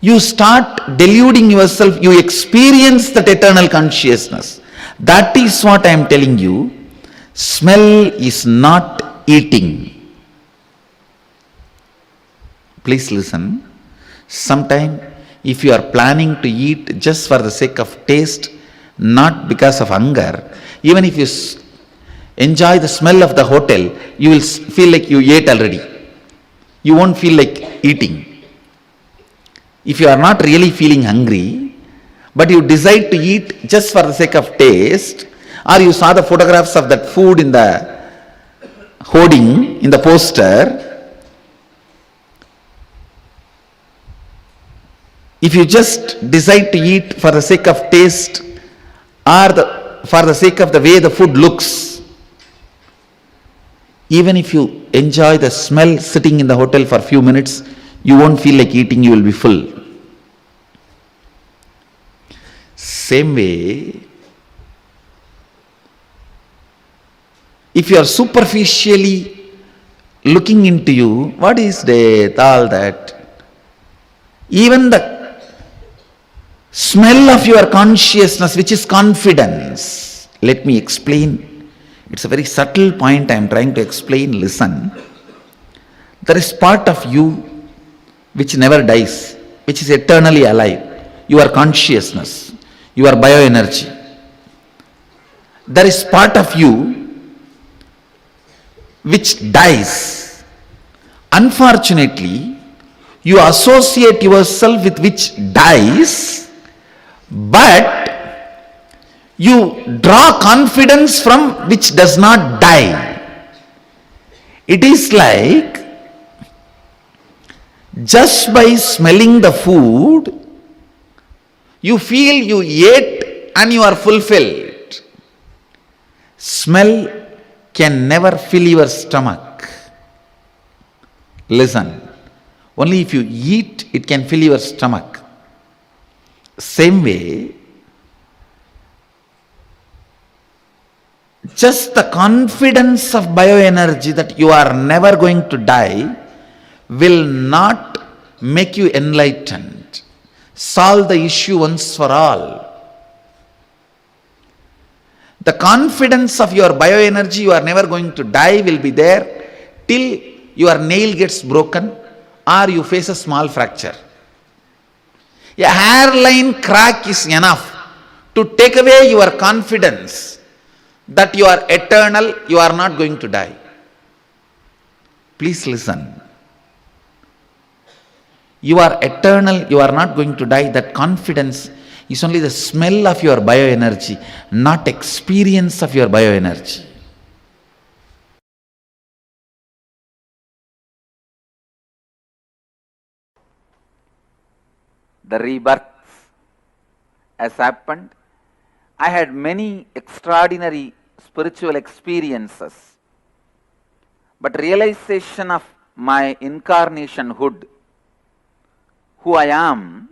you start deluding yourself, you experience that eternal consciousness. That is what I am telling you. Smell is not eating. Please listen. Sometime, if you are planning to eat just for the sake of taste, not because of hunger, even if you enjoy the smell of the hotel, you will feel like you ate already. You won't feel like eating. If you are not really feeling hungry, but you decide to eat just for the sake of taste, or you saw the photographs of that food in the hoarding, in the poster, if you just decide to eat for the sake of taste or for the sake of the way the food looks, even if you enjoy the smell sitting in the hotel for a few minutes, you won't feel like eating, you will be full. Same way, if you are superficially looking into you, what is death, all that, even the smell of your consciousness, which is confidence. Let me explain. It's a very subtle point I am trying to explain. Listen. There is part of you which never dies, which is eternally alive. Your consciousness, your bioenergy. There is part of you which dies. Unfortunately, you associate yourself with which dies, but you draw confidence from which does not die. It is like just by smelling the food, you feel you ate and you are fulfilled. Smell can never fill your stomach. Listen, only if you eat, it can fill your stomach. Same way, just the confidence of bioenergy that you are never going to die will not make you enlightened, solve the issue once for all. The confidence of your bioenergy, you are never going to die, will be there till your nail gets broken or you face a small fracture. A hairline crack is enough to take away your confidence that you are eternal, you are not going to die. Please listen. You are eternal, you are not going to die. That confidence is only the smell of your bioenergy, not experience of your bioenergy. The rebirth has happened. I had many extraordinary spiritual experiences, but realization of my incarnationhood, who I am,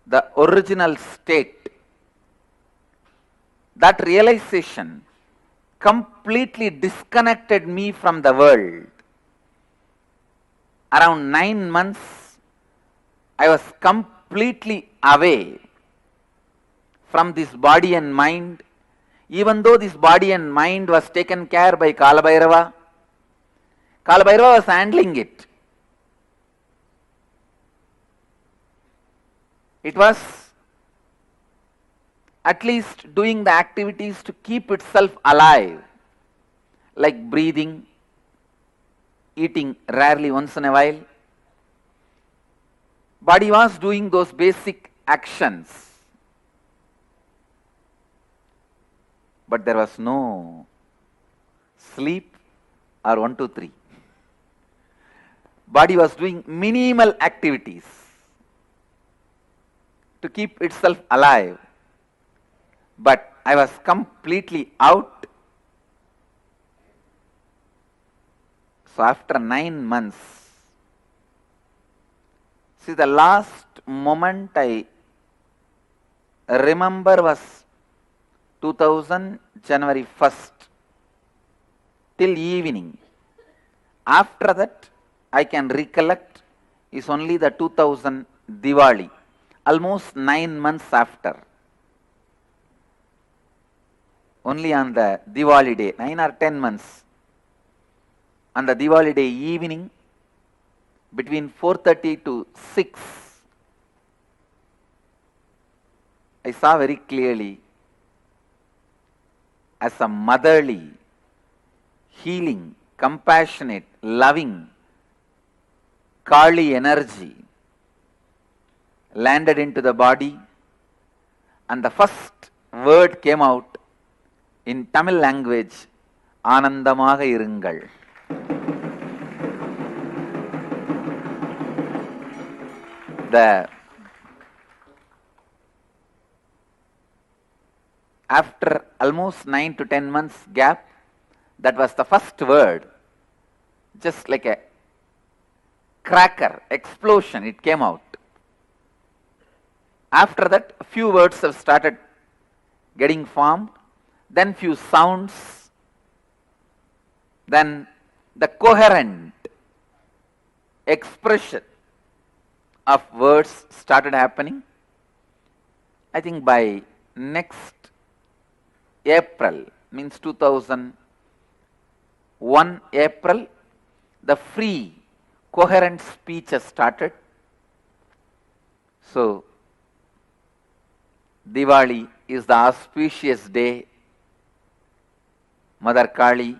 the original state, that realization completely disconnected me from the world. Around 9 months, I was completely away from this body and mind, even though this body and mind was taken care by Kalabhairava. Kalabhairava was handling it. It was at least doing the activities to keep itself alive, like breathing, eating rarely once in a while. Body was doing those basic actions, but there was no sleep or 1, 2, 3. Body was doing minimal activities to keep itself alive, but I was completely out. So after 9 months, see, the last moment I remember was 2000 January 1st till evening. After that, I can recollect is only the 2000 Diwali. almost 9 months after, only on the Diwali day, 9 or 10 months, on the Diwali day evening, between 4:30 to 6, I saw very clearly as a motherly, healing, compassionate, loving Kali energy landed into the body, and the first word came out in Tamil language, Anandamaga irungal. After almost 9 to 10 months gap, that was the first word, just like a cracker, explosion, it came out. After that, a few words have started getting formed, then few sounds, then the coherent expression of words started happening. I think by next April, means 2001 April, the free coherent speech has started. So, Diwali is the auspicious day Mother Kali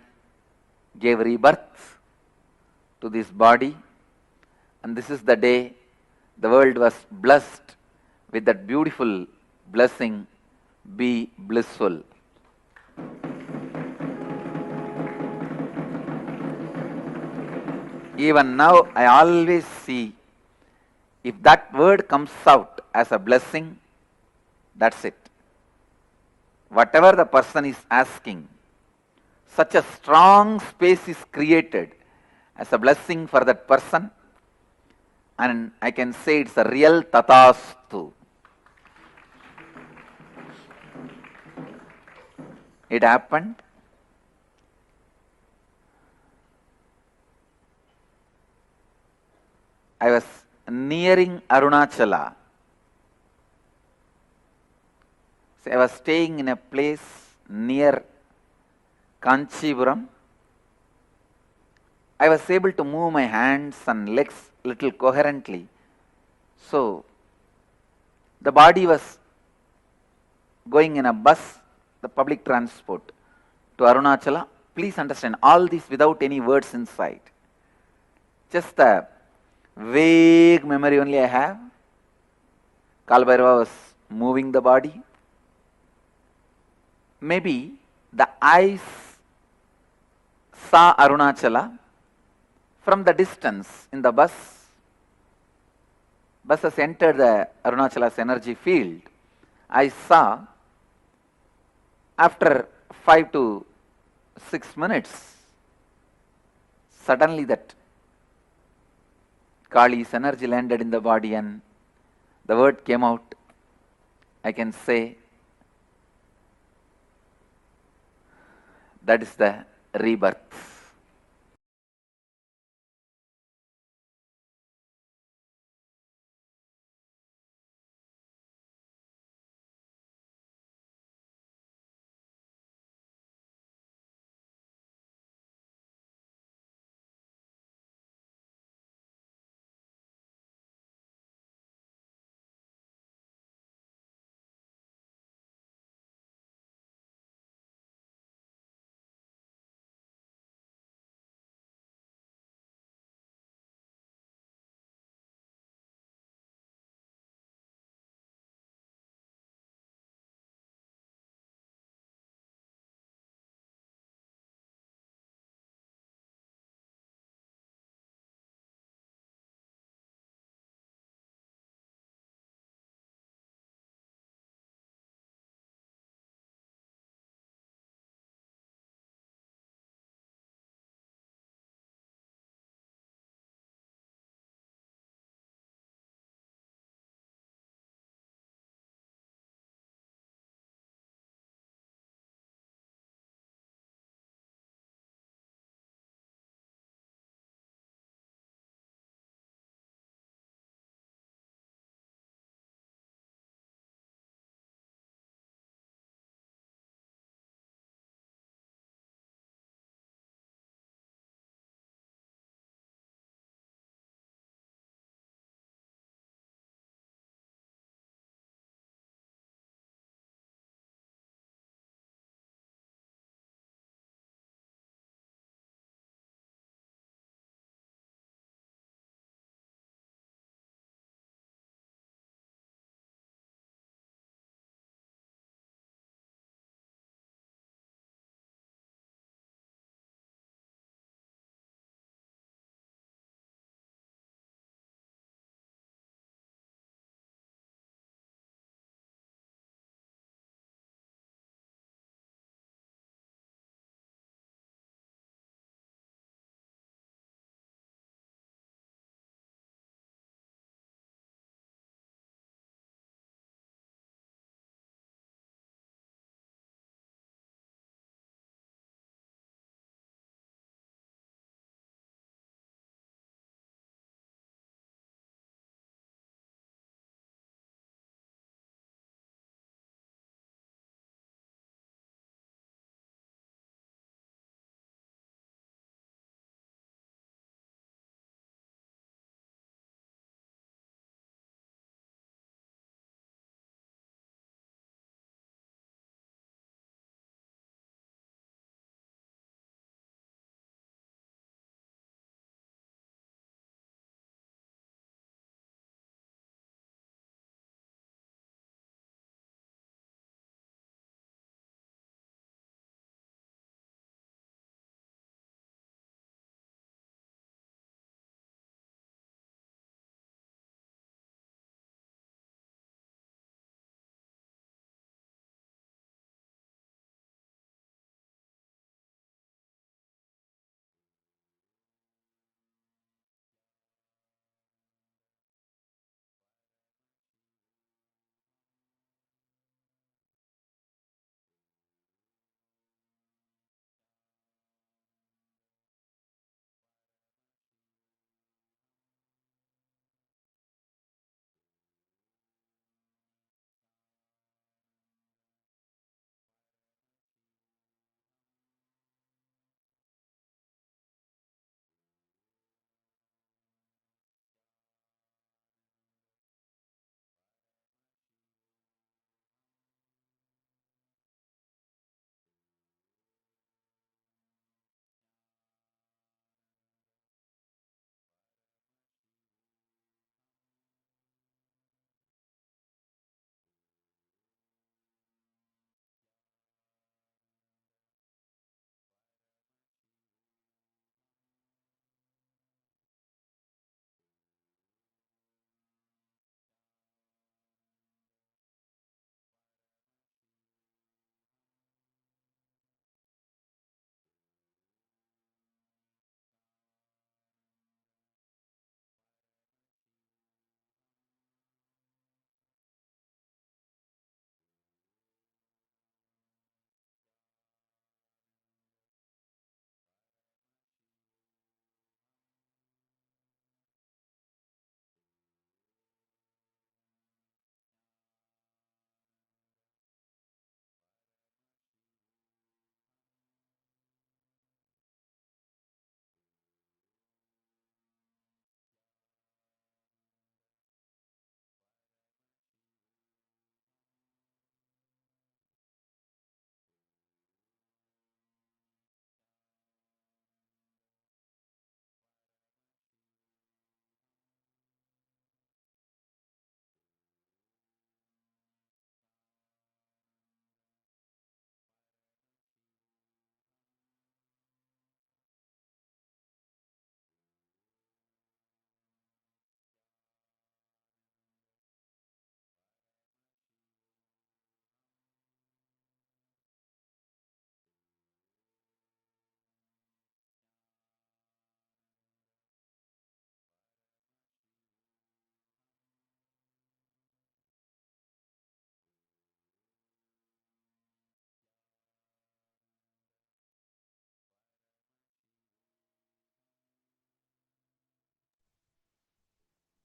gave rebirth to this body, and this is the day the world was blessed with that beautiful blessing, be blissful. Even now, I always see, if that word comes out as a blessing, that's it. Whatever the person is asking, such a strong space is created as a blessing for that person, and I can say it's a real tathastu. It happened. I was nearing Arunachala. So I was staying in a place near Kanchipuram. I was able to move my hands and legs little coherently. So the body was going in a bus, the public transport, to Arunachala. Please understand, all this without any words inside. Just a vague memory only I have. Kalbhairava was moving the body. Maybe the eyes saw Arunachala from the distance in the bus. Bus has entered the Arunachala's energy field. I saw after 5 to 6 minutes, suddenly that Kali's energy landed in the body and the word came out. I can say that is the rebirth.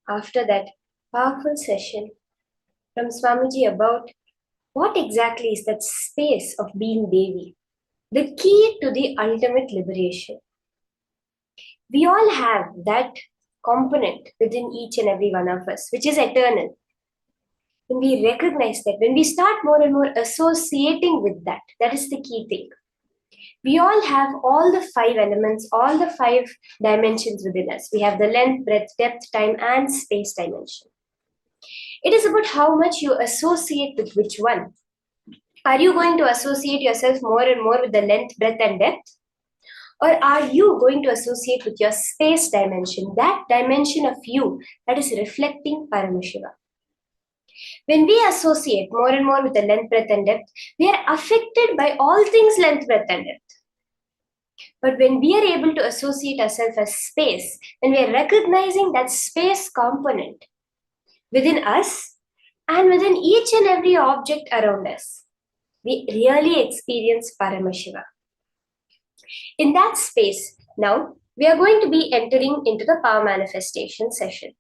after that powerful session from Swamiji about what exactly is that space of being Devi, the key to the ultimate liberation. We all have that component within each and every one of us, which is eternal. When we recognize that, when we start more and more associating with that, that is the key thing. We all have all the 5 elements, all the 5 dimensions within us. We have the length, breadth, depth, time, and space dimension. It is about how much you associate with which one. Are you going to associate yourself more and more with the length, breadth, and depth? Or are you going to associate with your space dimension, that dimension of you that is reflecting Paramashiva? When we associate more and more with the length, breadth, and depth, we are affected by all things length, breadth, and depth. But when we are able to associate ourselves as space, when we are recognizing that space component within us and within each and every object around us, we really experience Paramashiva. In that space, now we are going to be entering into the power manifestation session.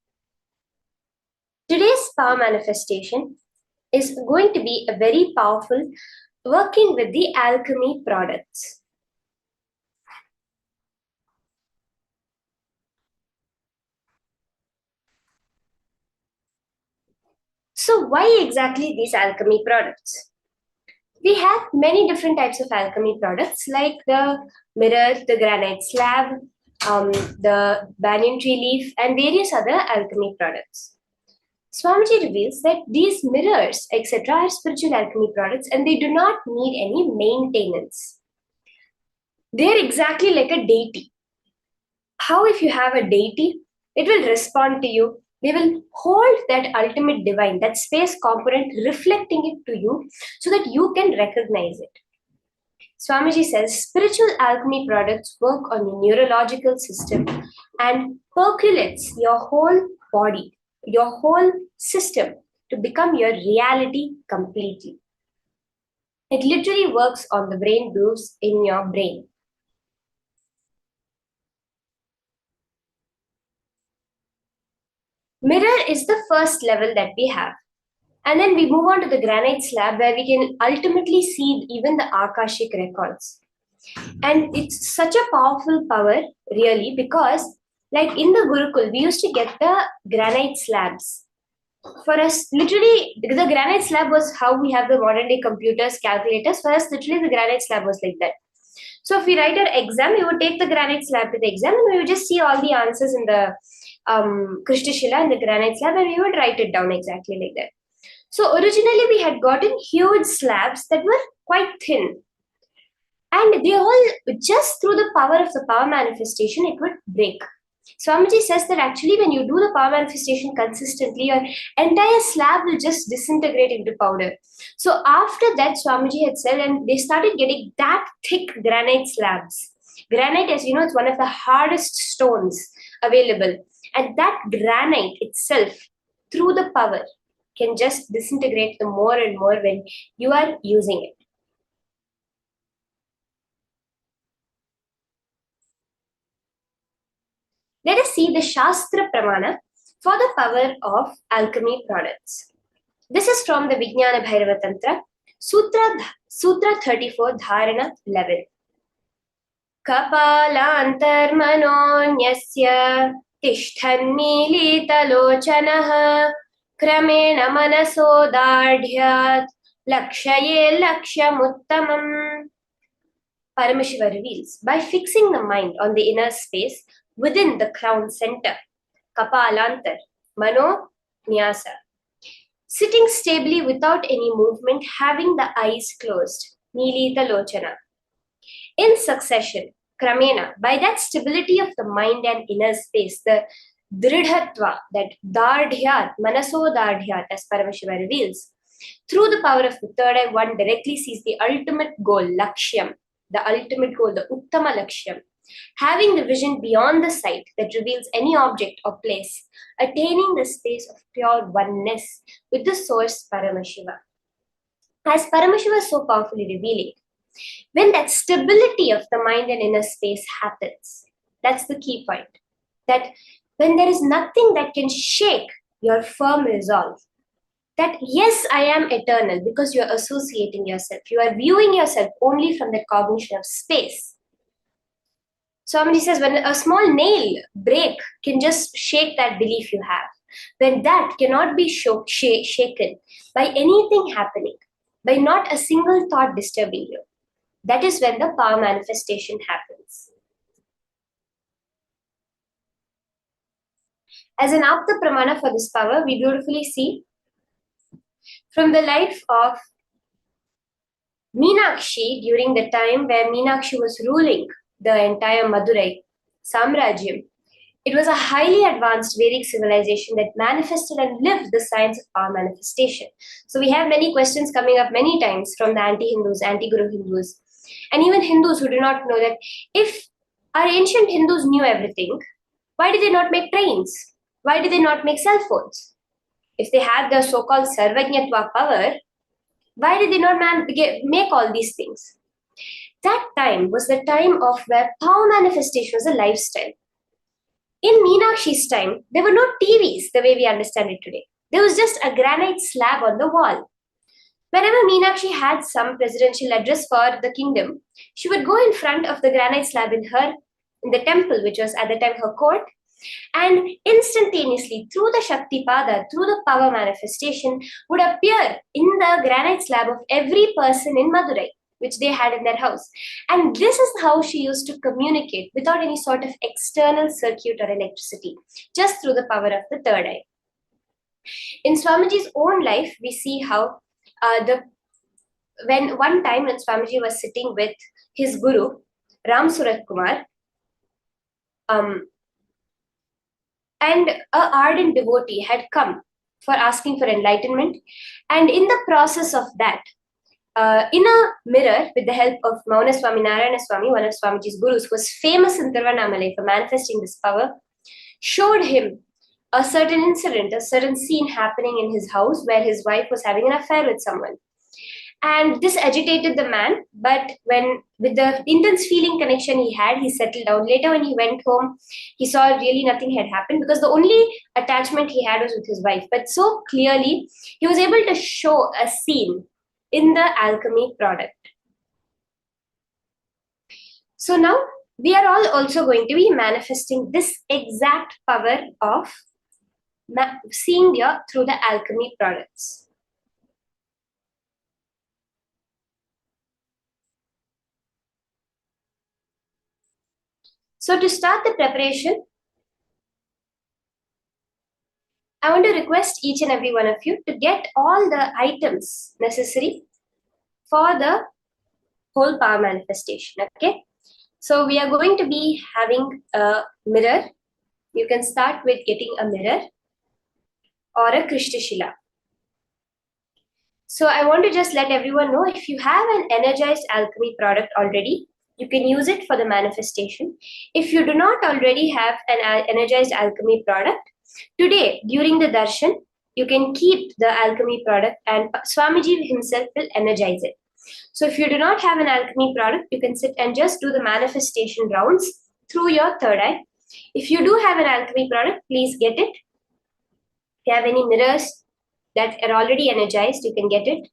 Today's power manifestation is going to be a very powerful working with the alchemy products. So why exactly these alchemy products? We have many different types of alchemy products like the mirror, the granite slab, the banyan tree leaf, and various other alchemy products. Swamiji reveals that these mirrors, etc., are spiritual alchemy products and they do not need any maintenance. They're exactly like a deity. How, if you have a deity, it will respond to you. They will hold that ultimate divine, that space component, reflecting it to you so that you can recognize it. Swamiji says spiritual alchemy products work on your neurological system and percolates your whole body, your whole system to become your reality completely. It literally works on the brain grooves in your brain. Mirror is the first level that we have. And then we move on to the granite slab where we can ultimately see even the Akashic records. And it's such a powerful power, really, because like in the Gurukul, we used to get the granite slabs. For us, literally, the granite slab was how we have the modern day computers, calculators. For us, literally, the granite slab was like that. So if we write our exam, we would take the granite slab to the exam and we would just see all the answers in the Krishtashila and the granite slab and we would write it down exactly like that. So originally we had gotten huge slabs that were quite thin. And they all, just through the power of the power manifestation, it would break. Swamiji says that actually when you do the power manifestation consistently, your entire slab will just disintegrate into powder. So after that, Swamiji had said, and they started getting that thick granite slabs. Granite, as you know, it's one of the hardest stones available. And that granite itself, through the power, can just disintegrate the more and more when you are using it. Let us see the Shastra Pramana for the power of alchemy products. This is from the Vijnana Bhairava Tantra, Sutra 34, Dharana 11. Kapalantarmanonyasya tishthanmilitalochanaha kramena manaso dardhyat lakshaye lakshamuttamam. Paramashiva reveals, by fixing the mind on the inner space within the crown center, Kapalantar, Mano, Nyasa, sitting stably without any movement, having the eyes closed, Nilita Lochana. In succession, Kramena, by that stability of the mind and inner space, the Dridhatva, that Dardhyat, Manaso Dardhyat, as Paramashiva reveals, through the power of the third eye, one directly sees the ultimate goal, Lakshyam, the ultimate goal, the Uttama Lakshyam, having the vision beyond the sight that reveals any object or place, attaining the space of pure oneness with the source Paramashiva. As Paramashiva is so powerfully revealing, when that stability of the mind and inner space happens, that's the key point. That when there is nothing that can shake your firm resolve that yes, I am eternal, because you are associating yourself. You are viewing yourself only from the cognition of space. Swamiji says when a small nail break can just shake that belief you have, when that cannot be shaken by anything happening, by not a single thought disturbing you, that is when the power manifestation happens. As an Apta Pramana for this power, we beautifully see from the life of Meenakshi during the time where Meenakshi was ruling the entire Madurai Samrajyam. It was a highly advanced Vedic civilization that manifested and lived the science of power manifestation. So we have many questions coming up many times from the anti-Hindus, anti-Guru Hindus, and even Hindus who do not know that if our ancient Hindus knew everything, why did they not make trains? Why did they not make cell phones? If they had the so-called Sarvajñatva power, why did they not make all these things? That time was the time of where power manifestation was a lifestyle. In Meenakshi's time, there were no TVs the way we understand it today. There was just a granite slab on the wall. Whenever Meenakshi had some presidential address for the kingdom, she would go in front of the granite slab in the temple, which was at the time her court, and instantaneously through the Shaktipada, through the power manifestation, would appear in the granite slab of every person in Madurai, which they had in their house. And this is how she used to communicate without any sort of external circuit or electricity, just through the power of the third eye. In Swamiji's own life, we see how when one time when Swamiji was sitting with his guru, Ram Surat Kumar, and an ardent devotee had come for asking for enlightenment. And in the process of that, in a mirror, with the help of Mauna Swami Narayana Swami, one of Swamiji's gurus, who was famous in Tiruvannamalai for manifesting this power, showed him a certain incident, a certain scene happening in his house where his wife was having an affair with someone. And this agitated the man, but with the intense feeling connection he had, he settled down. Later, when he went home, he saw really nothing had happened because the only attachment he had was with his wife. But so clearly, he was able to show a scene in the alchemy product. So now, we are all also going to be manifesting this exact power of seeing through the alchemy products. So to start the preparation, I want to request each and every one of you to get all the items necessary for the whole power manifestation, okay? So we are going to be having a mirror. You can start with getting a mirror or a Krishnashila. So I want to just let everyone know, if you have an energized alchemy product already, you can use it for the manifestation. If you do not already have an energized alchemy product, today during the darshan, you can keep the alchemy product and Swamiji himself will energize it. So if you do not have an alchemy product, you can sit and just do the manifestation rounds through your third eye. If you do have an alchemy product, please get it. If you have any mirrors that are already energized, you can get it.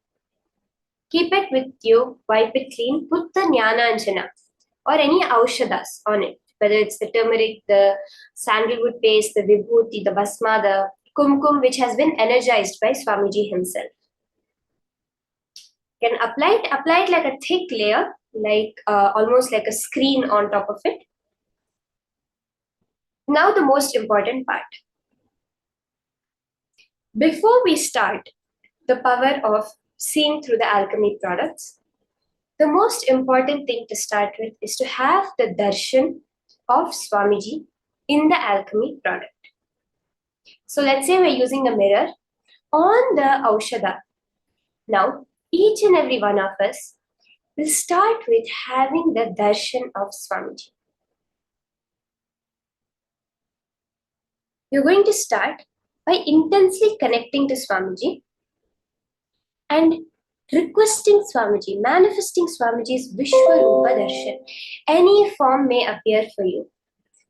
Keep it with you, wipe it clean, put the Jnana Anjana or any Aushadas on it, whether it's the turmeric, the sandalwood paste, the Vibhuti, the Basma, the Kumkum, which has been energized by Swamiji himself. You can apply it like a thick layer, like almost like a screen on top of it. Now the most important part. Before we start the power of seeing through the alchemy products, the most important thing to start with is to have the darshan of Swamiji in the alchemy product. So let's say we're using a mirror on the Aushadha. Now, each and every one of us will start with having the darshan of Swamiji. You're going to start by intensely connecting to Swamiji and requesting Swamiji, manifesting Swamiji's Vishwarupa Darshan. Any form may appear for you.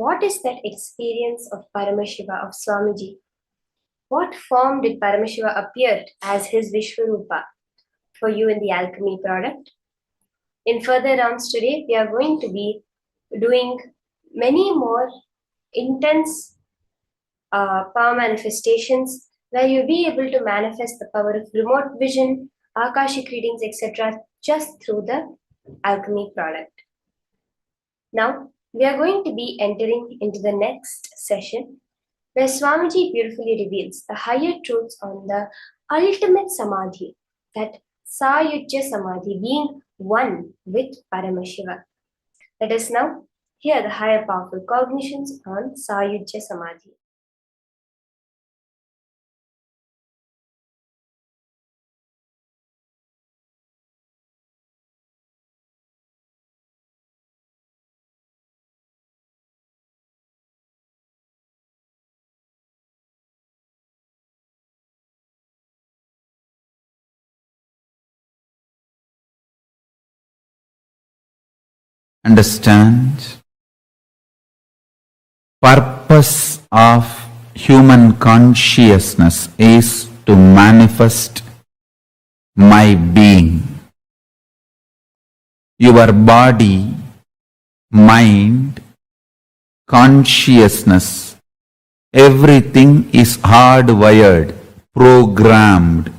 what is that experience of Paramashiva, of Swamiji? What form did Paramashiva appear as his Vishwarupa for you in the alchemy product? In further rounds today, we are going to be doing many more intense power manifestations where you'll be able to manifest the power of remote vision, Akashic readings, etc. just through the alchemy product. Now, we are going to be entering into the next session where Swamiji beautifully reveals the higher truths on the ultimate Samadhi, that Sayujya Samadhi, being one with Paramashiva. Let us now hear the higher powerful cognitions on Sayujya Samadhi. Understand, purpose of human consciousness is to manifest my being. Your body, mind, consciousness, everything is hardwired, programmed,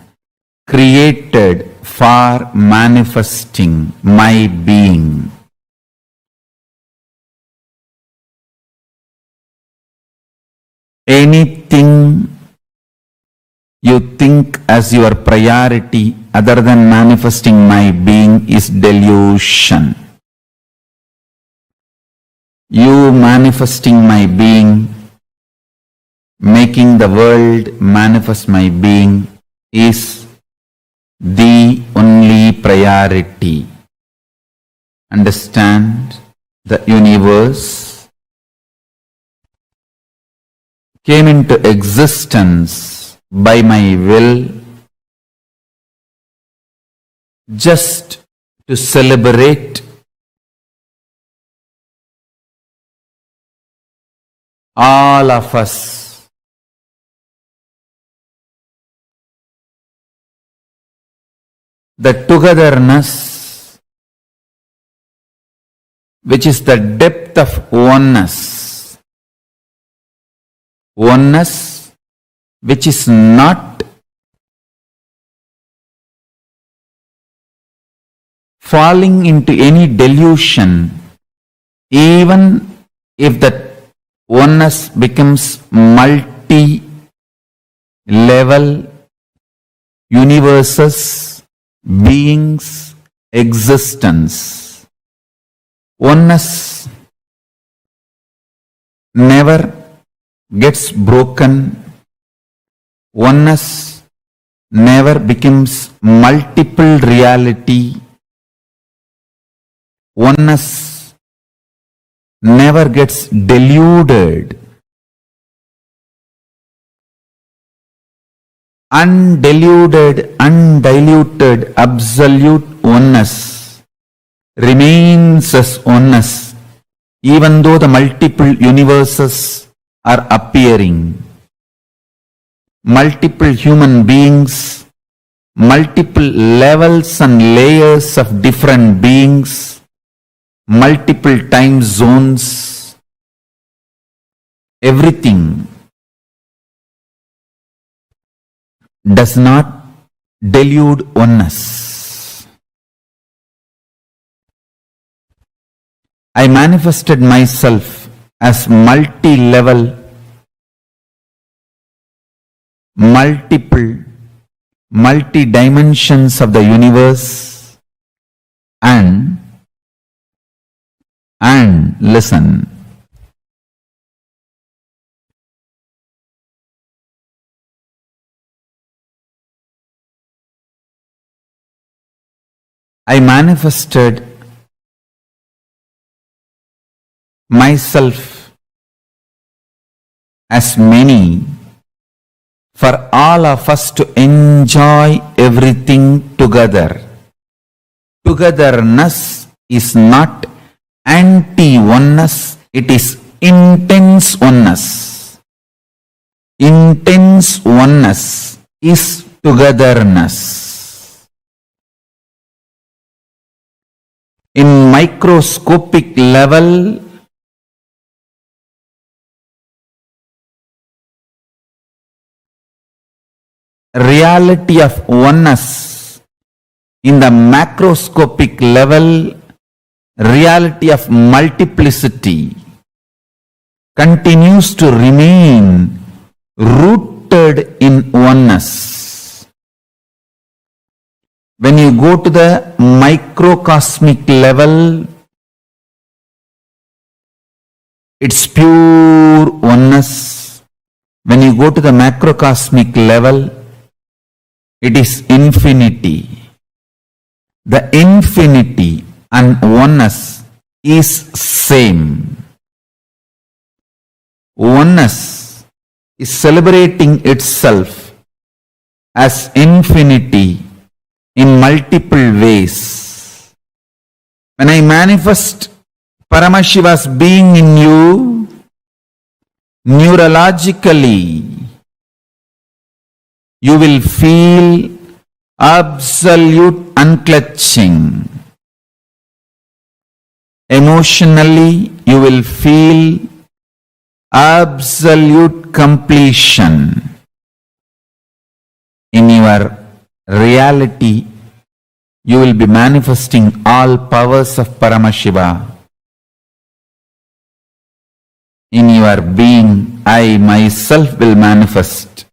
created for manifesting my being. Anything you think as your priority other than manifesting my being is delusion. You manifesting my being, making the world manifest my being is the only priority. Understand, the universe came into existence by my will just to celebrate all of us. The togetherness, which is the depth of oneness. Oneness which is not falling into any delusion, even if that oneness becomes multi-level universes, beings, existence. Oneness never gets broken. Oneness never becomes multiple reality. Oneness never gets deluded. Undeluded, undiluted, absolute oneness remains as oneness, even though the multiple universes are appearing. Multiple human beings, multiple levels and layers of different beings, multiple time zones, everything does not delude oneness. I manifested myself as multi-level, multi-dimensions of the universe, and listen, I manifested myself as many for all of us to enjoy everything together. Togetherness is not anti-oneness, it is intense oneness. Intense oneness is togetherness. In microscopic level, reality of oneness. In the macroscopic level, reality of multiplicity continues to remain rooted in oneness. When you go to the microcosmic level, it's pure oneness. When you go to the macrocosmic level, it is infinity. The infinity and oneness is same. Oneness is celebrating itself as infinity in multiple ways. When I manifest Paramashiva's being in you, neurologically, you will feel absolute unclutching. Emotionally, you will feel absolute completion. In your reality, you will be manifesting all powers of Paramashiva. In your being, I myself will manifest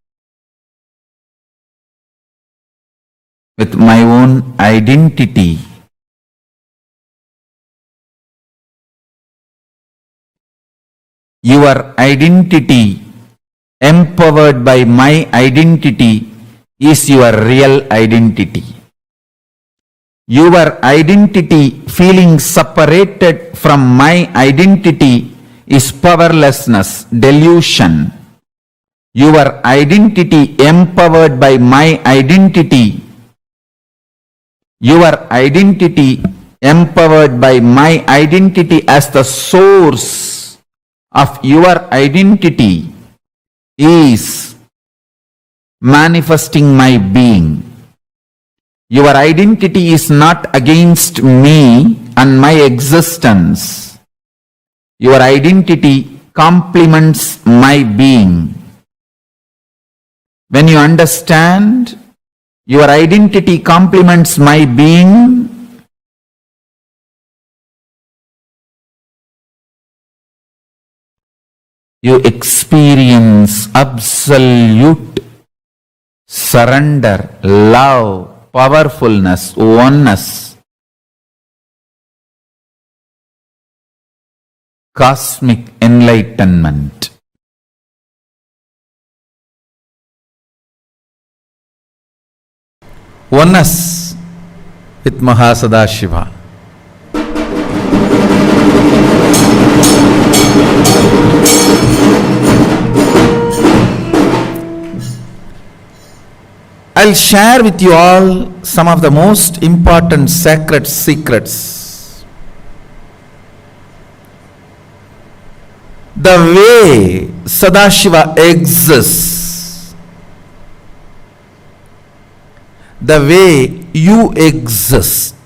with my own identity. Your identity, empowered by my identity, is your real identity. Your identity feeling separated from my identity is powerlessness, delusion. Your identity empowered by my identity, your identity empowered by my identity as the source of your identity is manifesting my being. Your identity is not against me and my existence. Your identity complements my being. When you understand your identity complements my being, you experience absolute surrender, love, powerfulness, oneness, cosmic enlightenment. Oneness with Mahasadashiva. I'll share with you all some of the most important sacred secrets. The way Sadashiva exists, the way you exist.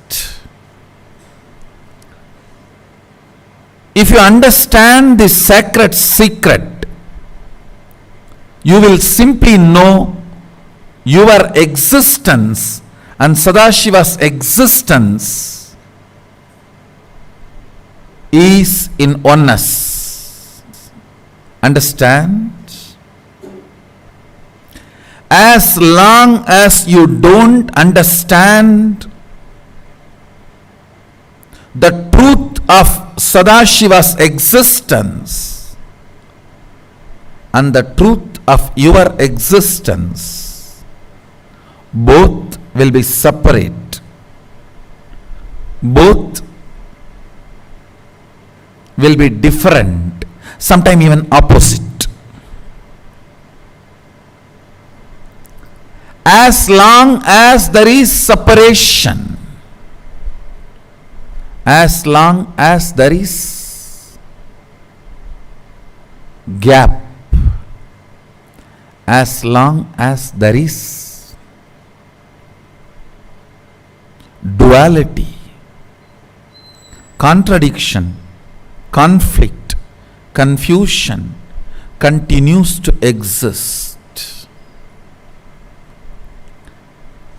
If you understand this sacred secret, you will simply know your existence and Sadashiva's existence is in oneness. Understand? As long as you don't understand the truth of Sadashiva's existence and the truth of your existence, both will be separate. Both will be different, sometimes even opposite. As long as there is separation, as long as there is gap, as long as there is duality, contradiction, conflict, confusion continues to exist.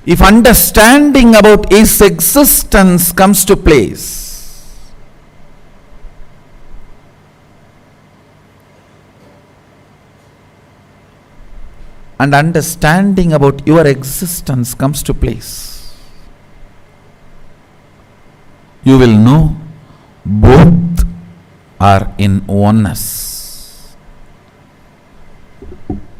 If understanding about its existence comes to place, and understanding about your existence comes to place, you will know both are in oneness.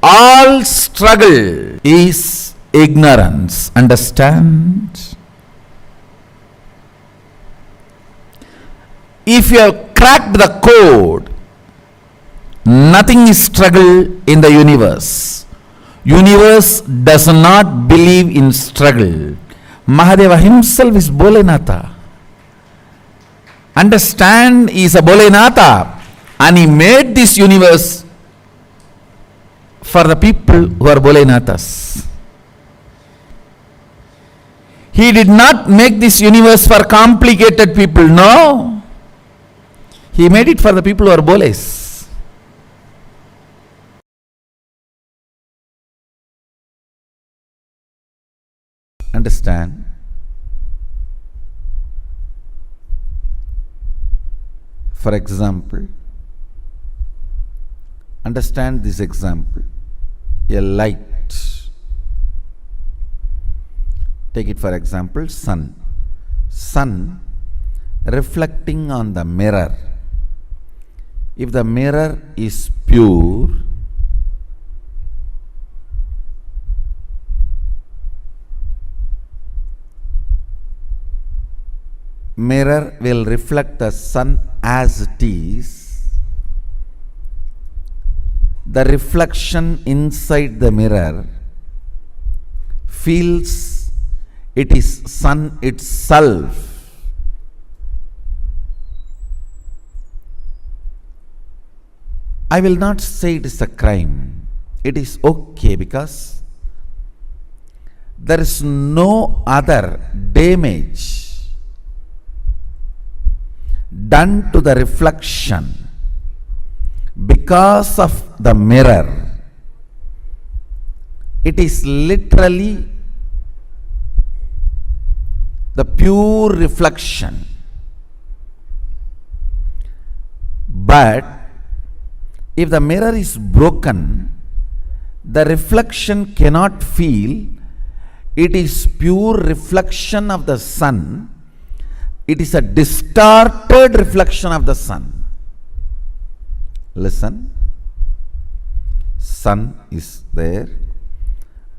All struggle is ignorance. Understand? If you have cracked the code, nothing is struggle in the universe. Universe does not believe in struggle. Mahadeva himself is Bholenatha. Understand, he is a Bholenatha, and he made this universe for the people who are Bholenathas. He did not make this universe for complicated people. No. He made it for the people who are Bholes. Understand? For example, understand this example. A light. Take it for example, sun. Sun reflecting on the mirror. If the mirror is pure, mirror will reflect the sun as it is. The reflection inside the mirror feels it is sun itself. I will not say it is a crime. It is okay because there is no other damage done to the reflection because of the mirror. It is literally the pure reflection. But if the mirror is broken, the reflection cannot feel it is pure reflection of the sun. It is a distorted reflection of the sun. Listen. Sun is there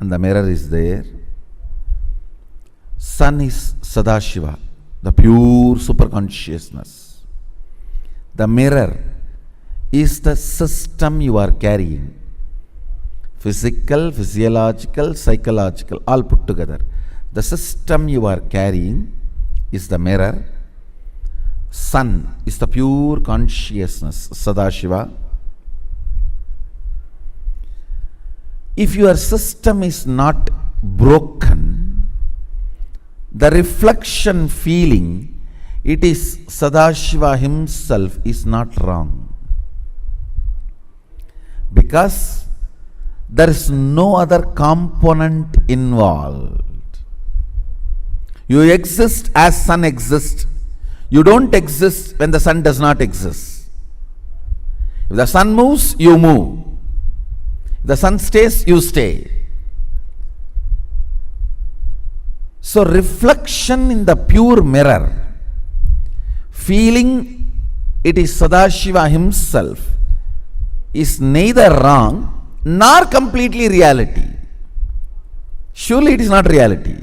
and the mirror is there. Sun is Sadashiva, the pure superconsciousness. The mirror is the system you are carrying. Physical, physiological, psychological, all put together. The system you are carrying is the mirror. Sun is the pure consciousness, Sadashiva. If your system is not broken, the reflection feeling, it is Sadashiva himself, is not wrong. Because there is no other component involved. You exist as sun exists. You don't exist when the sun does not exist. If the sun moves, you move. If the sun stays, you stay. So reflection in the pure mirror, feeling it is Sadashiva himself, is neither wrong nor completely reality. Surely it is not reality.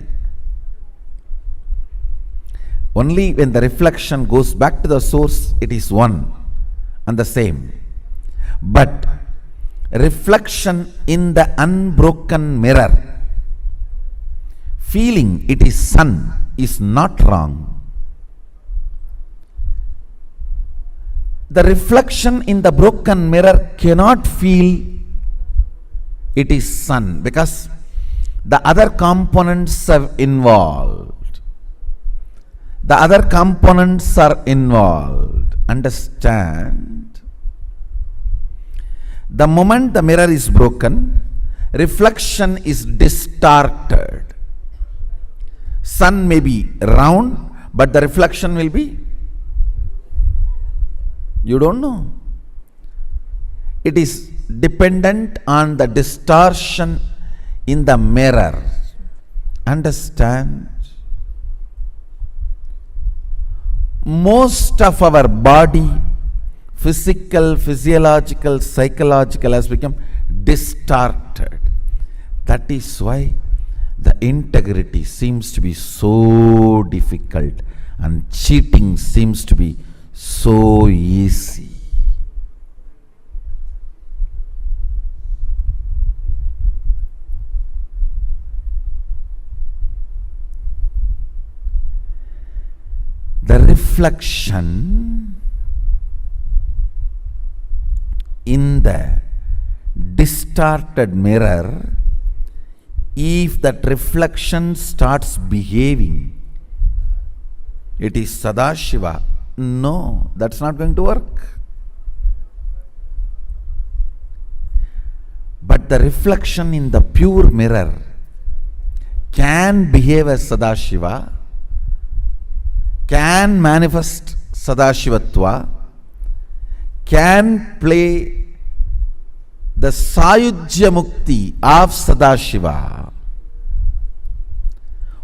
Only when the reflection goes back to the source, it is one and the same. But reflection in the unbroken mirror, feeling it is sun, is not wrong. the reflection in the broken mirror cannot feel it is sun, because the other components are involved. The other components are involved. Understand? The moment the mirror is broken, reflection is distorted. Sun may be round, but the reflection will be, you don't know. It is dependent on the distortion in the mirror. Understand? Most of our body, physical, physiological, psychological, has become distorted. That is why the integrity seems to be so difficult and cheating seems to be so easy. The reflection in the distorted mirror, if that reflection starts behaving, it is Sadashiva. No, that's not going to work. But the reflection in the pure mirror can behave as Sadashiva, can manifest Sadashivatva, can play the Sayujya Mukti of Sadashiva,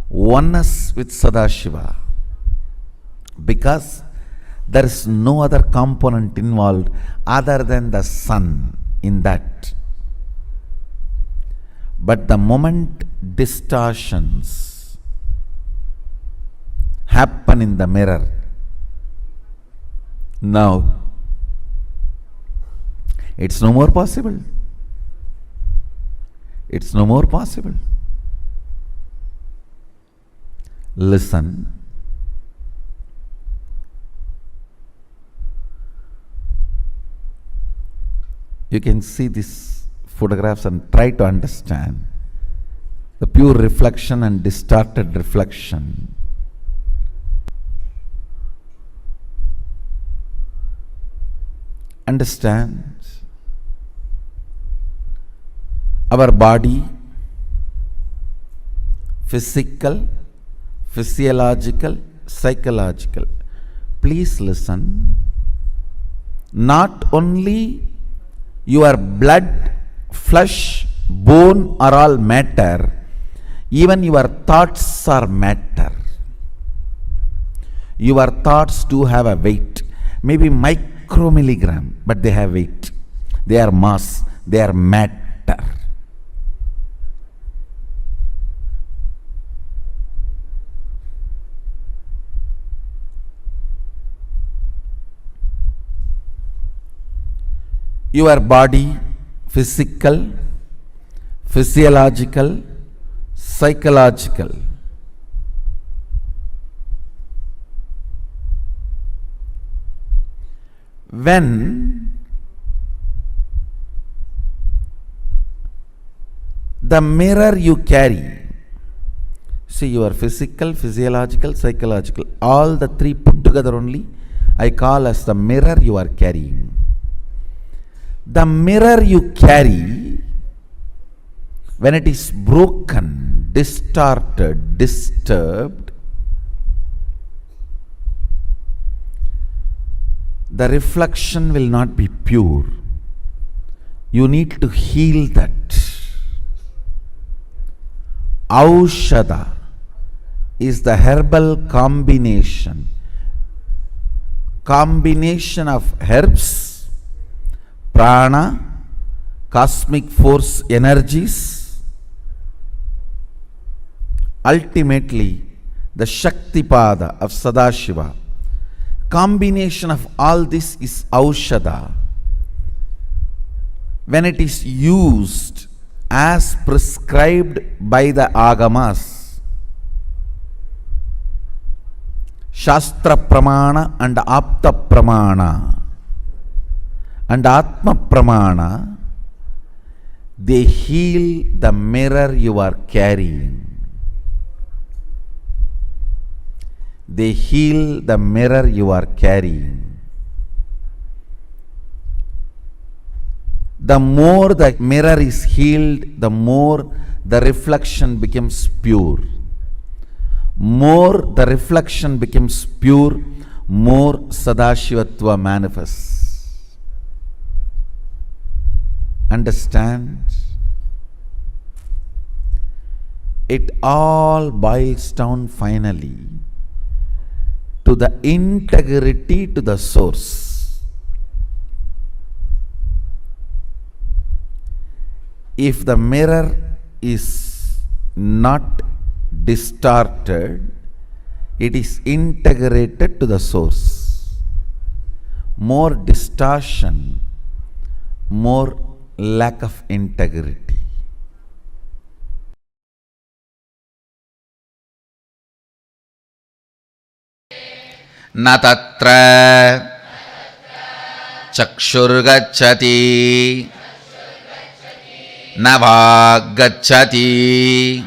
oneness with Sadashiva, because there is no other component involved other than the sun in that. But the moment distortions happen in the mirror, now it's no more possible. It's no more possible. Listen. You can see these photographs and try to understand the pure reflection and distorted reflection. Understand? Our body, physical, physiological, psychological. Please listen. Not only your blood, flesh, bone are all matter, even your thoughts are matter. Your thoughts do have a weight, maybe micromilligram, but they have weight. They are mass, they are matter. Your body, physical, physiological, psychological. When the mirror you carry, see your physical, physiological, psychological, all the three put together only, I call as the mirror you are carrying. The mirror you carry, when it is broken, distorted, disturbed, the reflection will not be pure. You need to heal that. Aushadha is the herbal combination of herbs, prana, cosmic force energies, ultimately the Shaktipada of Sadashiva. Combination of all this is Aushadha. When it is used as prescribed by the Agamas, Shastra Pramana and Apta Pramana, and Atma Pramana, they heal the mirror you are carrying. They heal the mirror you are carrying. The more the mirror is healed, the more the reflection becomes pure. More the reflection becomes pure, more Sadashivatva manifests. Understand? It all boils down finally to the integrity to the source. If the mirror is not distorted, it is integrated to the source. More distortion, more lack of integrity. Na tatra chakshurgacchati na vaggacchati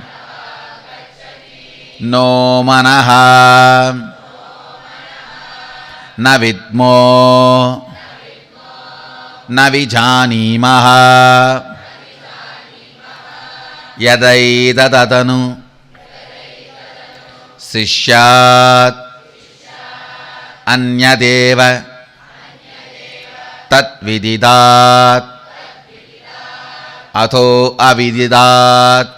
no manaha na vidmo na vijanimaha yadaidatanu sishyat anyadeva tat vididat atho avididat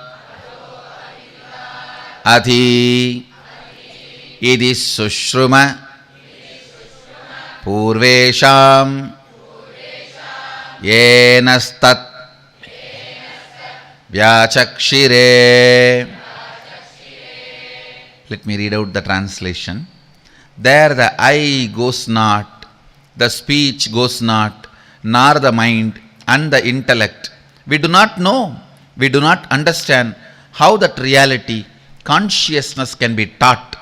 ati idi sushruma purvesham yenastat vyachakshire. Let me read out the translation. There the eye goes not, the speech goes not, nor the mind and the intellect. We do not know, we do not understand how that reality, consciousness can be taught.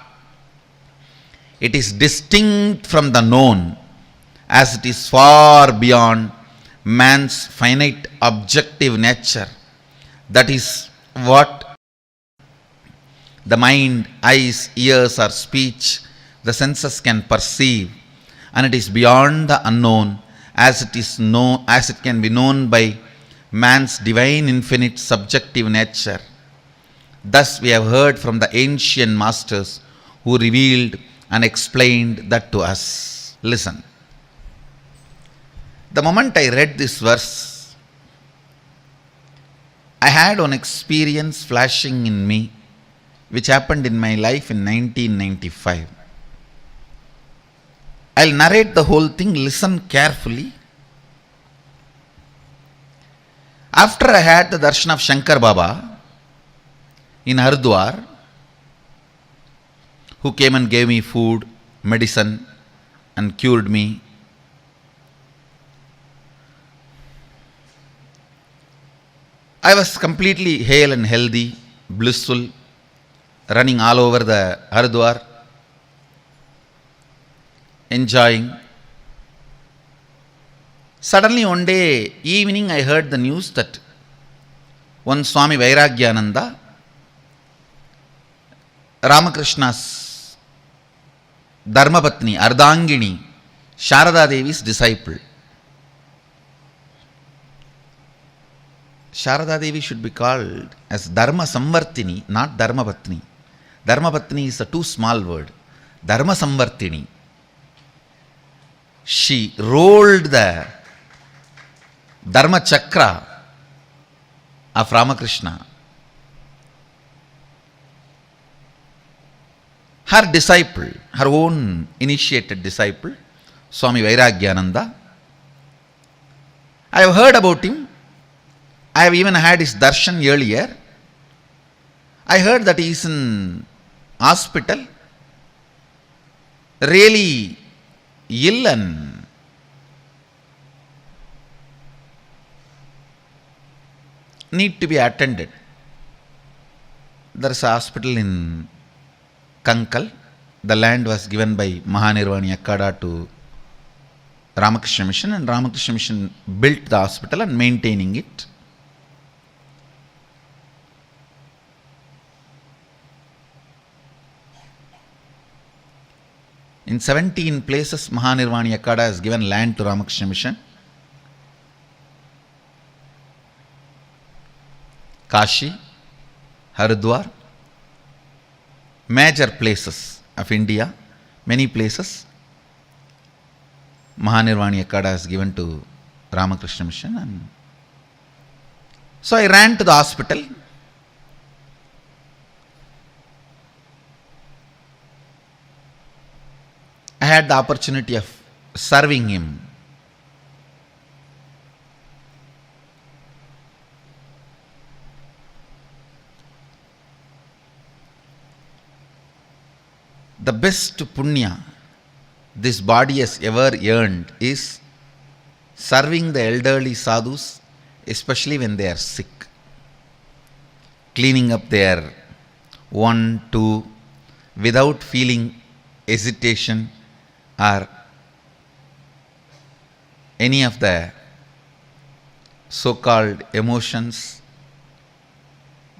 It is distinct from the known, as it is far beyond man's finite objective nature. That is what the mind, eyes, ears or speech, the senses can perceive, and it is beyond the unknown, as it can be known by man's divine infinite subjective nature. Thus we have heard from the ancient masters who revealed and explained that to us. Listen. The moment I read this verse, I had one experience flashing in me which happened in my life in 1995. I'll narrate the whole thing, listen carefully. After I had the darshan of Shankar Baba in Haridwar, who came and gave me food, medicine and cured me, I was completely hale and healthy, blissful, running all over the Haridwar, enjoying. Suddenly one day evening I heard the news that one Swami Vairagyananda, Ramakrishna's Dharmapatni, Ardhangini, Sharada Devi's disciple. Sharada Devi should be called as Dharma Samvartini, not Dharmapatni. Dharmapatni is a too small word. Dharma Samvartini. She rolled the Dharma Chakra of Ramakrishna. Her disciple, her own initiated disciple, Swami Vairagyananda, I have heard about him. I have even had his darshan earlier. I heard that he is in hospital, really ill and need to be attended. There is a hospital in Kankal. The land was given by Mahanirvani Akkada to Ramakrishna Mission, and Ramakrishna Mission built the hospital and maintaining it. In 17 places, Mahanirvani Akada has given land to Ramakrishna Mission. Kashi, Haridwar, major places of India, many places, Mahanirvani Akada has given to Ramakrishna Mission. And so I ran to the hospital. I had the opportunity of serving him. The best punya this body has ever earned is serving the elderly sadhus, especially when they are sick. Cleaning up their one, two, without feeling hesitation or any of the so-called emotions,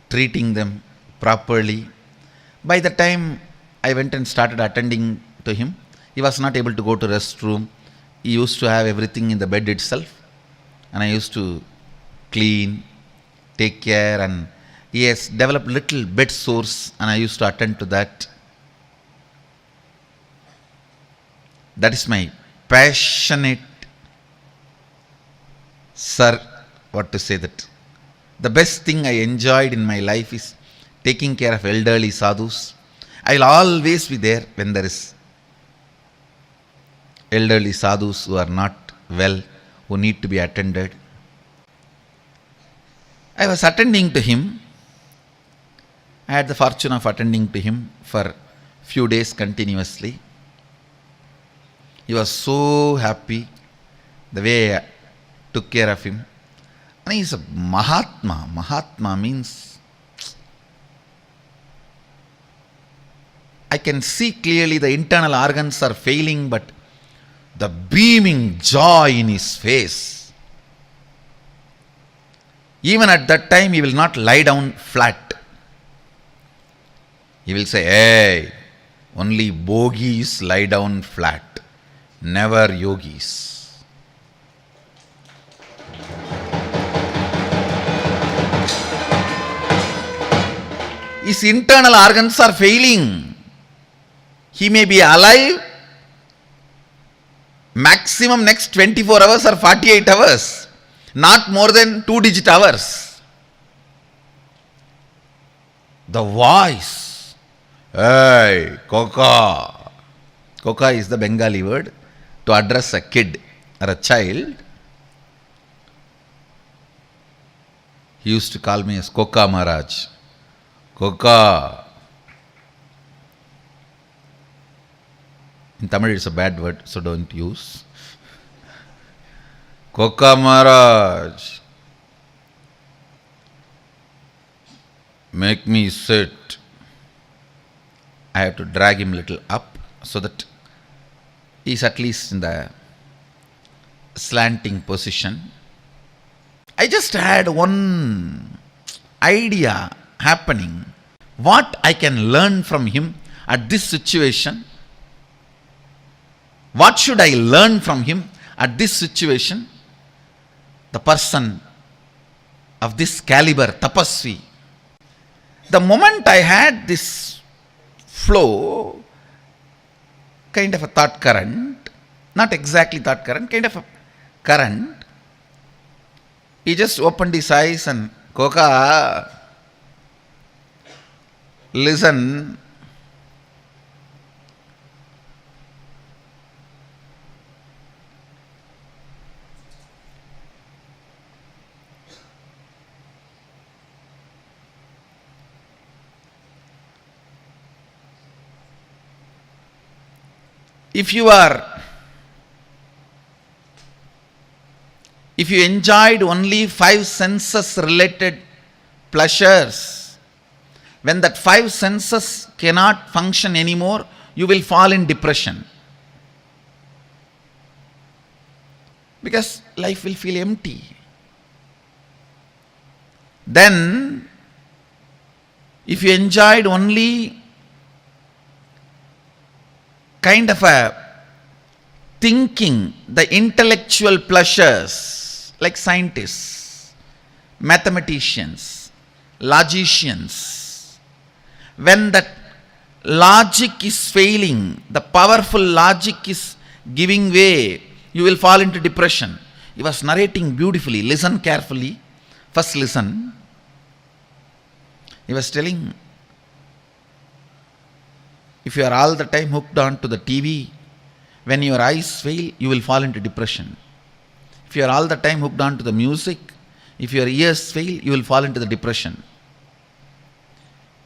treating them properly. By the time I went and started attending to him, he was not able to go to restroom. He used to have everything in the bed itself, and I used to clean, take care, and he has developed little bed sores, and I used to attend to that. That is my passionate, the best thing I enjoyed in my life is taking care of elderly sadhus. I will always be there when there is elderly sadhus who are not well, who need to be attended. I was attending to him. I had the fortune of attending to him for few days continuously. He was so happy the way I took care of him. And he is a Mahatma. Mahatma means I can see clearly the internal organs are failing, but the beaming joy in his face. Even at that time, he will not lie down flat. He will say, hey, only bogis lie down flat. Never yogis. His internal organs are failing. He may be alive maximum next 24 hours or 48 hours, not more than 2-digit hours. The voice, hey, Koka. Koka is the Bengali word to address a kid or a child. He used to call me as Koka Maharaj. Koka. In Tamil it's a bad word, so don't use. Koka Maharaj. Make me sit. I have to drag him a little up so that he is at least in the slanting position. I just had one idea happening. What I can learn from him at this situation? What should I learn from him at this situation? The person of this caliber, tapasvi. The moment I had this flow, kind of a thought current, not exactly thought current, kind of a current, he just opened his eyes and, Koka, listen. If you enjoyed only 5 senses related pleasures, when that 5 senses cannot function anymore, you will fall in depression. because life will feel empty. Then, if you enjoyed only kind of a thinking, the intellectual pleasures, like scientists, mathematicians, logicians, when that logic is failing, the powerful logic is giving way, you will fall into depression. He was narrating beautifully. Listen carefully. First listen. He was telling, if you are all the time hooked on to the TV, when your eyes fail, you will fall into depression. If you are all the time hooked on to the music, if your ears fail, you will fall into the depression.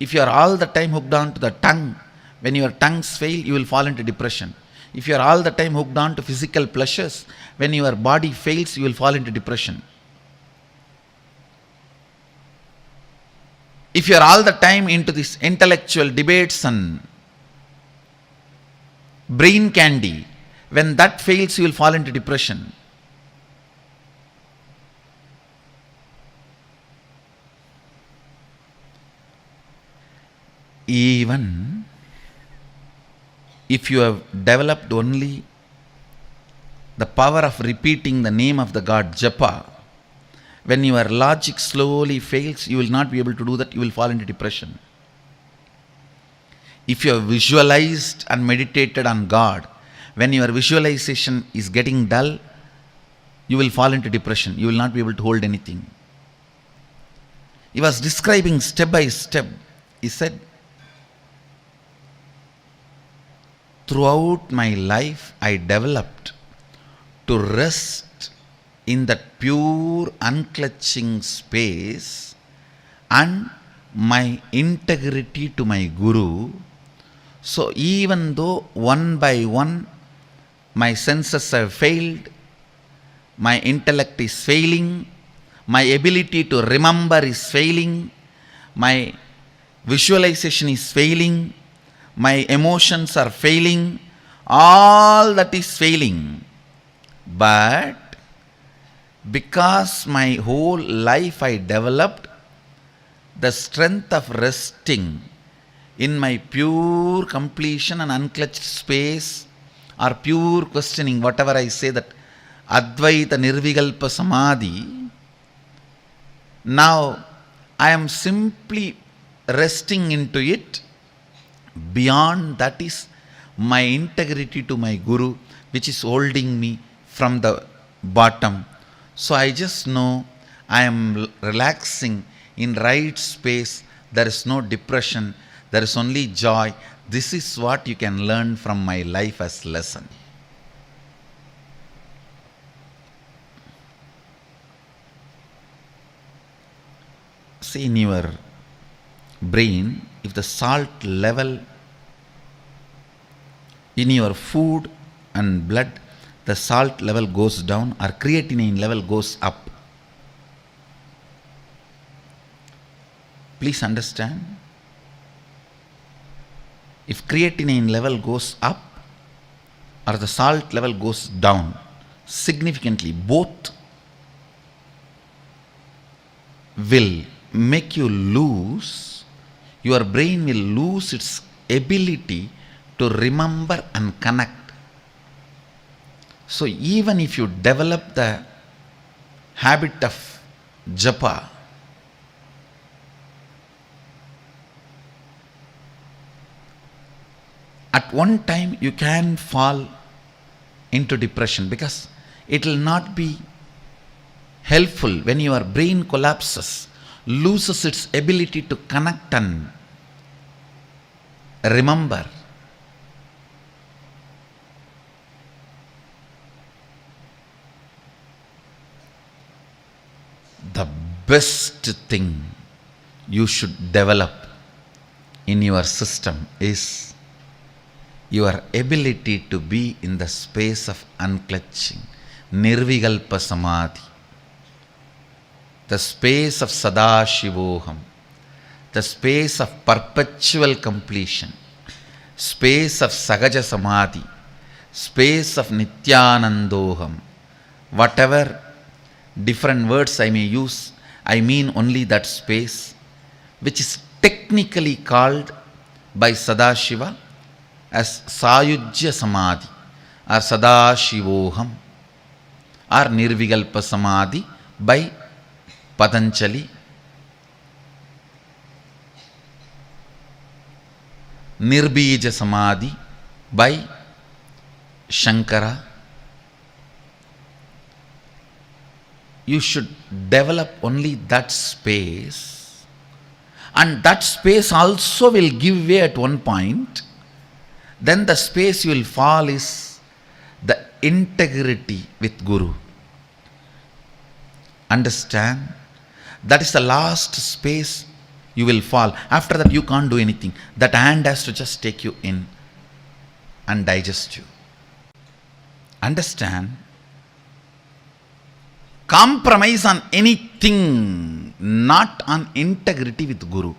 If you are all the time hooked on to the tongue, when your tongues fail, you will fall into depression. If you are all the time hooked on to physical pleasures, when your body fails, you will fall into depression. If you are all the time into these intellectual debates and brain candy, when that fails, you will fall into depression. Even if you have developed only the power of repeating the name of the God, Japa, when your logic slowly fails, you will not be able to do that, you will fall into depression. If you have visualized and meditated on God, when your visualization is getting dull, you will fall into depression. You will not be able to hold anything. He was describing step by step. He said, throughout my life, I developed to rest in that pure, unclutching space and my integrity to my Guru. So even though one by one my senses have failed, my intellect is failing, my ability to remember is failing, my visualization is failing, my emotions are failing, all that is failing. But because my whole life I developed the strength of resting in my pure completion and unclutched space, or pure questioning, whatever I say, that Advaita Nirvikalpa Samadhi, now I am simply resting into it. Beyond that is my integrity to my Guru, which is holding me from the bottom. So I just know I am relaxing in right space. There is no depression. There is only joy. This is what you can learn from my life as lesson. See, in your brain, if the salt level in your food and blood, the salt level goes down or creatinine level goes up. Please understand. If creatinine level goes up or the salt level goes down significantly, both will make you lose, your brain will lose its ability to remember and connect. So even if you develop the habit of japa, at one time you can fall into depression, because it will not be helpful when your brain collapses, loses its ability to connect and remember. The best thing you should develop in your system is your ability to be in the space of unclutching, Nirvikalpa Samadhi, the space of Sadashivoham, the space of perpetual completion, space of Sahaja Samadhi, space of Nithyanandoham, Whatever different words I may use, I mean only that space which is technically called by Sadashiva as Sayujya Samadhi or Sadashivoham or Nirvikalpa Samadhi by Patanjali, Nirbija Samadhi by Shankara. You should develop only that space, and that space also will give way at one point. Then the space you will fall is the integrity with Guru. Understand? That is the last space you will fall. After that, you can't do anything. That hand has to just take you in and digest you. Understand? Compromise on anything, not on integrity with Guru.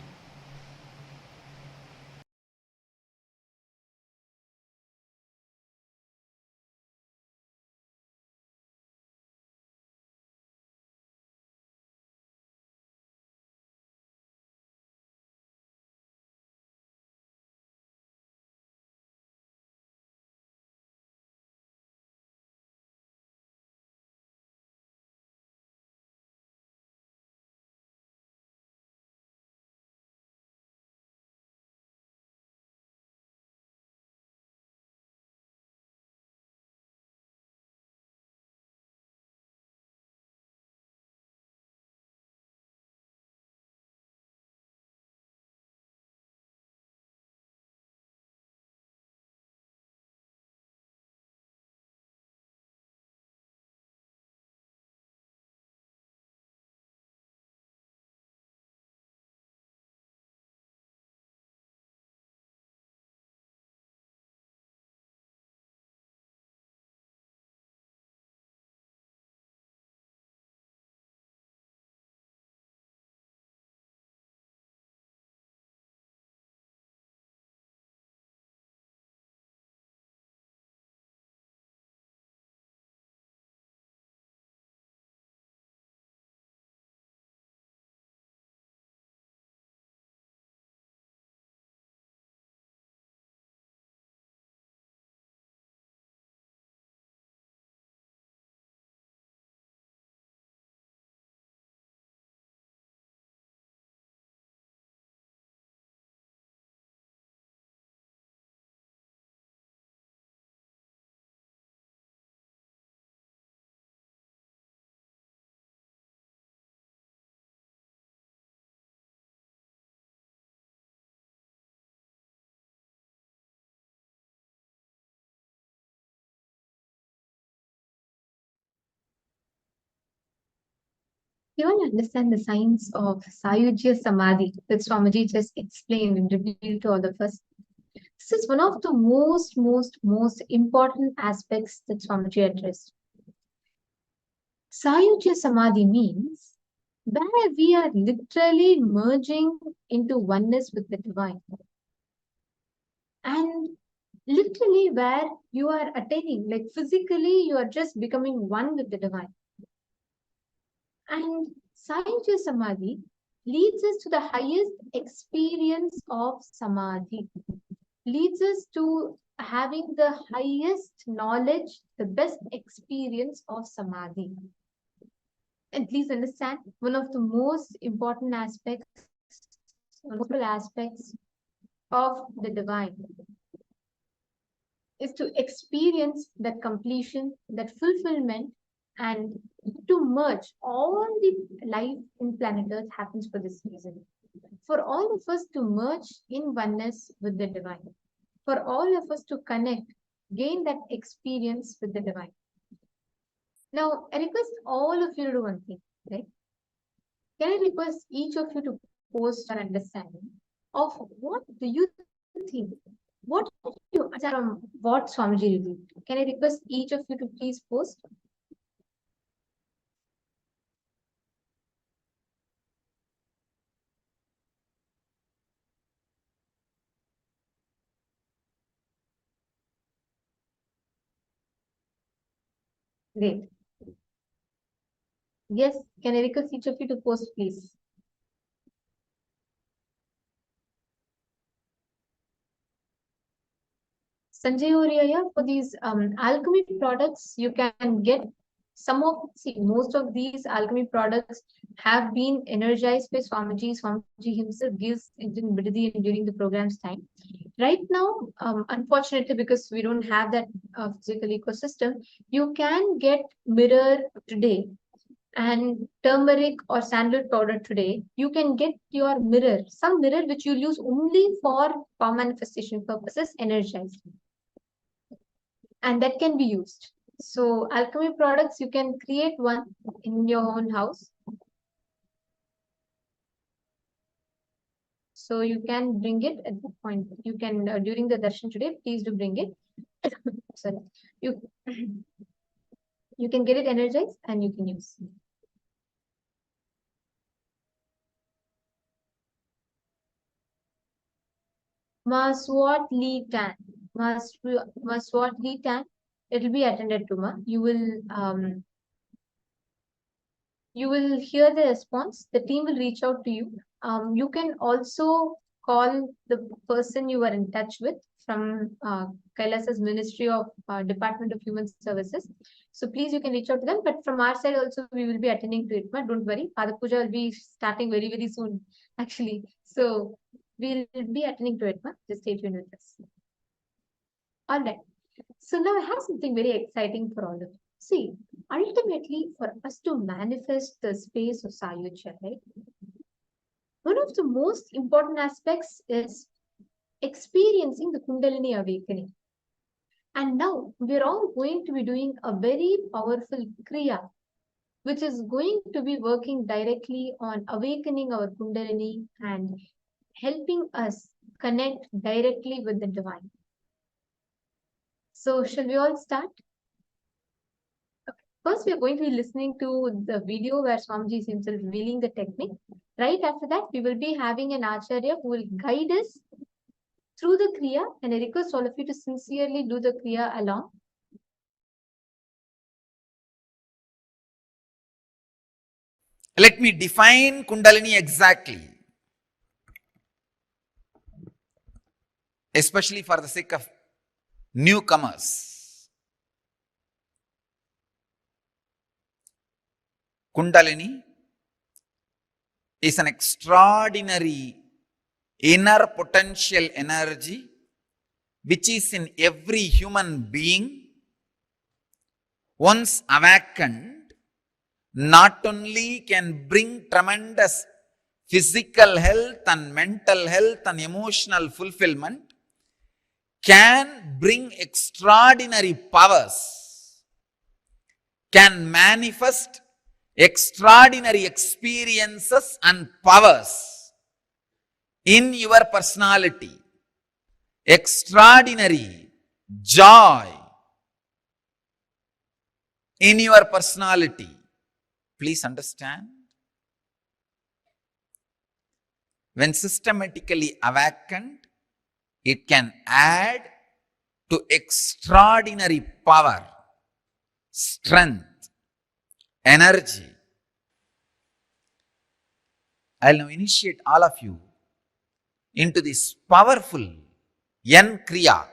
You all understand the science of Sayujya Samadhi that Swamiji just explained and revealed to all of us. This is one of the most important aspects that Swamiji addressed. Sayujya Samadhi means where we are literally merging into oneness with the divine. And literally where you are attaining, like physically, you are just becoming one with the divine. And Sayujya Samadhi leads us to the highest experience of Samadhi, leads us to having the highest knowledge, the best experience of Samadhi. And please understand, one of the most important aspects, multiple aspects of the divine is to experience that completion, that fulfillment, and to merge. All the life in planet Earth happens for this reason. For all of us to merge in oneness with the divine. For all of us to connect, gain that experience with the divine. Now, I request all of you to do one thing, right? Can I request each of you to post an understanding of what do you think? What do you understand from what Swamiji revealed? Can I request each of you to please post? Great. Yes, can I request each of you to post, please? Sanjay or Yaya, for these alchemy products, you can get most of these alchemy products have been energized by Swamiji. Swamiji himself gives in Bidadi during the program's time. Right now, unfortunately, because we don't have that physical ecosystem, you can get mirror today and turmeric or sandalwood powder today. You can get your mirror, some mirror which you'll use only for power manifestation purposes, energized, and that can be used. So alchemy products, you can create one in your own house. So you can bring it at the point. You can during the darshan today. Please do bring it. Sorry, you you can get it energized and you can use. Maswat Lee Tan. Maswat Lee Tan. It will be attended to, ma. You will hear the response. The team will reach out to you. You can also call the person you are in touch with from Kailas's Ministry of Department of Human Services. So please, you can reach out to them. But from our side also, we will be attending to it. But don't worry, Pada Puja will be starting very, very soon, actually. So we'll be attending to it. Ma. Just stay tuned with us. All right. So now I have something very exciting for all of you. See, ultimately, for us to manifest the space of Sayujya, right? One of the most important aspects is experiencing the Kundalini awakening. And now we're all going to be doing a very powerful Kriya, which is going to be working directly on awakening our Kundalini and helping us connect directly with the divine. So, shall we all start? First, we are going to be listening to the video where Swamiji is himself revealing the technique. Right after that, we will be having an Acharya who will guide us through the Kriya, and I request all of you to sincerely do the Kriya along. Let me define Kundalini exactly, especially for the sake of newcomers. Kundalini is an extraordinary inner potential energy which is in every human being. Once awakened, not only can bring tremendous physical health and mental health and emotional fulfillment, can bring extraordinary powers, can manifest extraordinary experiences and powers in your personality, extraordinary joy in your personality. Please understand, when systematically awakened, it can add to extraordinary power, strength, energy. I'll now initiate all of you into this powerful Yan Kriya,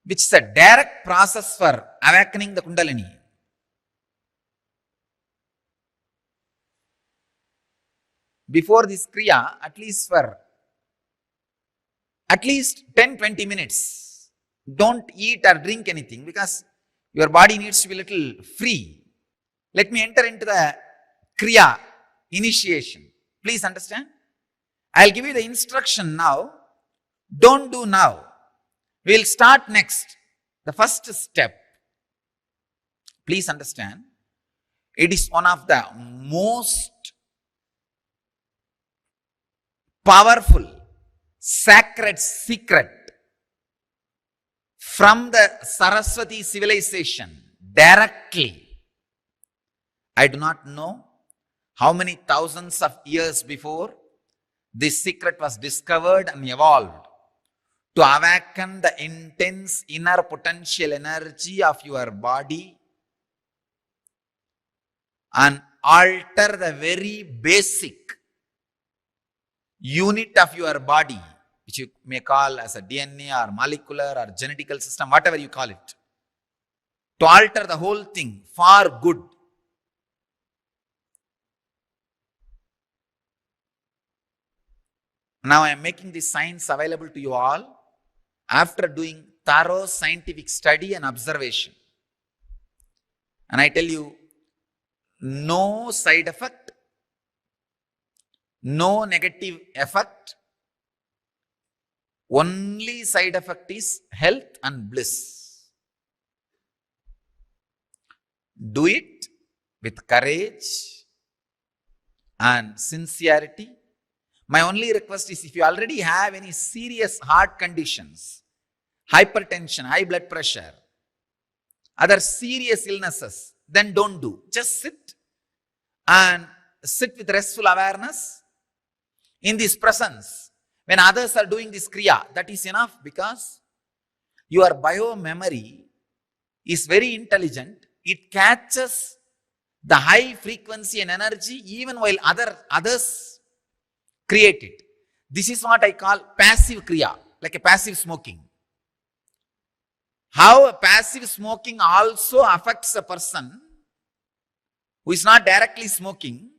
which is a direct process for awakening the Kundalini. Before this Kriya, at least 10-20 minutes, don't eat or drink anything because your body needs to be a little free. Let me enter into the Kriya initiation. Please understand. I'll give you the instruction now. Don't do now. We'll start next. The first step. Please understand. It is one of the most powerful, sacred secret from the Saraswati civilization directly. I do not know how many thousands of years before this secret was discovered and evolved. to awaken the intense inner potential energy of your body and alter the very basic unit of your body, which you may call as a DNA or molecular or genetical system, whatever you call it, to alter the whole thing for good. Now I am making this science available to you all after doing thorough scientific study and observation. And I tell you, no side effect, no negative effect, only side effect is health and bliss. Do it with courage and sincerity. My only request is, if you already have any serious heart conditions, hypertension, high blood pressure, other serious illnesses, then don't do. Just sit and sit with restful awareness in this presence. When others are doing this kriya, that is enough, because your bio memory is very intelligent. It catches the high frequency and energy even while others create it. This is what I call passive kriya, like a passive smoking. How a passive smoking also affects a person who is not directly smoking,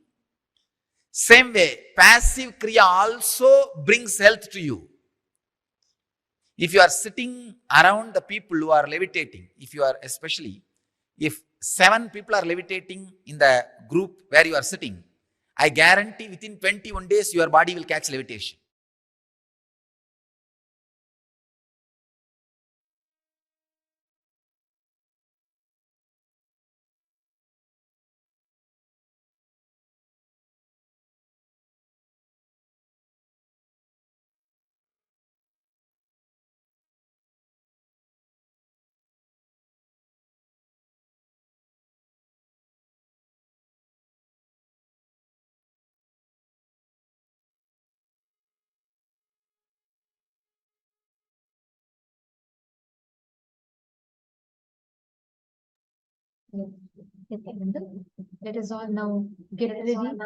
same way passive kriya also brings health to you. If you are sitting around the people who are levitating, if 7 people are levitating in the group where you are sitting, I guarantee within 21 days your body will catch levitation. Nithyananda, let us all now get ready to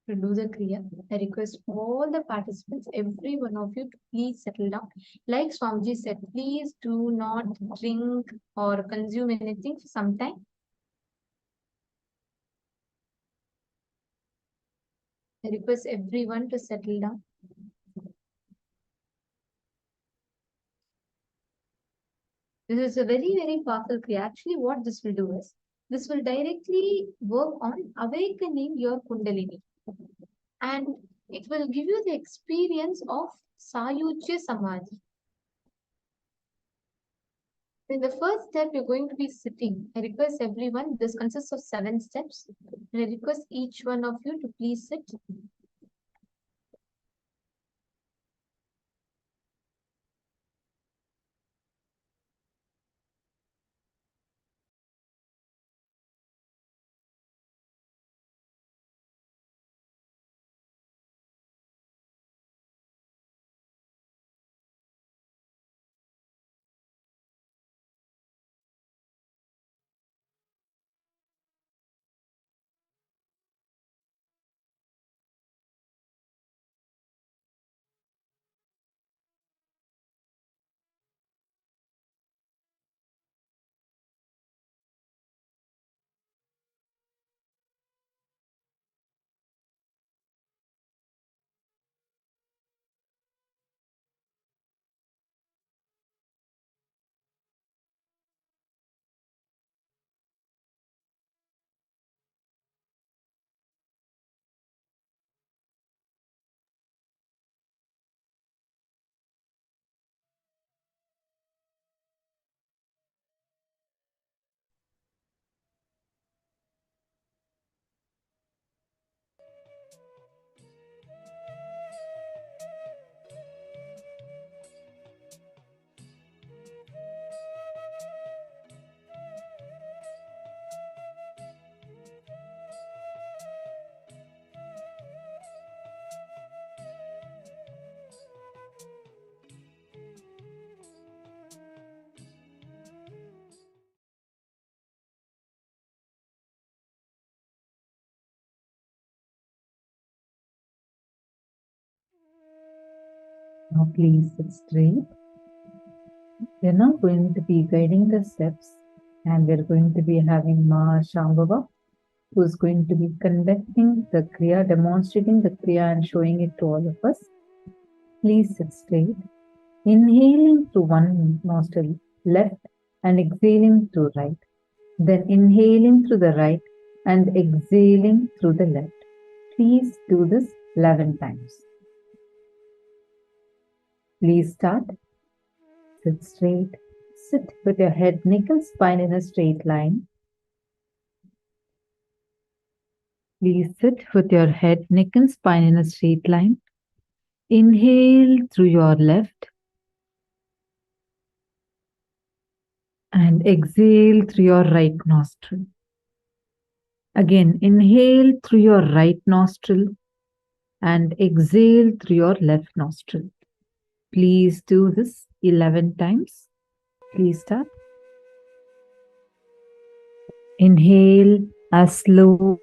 do the Kriya. I request all the participants, every one of you, to please settle down. Like Swamiji said, please do not drink or consume anything for some time. I request everyone to settle down. This is a very, very powerful Kriya. Actually, what this will do is, this will directly work on awakening your Kundalini. And it will give you the experience of Sayujya Samadhi. In the first step, you're going to be sitting. I request everyone, this consists of 7 steps. And I request each one of you to please sit. Now please sit straight. We are now going to be guiding the steps, and we are going to be having Ma Shambhava, who is going to be conducting the Kriya, demonstrating the Kriya and showing it to all of us. Please sit straight. Inhaling through one nostril, left, and exhaling through right. Then inhaling through the right and exhaling through the left. Please do this 11 times. Please start. Sit straight. Sit with your head, neck and spine in a straight line. Please sit with your head, neck and spine in a straight line. Inhale through your left and exhale through your right nostril. Again, inhale through your right nostril and exhale through your left nostril. Please do this 11 times. Please start. Inhale as slow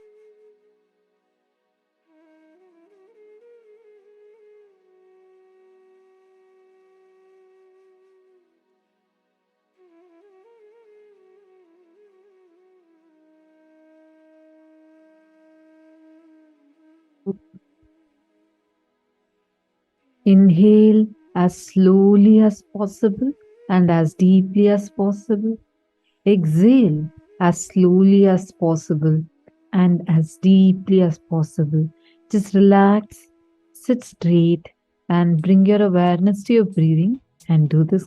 Inhale as slowly as possible and as deeply as possible. Exhale as slowly as possible and as deeply as possible. Just relax, sit straight, and bring your awareness to your breathing and do this.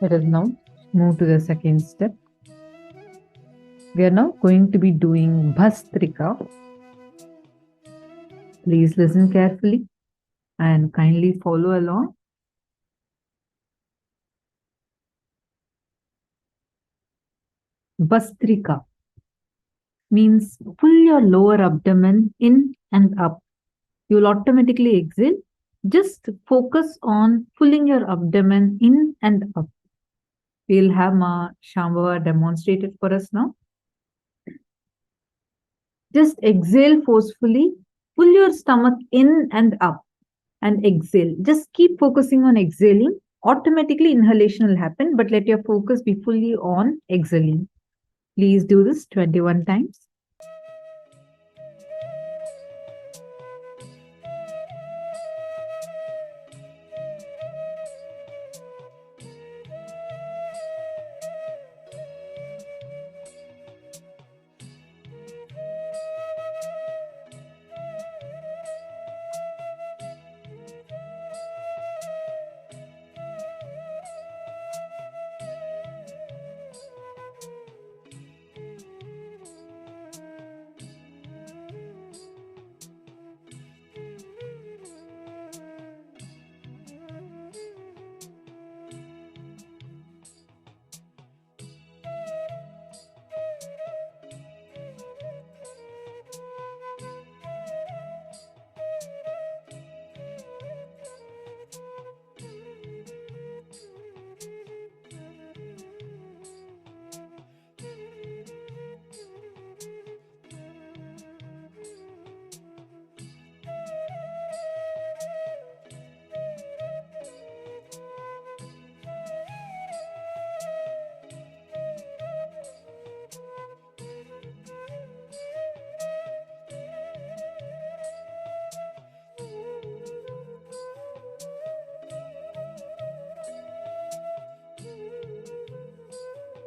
Let us now move to the second step. We are now going to be doing Bhastrika. Please listen carefully and kindly follow along. Bhastrika means pull your lower abdomen in and up. You will automatically exhale. Just focus on pulling your abdomen in and up. We'll have Ma Shambhava demonstrate it for us now. Just exhale forcefully. Pull your stomach in and up and exhale. Just keep focusing on exhaling. Automatically inhalation will happen, but let your focus be fully on exhaling. Please do this 21 times.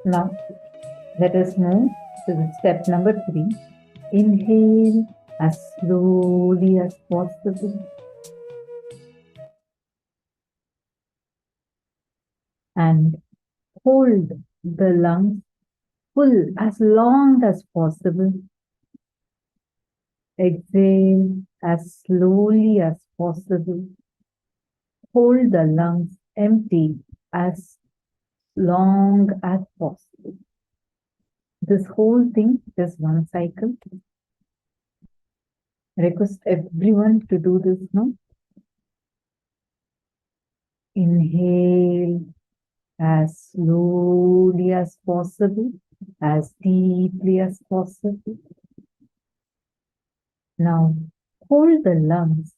Now, let us move to the step number 3. Inhale as slowly as possible. And hold the lungs full as long as possible. Exhale as slowly as possible. Hold the lungs empty as long as possible. This whole thing is one cycle. I request everyone to do this now. Inhale as slowly as possible, as deeply as possible. Now hold the lungs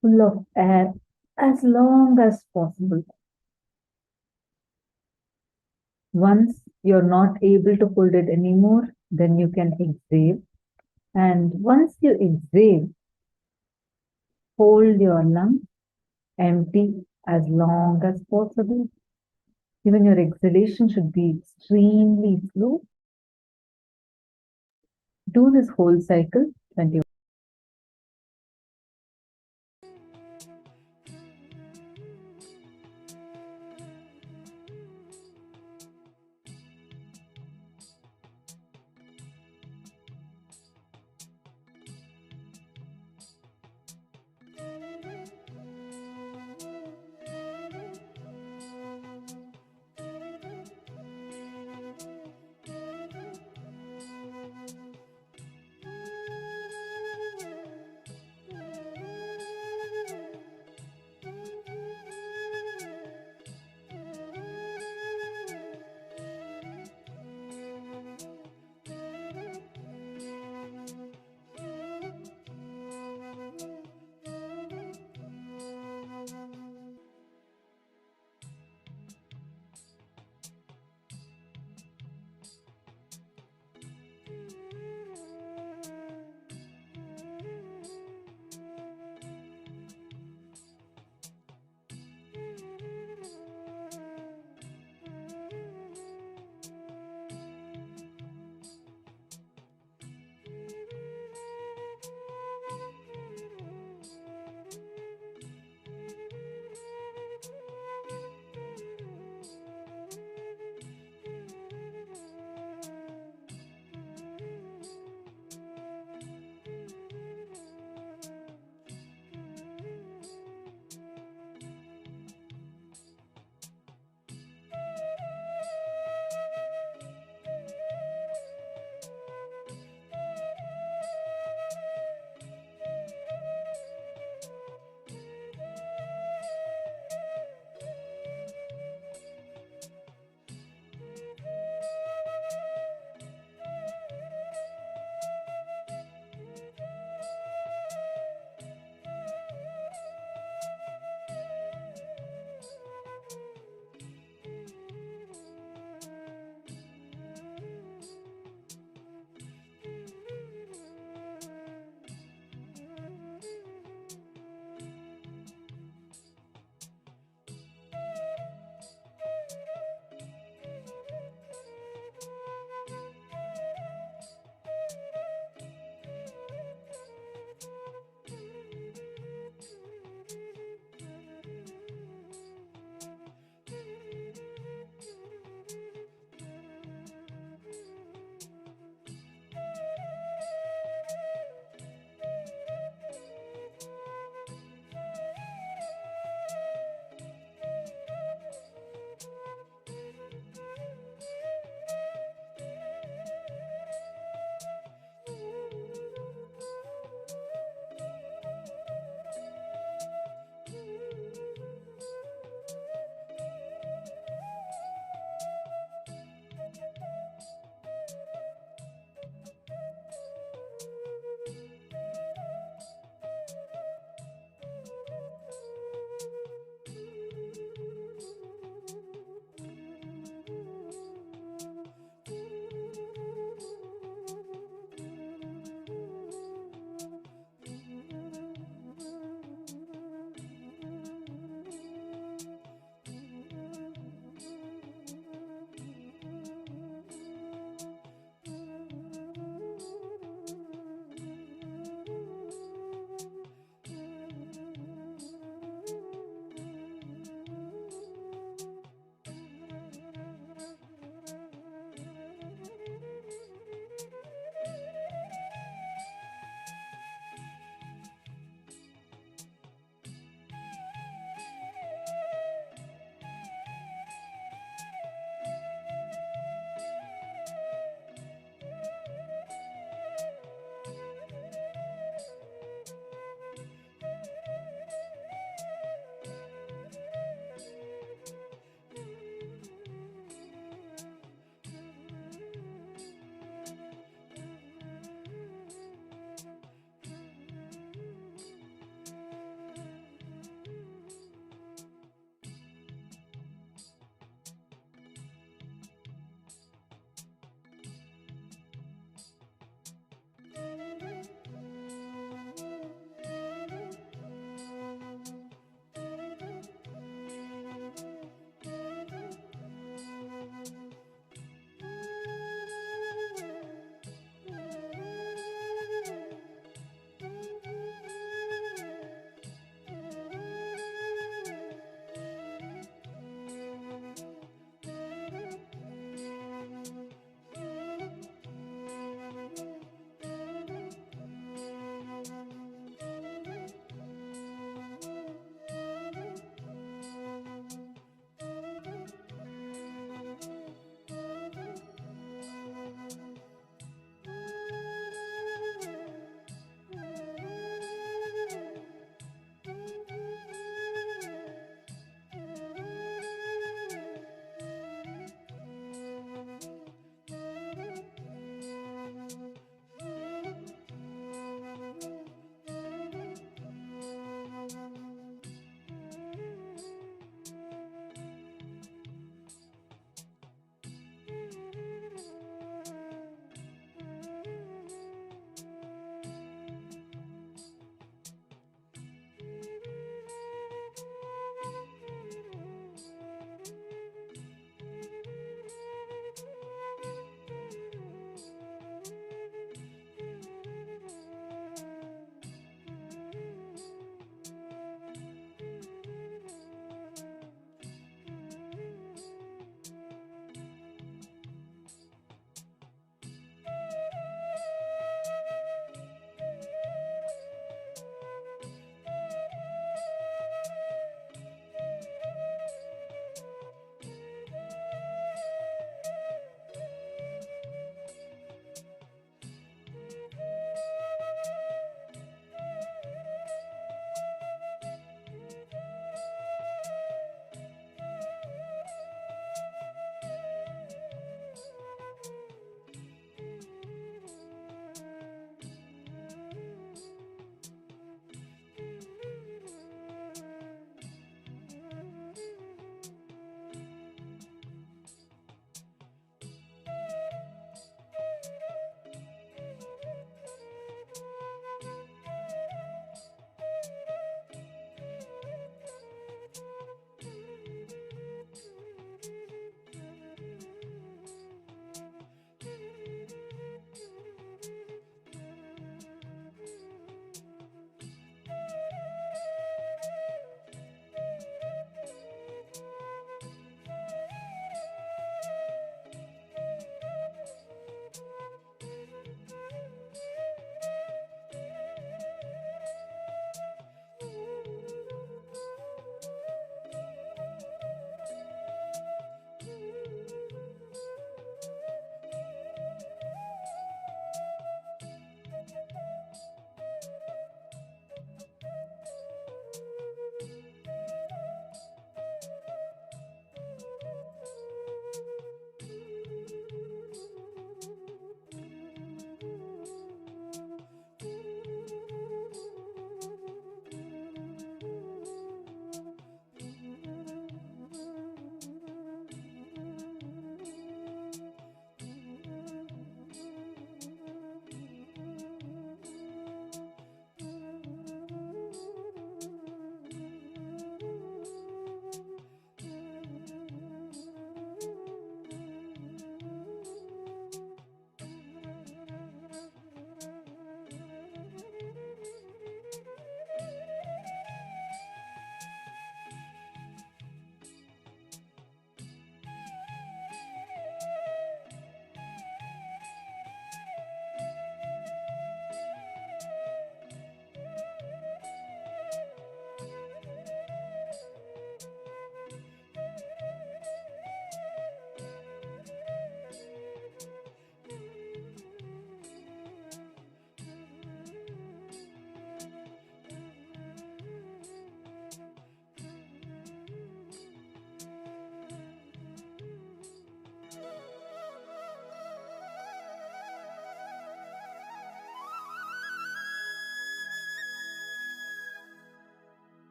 full of air as long as possible. Once you're not able to hold it anymore, then you can exhale. And once you exhale, hold your lungs empty as long as possible. Even your exhalation should be extremely slow. Do this whole cycle 21.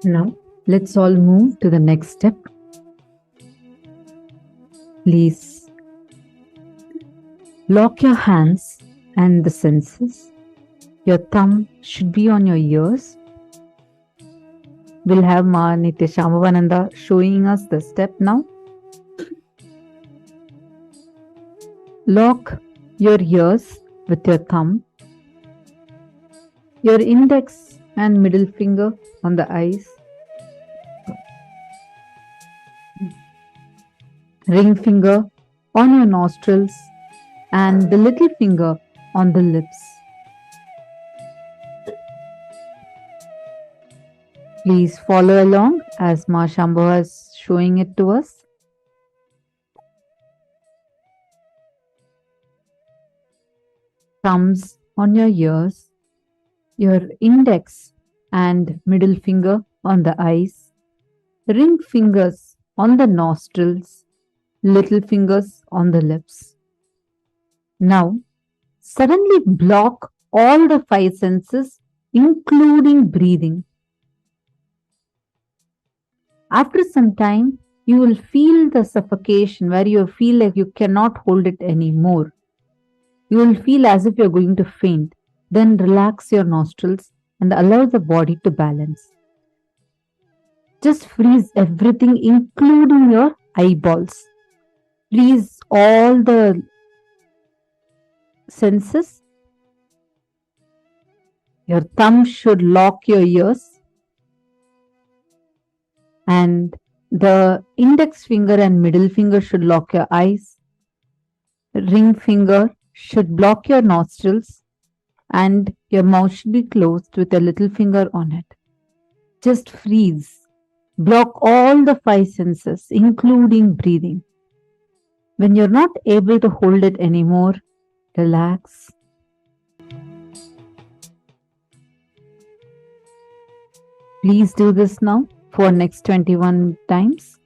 Now, let's all move to the next step. Please lock your hands and the senses. Your thumb should be on your ears. We'll have Ma Nithyananda showing us the step now. Lock your ears with your thumb. Your index and middle finger on the eyes. Ring finger on your nostrils and the little finger on the lips. Please follow along as Ma Shambhava is showing it to us. Thumbs on your ears, your index and middle finger on the eyes, ring fingers on the nostrils, little fingers on the lips. Now, suddenly block all the five senses, including breathing. After some time, you will feel the suffocation where you feel like you cannot hold it anymore. You will feel as if you're going to faint. Then relax your nostrils and allow the body to balance. Just freeze everything, including your eyeballs. Freeze all the senses. Your thumb should lock your ears, and the index finger and middle finger should lock your eyes. Ring finger should block your nostrils, and your mouth should be closed with a little finger on it. Just freeze. Block all the five senses, including breathing. When you're not able to hold it anymore, relax. Please do this now for next 21 times.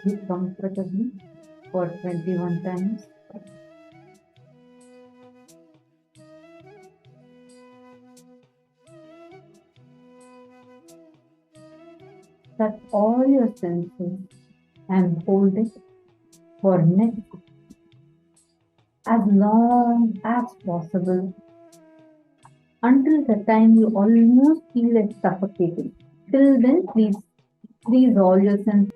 Breathe comfortably for 21 times. Touch all your senses and hold it for next as long as possible until the time you almost feel like suffocating. Till then, please freeze all your senses.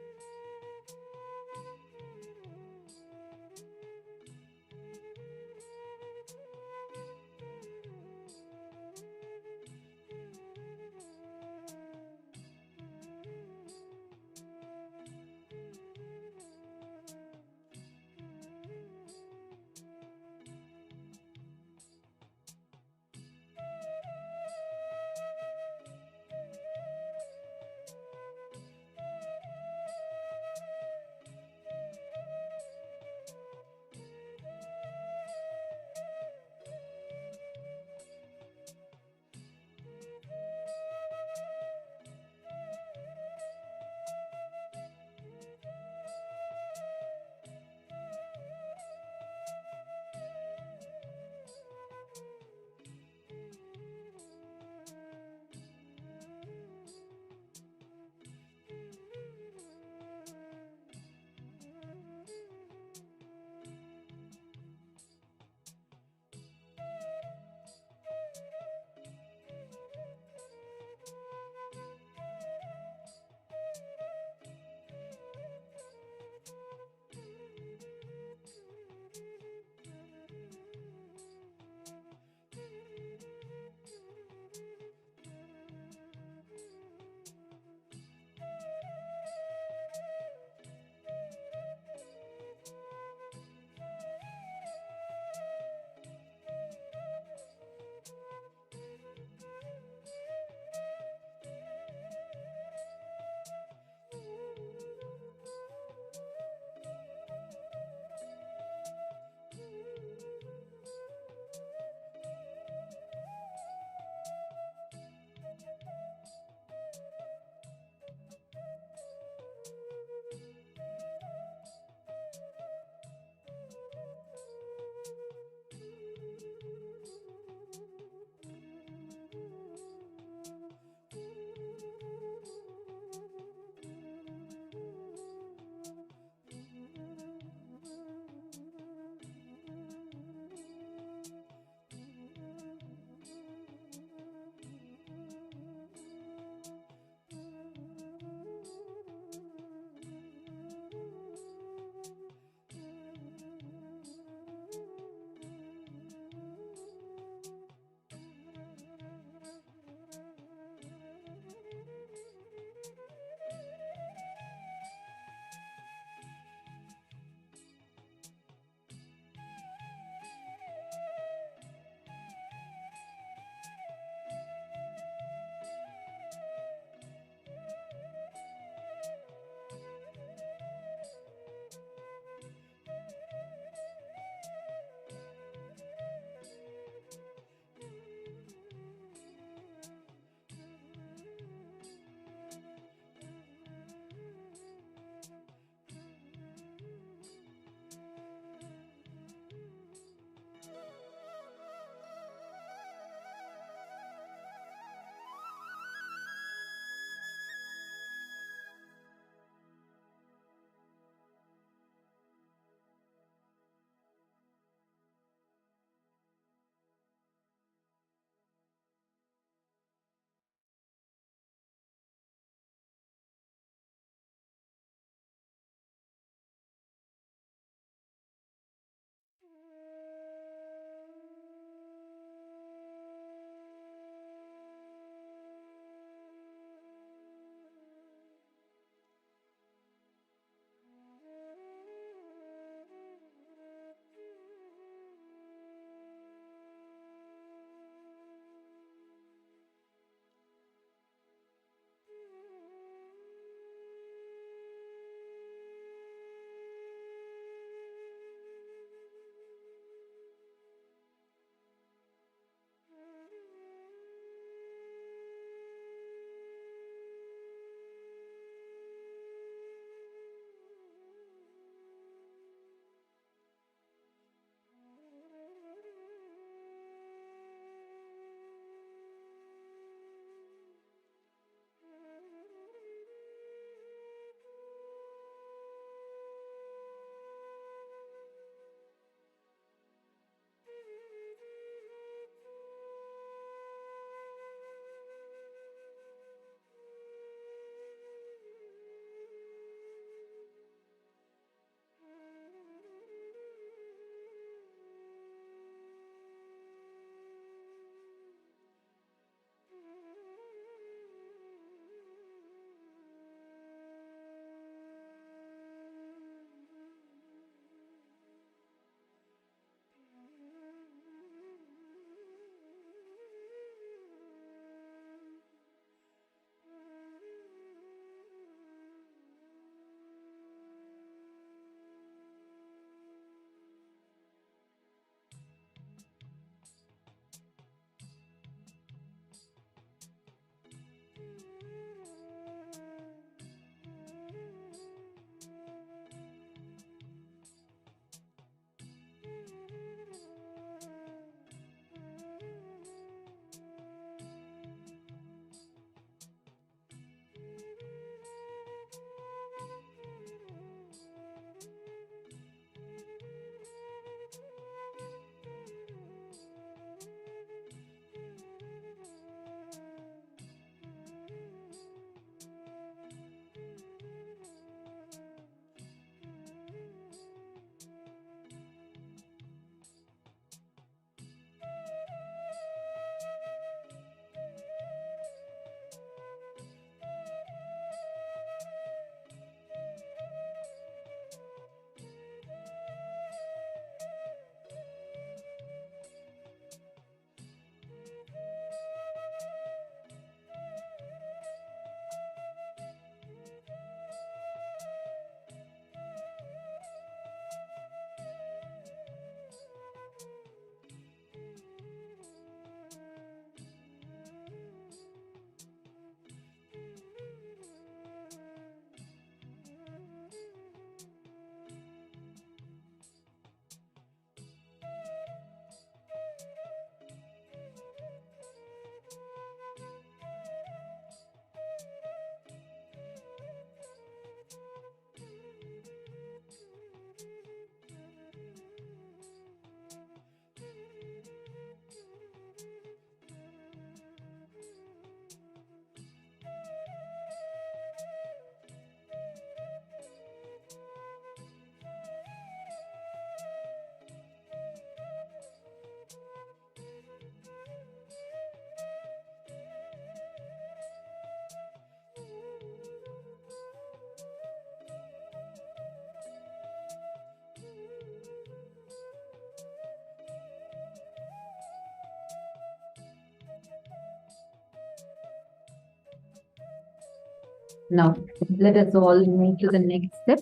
Now, let us all move to the next step.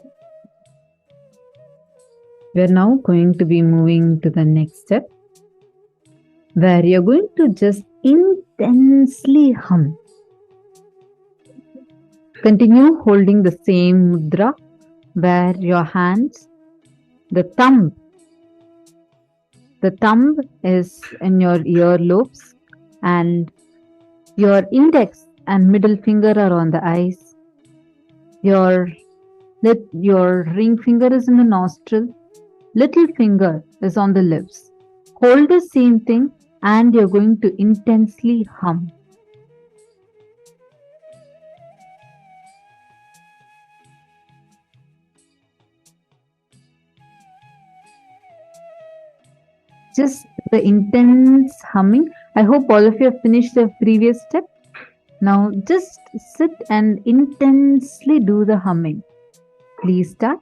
We are now going to be moving to the next step, where you're going to just intensely hum. Continue holding the same mudra, where your hands, the thumb is in your earlobes, and your index and middle finger are on the eyes. Your ring finger is in the nostril. Little finger is on the lips. Hold the same thing and you're going to intensely hum. Just the intense humming. I hope all of you have finished the previous step. Now just sit and intensely do the humming. Please start.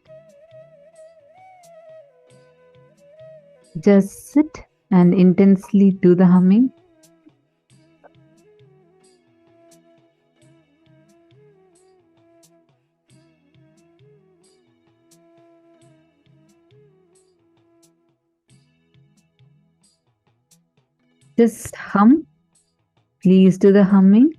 Just sit and intensely do the humming. Just hum. Please do the humming.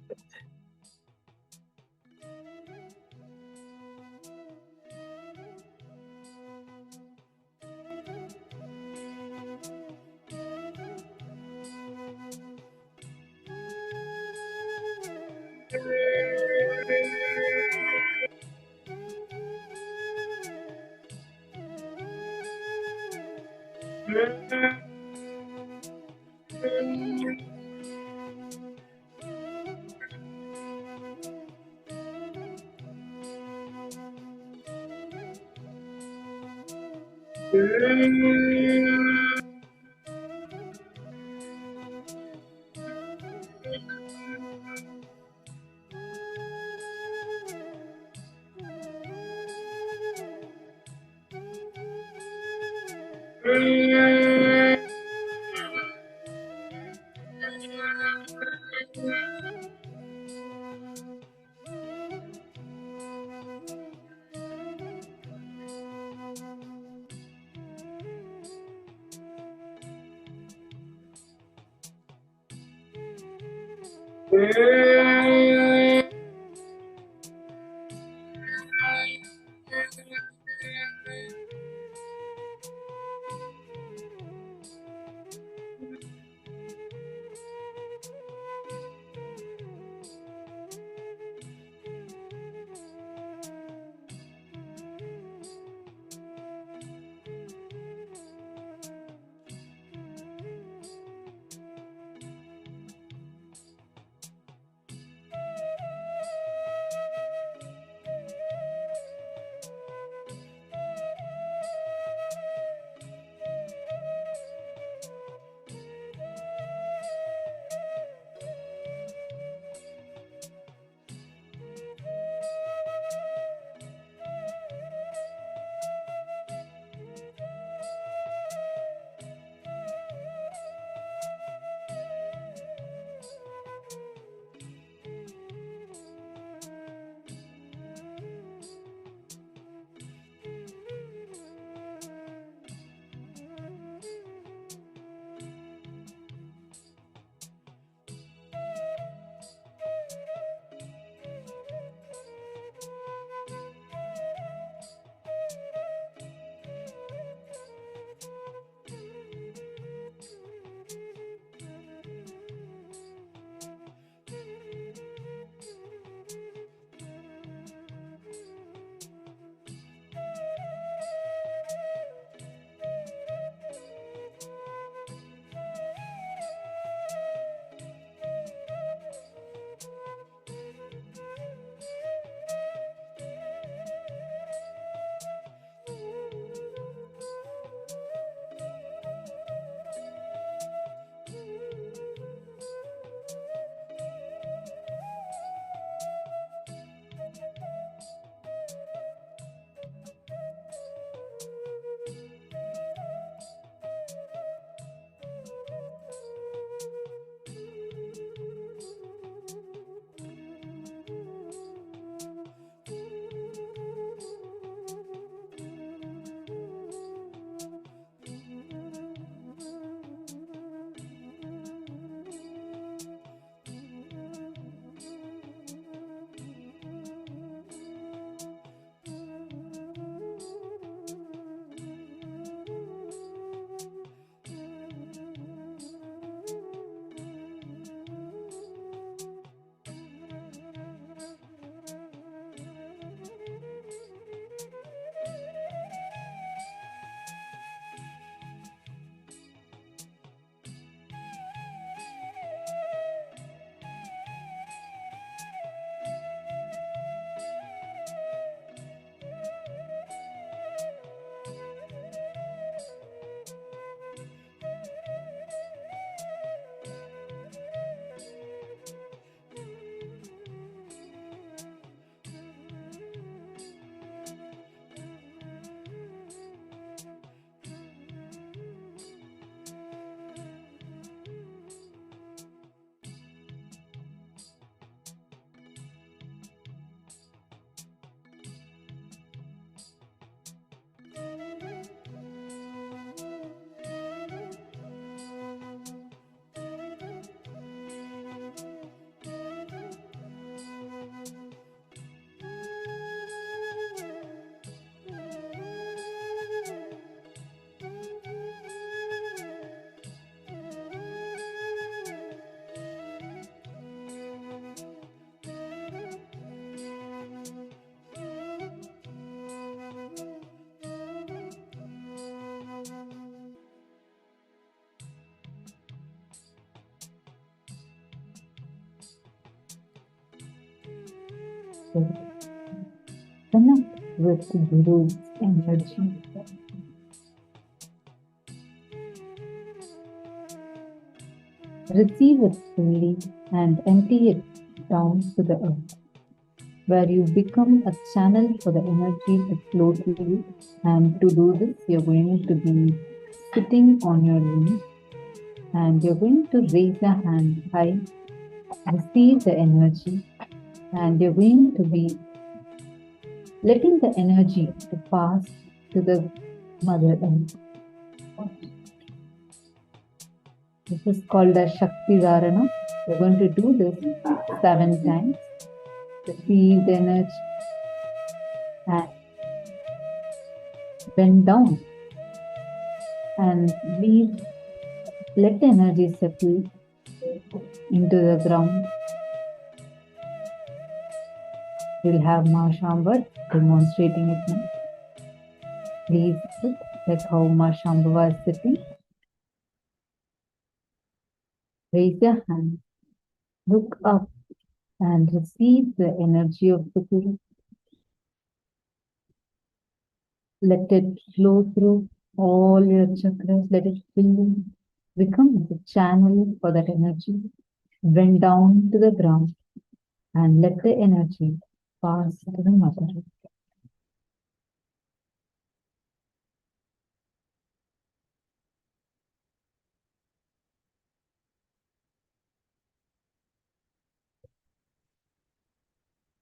spirit. Connect with the Guru's energy. Receive it fully and empty it down to the earth, where you become a channel for the energy to flow through you. And to do this, you're going to be sitting on your knees and you're going to raise your hand high, receive the energy, and you're going to be letting the energy to pass to the Mother Earth. This is called as Shakti Dharana. We're going to do this 7 times. Receive the energy and bend down and leave. Let the energy settle into the ground. We'll have Ma Shambhav demonstrating it now. Please sit like how Ma Shambhava is sitting. Raise your hand, look up and receive the energy of the Guru. Let it flow through all your chakras. Let it fill you. Become the channel for that energy. Bend down to the ground and let the energy pass to the Mother.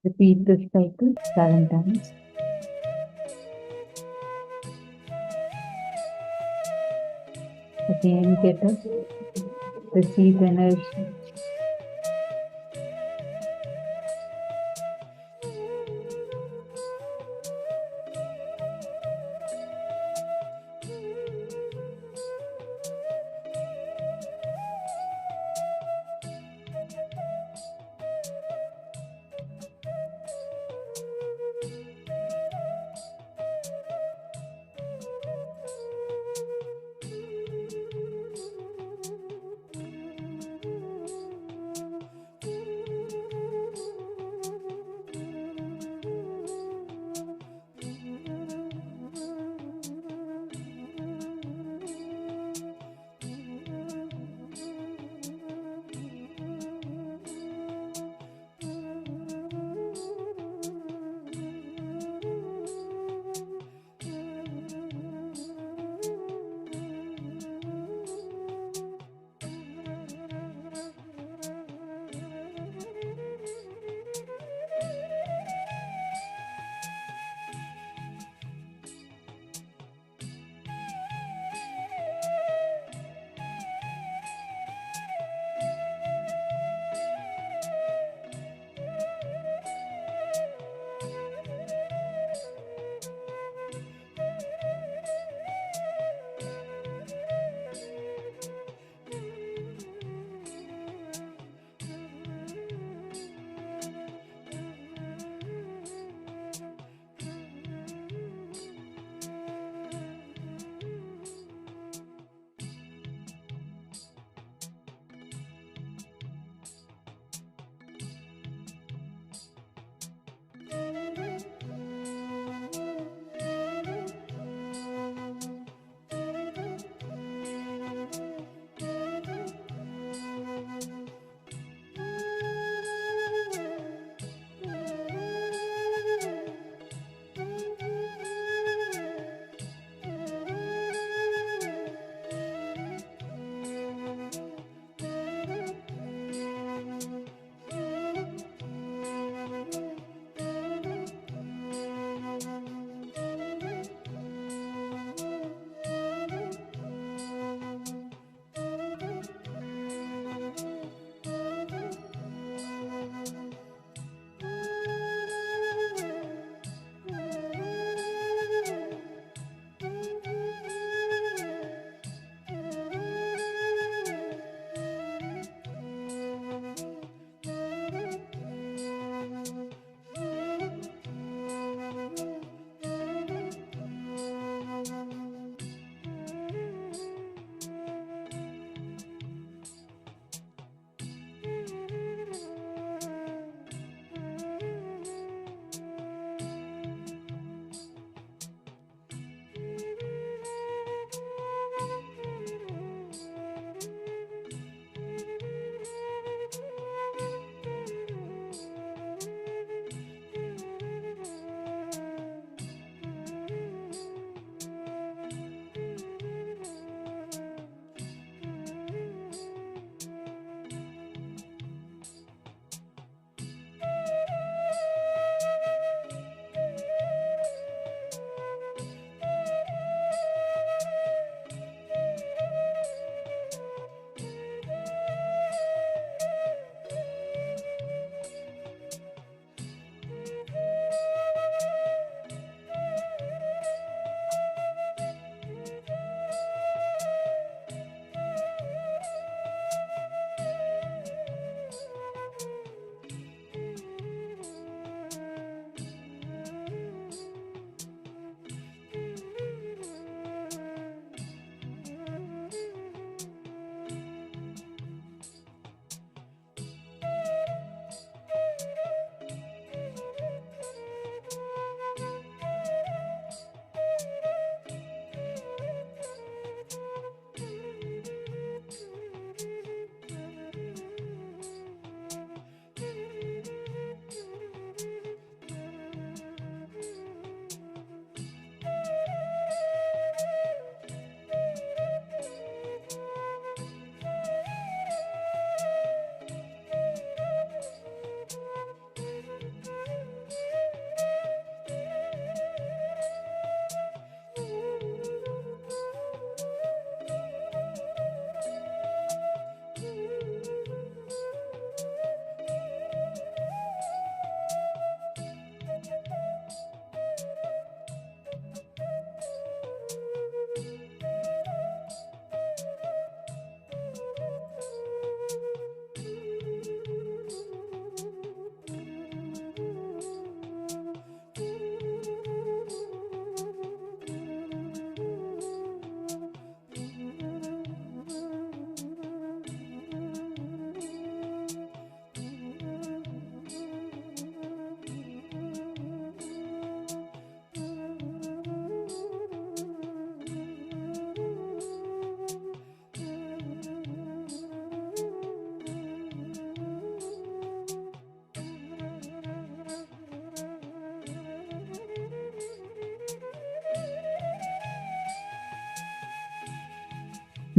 Repeat this cycle 7 times. Again, get up, receive energy.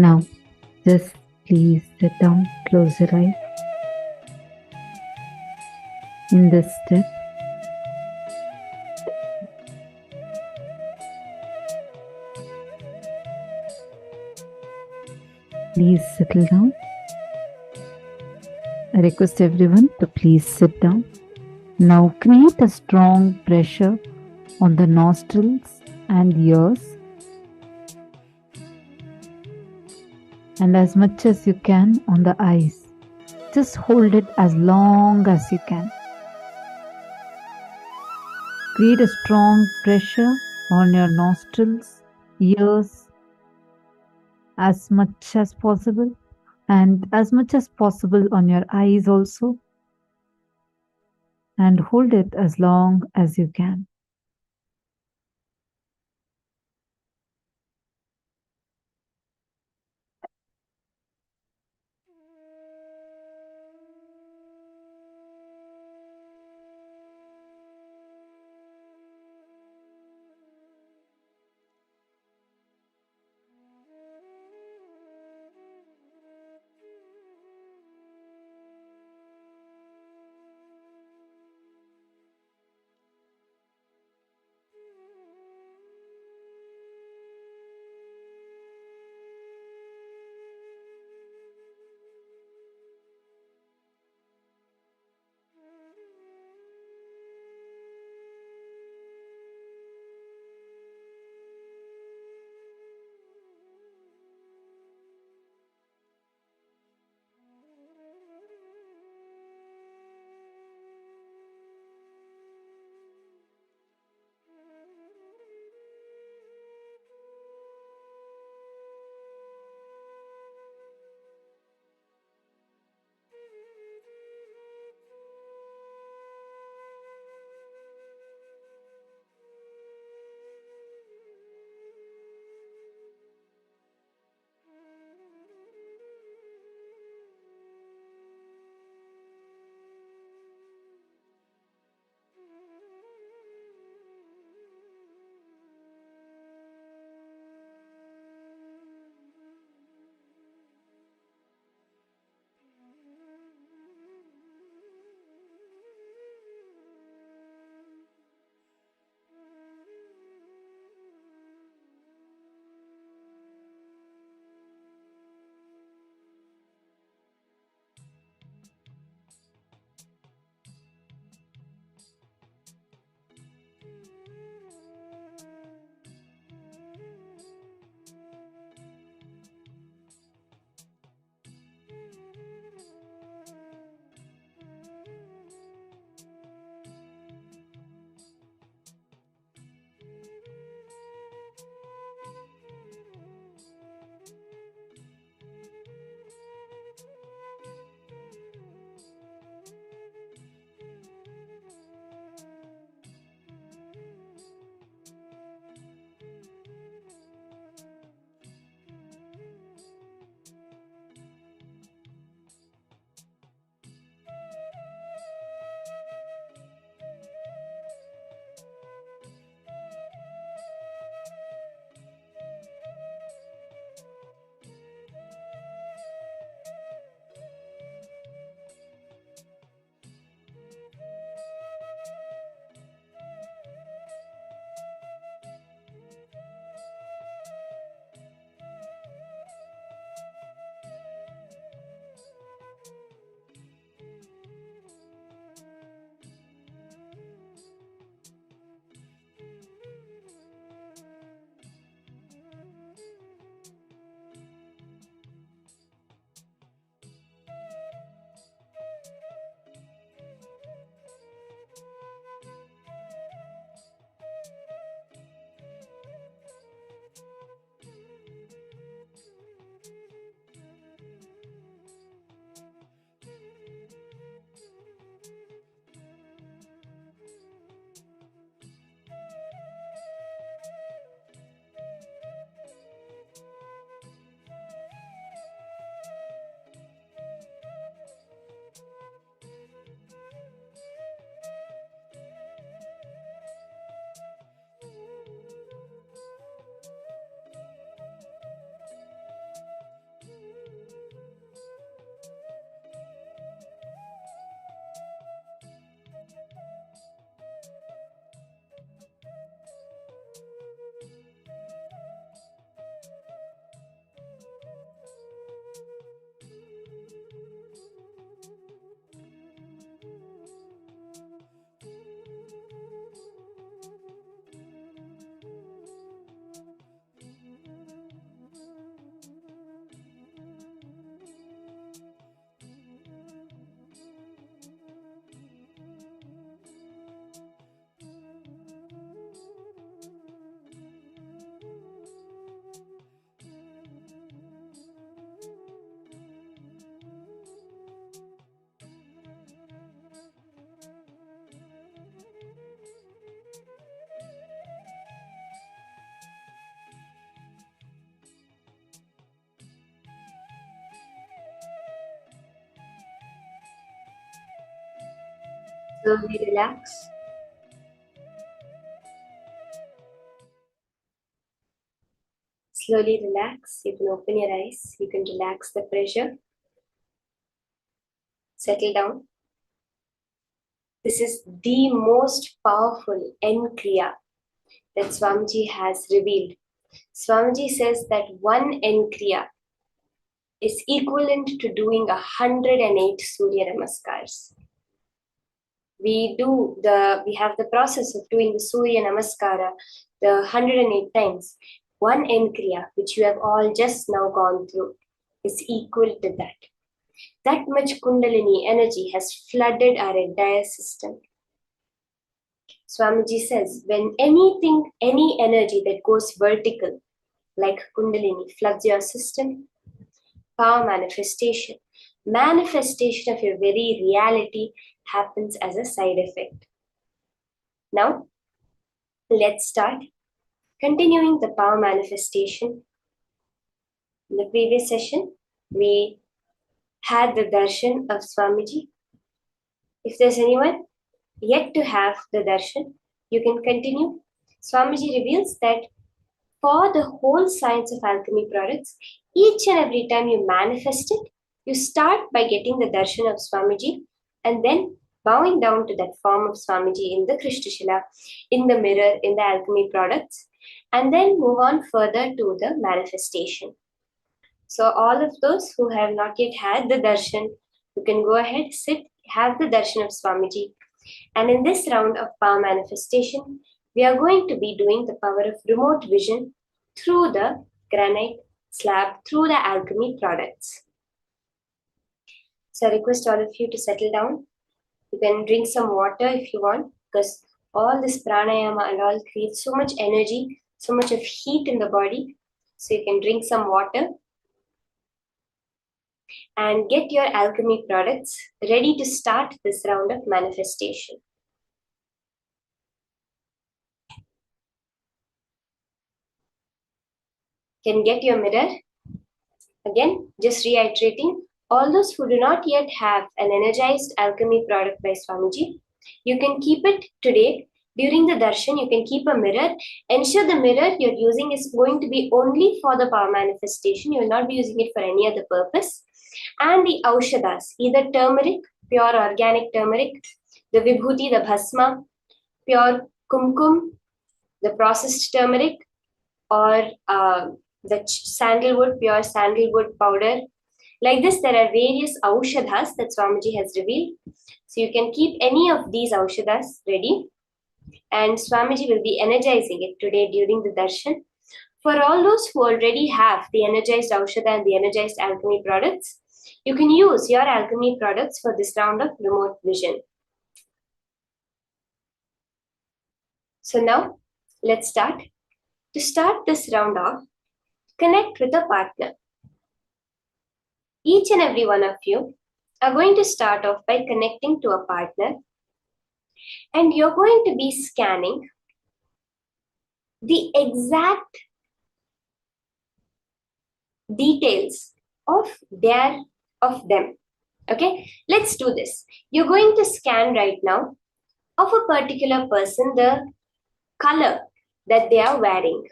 Now, just please sit down, close your eyes. In this step, please settle down. I request everyone to please sit down. Now create a strong pressure on the nostrils and ears, and as much as you can on the eyes. Just hold it as long as you can. Create a strong pressure on your nostrils, ears, as much as possible, and as much as possible on your eyes also, and hold it as long as you can. Slowly relax. Slowly relax. You can open your eyes. You can relax the pressure. Settle down. This is the most powerful end Kriya that Swamiji has revealed. Swamiji says that one end Kriya is equivalent to doing 108 Surya Namaskars. We have the process of doing the Surya Namaskara, the 108 times. One end Kriya, which you have all just now gone through, is equal to that. That much Kundalini energy has flooded our entire system. Swamiji says, when any energy that goes vertical, like Kundalini, floods your system, power manifestation of your very reality happens as a side effect. Now, let's start. Continuing the power manifestation. In the previous session, we had the darshan of Swamiji. If there's anyone yet to have the darshan, you can continue. Swamiji reveals that for the whole science of alchemy products, each and every time you manifest it, you start by getting the darshan of Swamiji and then bowing down to that form of Swamiji in the Krishnashila, in the mirror, in the alchemy products, and then move on further to the manifestation. So all of those who have not yet had the darshan, you can go ahead, sit, have the darshan of Swamiji. And in this round of power manifestation, we are going to be doing the power of remote vision through the granite slab, through the alchemy products. So I request all of you to settle down. You can drink some water if you want, because all this pranayama and all creates so much energy, so much of heat in the body. So you can drink some water and get your alchemy products ready to start this round of manifestation. Can get your mirror. Again, just reiterating, all those who do not yet have an energized alchemy product by Swamiji, you can keep it today. During the darshan, you can keep a mirror. Ensure the mirror you're using is going to be only for the power manifestation. You will not be using it for any other purpose. And the aushadas, either turmeric, pure organic turmeric, the vibhuti, the bhasma, pure kumkum, the processed turmeric, or the sandalwood, pure sandalwood powder. Like this, there are various aushadhas that Swamiji has revealed. So you can keep any of these aushadhas ready. And Swamiji will be energizing it today during the darshan. For all those who already have the energized aushadha and the energized alchemy products, you can use your alchemy products for this round of remote vision. So now, let's start. To start this round off, connect with a partner. Each and every one of you are going to start off by connecting to a partner, and you're going to be scanning the exact details of them. Okay, let's do this. You're going to scan right now of a particular person, the color that they are wearing.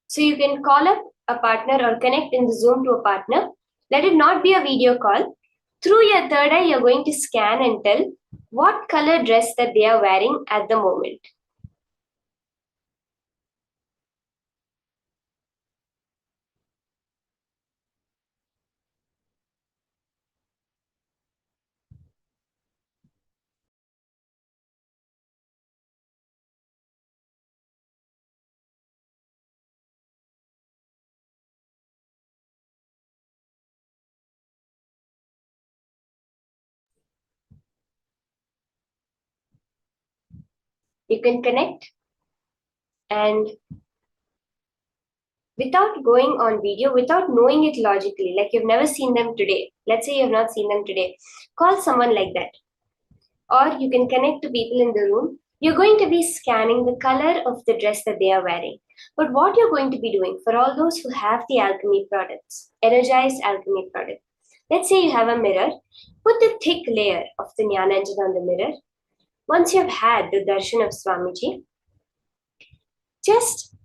So you can call up a partner or connect in the Zoom to a partner. Let it not be a video call. Through your third eye, you're going to scan and tell what color dress that they are wearing at the moment. You can connect, and without going on video, without knowing it logically, like you've never seen them today. Let's say you have not seen them today. Call someone like that. Or you can connect to people in the room. You're going to be scanning the color of the dress that they are wearing. But what you're going to be doing for all those who have the alchemy products, energized alchemy product, Let's say you have a mirror. Put the thick layer of the Jnananjana on the mirror. Once you have had the darshan of Swamiji, just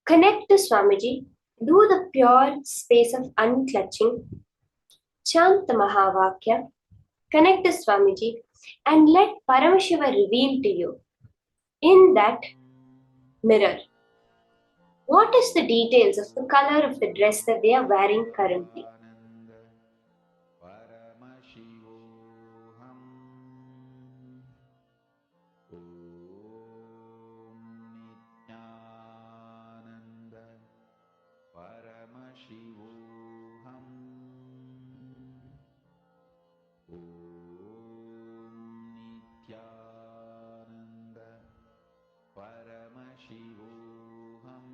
connect to Swamiji. Do the pure space of unclutching. Chant the Mahavakya. Connect to Swamiji and let Paramashiva reveal to you in that mirror what is the details of the color of the dress that they are wearing currently. Paramashivoham. Om Nithyananda. Paramashivoham. Om Nithyananda. Paramashivoham.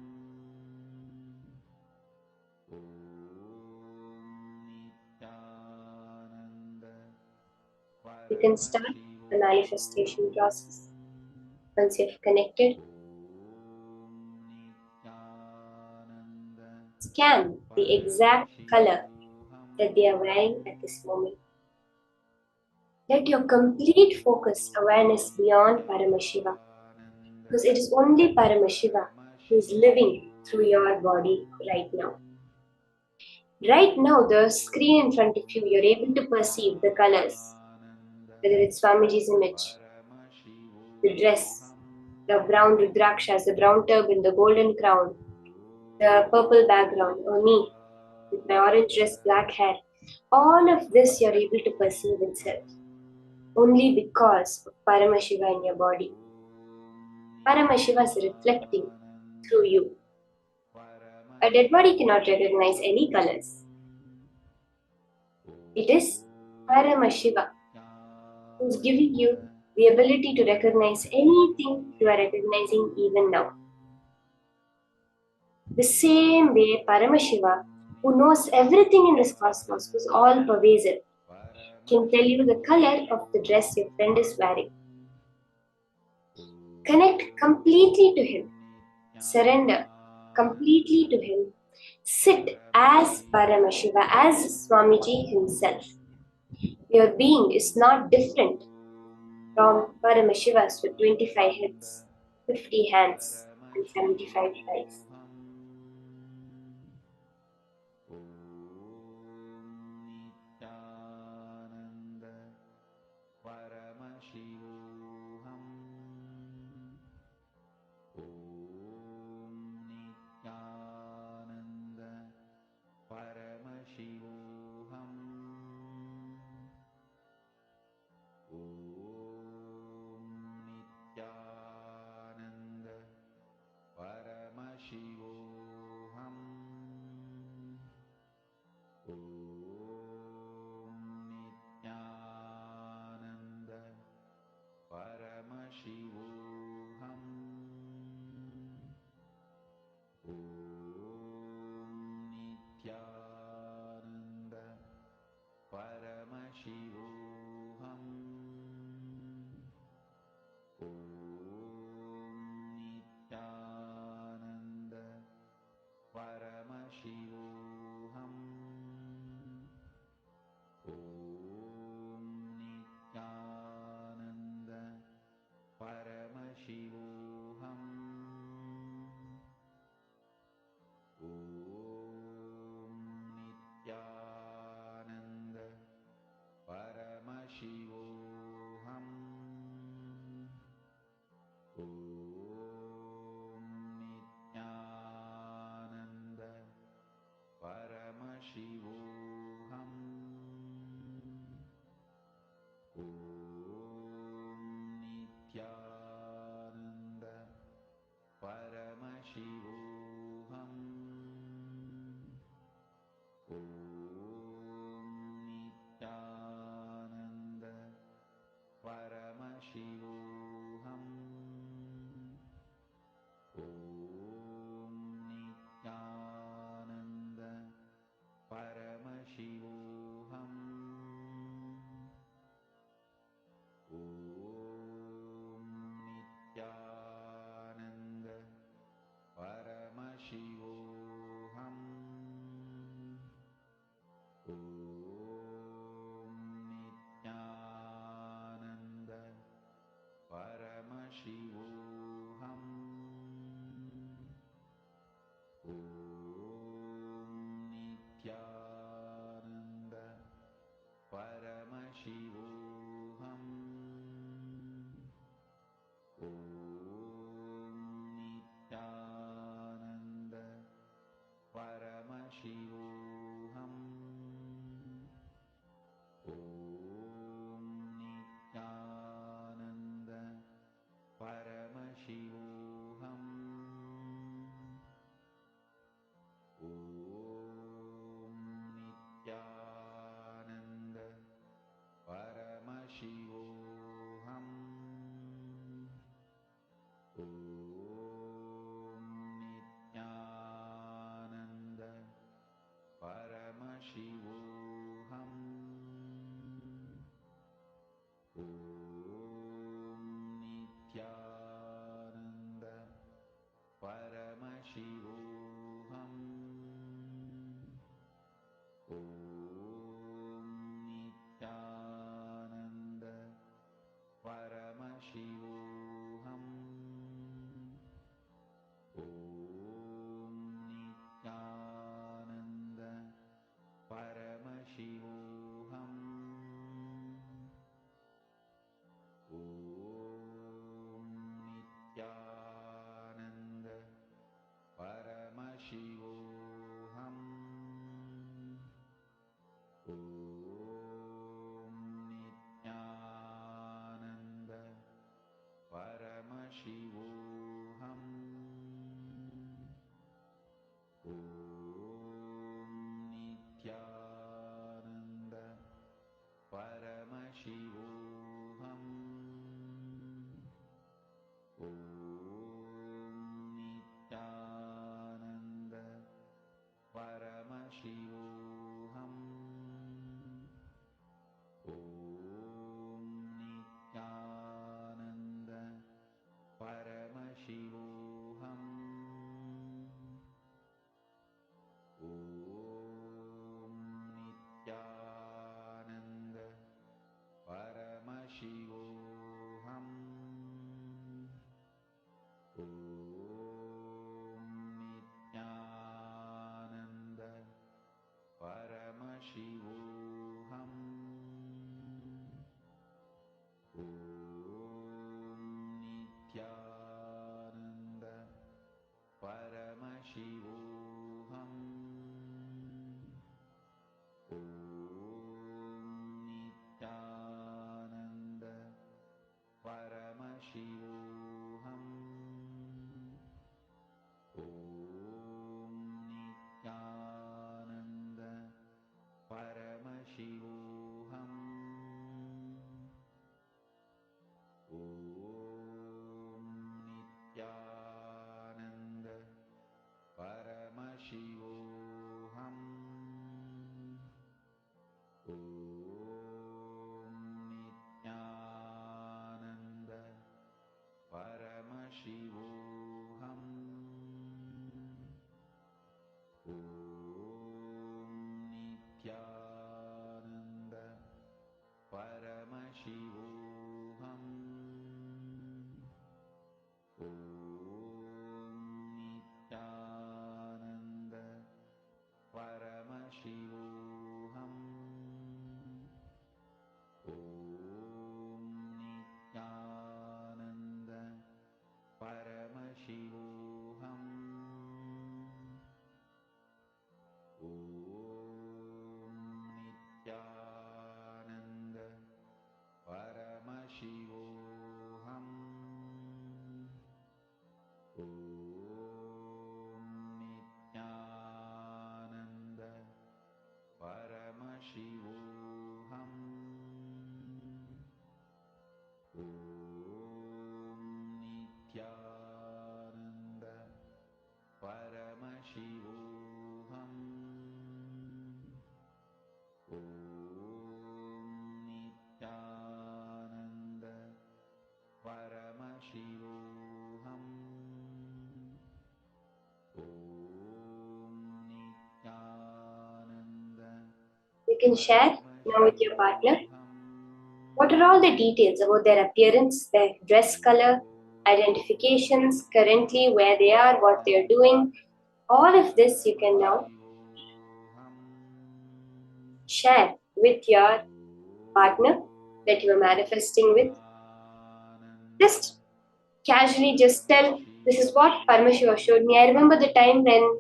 Om Nithyananda. You can start the manifestation process. Once you've connected, scan the exact color that they are wearing at this moment. Let your complete focus, awareness beyond Paramashiva, because it is only Paramashiva who is living through your body right now. Right now, the screen in front of you, you're able to perceive the colors, whether it's Swamiji's image, the dress, the brown rudrakshas, the brown turban, the golden crown, the purple background, or me with my orange dress, black hair. All of this you're able to perceive itself only because of Paramashiva in your body. Paramashiva is reflecting through you. A dead body cannot recognize any colors. It is Paramashiva who is giving you the ability to recognize anything you are recognizing even now. The same way Paramashiva, who knows everything in this cosmos, who is all pervasive, can tell you the color of the dress your friend is wearing. Connect completely to him. Surrender completely to him. Sit as Paramashiva, as Swamiji himself. Your being is not different from Paramashivas with 25 heads, 50 hands, and 75 eyes. Paramashivoham. Om Nithyananda. Paramashivoham. Om Nithyananda. Paramashivoham. Om Nithyananda. Paramashivoham. Om Nithyananda. Paramashivoham. Om Nithyananda. Paramashivoham. Om Nithyananda. Paramashivoham. Om Nithyananda. Paramashivoham. Om Nithyananda. You can share now with your partner. What are all the details about their appearance, their dress color, identifications, currently where they are, what they are doing? All of this you can now share with your partner that you are manifesting with. Just casually just tell, this is what Paramashiva showed me. I remember the time when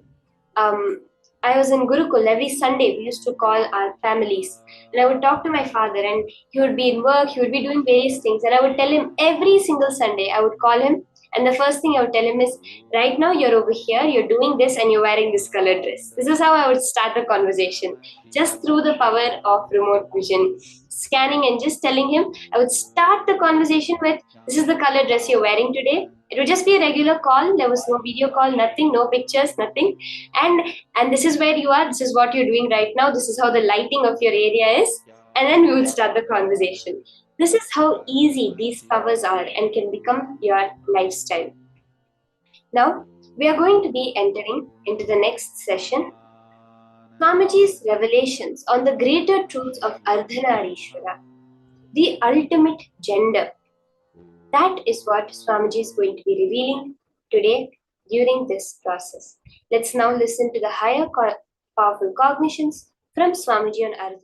I was in Gurukul. Every Sunday we used to call our families, and I would talk to my father, and he would be in work, he would be doing various things, and I would tell him every single Sunday. I would call him, and the first thing I would tell him is, right now you're over here, you're doing this, and you're wearing this colored dress. This is how I would start the conversation, just through the power of remote vision scanning and just telling him. I would start the conversation with, this is the colored dress you're wearing today. It would just be a regular call. There was no video call, nothing, no pictures, nothing. And this is where you are, this is what you're doing right now, this is how the lighting of your area is, and then we will start the conversation. This is how easy these powers are and can become your lifestyle. Now, we are going to be entering into the next session, Swamiji's revelations on the greater truths of Ardhanareeshwara, the ultimate gender. That is what Swamiji is going to be revealing today during this process. Let's now listen to the higher powerful cognitions from Swamiji on Ardhana.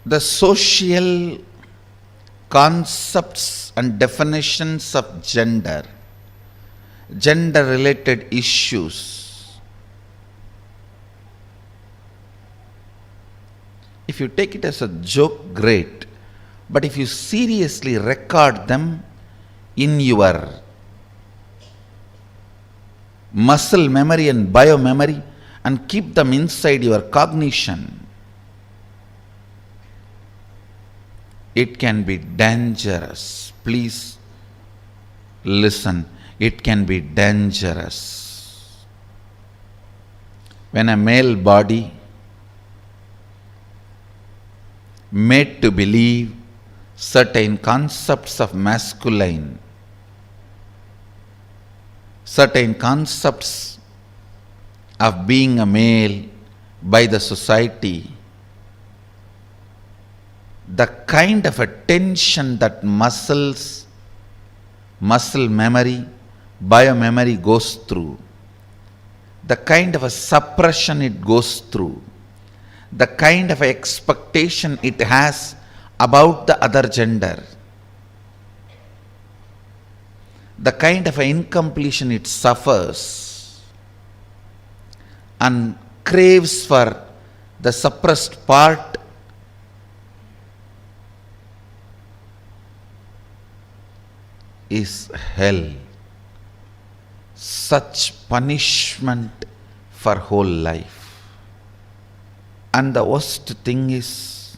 The social concepts and definitions of gender, gender related issues, if you take it as a joke, great, but if you seriously record them in your muscle memory and biomemory and keep them inside your cognition, it can be dangerous. Please listen, it can be dangerous. When a male body made to believe certain concepts of masculine, certain concepts of being a male by the society, the kind of a tension that muscle memory, biomemory goes through, the kind of a suppression it goes through, the kind of expectation it has about the other gender, the kind of incompletion it suffers and craves for the suppressed part, is hell. Such punishment for whole life. And the worst thing is,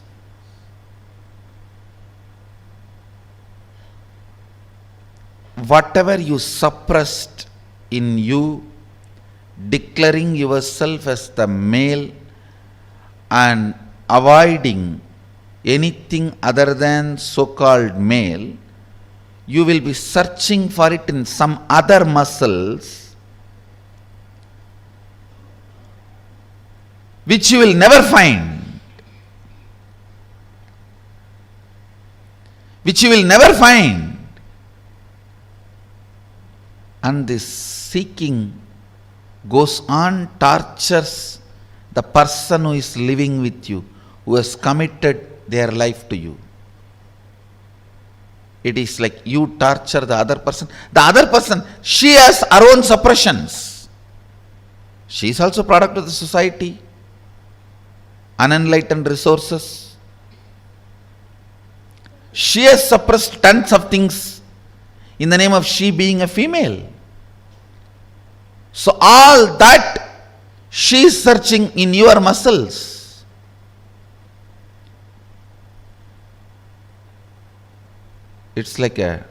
whatever you suppressed in you declaring yourself as the male and avoiding anything other than so-called male, you will be searching for it in some other muscles which you will never find. Which you will never find. And this seeking goes on, tortures the person who is living with you, who has committed their life to you. It is like you torture the other person. The other person, she has her own suppressions. She is also product of the society, unenlightened resources. She has suppressed tons of things in the name of she being a female. So all that she is searching in your muscles. It's like in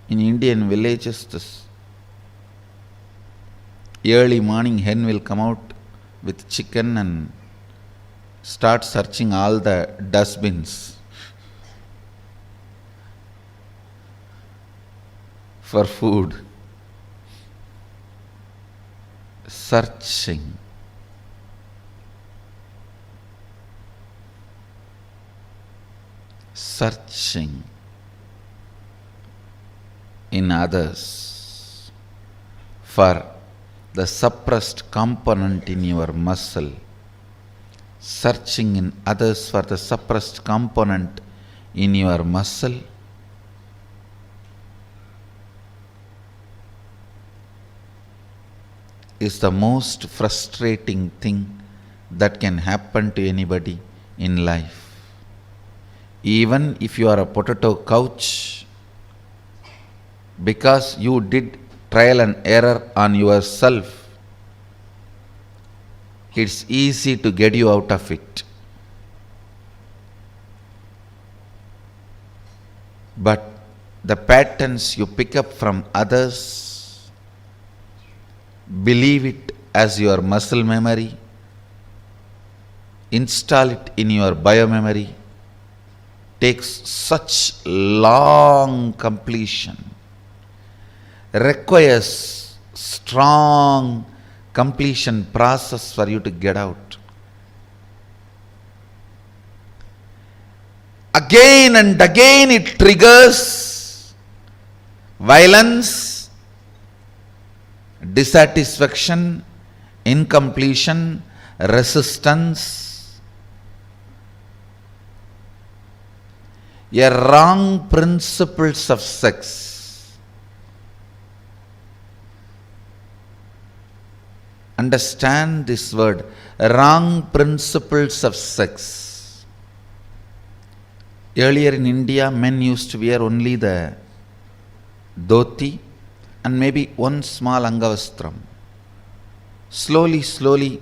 Indian villages, this early morning hen will come out with chicken and start searching all the dustbins for food. Searching. Searching in others for the suppressed component in your muscle. Searching in others for the suppressed component in your muscle. Is the most frustrating thing that can happen to anybody in life. Even if you are a potato couch, because you did trial and error on yourself, it's easy to get you out of it. But the patterns you pick up from others, believe it as your muscle memory, install it in your biomemory, takes such long completion, requires strong completion process for you to get out. Again and again it triggers violence, dissatisfaction, incompletion, resistance, a wrong principles of sex. Understand this word, wrong principles of sex. Earlier in India, men used to wear only the dhoti and maybe one small angavastram. Slowly,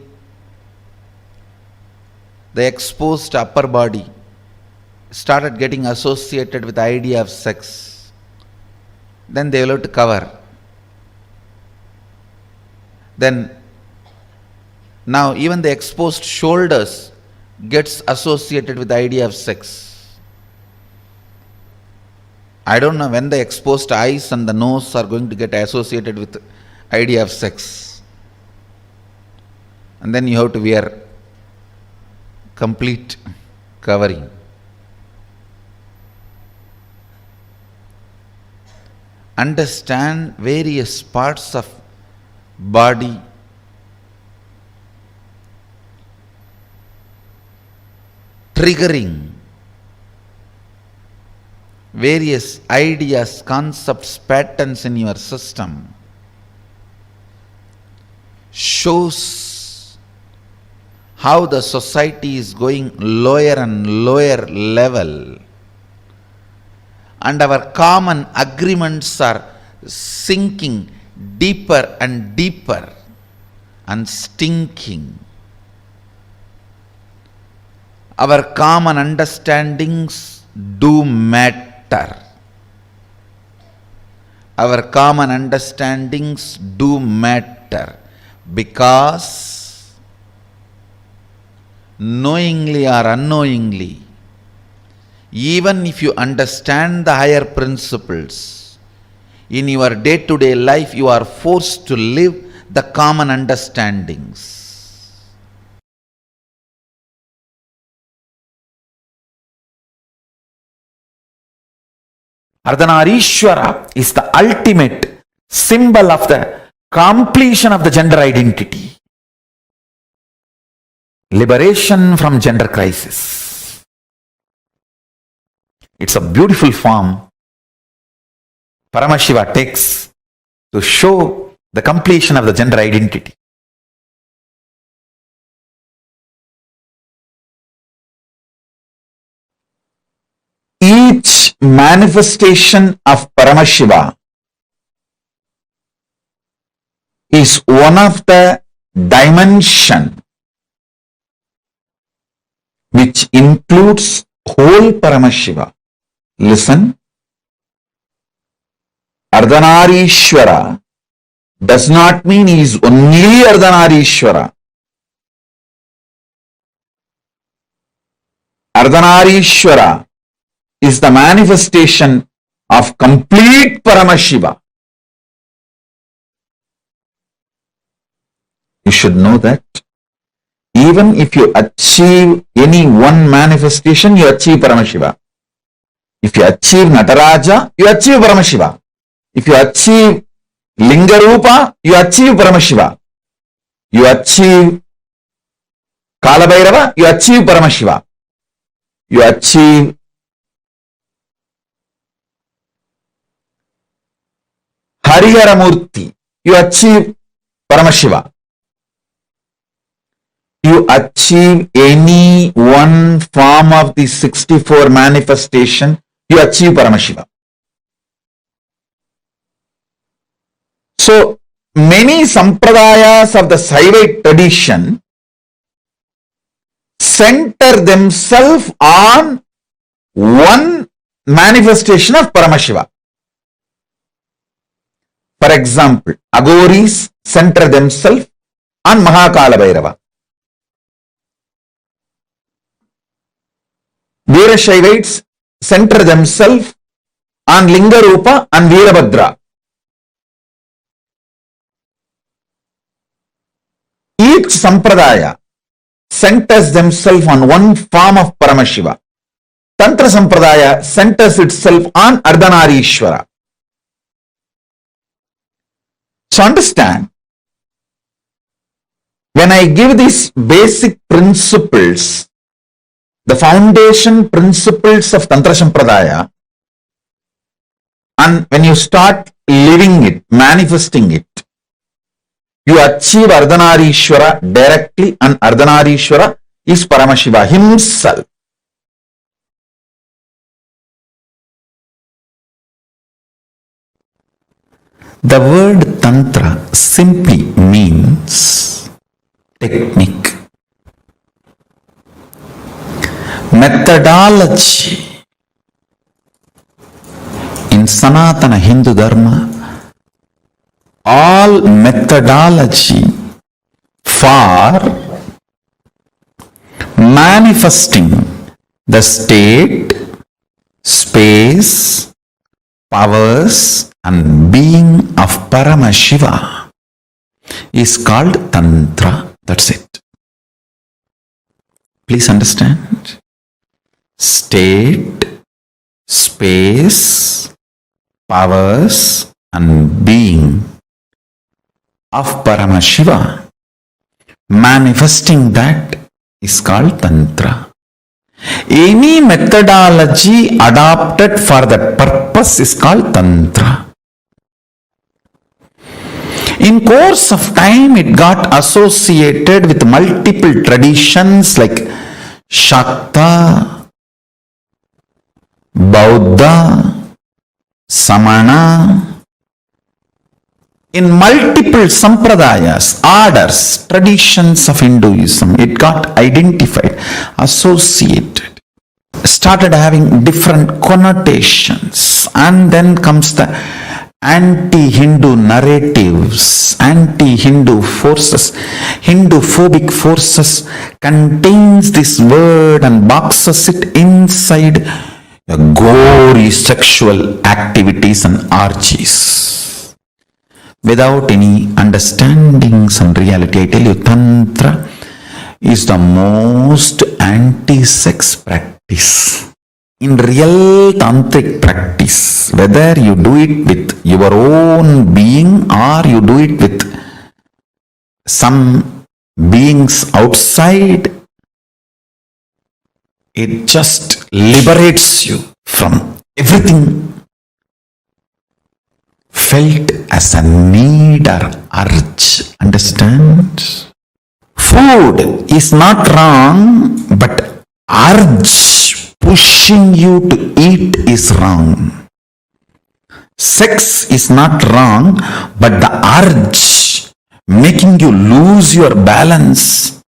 the exposed upper body started getting associated with the idea of sex. Then they will have to cover. Then now even the exposed shoulders gets associated with the idea of sex. I don't know when the exposed eyes and the nose are going to get associated with the idea of sex. And then you have to wear complete covering. Understand various parts of body triggering various ideas, concepts, patterns in your system shows how the society is going lower and lower level, and our common agreements are sinking deeper and deeper and stinking. Our common understandings do matter. our common understandings do matter, because knowingly or unknowingly, even if you understand the higher principles, in your day-to-day life you are forced to live the common understandings. Ardhanareeshwara is the ultimate symbol of the completion of the gender identity. Liberation from gender crisis. It's a beautiful form Paramashiva takes to show the completion of the gender identity. Each manifestation of Paramashiva is one of the dimension which includes whole Paramashiva. Listen, Ardhanareeshwara does not mean he is only Ardhanareeshwara. Ardhanareeshwara is the manifestation of complete Paramashiva. You should know that even if you achieve any one manifestation, you achieve Paramashiva. If you achieve Nataraja, you achieve Paramashiva. If you achieve Lingarupa, you achieve Paramashiva. You achieve Kalabhairava, you achieve Paramashiva. You achieve Hariharamurti, you achieve Paramashiva. You achieve any one form of the 64 manifestation, you achieve Paramashiva. So, many sampradayas of the Saivite tradition center themselves on one manifestation of Paramashiva. For example, Aghoris center themselves on Mahakala Bhairava. Veerashaivites center themselves on Lingarupa and Veerabhadra. Each sampradaya centers themselves on one form of Paramashiva. Tantra sampradaya centers itself on Ardhanareeshwara. So understand, when I give these basic principles, the foundation principles of Tantra Sampradaya, and when you start living it, manifesting it, you achieve Ardhanareeshwara directly, and Ardhanareeshwara is Paramashiva himself. The word Tantra simply means technique, methodology. In Sanatana Hindu Dharma, all methodology for manifesting the state, space, powers and being of Paramashiva is called Tantra. That's it. Please understand. State, space, powers and being of Paramashiva, manifesting that is called Tantra. Any methodology adopted for that purpose is called Tantra. In course of time, it got associated with multiple traditions like Shakta, Bauddha, Samana. In multiple sampradayas, orders, traditions of Hinduism, it got identified, associated, started having different connotations, and then comes the anti-Hindu narratives, anti-Hindu forces, Hindu-phobic forces contains this word and boxes it inside gory sexual activities and orgies. Without any understandings and reality, I tell you, Tantra is the most anti-sex practice. In real tantric practice, whether you do it with your own being or you do it with some beings outside, it just liberates you from everything felt as a need or urge. Understand? Food is not wrong, but urge pushing you to eat is wrong. Sex is not wrong, but the urge making you lose your balance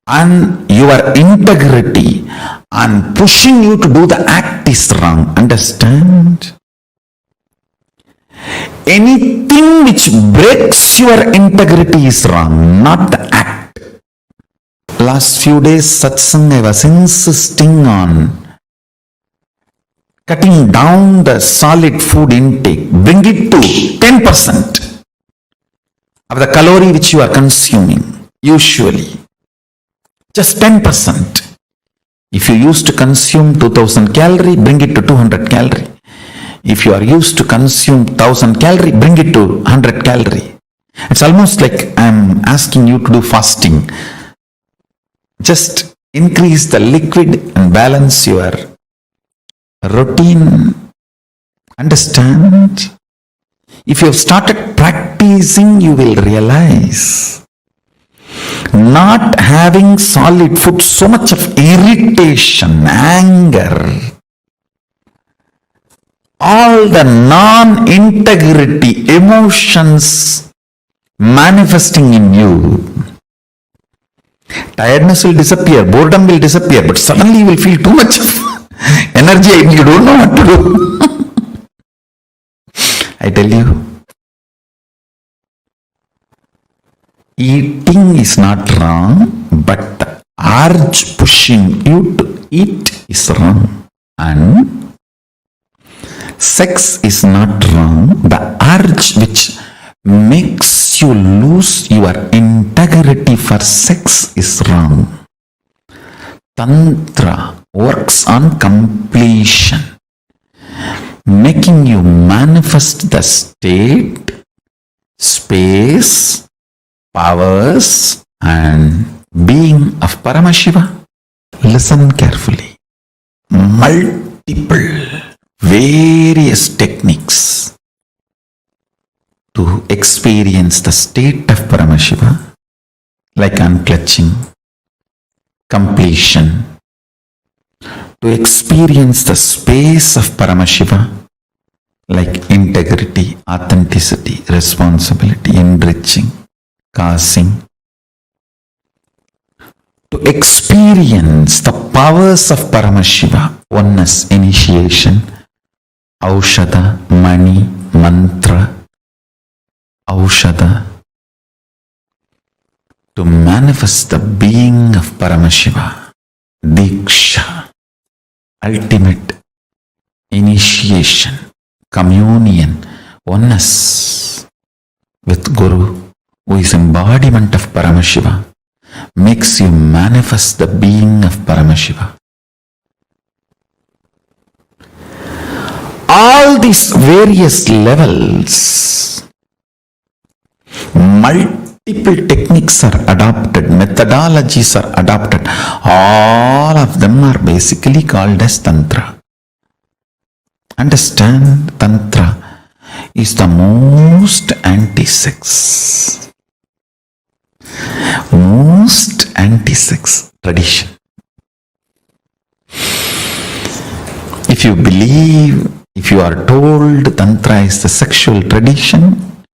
and your integrity and pushing you to do the act is wrong. Understand? Anything which breaks your integrity is wrong, not the act. Last few days satsang I was insisting on cutting down the solid food intake. Bring it to 10% of the calorie which you are consuming usually. Just 10%. If you used to consume 2000 calorie, bring it to 200 calorie. If you are used to consume 1000 calorie, bring it to 100 calorie. It's almost like I'm asking you to do fasting. Just increase the liquid and balance your routine. Understand? If you have started practicing, you will realize not having solid food, so much of irritation, anger, all the non-integrity emotions manifesting in you. Tiredness will disappear, boredom will disappear, but suddenly you will feel too much energy and you don't know what to do. I tell you, eating is not wrong, but the urge pushing you to eat is wrong. And sex is not wrong, the urge which makes you lose your integrity for sex is wrong. Tantra works on completion, making you manifest the state, space, powers and being of Paramashiva. Listen carefully. Multiple, various techniques to experience the state of Paramashiva, like unclutching, completion, to experience the space of Paramashiva, like integrity, authenticity, responsibility, enriching, causing, to experience the powers of Paramashiva, oneness, initiation, aushadha, mani, mantra, aushadha, to manifest the being of Paramashiva, diksha, ultimate initiation, communion, oneness with Guru, who is embodiment of Paramashiva, makes you manifest the being of Paramashiva. All these various levels, multiple techniques are adopted, methodologies are adopted. All of them are basically called as Tantra. Understand, Tantra is the most anti-sex, most anti-sex tradition. If you believe, if you are told Tantra is the sexual tradition,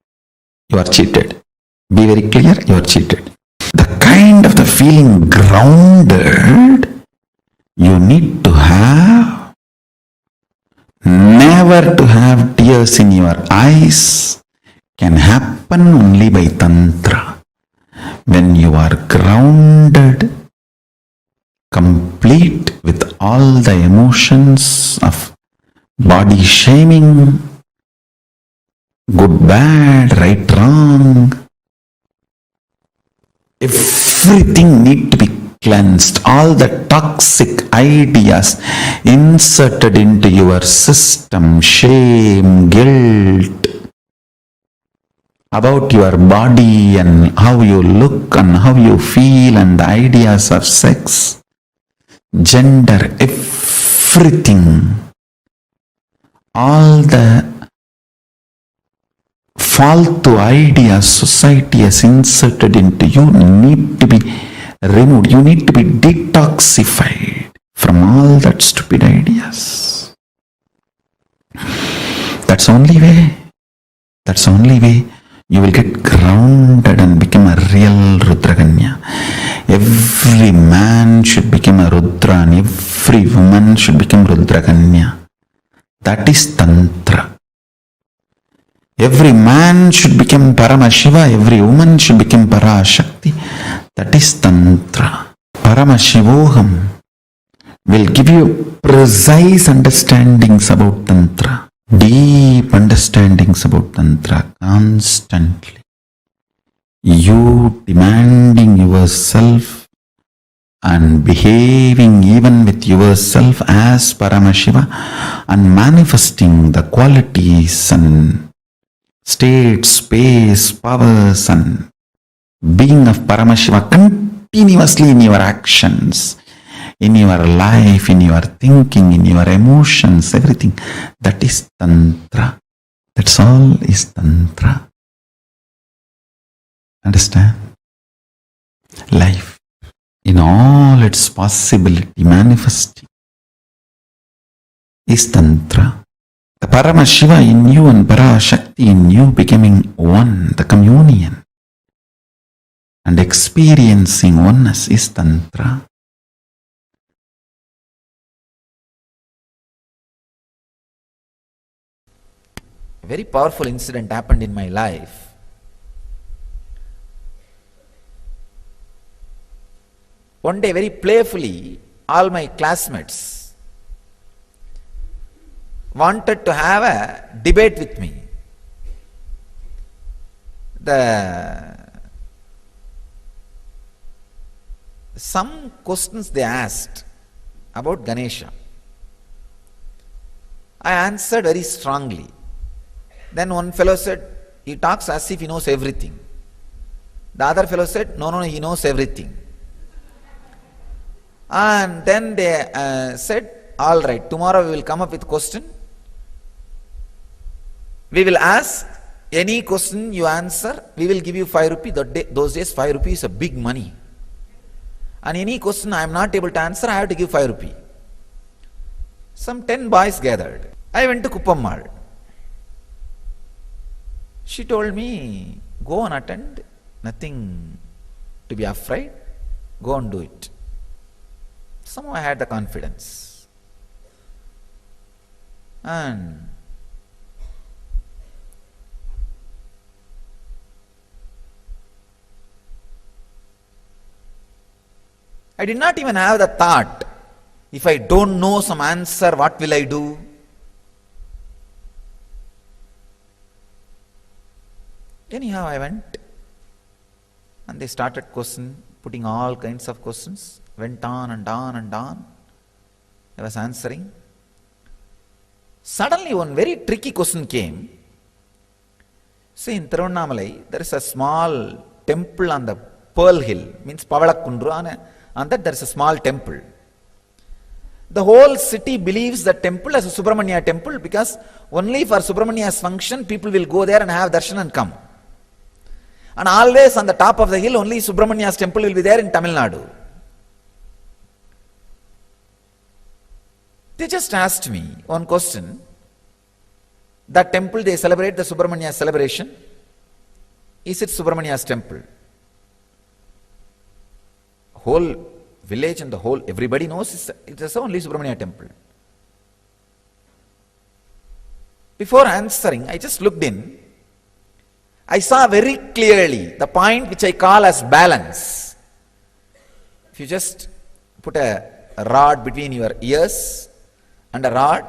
you are cheated. Be very clear, you are cheated. The kind of the feeling grounded you need to have, never to have tears tears in your eyes can happen only by Tantra. When you are grounded, complete with all the emotions of body shaming, good, bad, right, wrong, everything need to be cleansed. All the toxic ideas inserted into your system, shame, guilt, about your body and how you look and how you feel, and the ideas of sex, gender, everything, all the false ideas society has inserted into you need to be removed. You need to be detoxified from all that stupid ideas. That's the only way. That's the only way you will get grounded and become a real Rudraganya. Every man should become a Rudra and every woman should become Rudraganya. That is Tantra. Every man should become Paramashiva, every woman should become Parashakti. That is Tantra. Paramashivoham will give you precise understandings about Tantra, deep understandings about Tantra constantly. You demanding yourself and behaving even with yourself as Paramashiva and manifesting the qualities and state, space, powers and being of Paramashiva continuously in your actions, in your life, in your thinking, in your emotions, everything. That is Tantra. That's all is Tantra. Understand? Life in all its possibility manifesting is Tantra. The Paramashiva in you and Parashakti in you becoming one, the communion and experiencing oneness is Tantra. A very powerful incident happened in my life. One day, very playfully, all my classmates wanted to have a debate with me. Some questions they asked about Ganesha. I answered very strongly. Then one fellow said, he talks as if he knows everything. The other fellow said, no, he knows everything. And then they said, all right, tomorrow we will come up with a question. We will ask any question you answer, we will give you 5 rupees. Those days 5 rupees is a big money. And any question I am not able to answer, I have to give 5 rupees. Some 10 boys gathered. I went to Kuppammal. She told me, go and attend, nothing to be afraid, go and do it. Somehow I had the confidence. And I did not even have the thought, if I don't know some answer, what will I do? Anyhow, I went and they started putting all kinds of questions, went on and on and on. I was answering. Suddenly one very tricky question came. See, in Tiruvannamalai, there is a small temple on the Pearl Hill, means Pavalakundru, on that there is a small temple. The whole city believes the temple as a Subramanya temple because only for Subramanya's function people will go there and have darshan and come. And always on the top of the hill only Subramanya's temple will be there in Tamil Nadu. They just asked me one question. That temple they celebrate the Subramanya celebration. Is it Subramanya's temple? Whole village and the whole, everybody knows it is only Subramanya temple. Before answering, I just looked in. I saw very clearly the point which I call as balance. If you just put a rod between your ears and a rod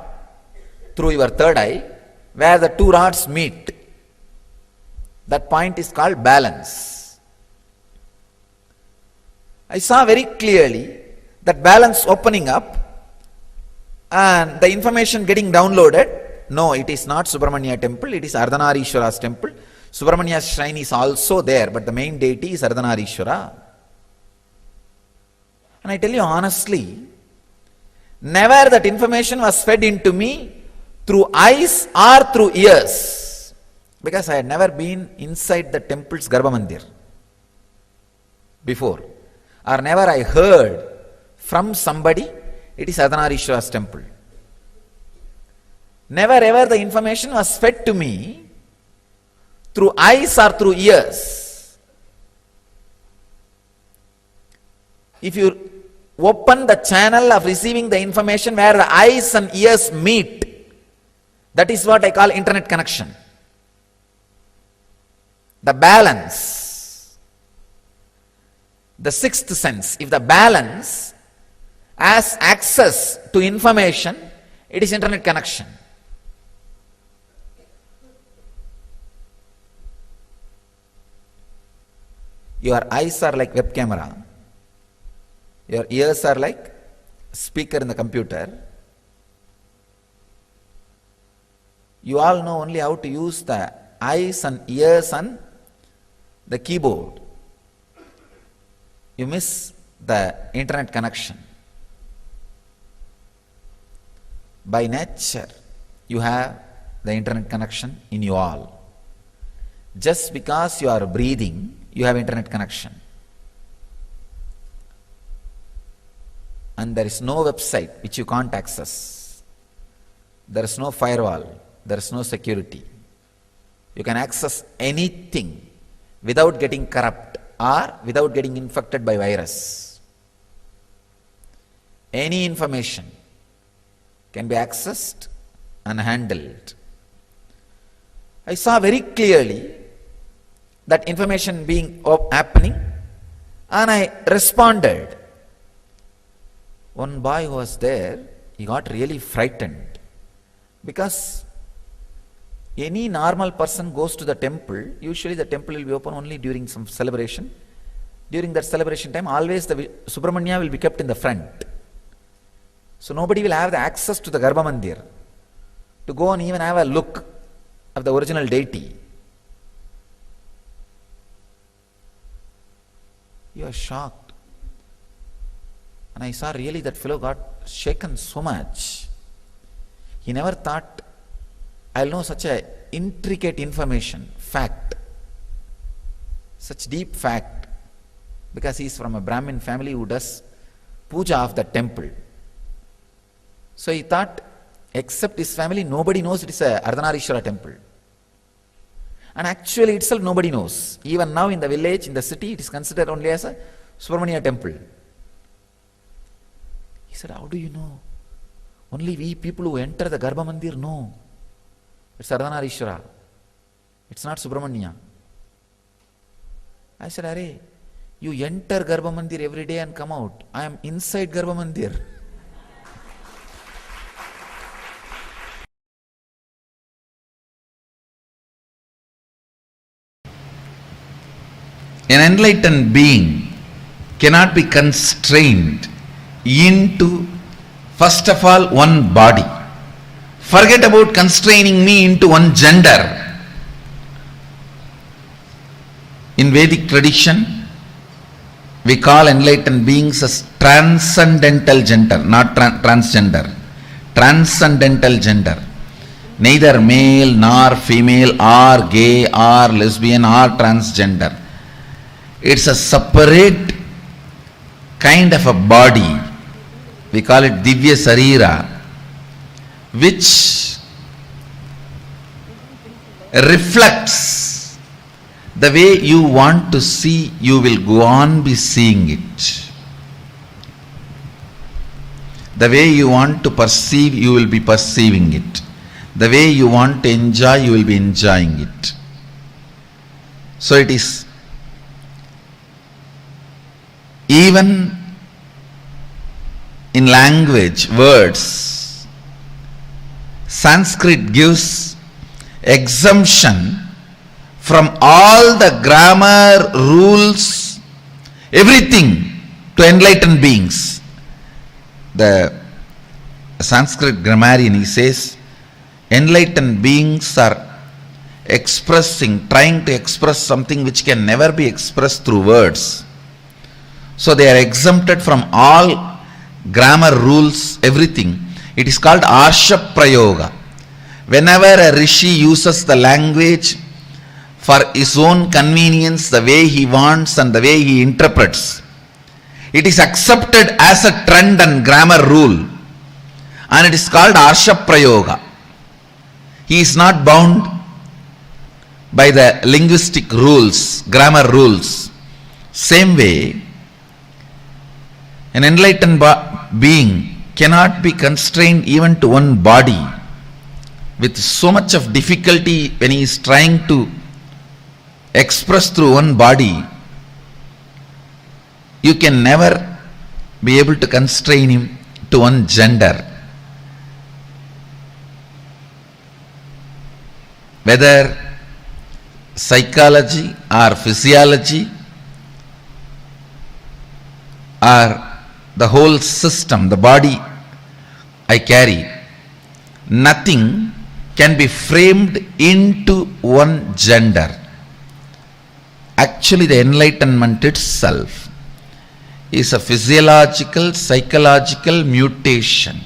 through your third eye, where the two rods meet, that point is called balance. I saw very clearly that balance opening up and the information getting downloaded. No, it is not Subramanya temple, it is Ardhanareeshwara's temple. Subramania's shrine is also there, but the main deity is Ardhanareeshwara. And I tell you honestly, never that information was fed into me through eyes or through ears, because I had never been inside the temple's Garbha Mandir before, or never I heard from somebody it is Ardhanareeshwara's temple. Never ever the information was fed to me through eyes or through ears. If you open the channel of receiving the information where the eyes and ears meet, that is what I call internet connection. The balance, the sixth sense. If the balance has access to information, it is internet connection. Your eyes are like web camera. Your ears are like speaker in the computer. You all know only how to use the eyes and ears and the keyboard. You miss the internet connection. By nature, you have the internet connection in you all. Just because you are breathing, you have internet connection. And there is no website which you can't access. There is no firewall. There is no security. You can access anything without getting corrupt or without getting infected by virus. Any information can be accessed and handled. I saw very clearly that information being happening, and I responded. One boy who was there, he got really frightened, because any normal person goes to the temple, usually the temple will be open only during some celebration. During that celebration time, always the Subramanya will be kept in the front. So nobody will have the access to the Garbha Mandir to go and even have a look of the original deity. You are shocked. And I saw really that fellow got shaken so much. He never thought, I'll know such a intricate information, fact, such deep fact, because he is from a Brahmin family who does puja of the temple. So he thought, except his family, nobody knows it is a Ardhanareeshwara temple. And actually itself nobody knows. Even now in the village, in the city, it is considered only as a Subramanya temple. He said, how do you know? Only we people who enter the Garbha Mandir know. It's Ardhanareeshwara. It's not Subramanya. I said, Arey, you enter Garbha Mandir every day and come out. I am inside Garbha Mandir. An enlightened being cannot be constrained into, first of all, one body. Forget about constraining me into one gender. In Vedic tradition, we call enlightened beings as transcendental gender, not transgender. Transcendental gender. Neither male nor female or gay or lesbian or transgender. It's a separate kind of a body. We call it Divya Sarira, which reflects the way you want to see, you will go on be seeing it. The way you want to perceive, you will be perceiving it. the way you want to enjoy, you will be enjoying it. So it is even in language, words, Sanskrit gives exemption from all the grammar, rules, everything to enlightened beings. The Sanskrit grammarian, he says, enlightened beings are trying to express something which can never be expressed through words. So they are exempted from all grammar rules, everything. It is called Arsha Prayoga. Whenever a rishi uses the language for his own convenience, the way he wants and the way he interprets, it is accepted as a trend and grammar rule, and it is called Arsha Prayoga. He is not bound by the linguistic rules, grammar rules. Same way, an enlightened being cannot be constrained even to one body with so much of difficulty when he is trying to express through one body. You can never be able to constrain him to one gender. Whether psychology or physiology or the whole system, the body I carry, nothing can be framed into one gender. Actually, the enlightenment itself is a physiological, psychological mutation.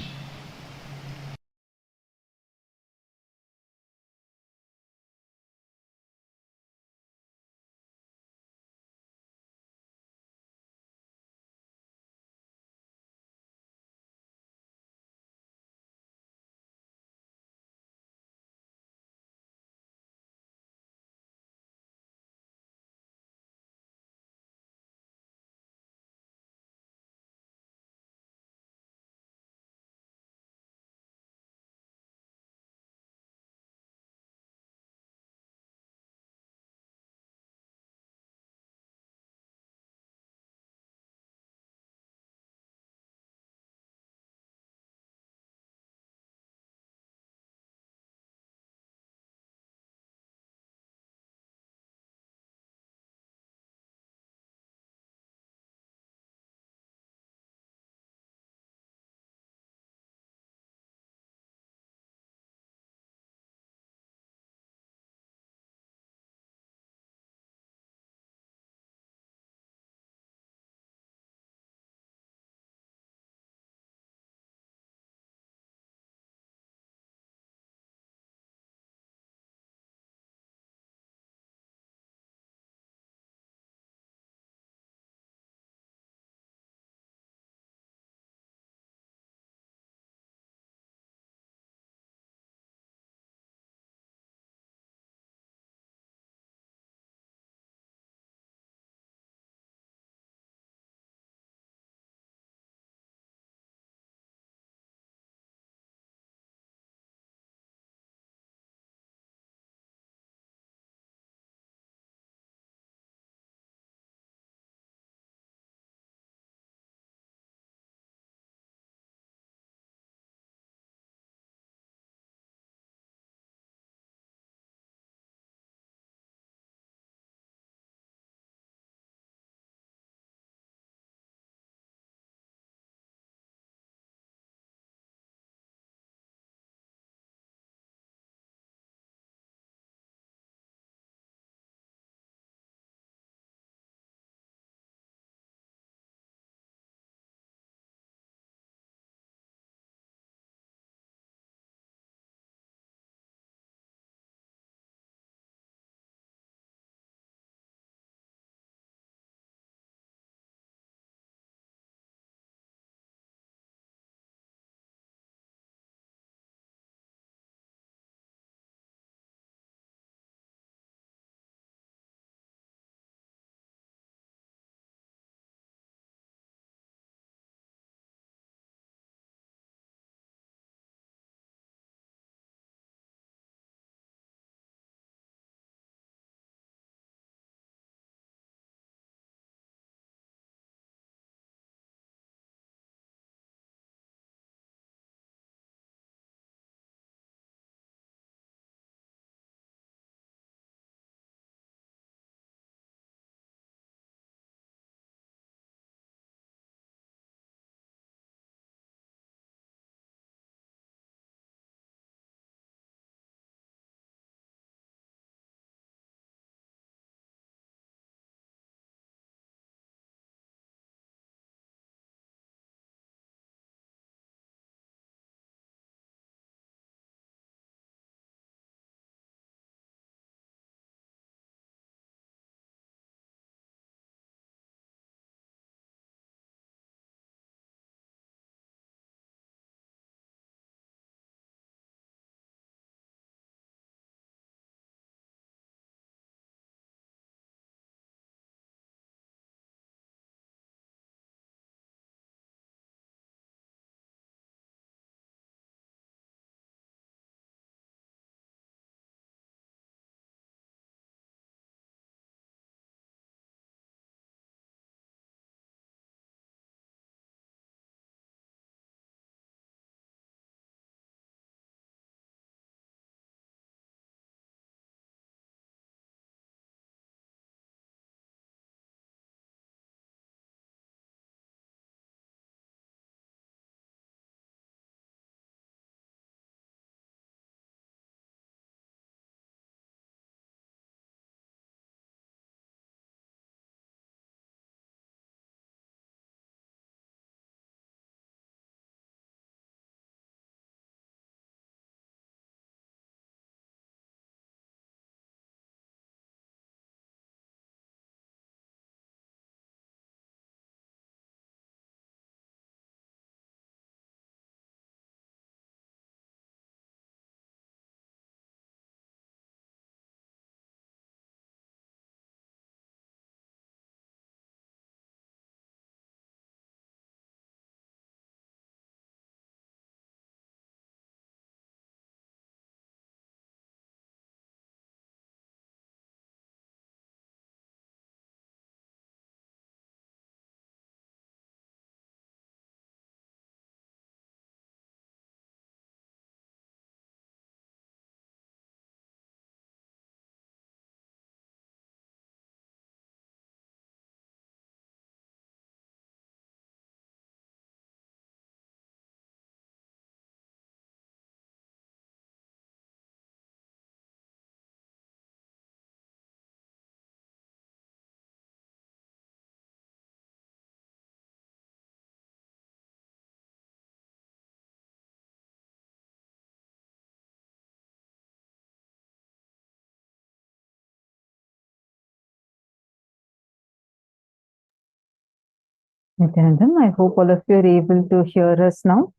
Nithyananda, I hope all of you are able to hear us now.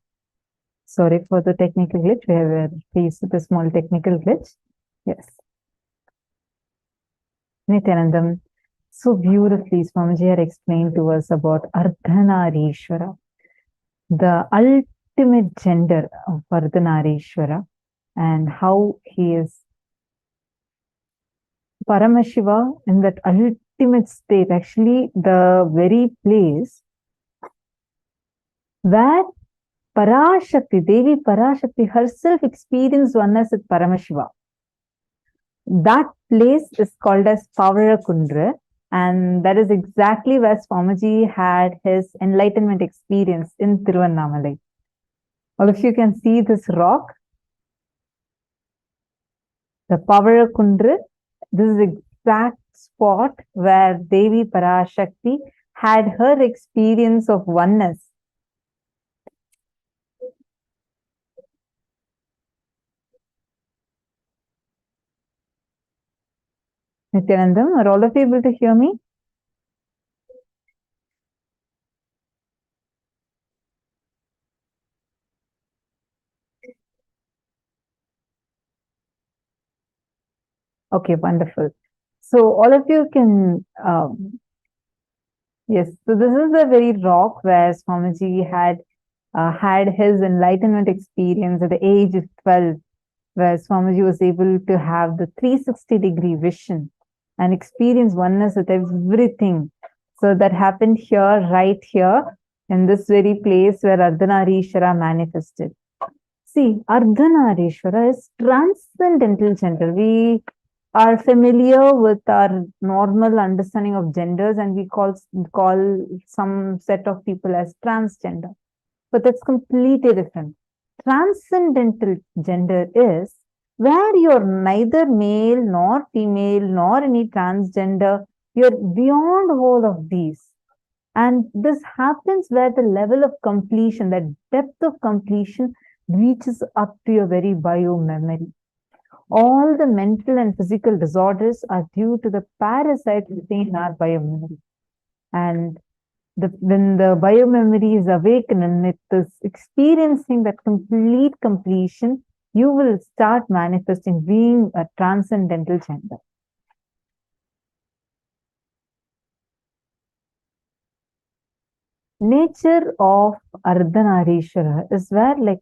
Sorry for the technical glitch. We have faced with a small technical glitch. Yes. Nithyanandam, so beautifully Swamiji had explained to us about Ardhanareeshwara, the ultimate gender of Ardhanareeshwara, and how he is Paramashiva in that ultimate state, actually the very place where Parashakti, Devi Parashakti herself experienced oneness with Paramashiva. That place is called as Pavarakundra, and that is exactly where Swamiji had his enlightenment experience in Tiruvannamalai. All of you can see this rock, the Pavarakundra. This is the exact spot where Devi Parashakti had her experience of oneness. Nithyanandam, are all of you able to hear me? Okay, wonderful. So all of you can, yes, so this is the very rock where Swamiji had his enlightenment experience at the age of 12, where Swamiji was able to have the 360-degree vision and experience oneness with everything. So that happened here, right here, in this very place where Ardhanareeshwara manifested. See, Ardhanareeshwara is transcendental gender. We are familiar with our normal understanding of genders, and we call some set of people as transgender. But that's completely different. Transcendental gender is where you're neither male nor female nor any transgender. You're beyond all of these. And this happens where the level of completion, that depth of completion, reaches up to your very bio-memory. All the mental and physical disorders are due to the parasite within our bio-memory. And when the bio-memory is awakened and it is experiencing that complete completion, you will start manifesting being a transcendental gender. Nature of Ardhanareeshwara is where, like,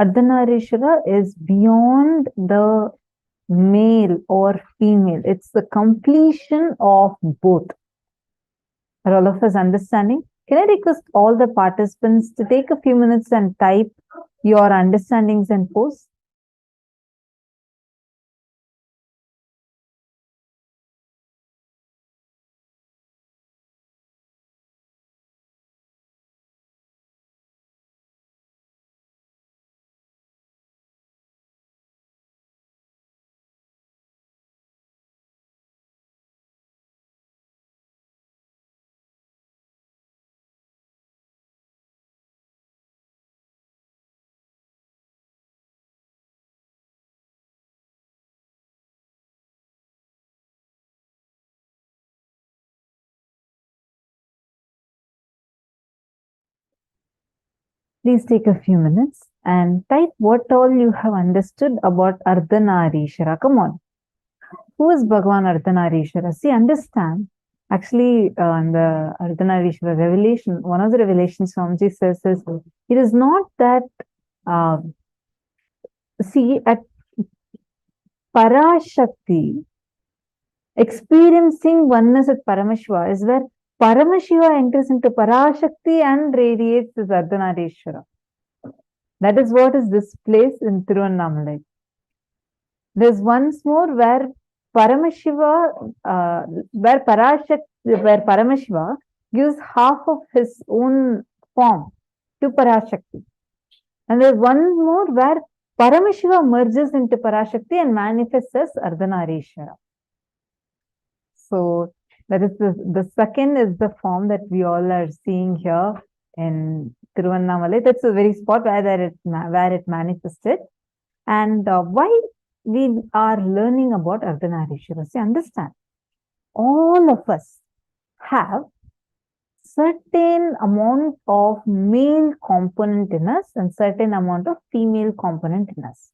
Ardhanareeshwara is beyond the male or female. It's the completion of both. Are all of us understanding? Can I request all the participants to take a few minutes and type your understandings and posts? Please take a few minutes and type what all you have understood about Ardhanareeshwara. Come on. Who is Bhagavan Ardhanareeshwara? See, understand. Actually, in the Ardhanareeshwara revelation, one of the revelations Swamiji says is, it is not that, see, at Parashakti, experiencing oneness with Paramashiva is where Paramashiva enters into Parashakti and radiates as Ardhanareeshwara. That is what is this place in Tiruvannamalai. There's once more where Paramashiva, where Paramashiva gives half of his own form to Parashakti. And there's one more where Paramashiva merges into Parashakti and manifests as Ardhanareeshwara. So that is the second is the form that we all are seeing here in Tiruvannamalai. That's the very spot where it manifested. And why we are learning about Ardhanareeshwara? See, understand, all of us have certain amount of male component in us and certain amount of female component in us.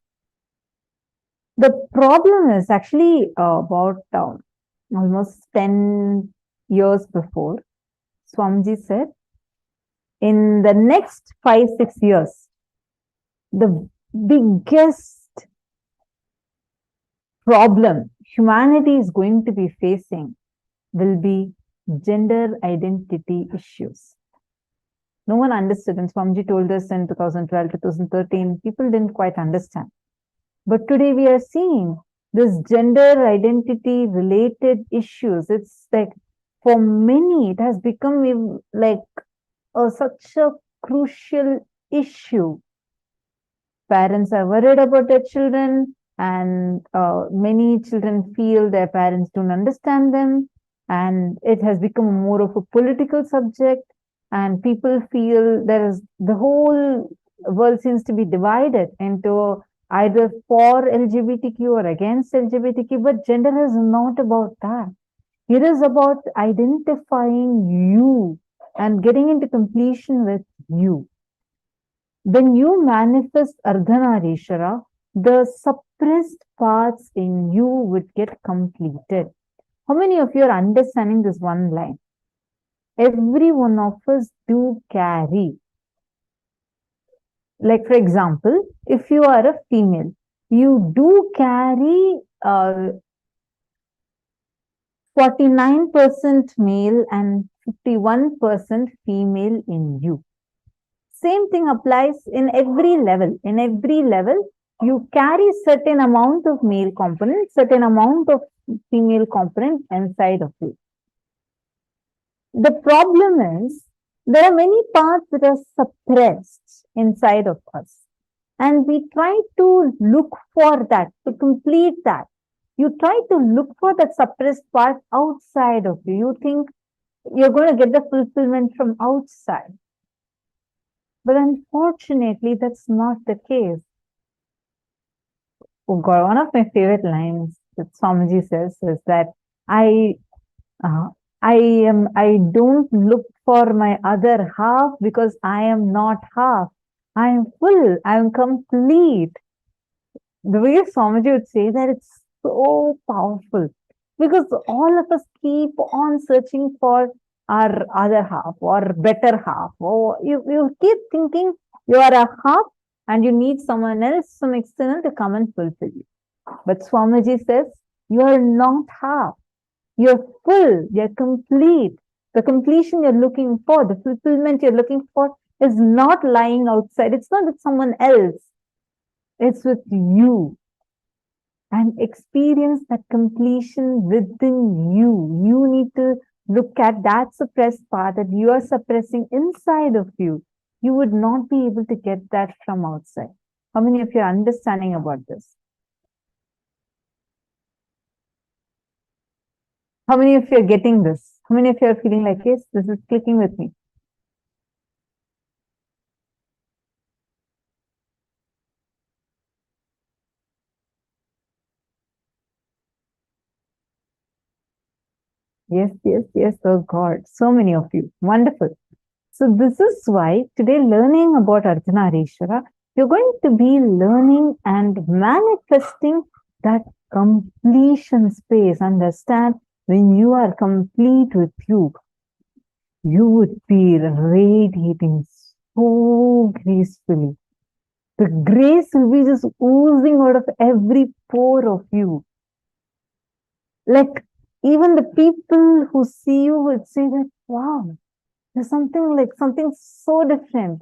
The problem is actually about almost 10 years before, Swamiji said, in the next 5-6 years, the biggest problem humanity is going to be facing will be gender identity issues. No one understood, and Swamiji told us in 2012, 2013, people didn't quite understand. But today we are seeing this gender identity related issues. It's like, for many, it has become like such a crucial issue. Parents are worried about their children, and many children feel their parents don't understand them, and it has become more of a political subject, and people feel the whole world seems to be divided into either for LGBTQ or against LGBTQ, but gender is not about that. It is about identifying you and getting into completion with you. When you manifest Ardhanareeshwara, the suppressed parts in you would get completed. How many of you are understanding this one line? Every one of us do carry. Like, for example, if you are a female, you do carry 49% male and 51% female in you. Same thing applies in every level. In every level, you carry certain amount of male component, certain amount of female component inside of you. The problem is, there are many parts that are suppressed inside of us. And we try to look for that, to complete that. You try to look for that suppressed part outside of you. You think you're going to get the fulfillment from outside. But unfortunately, that's not the case. Oh God, one of my favorite lines that Swamiji says is that I don't look for my other half because I am not half. I am full. I am complete. The way Swamiji would say that, it's so powerful, because all of us keep on searching for our other half or better half. Or you keep thinking you are a half and you need someone else, some external, to come and fulfill you. But Swamiji says, you are not half. You're full. You're complete. The completion you're looking for, the fulfillment you're looking for, is not lying outside. It's not with someone else. It's with you. And experience that completion within you. You need to look at that suppressed part that you are suppressing inside of you. You would not be able to get that from outside. How many of you are understanding about this? How many of you are getting this? How many of you are feeling like, yes, this is clicking with me? Yes, yes, yes. Oh God, so many of you. Wonderful. So this is why today, learning about Ardhanareeshwara, you're going to be learning and manifesting that completion space. Understand, when you are complete with you, you would be radiating so gracefully. The grace will be just oozing out of every pore of you. Like, even the people who see you would say that, wow, there's something so different.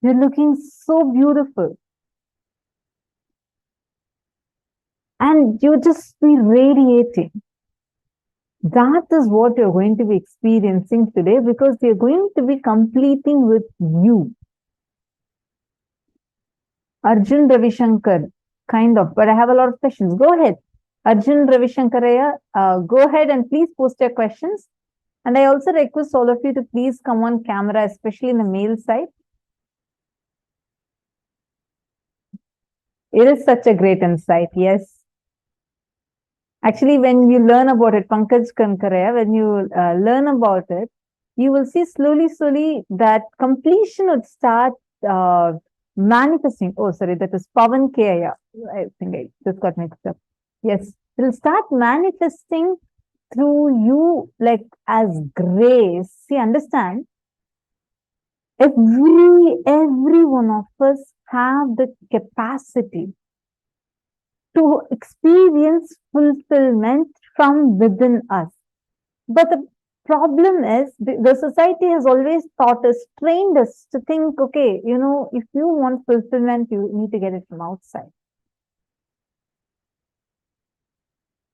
You're looking so beautiful. And you just be radiating. That is what you're going to be experiencing today, because you're going to be completing with you. Arjun Ravishankar, kind of, but I have a lot of questions. Go ahead. Arjun Ravishankaraya, go ahead and please post your questions. And I also request all of you to please come on camera, especially in the male side. It is such a great insight, yes. Actually, when you learn about it, Pankaj Kankaraya, when you learn about it, you will see slowly that completion would start manifesting. Oh, sorry, that is Pavan Kaya. I think I just got mixed up. Yes, it will start manifesting through you like as grace. See, understand, every one of us have the capacity to experience fulfillment from within us. But the problem is the society has always taught us, trained us to think, okay, if you want fulfillment, you need to get it from outside.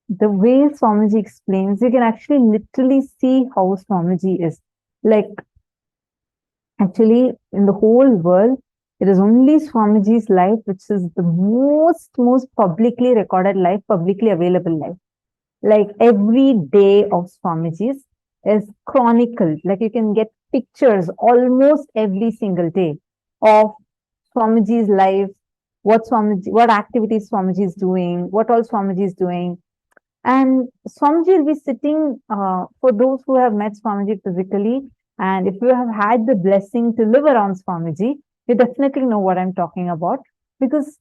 The way Swamiji explains, you can actually literally see how Swamiji is. Like, actually, in the whole world, it is only Swamiji's life which is the most publicly recorded life, publicly available life. Like every day of Swamiji's is chronicled. Like you can get pictures almost every single day of Swamiji's life, what activities Swamiji is doing, what all Swamiji is doing. And Swamiji will be sitting, for those who have met Swamiji physically, and if you have had the blessing to live around Swamiji, you definitely know what I'm talking about, because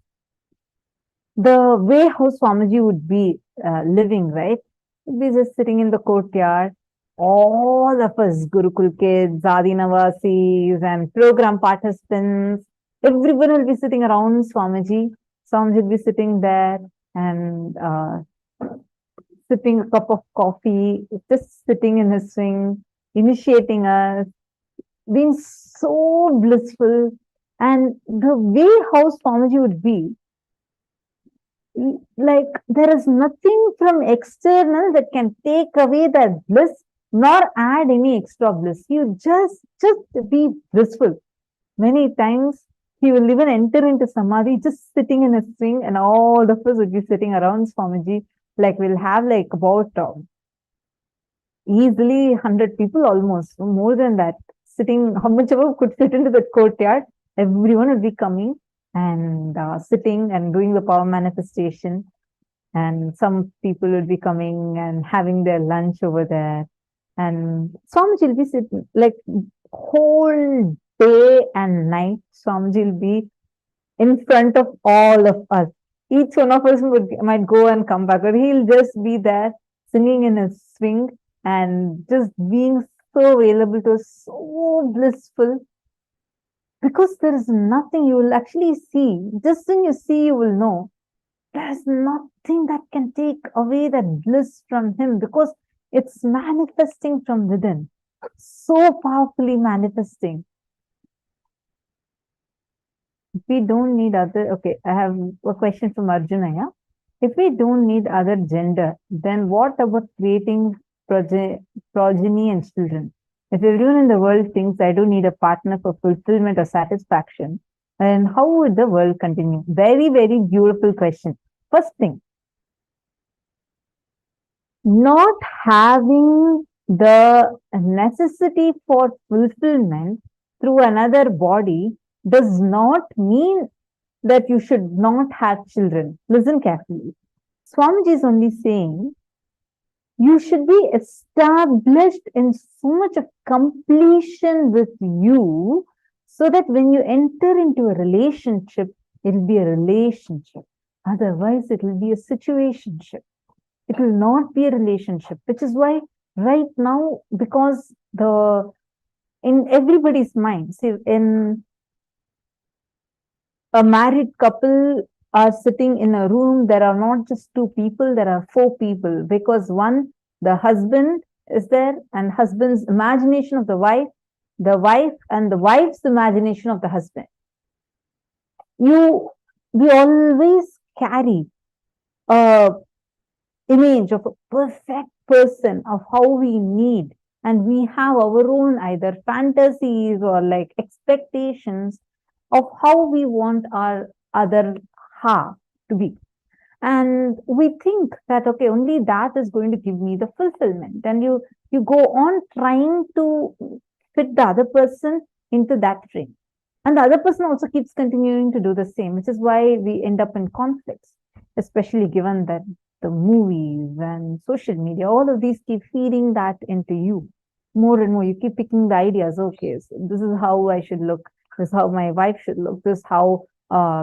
the way how Swamiji would be living, right? He'd be just sitting in the courtyard. All of us, Gurukul kids, Adi Navasis, and program participants, everyone will be sitting around Swamiji. Swamiji will be sitting there and sipping a cup of coffee, just sitting in his swing, initiating us, being so blissful. And the way how Swamiji would be, like there is nothing from external that can take away that bliss nor add any extra bliss. You just be blissful. Many times he will even enter into samadhi just sitting in a swing, and all of us would be sitting around Swamiji. Like we'll have like about easily 100 people, almost more than that, sitting. How much ever could fit into the courtyard, everyone would be coming and sitting and doing the power manifestation. And some people will be coming and having their lunch over there. And Swamiji will be sitting like whole day and night. Swamiji will be in front of all of us. Each one of us might go and come back, or he'll just be there singing in his swing and just being so available to us, so blissful. Because there is nothing you will actually see. Just when you see, you will know. There's nothing that can take away that bliss from him, because it's manifesting from within. So powerfully manifesting. We don't need other, okay, I have a question from Arjuna. Yeah? If we don't need other gender, then what about creating progeny and children? If everyone in the world thinks I don't need a partner for fulfillment or satisfaction, then how would the world continue? Very, very beautiful question. First thing, not having the necessity for fulfillment through another body does not mean that you should not have children. Listen carefully. Swamiji is only saying you should be established in so much of completion with you, so that when you enter into a relationship, it will be a relationship. Otherwise, it will be a situationship. It will not be a relationship, which is why right now, because in everybody's mind, see, in a married couple are sitting in a room, there are not just two people, there are four people, because one, the husband is there, and husband's imagination of the wife, and the wife's imagination of the husband. We always carry a image of a perfect person, of how we need, and we have our own either fantasies or like expectations of how we want our other half to be. And we think that, okay, only that is going to give me the fulfillment. And you go on trying to fit the other person into that frame. And the other person also keeps continuing to do the same, which is why we end up in conflicts, especially given that the movies and social media, all of these keep feeding that into you. more and more. You keep picking the ideas. Okay, so this is how I should look. This is how my wife should look. This is how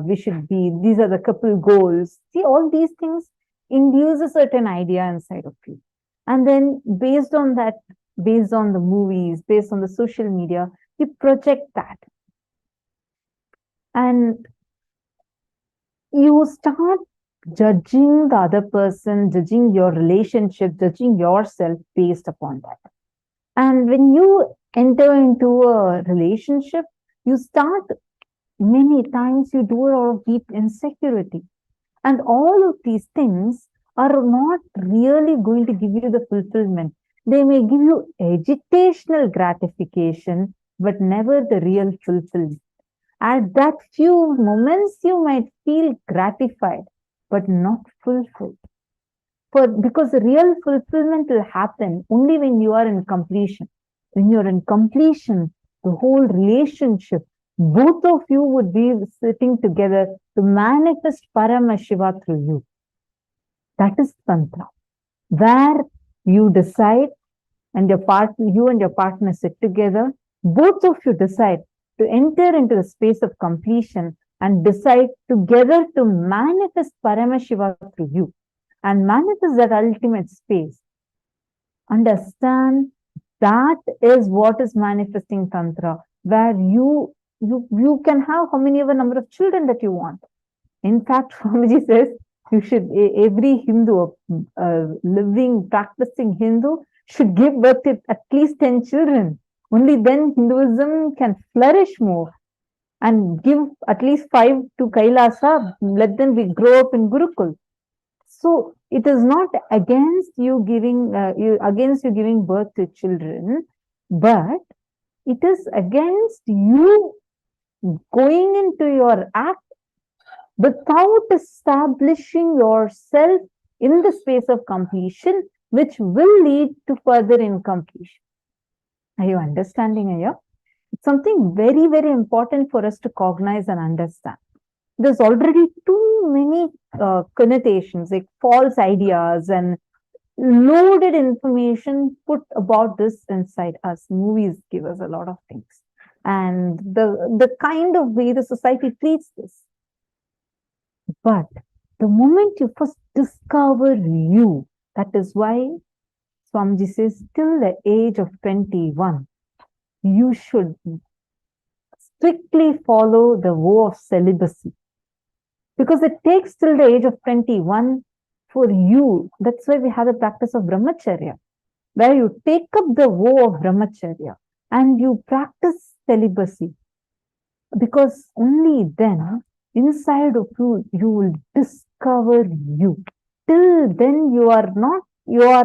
we should be. These are the couple goals. See, all these things induce a certain idea inside of you. And then based on that, based on the movies, based on the social media, you project that. And you start judging the other person, judging your relationship, judging yourself based upon that. And when you enter into a relationship, you start many times you do a lot of deep insecurity. And all of these things are not really going to give you the fulfillment. They may give you agitational gratification, but never the real fulfillment. At that few moments, you might feel gratified, but not fulfilled. Because the real fulfillment will happen only when you are in completion. When you're in completion, the whole relationship, both of you would be sitting together to manifest Paramashiva through you. That is Tantra, where you decide and you and your partner sit together, both of you decide to enter into the space of completion and decide together to manifest Paramashiva through you and manifest that ultimate space. Understand that is what is manifesting Tantra, where you can have how many ever number of children that you want. In fact, Swamiji says you should, every Hindu, living, practicing Hindu should give birth to at least 10 children. Only then Hinduism can flourish more, and give at least 5 to Kailasa, let them grow up in Gurukul. So it is not against you giving birth to children, but it is against you going into your act without establishing yourself in the space of completion, which will lead to further incompletion. Are you understanding here? It's something very, very important for us to cognize and understand. There's already too many connotations, like false ideas and loaded information put about this inside us. Movies give us a lot of things. And the kind of way the society treats this. But the moment you first discover you, that is why Swamiji says, till the age of 21, you should strictly follow the vow of celibacy. Because it takes till the age of 21 for you. That's why we have the practice of brahmacharya, where you take up the vow of brahmacharya and you practice celibacy. Because only then, inside of you, you will discover you. Till then, you are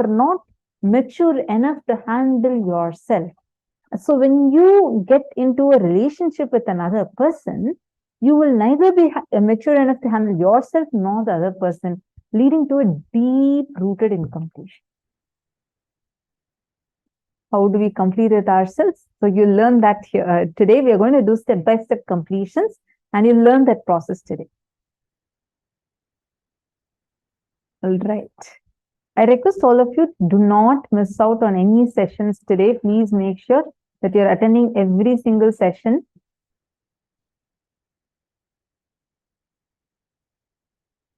not mature enough to handle yourself. So when you get into a relationship with another person, you will neither be mature enough to handle yourself nor the other person, leading to a deep-rooted incompletion. How do we complete it ourselves? So you learn that here. Today we are going to do step-by-step completions, and you'll learn that process today. All right. I request all of you, do not miss out on any sessions today. Please make sure that you're attending every single session.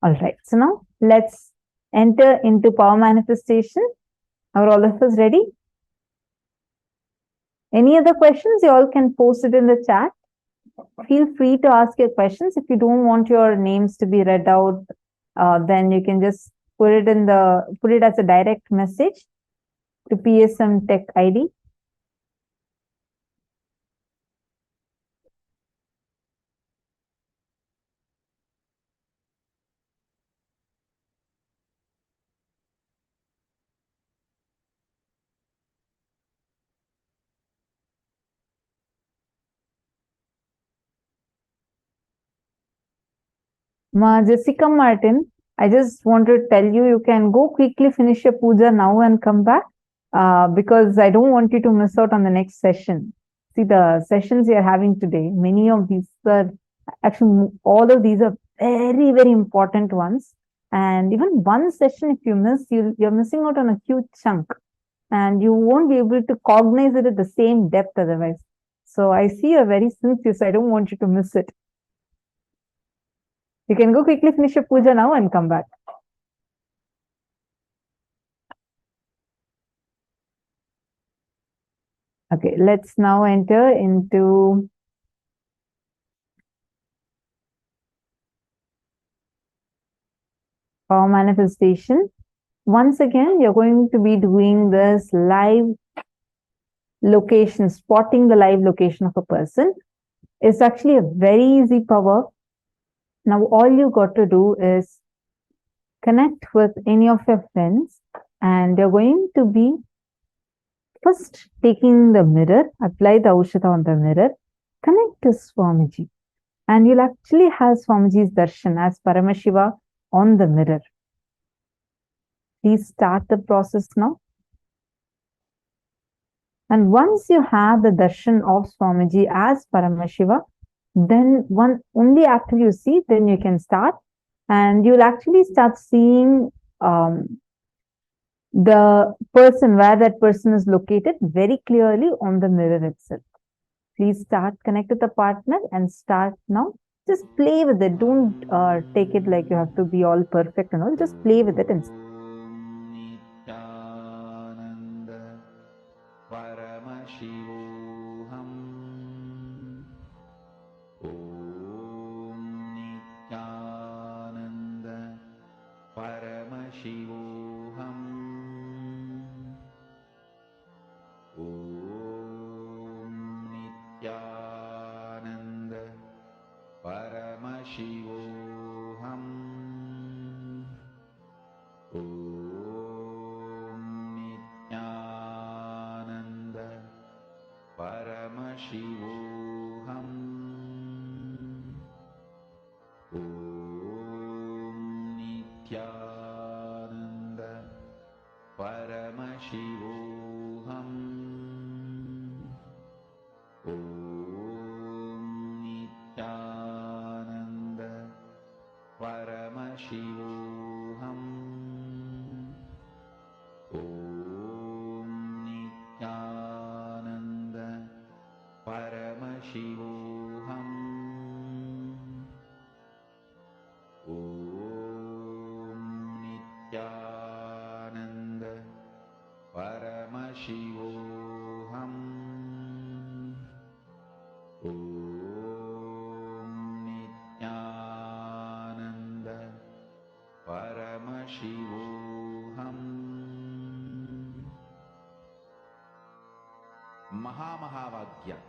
All right. So now let's enter into power manifestation. Are all of us ready? Any other questions? You all can post it in the chat. Feel free to ask your questions. If you don't want your names to be read out, then you can just put it as a direct message to PSM Tech ID. Ma Jessica Martin, I just want to tell you, you can go quickly finish your puja now and come back, because I don't want you to miss out on the next session. See, the sessions we are having today, many of these are, actually all of these are very, very important ones. And even one session, if you miss, you're missing out on a huge chunk. and you won't be able to cognize it at the same depth otherwise. So I see you're very sincere, so I don't want you to miss it. You can go quickly finish your puja now and come back. Okay, let's now enter into power manifestation. Once again, you're going to be doing this live location, spotting the live location of a person. It's actually a very easy power. Now, all you got to do is connect with any of your friends, and you're going to be first taking the mirror, apply the Aushadha on the mirror, connect to Swamiji, and you'll actually have Swamiji's darshan as Paramashiva on the mirror. Please start the process now. And once you have the darshan of Swamiji as Paramashiva, then only after you see, then you can start, and you'll actually start seeing the person, where that person is located, very clearly on the mirror itself. Please start, connect with the partner and start now. Just play with it. Don't take it like you have to be all perfect and all. Just play with it and Nithyananda Paramashivoham. Om Nithyananda Paramashivoham. Om Nithyananda Paramashivoham. Om Nithyananda Paramashivoham. Om Nithyananda Paramashivoham. Om Nithyananda Paramashivoham. Om Nithyananda Paramashivoham. Om Nithyananda Paramashivoham. Om Nithyananda Paramashivoham. Mahamahavaagya,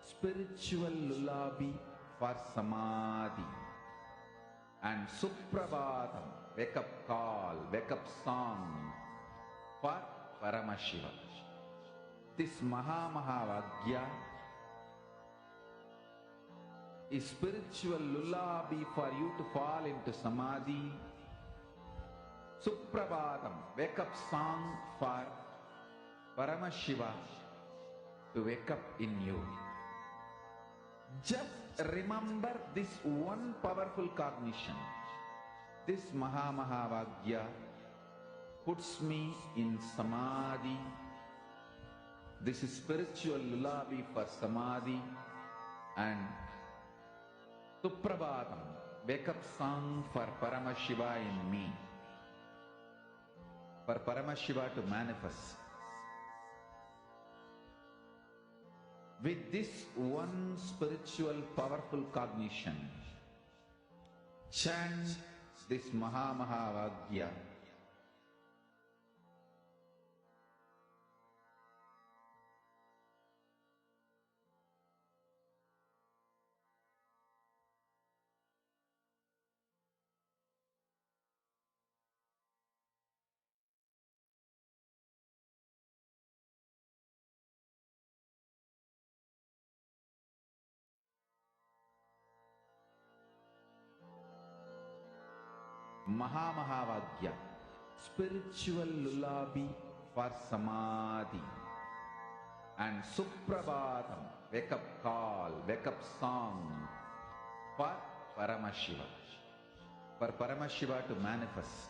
spiritual lullaby for Samadhi, and Suprabhatam, wake up call, wake up song for Paramashiva. This Mahamahavaagya is spiritual lullaby for you to fall into Samadhi. Suprabhatam, wake up song for Paramashiva to wake up in you. Just remember this one powerful cognition. This Mahamahavaagya puts me in Samadhi. This is spiritual lullaby for Samadhi, and Suprabhatam, wake up song for Paramashiva in me. For Paramashiva to manifest. With this one spiritual powerful cognition, chant this Mahamahavaagya. Mahamahavaagya, spiritual lullaby for Samadhi, and Suprabhatam, wake up call, wake up song for Paramashiva. For Paramashiva to manifest.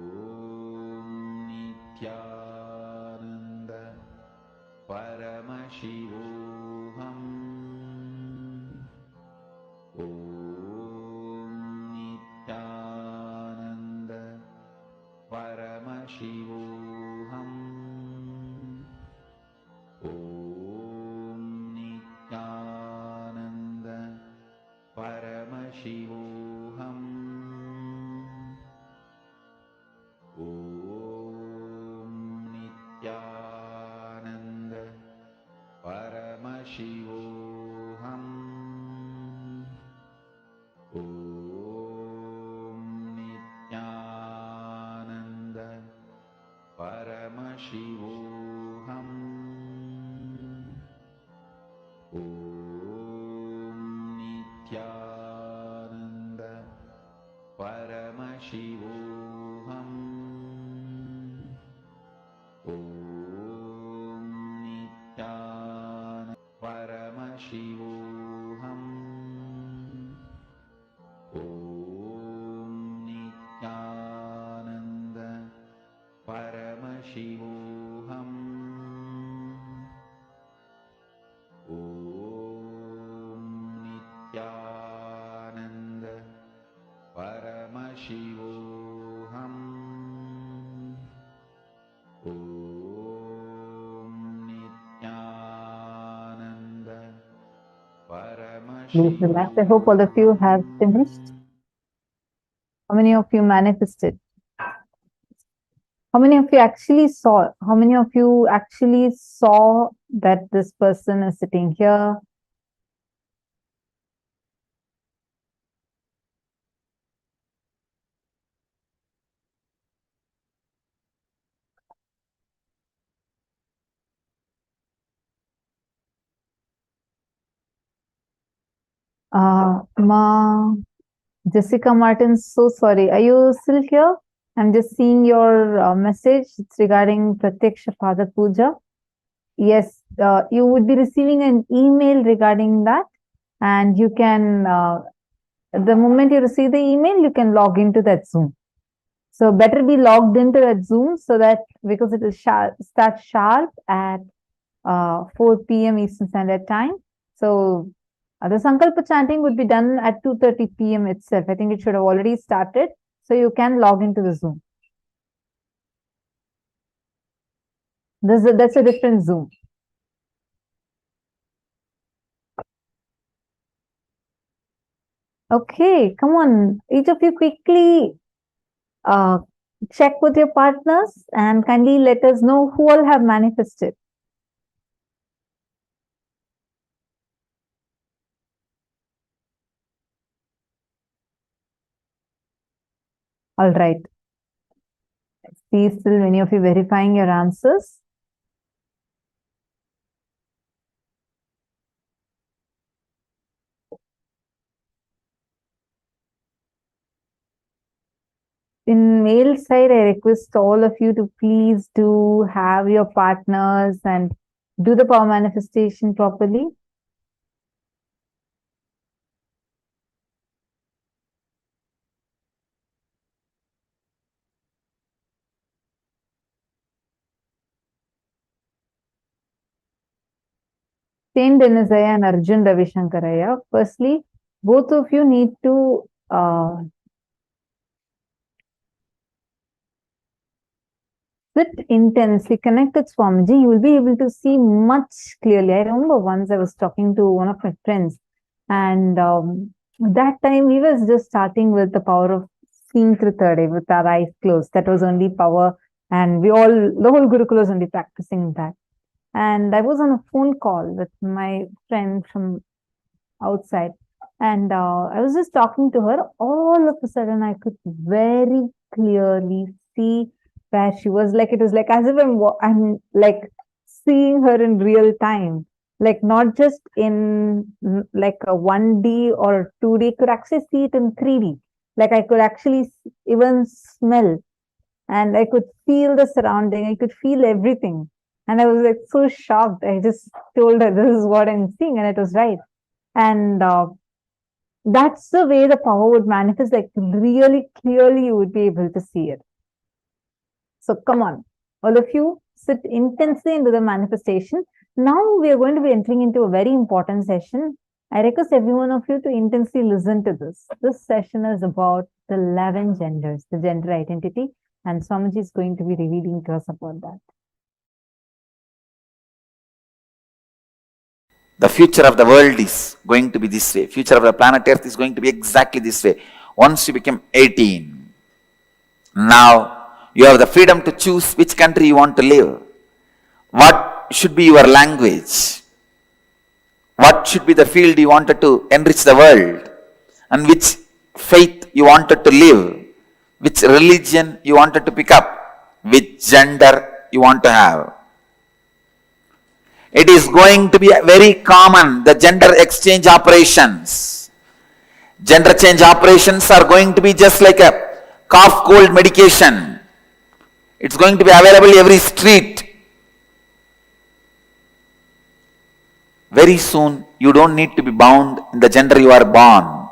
Paramashivoham. Om Nithyananda Paramashivoham. Om Nithyananda Paramashivoham. Om Nithyananda Paramashivoham. Om Nithyananda Paramashivoham. Om Nithyananda Paramashivoham. Om Nithyananda Please relax. I hope all of you have finished. How many of you manifested? How many of you actually saw? How many of you actually saw that this person is sitting here? Jessica Martin, so sorry. Are you still here? I'm just seeing your message. It's regarding Pratyaksha Pada Puja. Yes, you would be receiving an email regarding that, and you can, the moment you receive the email, you can log into that Zoom. So better be logged into that Zoom so that, because it will start sharp at 4 p.m. Eastern Standard Time. So the Sankalpa chanting would be done at 2:30 p.m. itself. I think it should have already started. So you can log into the Zoom. That's a different Zoom. Okay, come on. Each of you quickly check with your partners and kindly let us know who all have manifested. All right. See still many of you verifying your answers. In male side, I request all of you to please do have your partners and do the power manifestation properly. Saint Denisaya and Arjun Ravishankaraya. Firstly, both of you need to sit intensely, connect with Swamiji. You will be able to see much clearly. I remember once I was talking to one of my friends, and that time he was just starting with the power of seeing through third eye with our eyes closed. That was only power, and the whole Gurukula was only practicing that. And I was on a phone call with my friend from outside, and I was just talking to her. All of a sudden, I could very clearly see where she was. Like, it was like as if I'm like seeing her in real time, like not just in like a 1D or 2D. Could actually see it in 3D. Like I could actually even smell, and I could feel the surrounding. I could feel everything. And I was like so shocked. I just told her, this is what I'm seeing, and it was right. And that's the way the power would manifest, like really clearly you would be able to see it. So come on, all of you sit intensely into the manifestation. Now we are going to be entering into a very important session. I request every one of you to intensely listen to this. This session is about the 11 genders, the gender identity, and Swamiji is going to be revealing to us about that. The future of the world is going to be this way. Future of the planet Earth is going to be exactly this way. Once you become 18, now you have the freedom to choose which country you want to live. What should be your language? what should be the field you wanted to enrich the world, and which faith you wanted to live, which religion you wanted to pick up, which gender you want to have. It is going to be very common, the gender exchange operations. Gender change operations are going to be just like a cough cold medication. It's going to be available every street. Very soon, you don't need to be bound in the gender you are born.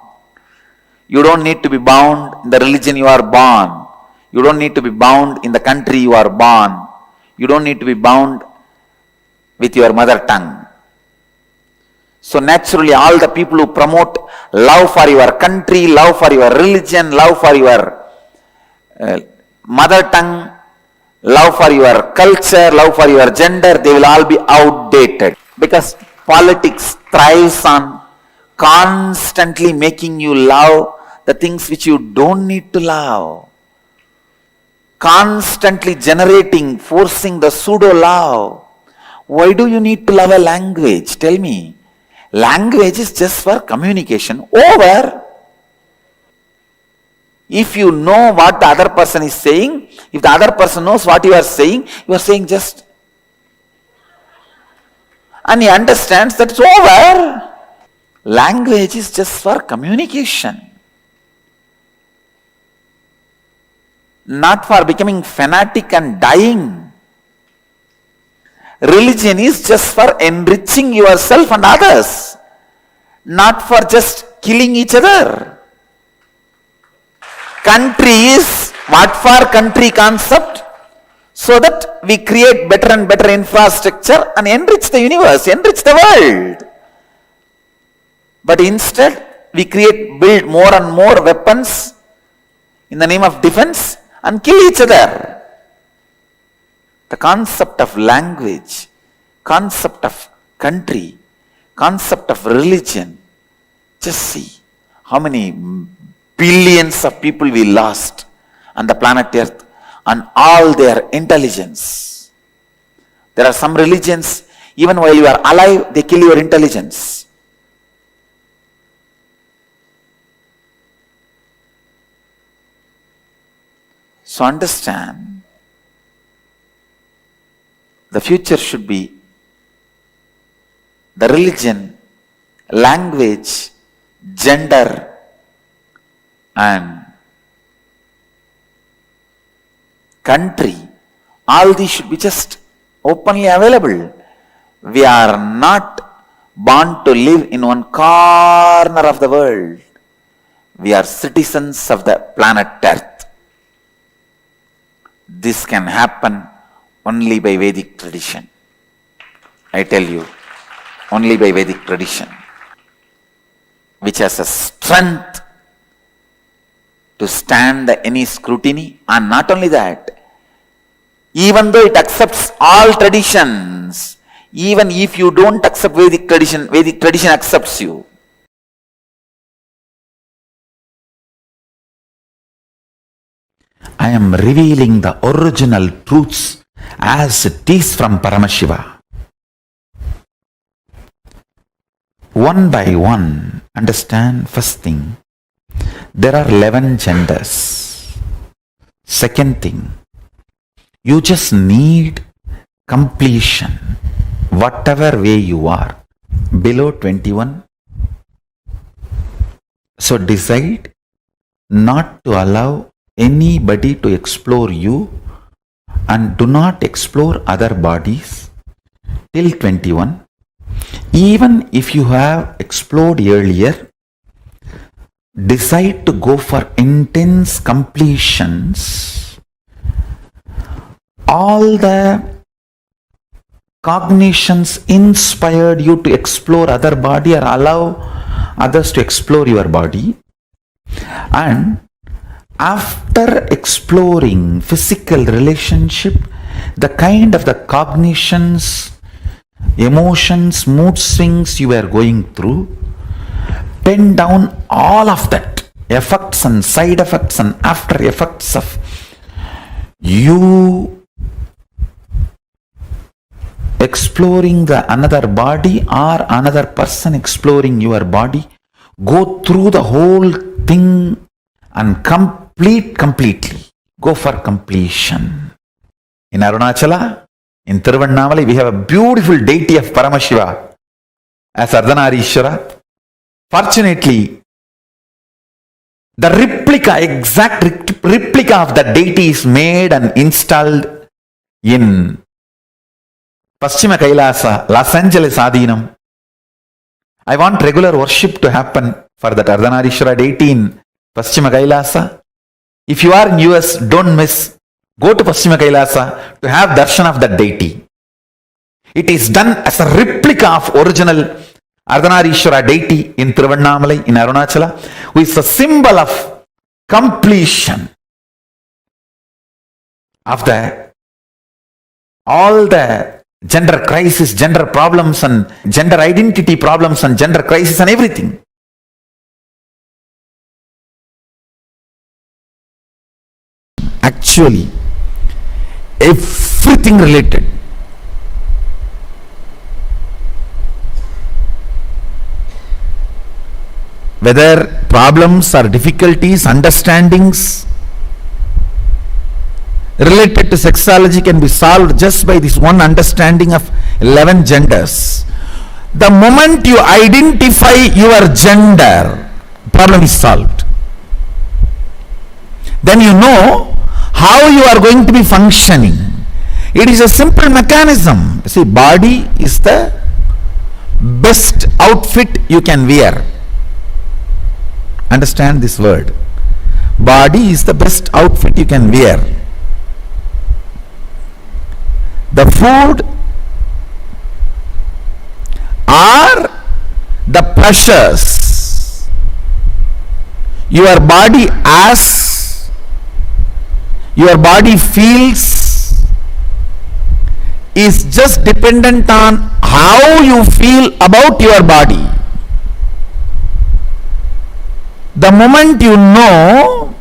You don't need to be bound in the religion you are born. You don't need to be bound in the country you are born. You don't need to be bound with your mother tongue. So naturally, all the people who promote love for your country, love for your religion, love for your mother tongue, love for your culture, love for your gender, they will all be outdated. Because politics thrives on constantly making you love the things which you don't need to love. Constantly generating, forcing the pseudo love. Why do you need to love a language? Tell me. Language is just for communication. Over. If you know what the other person is saying, if the other person knows what you are saying just. And he understands that it's over. Language is just for communication. Not for becoming fanatic and dying. Religion is just for enriching yourself and others, not for just killing each other. Country is what for country concept, so that we create better and better infrastructure and enrich the universe, enrich the world. But instead, we build more and more weapons in the name of defense and kill each other. The concept of language, concept of country, concept of religion. Just see how many billions of people we lost on the planet Earth and all their intelligence. There are some religions, even while you are alive, they kill your intelligence. So understand, the future should be the religion, language, gender, and country. All these should be just openly available. We are not born to live in one corner of the world. We are citizens of the planet Earth. This can happen only by Vedic tradition. I tell you, only by Vedic tradition, which has a strength to stand any scrutiny. And not only that, even though it accepts all traditions, even if you don't accept Vedic tradition accepts you. I am revealing the original truths as it is from Paramashiva. One by one, understand, first thing, there are 11 genders. Second thing, you just need completion, whatever way you are, below 21. So decide not to allow anybody to explore you and do not explore other bodies till 21. Even if you have explored earlier, decide to go for intense completions. All the cognitions inspired you to explore other body or allow others to explore your body. And after exploring physical relationship, the kind of the cognitions, emotions, mood swings you are going through, pen down all of that, effects and side effects and after effects of you exploring the another body or another person exploring your body, go through the whole thing and completely. Go for completion. In Arunachala, in Tiruvannamalai, we have a beautiful deity of Paramashiva as Ardhanareeshwara. Fortunately, the exact replica of the deity is made and installed in Paschima Kailasa, Los Angeles Adhinam. I want regular worship to happen for that Ardhanareeshwara deity in Paschima Kailasa. If you are in US, don't miss. Go to Paschima Kailasa to have darshan of that deity. It is done as a replica of original Ardhanareeshwara deity in Tiruvannamalai, in Arunachala, who is a symbol of completion of all the gender crisis, gender problems and gender identity problems and gender crisis and everything. Actually, everything related. Whether problems or difficulties, understandings related to sexuality can be solved just by this one understanding of 11 genders. The moment you identify your gender, problem is solved. Then you know how you are going to be functioning. It is a simple mechanism. See, body is the best outfit you can wear. Understand this word. Body is the best outfit you can wear. The food or the pleasures your body feels is just dependent on how you feel about your body. The moment you know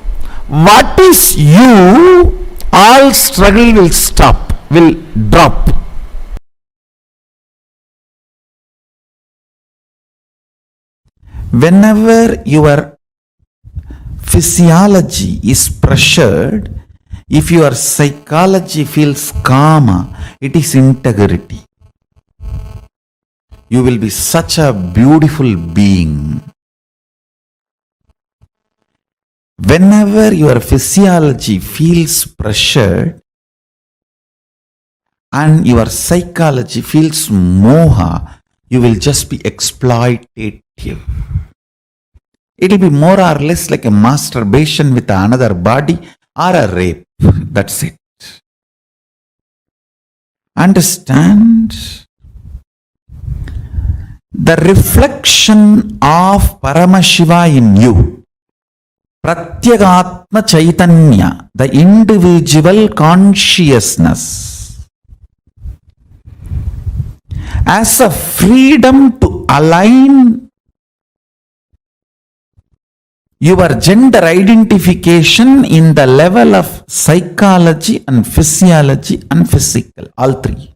what is you, all struggle will stop, will drop. Whenever your physiology is pressured, if your psychology feels calm, it is integrity. You will be such a beautiful being. Whenever your physiology feels pressured and your psychology feels moha, you will just be exploitative. It will be more or less like a masturbation with another body or a rape. That's it. Understand? The reflection of Paramashiva in you, Pratyagatma Chaitanya, the individual consciousness, as a freedom to align your gender identification in the level of psychology and physiology and physical, all three.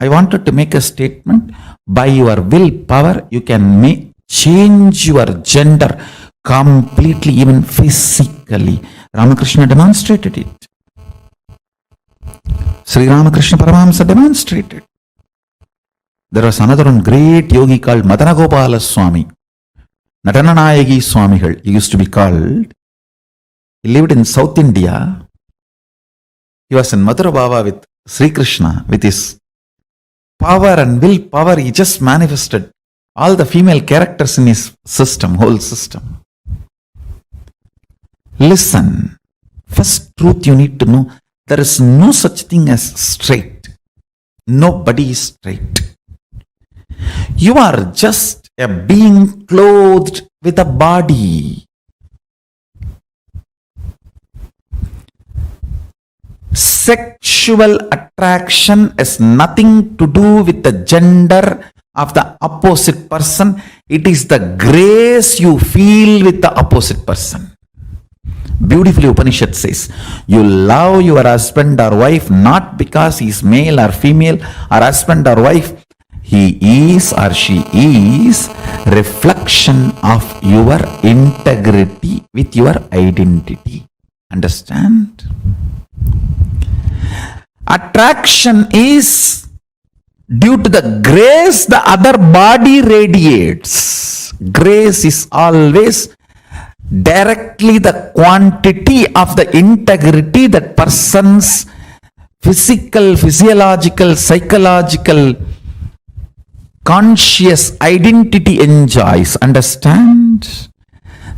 I wanted to make a statement. By your willpower, you can change your gender completely, even physically. Ramakrishna demonstrated it. Sri Ramakrishna Paramahamsa demonstrated. There was another one great yogi called Madanagopala Swami. Nadananayagi Swamigal, he used to be called. He lived in South India. He was in Madhura Bhava with Sri Krishna. With his power and willpower, he just manifested all the female characters in his system, whole system. Listen, first truth you need to know, there is no such thing as straight. Nobody is straight. You are just a being clothed with a body. Sexual attraction has nothing to do with the gender of the opposite person. It is the grace you feel with the opposite person. Beautifully Upanishad says, you love your husband or wife not because he is male or female or husband or wife. He is or she is reflection of your integrity with your identity. Understand? Attraction is due to the grace the other body radiates. Grace is always directly the quantity of the integrity that person's physical, physiological, psychological, conscious identity enjoys. Understand?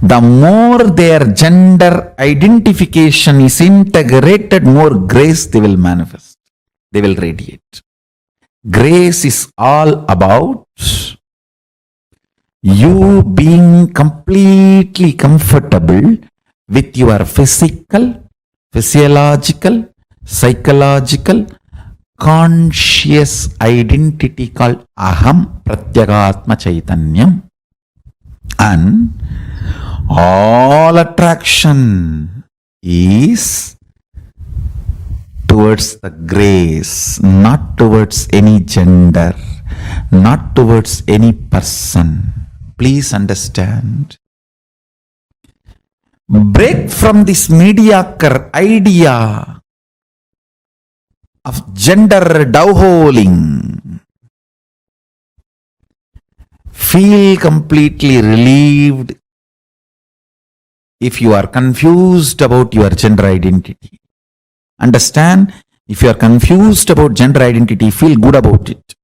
The more their gender identification is integrated, more grace they will manifest. They will radiate. Grace is all about you being completely comfortable with your physical, physiological, psychological, conscious identity called Aham Pratyagatma Chaitanyam. And all attraction is towards the grace, not towards any gender, not towards any person. Please understand. Break from this mediocre idea of gender dowholing. Feel completely relieved if you are confused about your gender identity. Understand, if you are confused about gender identity, feel good about it.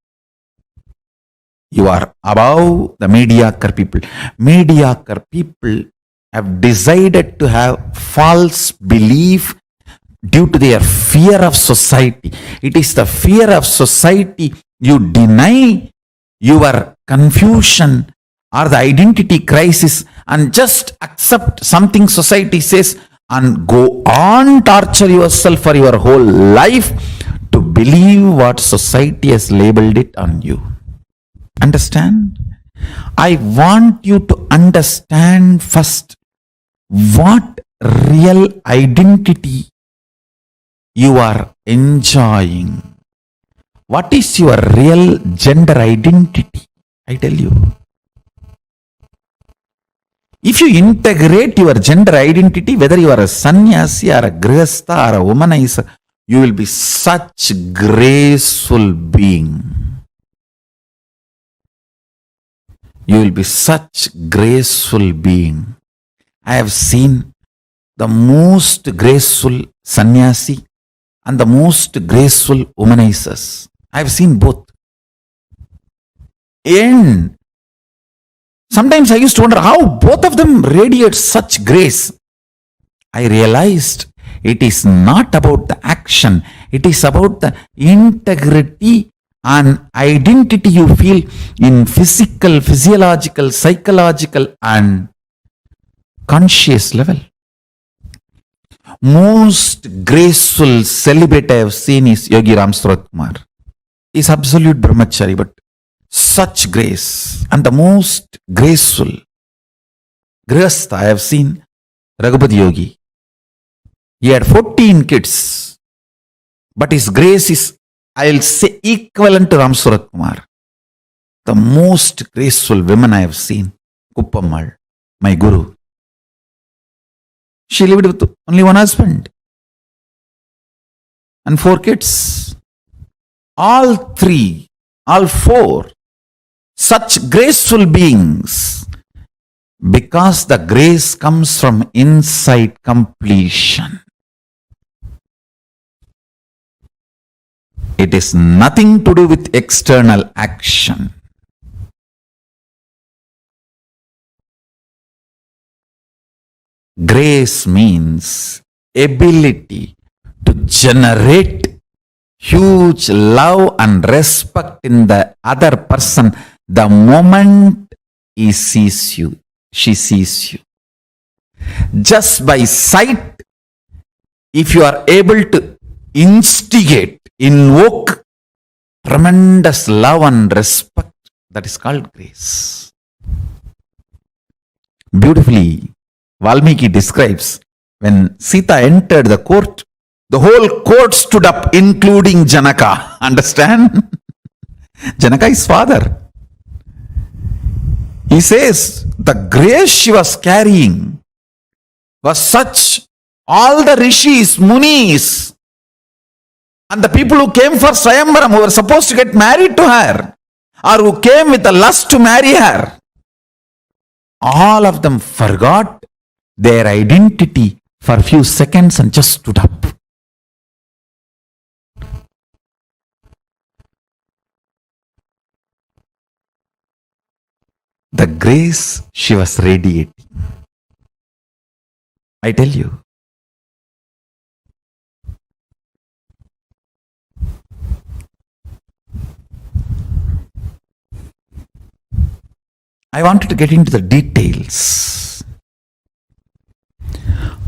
You are above the mediocre people. Mediocre people have decided to have false belief due to their fear of society. It is the fear of society. You deny your confusion or the identity crisis and just accept something society says and go on torture yourself for your whole life to believe what society has labeled it on you. Understand? I want you to understand first what real identity you are enjoying. What is your real gender identity? I tell you. If you integrate your gender identity, whether you are a sannyasi or a grihastha or a womanizer, you will be such graceful being. You will be such graceful being. I have seen the most graceful sannyasi and the most graceful womanizers. I have seen both. And sometimes I used to wonder how both of them radiate such grace. I realized it is not about the action. It is about the integrity and identity you feel in physical, physiological, psychological and conscious level. Most graceful celibate I have seen is Yogi Ram Surat Kumar. He is absolute brahmachari, but such grace. And the most graceful grihastha I have seen, Raghupati Yogi. He had 14 kids, but his grace is, I will say, equivalent to Ram Surat Kumar. The most graceful women I have seen, Kuppammal, my guru. She lived with only one husband and 4 kids. All 4, such graceful beings, because the grace comes from inside completion. It is nothing to do with external action. Grace means ability to generate huge love and respect in the other person the moment he sees you, she sees you. Just by sight, if you are able to instigate, invoke tremendous love and respect, that is called grace. Beautifully, Valmiki describes When Sita entered the court, the whole court stood up, including Janaka. Understand? Janaka is father. He says the grace she was carrying was such, all the rishis, munis, and the people who came for Swayamvaram, who were supposed to get married to her, or who came with a lust to marry her, all of them forgot their identity for a few seconds and just stood up. The grace she was radiating. I tell you. I wanted to get into the details.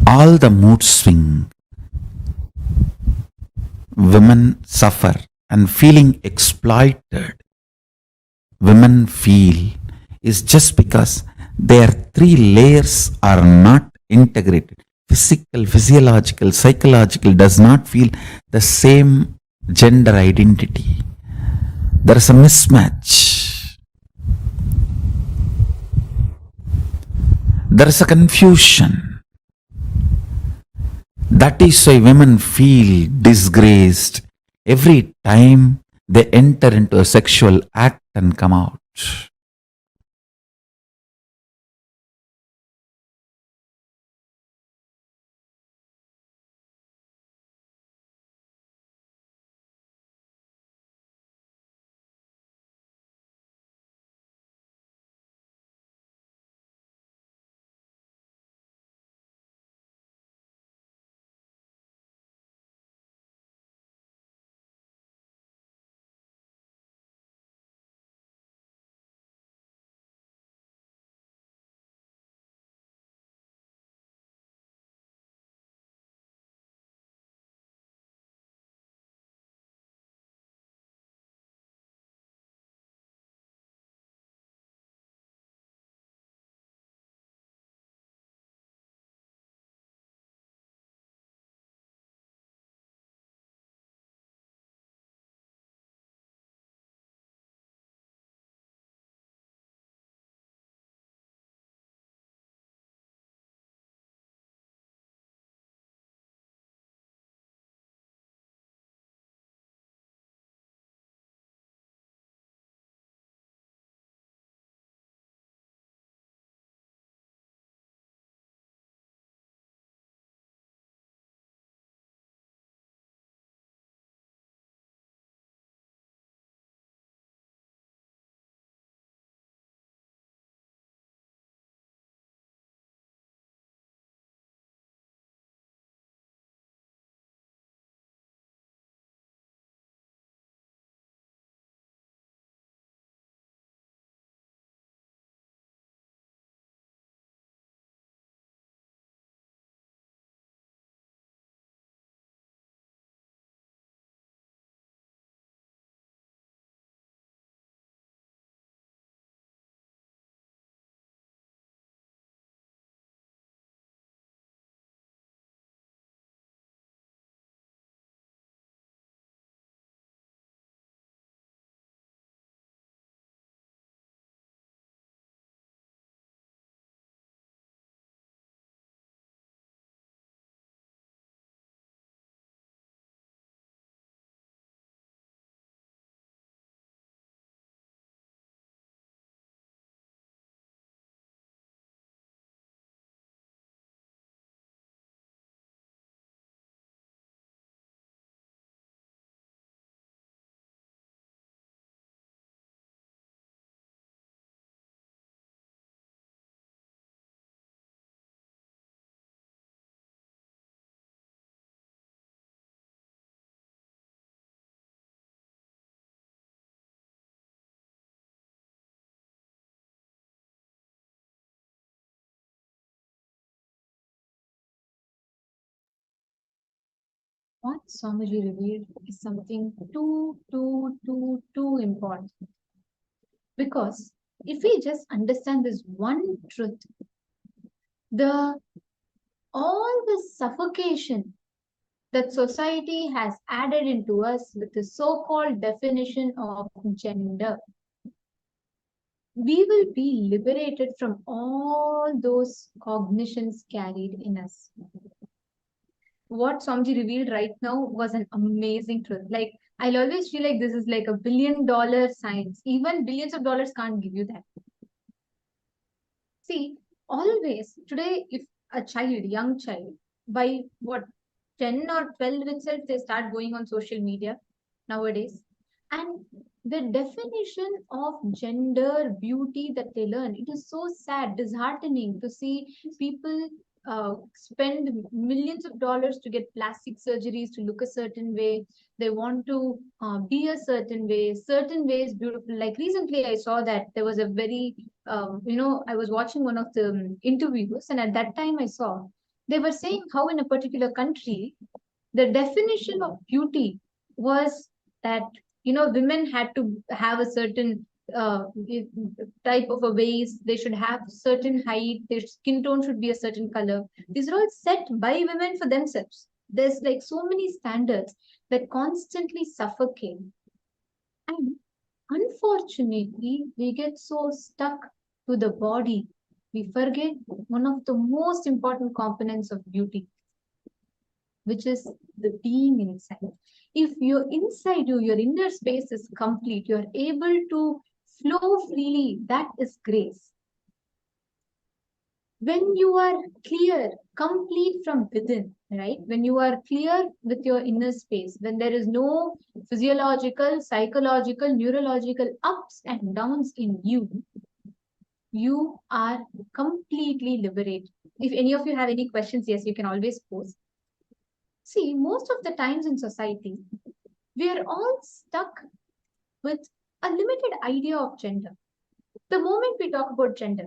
All the mood swing women suffer and feeling exploited, women feel, is just because their three layers are not integrated. Physical, physiological, psychological does not feel the same gender identity. There is a mismatch. There is a confusion. That is why women feel disgraced every time they enter into a sexual act and come out. What Swamiji revealed is something too important. Because if we just understand this one truth, the all the suffocation that society has added into us with the so-called definition of gender, we will be liberated from all those cognitions carried in us. What Swamiji revealed right now was an amazing truth. Like, I'll always feel like this is like $1 billion science. Even billions of dollars can't give you that. See, always today, if a child, young child, by what 10 or 12 itself, they start going on social media nowadays. And the definition of gender, beauty that they learn, it is so sad, disheartening to see people spend millions of dollars to get plastic surgeries to look a certain way. They want to be a certain ways beautiful. Like recently, I saw that there was a very, I was watching one of the interviews, and at that time, I saw they were saying how in a particular country, the definition of beauty was that women had to have a certain type of a waist, they should have certain height, their skin tone should be a certain color. These are all set by women for themselves. There's like so many standards that constantly suffocate, and unfortunately we get so stuck to the body, we forget one of the most important components of beauty, which is the being inside. If you're inside you, your inner space is complete, you're able to flow freely, that is grace. When you are clear, complete from within, right? When you are clear with your inner space, when there is no physiological, psychological, neurological ups and downs in you, you are completely liberated. If any of you have any questions, yes, you can always post. See, most of the times in society, we are all stuck with a limited idea of gender. The moment we talk about gender,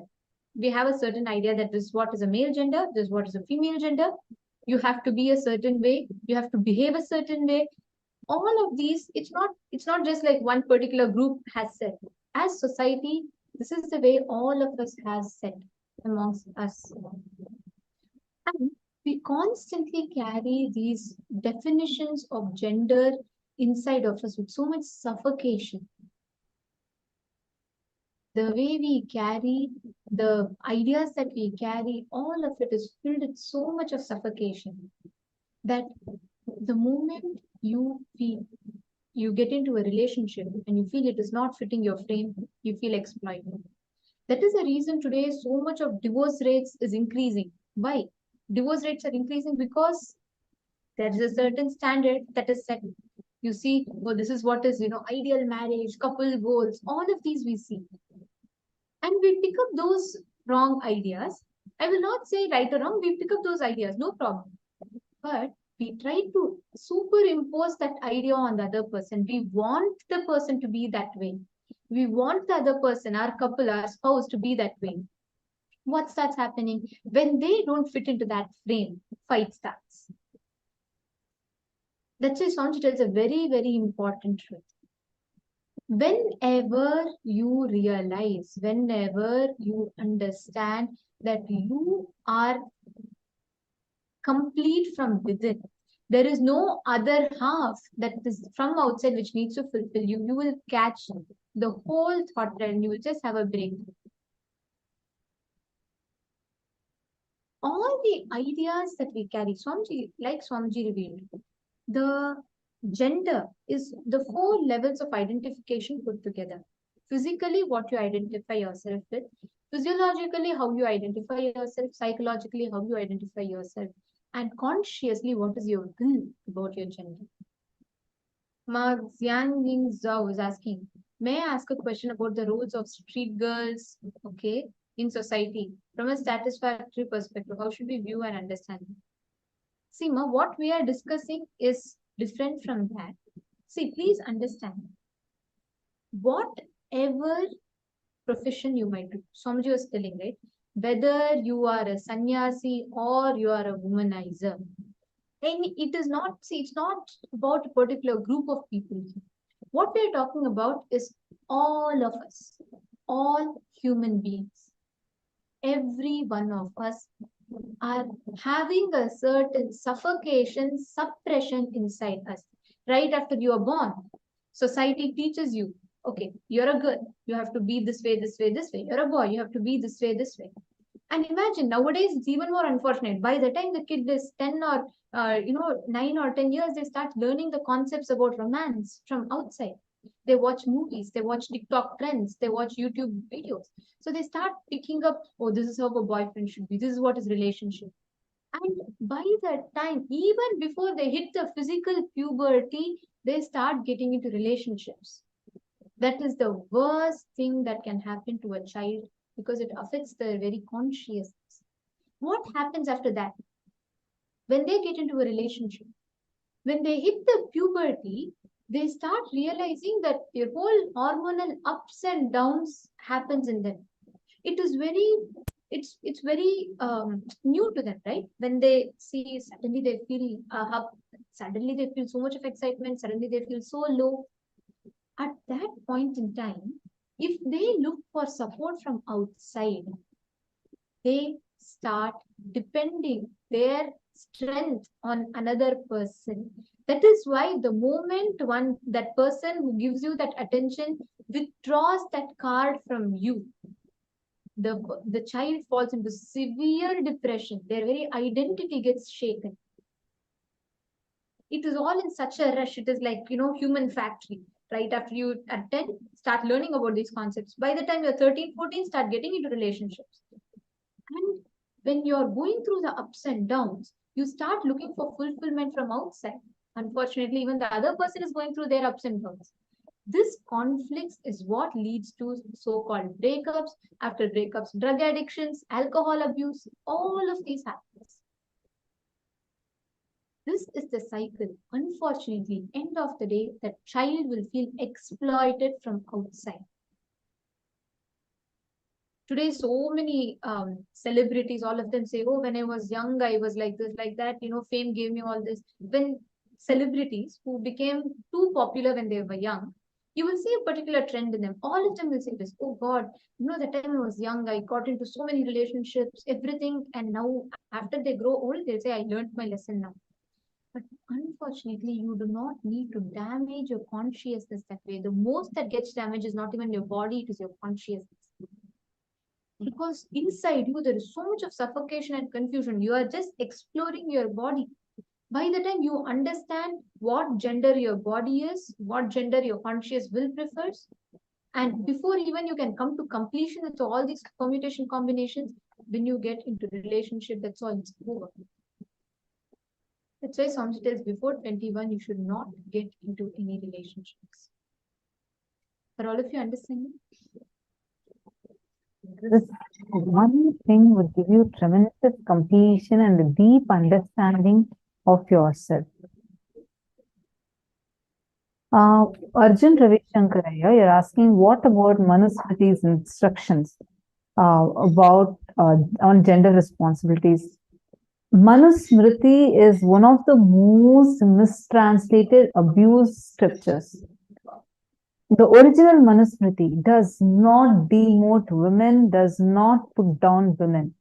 we have a certain idea that this is what is a male gender, this is what is a female gender. You have to be a certain way, you have to behave a certain way. All of these, it's not just like one particular group has said. As society, this is the way all of us has said amongst us. And we constantly carry these definitions of gender inside of us with so much suffocation. The way we carry, the ideas that we carry, all of it is filled with so much of suffocation that the moment you feel you get into a relationship and you feel it is not fitting your frame, you feel exploited. That is the reason today so much of divorce rates is increasing. Why? Divorce rates are increasing because there is a certain standard that is set. You see, well, this is what is, ideal marriage, couple goals, all of these we see. And we pick up those wrong ideas. I will not say right or wrong, we pick up those ideas, no problem. But we try to superimpose that idea on the other person. We want the person to be that way. We want the other person, our couple, our spouse to be that way. What starts happening? When they don't fit into that frame, fight starts. That's why Swamiji tells a very, very important truth. Whenever you realize, whenever you understand that you are complete from within, there is no other half that is from outside which needs to fulfill you, you will catch the whole thought thread and you will just have a breakthrough. All the ideas that we carry, Swamiji, like Swamiji revealed, the gender is the 4 levels of identification put together. Physically, what you identify yourself with, physiologically, how you identify yourself, psychologically, how you identify yourself, and consciously, what is your will about your gender. Ma Xianying Zhao is asking, may I ask a question about the roles of street girls, okay, in society from a satisfactory perspective? How should we view and understand? See, Ma, what we are discussing is different from that. See, please understand, whatever profession you might do, Swamiji was telling, right? Whether you are a sannyasi or you are a womanizer, and it is not, see, it's not about a particular group of people. What we're talking about is all of us, all human beings. Every one of us are having a certain suffocation, suppression inside us. Right after you are born, society teaches you, okay, you're a girl, you have to be this way, this way, this way. You're a boy, you have to be this way, this way. And imagine nowadays it's even more unfortunate. By the time the kid is 10 or 9 or 10 years, they start learning the concepts about romance from outside. They watch movies, they watch TikTok trends, they watch YouTube videos. So they start picking up, oh, this is how a boyfriend should be, this is what is relationship. And by that time, even before they hit the physical puberty, they start getting into relationships. That is the worst thing that can happen to a child because it affects their very consciousness. What happens after that? When they get into a relationship, when they hit the puberty, they start realizing that their whole hormonal ups and downs happens in them. It is very, it's very new to them, right? When they see, suddenly they feel up, suddenly they feel so much of excitement, suddenly they feel so low. At that point in time, if they look for support from outside, they start depending their strength on another person. That is why the moment that person who gives you that attention withdraws that card from you, the child falls into severe depression. Their very identity gets shaken. It is all in such a rush. It is like, human factory. Right after you at 10, start learning about these concepts. By the time you're 13, 14, start getting into relationships. And when you're going through the ups and downs, you start looking for fulfillment from outside. Unfortunately, even the other person is going through their ups and downs. This conflict is what leads to so-called breakups. After breakups, drug addictions, alcohol abuse, all of these happens. This is the cycle. Unfortunately, end of the day, the child will feel exploited from outside. Today, so many celebrities, all of them say, oh, when I was young, I was like this, like that, fame gave me all this. When celebrities who became too popular when they were young, you will see a particular trend in them. All of them will say this, oh God, the time I was young, I got into so many relationships, everything. And now after they grow old, they'll say, I learned my lesson now. But unfortunately, you do not need to damage your consciousness that way. The most that gets damaged is not even your body, it is your consciousness. Because inside you, there is so much of suffocation and confusion. You are just exploring your body. By the time you understand what gender your body is, what gender your conscious will prefers, and before even you can come to completion with all these permutation combinations, when you get into relationship, that's all, it's over. That's why Swamiji tells before 21, you should not get into any relationships. Are all of you understanding? This one thing would give you tremendous completion and a deep understanding of yourself. Arjun Ravishankaraya, you're asking what about Manusmriti's instructions about on gender responsibilities? Manusmriti is one of the most mistranslated, abused scriptures. The original Manusmriti does not demote women, does not put down women.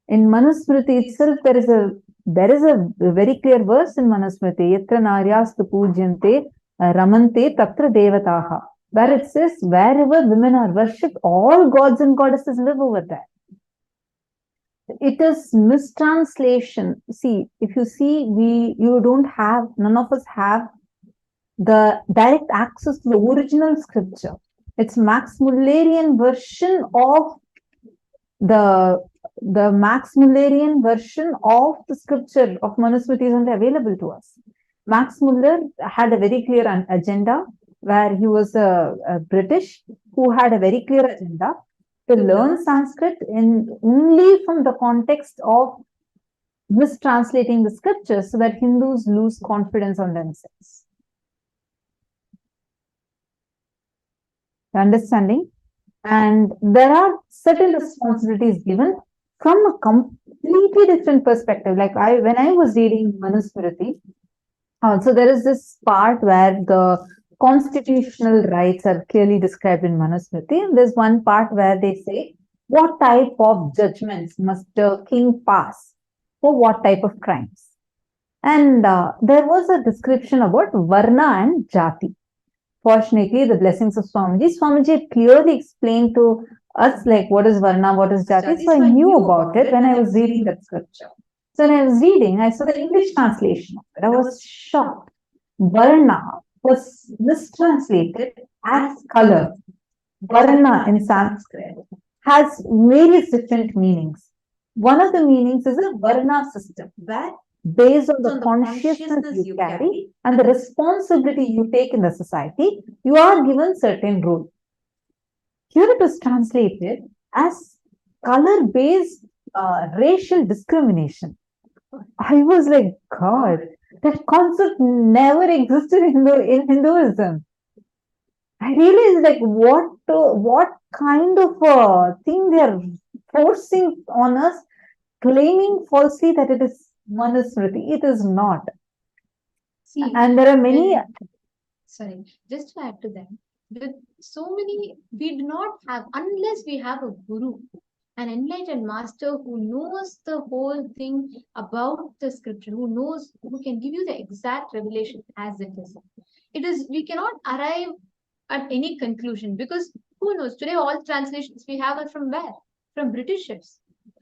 In Manusmriti itself, there is a very clear verse in Manusmriti, Yatra Naryastu Pujyante Ramante Tatra Devataha, where it says, wherever women are worshipped, all gods and goddesses live over there. It is mistranslation. See, if you see, none of us have the direct access to the original scripture. It's Max Mullerian version of the Mullerian version of the scripture of Manusmriti is only available to us. Max Muller had a very clear agenda, where he was a British who had a very clear agenda to learn Sanskrit only from the context of mistranslating the scriptures so that Hindus lose confidence on themselves. Understanding? And there are certain responsibilities given from a completely different perspective. Like when I was reading Manusmriti, so there is this part where the constitutional rights are clearly described in Manusmriti, and there's one part where they say What type of judgments must a king pass for what type of crimes? And there was a description about Varna and Jati. Fortunately, the blessings of Swamiji had clearly explained to us like what is Varna, what is Jati. So I knew about it when I was reading that scripture. So when I was reading, I saw the English translation of it. I was shocked. Varna was mistranslated as color. Varna in Sanskrit has various different meanings. One of the meanings is a Varna system, where based on the consciousness you carry and the responsibility you take in the society, you are given certain role. Here it is translated as color-based racial discrimination. I was like, God, that concept never existed in Hinduism. I realized like what kind of thing they are forcing on us, claiming falsely that it is Manusmriti. It is not. See, And there are many. Sorry, just to add to that, with so many, we do not have, unless we have a guru, an enlightened master who knows the whole thing about the scripture, who can give you the exact revelation as it is. We cannot arrive at any conclusion, because who knows, today all translations we have are from where? From Britishers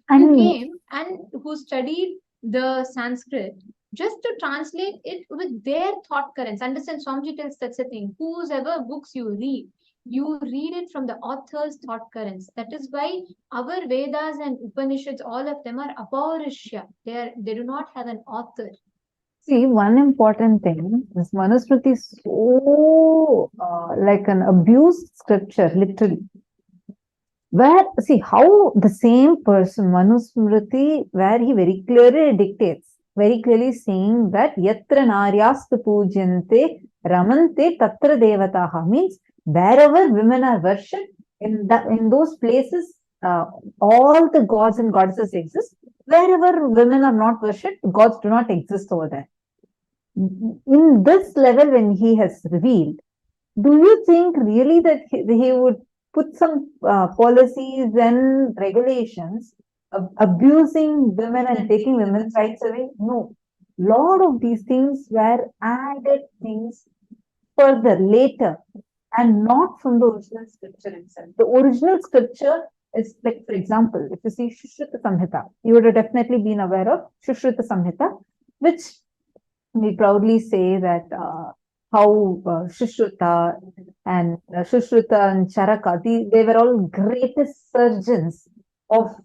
who came and who studied the Sanskrit just to translate it with their thought currents. Understand, Swamiji tells such a thing. Whosever books you read it from the author's thought currents. That is why our Vedas and Upanishads, all of them are apaurishya. They do not have an author. See, one important thing is Manusmriti is so like an abused scripture, literally. Where, see, how the same person, Manusmriti, where he very clearly dictates, very clearly saying that Yatra Naryastu Pujyante Ramante Tatra Devataha, means wherever women are worshipped, in those places, all the gods and goddesses exist. Wherever women are not worshipped, gods do not exist over there. In this level, when he has revealed, do you think really that he would put some policies and regulations abusing women and taking women's rights away? No. Lot of these things were added things further later and not from the original scripture itself. The original scripture is like, for example, if you see Sushruta Samhita, you would have definitely been aware of Sushruta Samhita, which we proudly say that how Sushruta and Charaka, they were all greatest surgeons of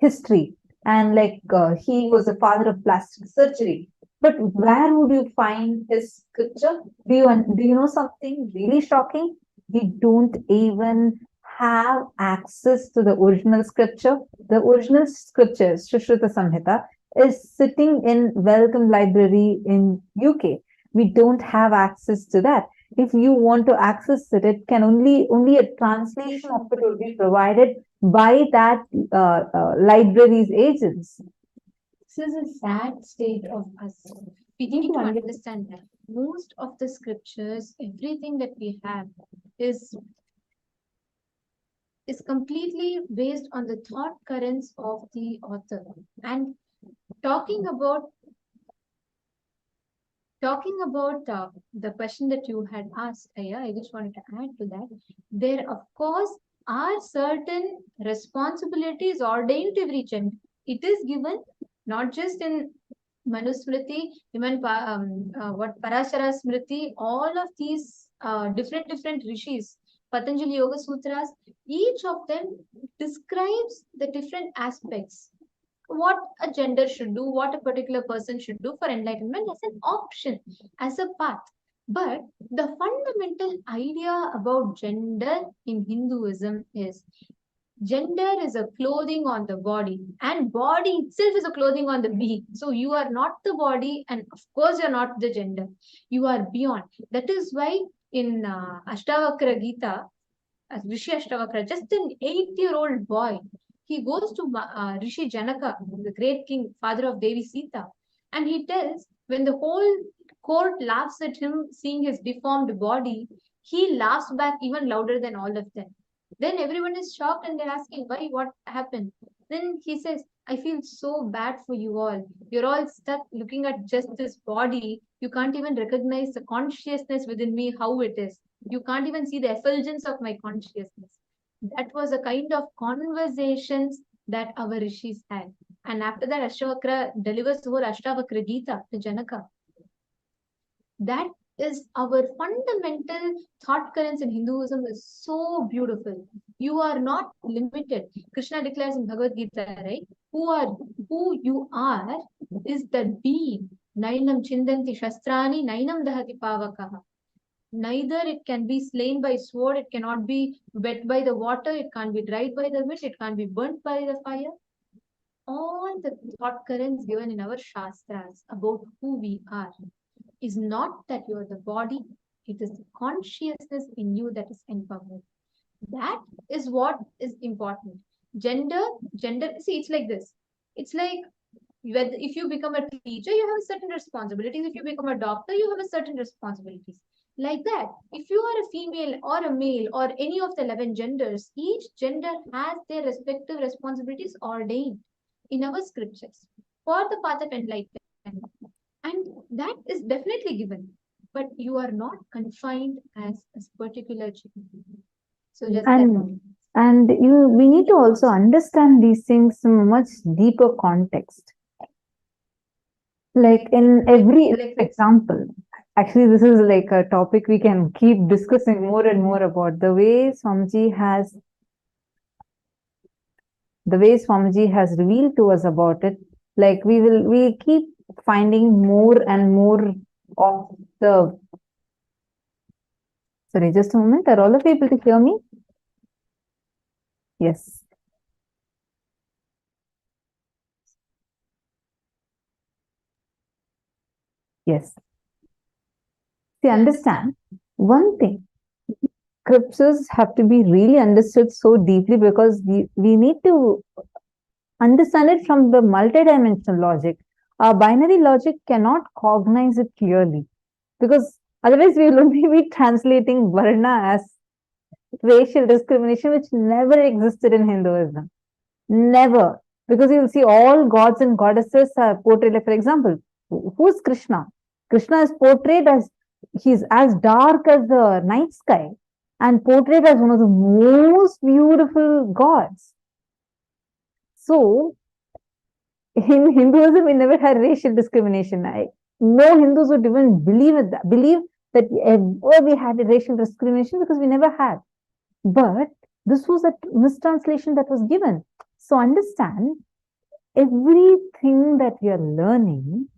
history, and like he was a father of plastic surgery. But where would you find his scripture? Do you know something really shocking? We don't even have access to the original scripture. The original scripture, Sushruta Samhita, is sitting in Wellcome Library in UK. We don't have access to that. If you want to access it, it can only a translation of it will be provided by that library's agents. This is a sad state of us. We need to understand that most of the scriptures, everything that we have is completely based on the thought currents of the author. And talking about the question that you had asked, Aya, I just wanted to add to that. There, of course, are certain responsibilities ordained to every gender. It is given not just in Manusmriti, even Parashara Smriti, all of these different rishis, Patanjali Yoga Sutras, each of them describes the different aspects. What a gender should do, what a particular person should do for enlightenment as an option, as a path. But the fundamental idea about gender in Hinduism is gender is a clothing on the body, and body itself is a clothing on the being. So you are not the body, and of course you're not the gender. You are beyond. That is why in Ashtavakra Gita, Rishi Ashtavakra, just an 8-year-old boy, he goes to Rishi Janaka, the great king, father of Devi Sita, and he tells, when the whole court laughs at him seeing his deformed body, he laughs back even louder than all of them. Then everyone is shocked and they're asking, why? What happened? Then he says, I feel so bad for you all. You're all stuck looking at just this body. You can't even recognize the consciousness within me, how it is. You can't even see the effulgence of my consciousness. That was a kind of conversations that our rishis had. And after that, Ashtavakra delivers the whole Ashtavakra Gita to Janaka. That is our fundamental thought currents in Hinduism is so beautiful. You are not limited. Krishna declares in Bhagavad Gita, right? Who you are is that being. Nainam chindanti shastrani, nainam dahati pavakaha. Neither it can be slain by sword, it cannot be wet by the water, it can't be dried by the wind, it can't be burnt by the fire. All the thought currents given in our Shastras about who we are is not that you are the body, it is the consciousness in you that is empowered. That is what is important. Gender, see, it's like this. It's like if you become a teacher, you have certain responsibilities. If you become a doctor, you have a certain responsibilities. Like that, if you are a female or a male or any of the 11 genders, each gender has their respective responsibilities ordained in our scriptures for the path of enlightenment. And that is definitely given, but you are not confined as a particular gender. So just and we need to also understand these things in a much deeper context. Like in every example, actually this is like a topic we can keep discussing more and more about the way Swamiji has revealed to us about it. Like we keep finding more and more of the. Sorry, just a moment. Are all of you able to hear me? Yes. Yes. See, understand one thing. Scriptures have to be really understood so deeply because we need to understand it from the multidimensional logic. Our binary logic cannot cognize it clearly because otherwise we will only be translating Varna as racial discrimination, which never existed in Hinduism. Never. Because you will see all gods and goddesses are portrayed. Like, for example, who's Krishna? Krishna is portrayed as he's as dark as the night sky and portrayed as one of the most beautiful gods. So, in Hinduism, we never had racial discrimination. No Hindus would even believe that ever we had a racial discrimination because we never had. But this was a mistranslation that was given. So understand, everything that we are learning,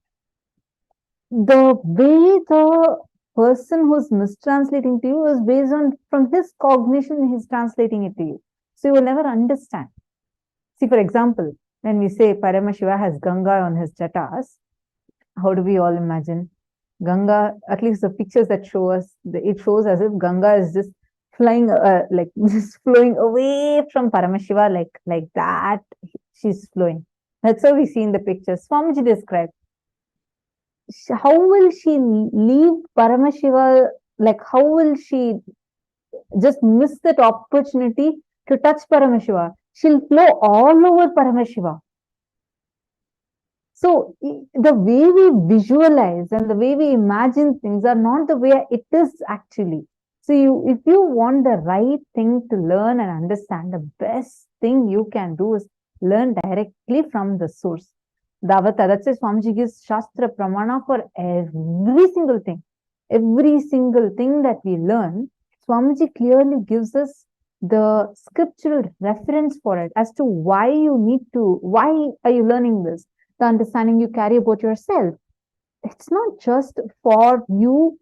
the way the person who's mistranslating to you is based on from his cognition, he's translating it to you. So you will never understand. See, for example, when we say Paramashiva has Ganga on his jatas, how do we all imagine? Ganga, at least the pictures that show us, it shows as if Ganga is just flying, like just flowing away from Paramashiva, like that. She's flowing. That's how we see in the pictures. Swamiji described. How will she leave Paramashiva? Like, how will she just miss that opportunity to touch Paramashiva? She'll flow all over Paramashiva. So the way we visualize and the way we imagine things are not the way it is actually. So if you want the right thing to learn and understand, the best thing you can do is learn directly from the source. That's why Swamiji gives Shastra Pramana for every single thing. Every single thing that we learn, Swamiji clearly gives us the scriptural reference for it as to why are you learning this? The understanding you carry about yourself. It's not just for you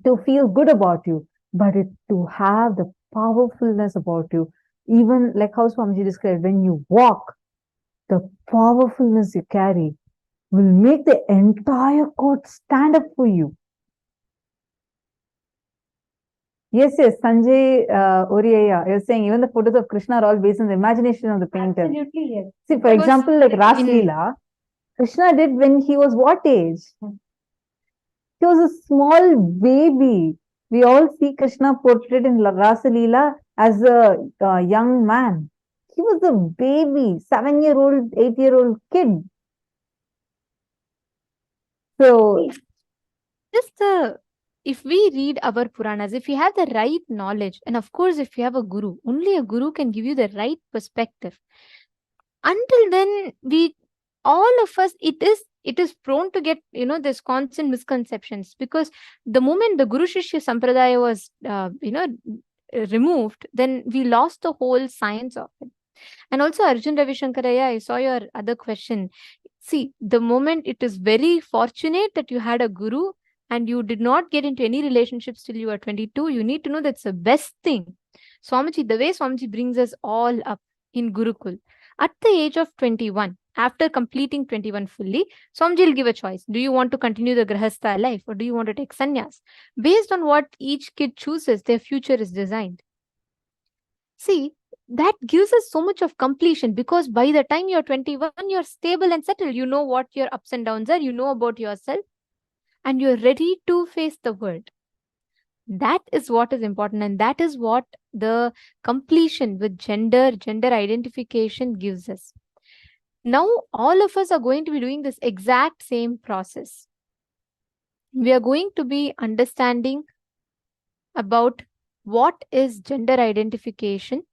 to feel good about you, but to have the powerfulness about you. Even like how Swamiji described, when you walk, the powerfulness you carry will make the entire court stand up for you. Yes, Sanjay Oriya, you're saying even the photos of Krishna are all based on the imagination of the painter. Absolutely, yes. See, for example, like Ras Leela, Krishna did when he was what age? He was a small baby. We all see Krishna portrayed in Rasa Leela as a young man. He was a baby, 7-year-old, 8-year-old kid. So, Just if we read our Puranas, if we have the right knowledge, and of course, if you have a guru, only a guru can give you the right perspective. Until then, all of us, it is prone to get, this constant misconceptions, because the moment the Guru Shishya Sampradaya was, removed, then we lost the whole science of it. And also, Arjun Ravishankaraya, I saw your other question. See, the moment, it is very fortunate that you had a guru and you did not get into any relationships till you were 22. You need to know that's the best thing. Swamiji, the way Swamiji brings us all up in Gurukul, at the age of 21, after completing 21 fully, Swamiji will give a choice. Do you want to continue the Grahastha life or do you want to take sannyas? Based on what each kid chooses, their future is designed. See, that gives us so much of completion, because by the time you're 21, you're stable and settled. You know what your ups and downs are, you know about yourself, and you're ready to face the world. That is what is important, and that is what the completion with gender identification gives us. Now, all of us are going to be doing this exact same process. We are going to be understanding about what is gender identification.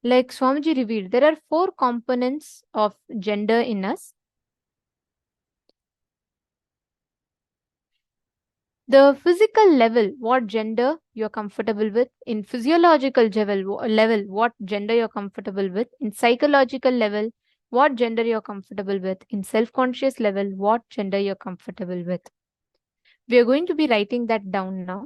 Like Swamiji revealed, there are 4 components of gender in us. The physical level, what gender you're comfortable with. In physiological level, what gender you're comfortable with. In psychological level, what gender you're comfortable with. In self-conscious level, what gender you're comfortable with. We are going to be writing that down now.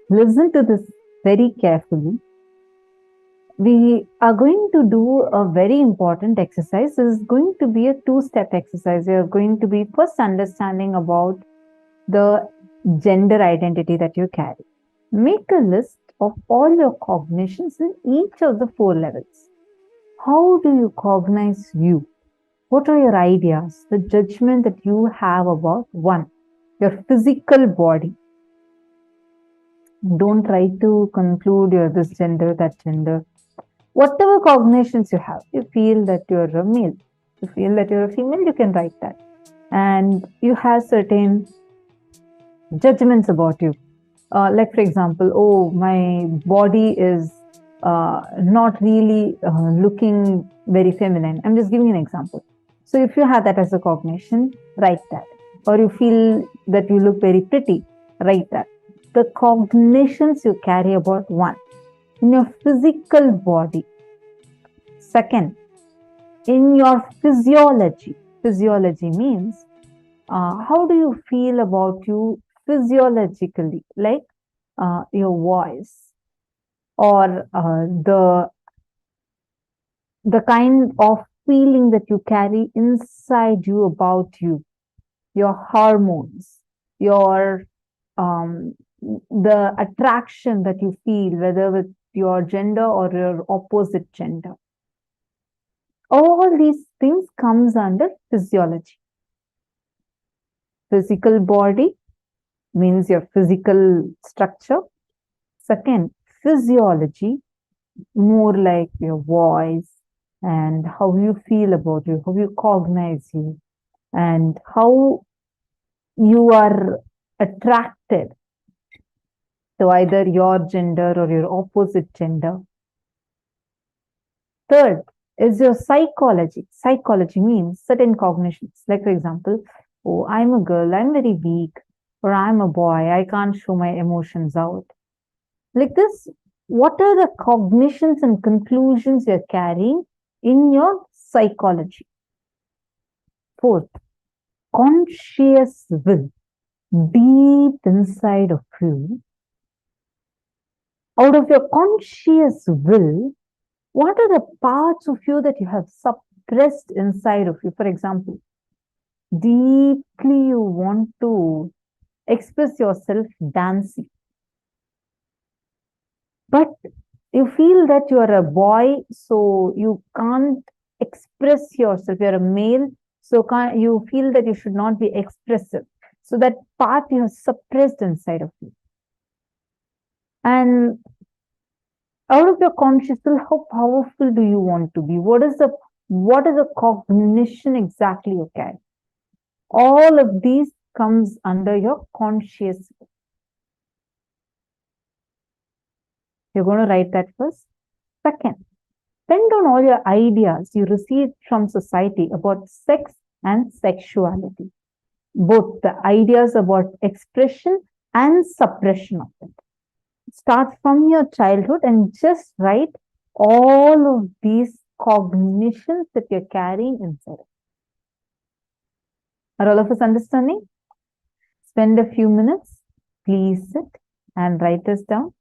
listen to this very carefully. We are going to do a very important exercise. This is going to be a 2-step exercise. We are going to be first understanding about the gender identity that you carry. Make a list of all your cognitions in each of the 4 levels. How do you cognize you? What are your ideas, the judgment that you have about one, your physical body? Don't try to conclude you're this gender, that gender. Whatever cognitions you have, you feel that you're a male, you feel that you're a female, you can write that. And you have certain judgments about you. Like, for example, oh, my body is not really looking very feminine. I'm just giving an example. So if you have that as a cognition, write that. Or you feel that you look very pretty, write that. The cognitions you carry about one, in your physical body. Second, in your physiology. Physiology means how do you feel about you physiologically, like your voice, or the kind of feeling that you carry inside you about you, your hormones, your the attraction that you feel, whether with your gender or your opposite gender. All these things comes under physiology. Physical body means your physical structure. Second, physiology, more like your voice and how you feel about you, how you cognize you, and how you are attracted to either your gender or your opposite gender. Third is your psychology. Psychology means certain cognitions. Like, for example, oh, I'm a girl, I'm very weak, or I'm a boy, I can't show my emotions out. Like this, what are the cognitions and conclusions you're carrying in your psychology? Fourth, conscious will, deep inside of you. Out of your conscious will, what are the parts of you that you have suppressed inside of you? For example, deeply you want to express yourself dancing, but you feel that you are a boy, so you can't express yourself. You're a male, so you feel that you should not be expressive. So that part you have suppressed inside of you. And out of your conscious will, how powerful do you want to be? What is the cognition exactly you carry? All of these comes under your conscious will. You're going to write that first. Second, depend on all your ideas you receive from society about sex and sexuality. Both the ideas about expression and suppression of it. Start from your childhood and just write all of these cognitions that you're carrying inside. Are all of us understanding? Spend a few minutes, please sit and write this down.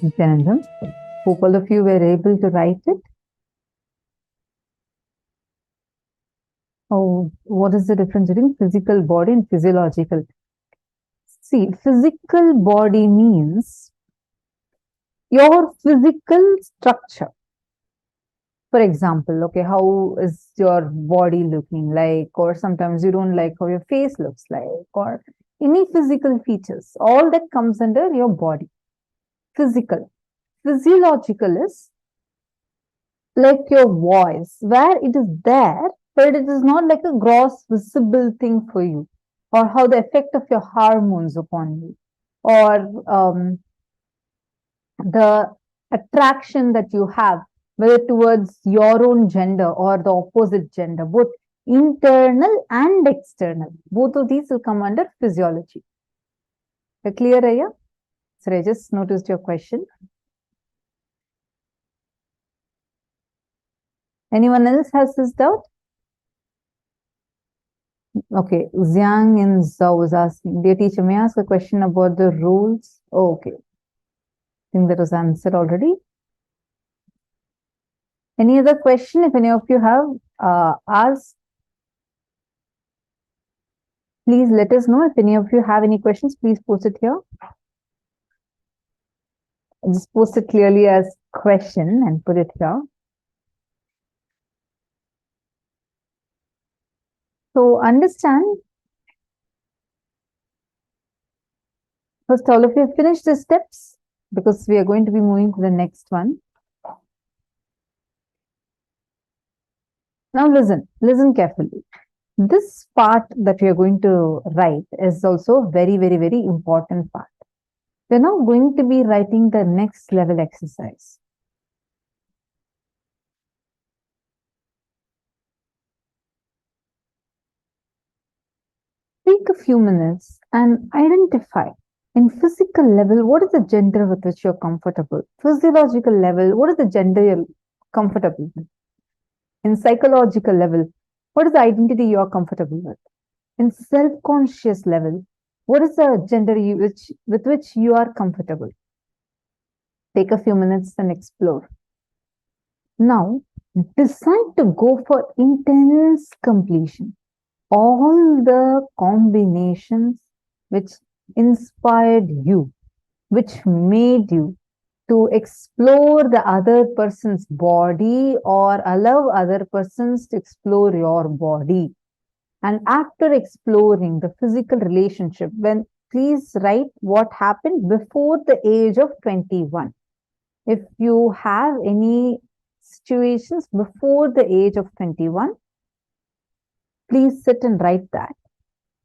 Nithyananda, hope all of you were able to write it. Oh, what is the difference between physical body and physiological? See, physical body means your physical structure. For example, okay, how is your body looking like? Or sometimes you don't like how your face looks like, or any physical features. All that comes under your body. Physical. Physiological is like your voice, where it is there, but it is not like a gross visible thing for you, or how the effect of your hormones upon you, or the attraction that you have, whether towards your own gender or the opposite gender, both internal and external. Both of these will come under physiology. Clear, Aya? So I just noticed your question. Anyone else has this doubt? Okay, Xiang and Zhao was asking, dear teacher, may I ask a question about the rules? Oh, okay. I think that was answered already. Any other question? If any of you have asked, please let us know. If any of you have any questions, please post it here. Just post it clearly as question and put it here. So understand, first all of you finish the steps because we are going to be moving to the next one. Now listen carefully. This part that we are going to write is also a very, very, very important part. We're now going to be writing the next level exercise. Take a few minutes and identify in physical level, what is the gender with which you're comfortable? Physiological level, what is the gender you're comfortable with? In psychological level, what is the identity you're comfortable with? In self-conscious level, what is the gender with which you are comfortable? Take a few minutes and explore. Now, decide to go for intense completion. All the combinations which inspired you, which made you to explore the other person's body or allow other persons to explore your body. And after exploring the physical relationship, when please write what happened before the age of 21. If you have any situations before the age of 21, please sit and write that.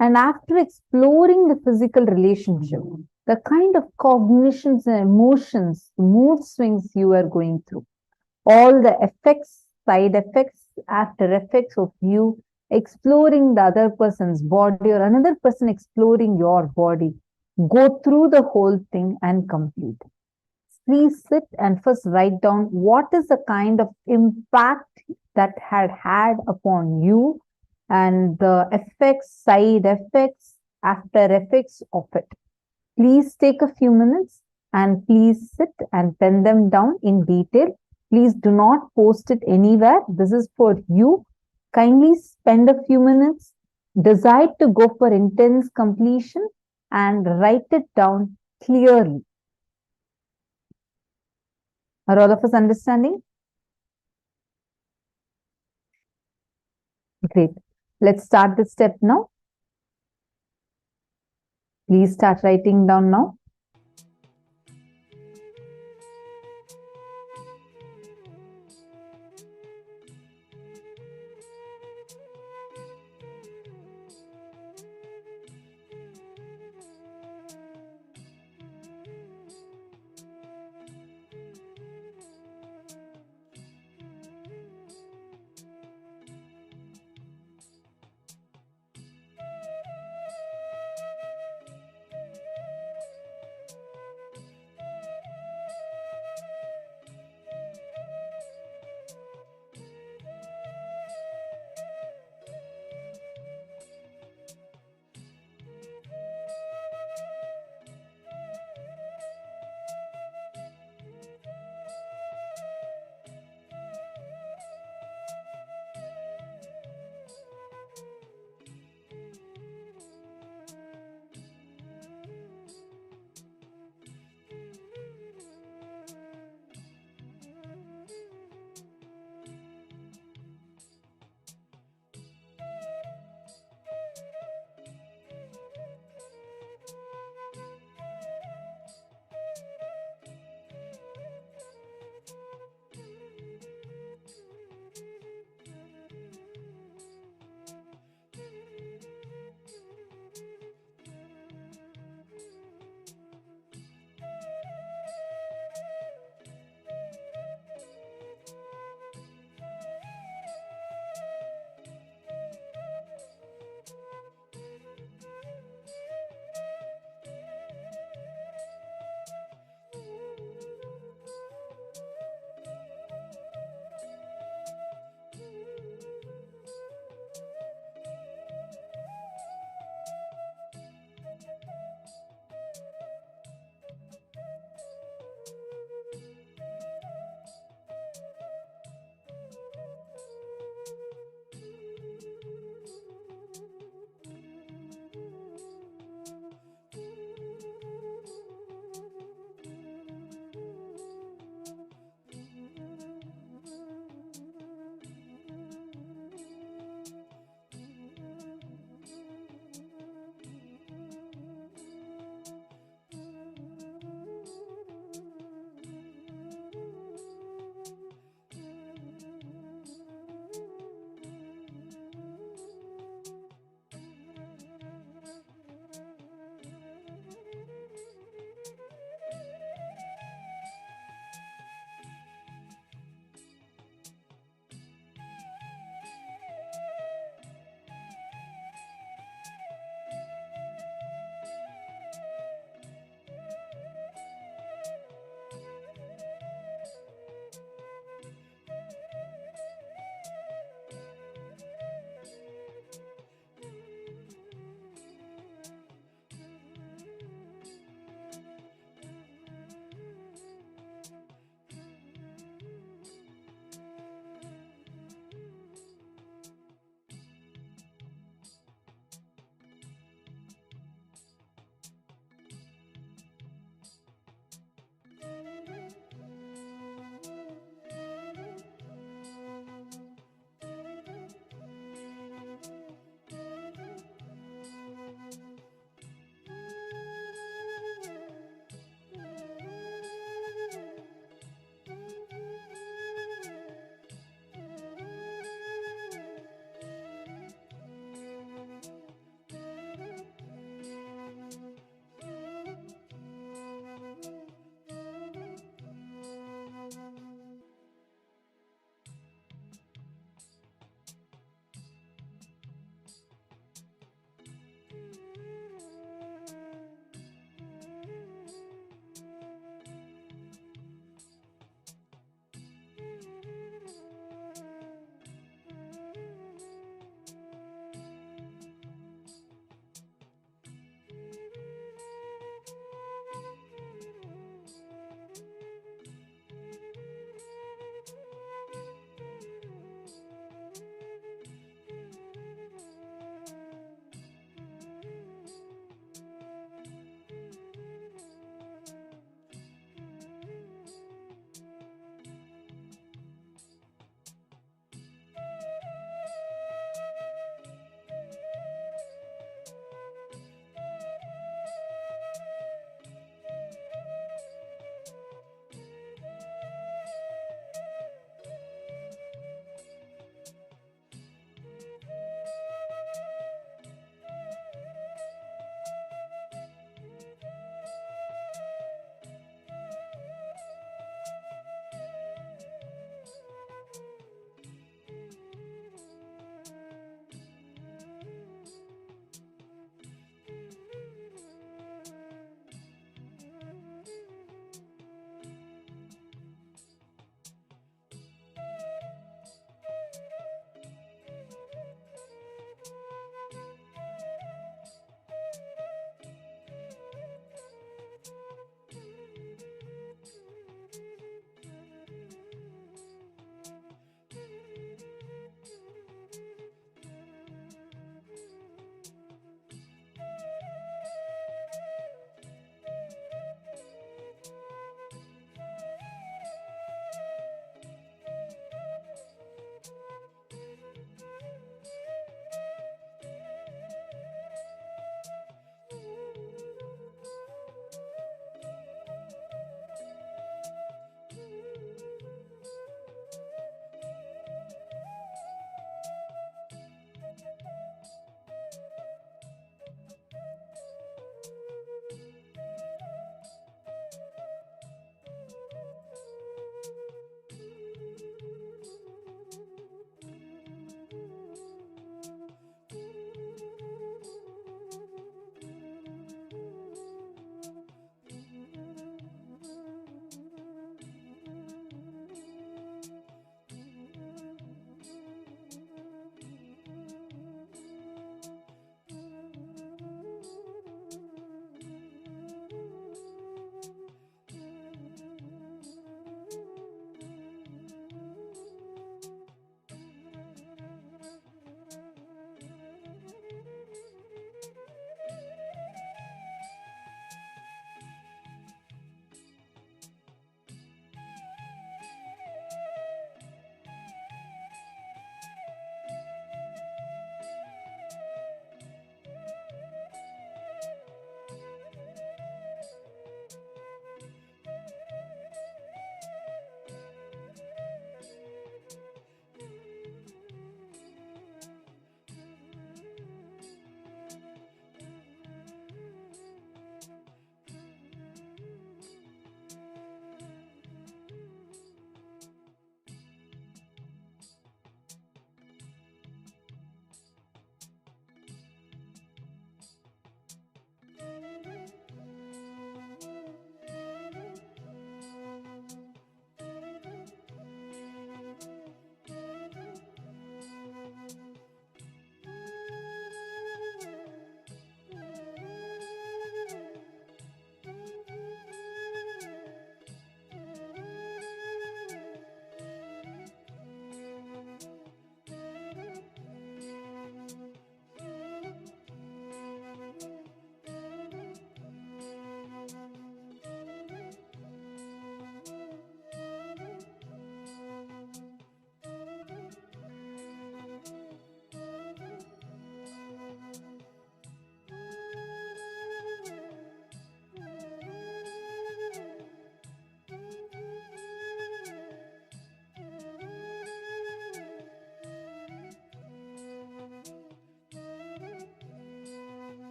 And after exploring the physical relationship, the kind of cognitions and emotions, mood swings you are going through, all the effects, side effects, after effects of you exploring the other person's body or another person exploring your body, go through the whole thing and complete. Please sit and first write down what is the kind of impact that had upon you and the effects, side effects, after effects of it. Please take a few minutes and please sit and pen them down in detail. Please do not post it anywhere. This is for you. Kindly spend a few minutes, decide to go for intense completion and write it down clearly. Are all of us understanding? Great. Let's start the step now. Please start writing down now.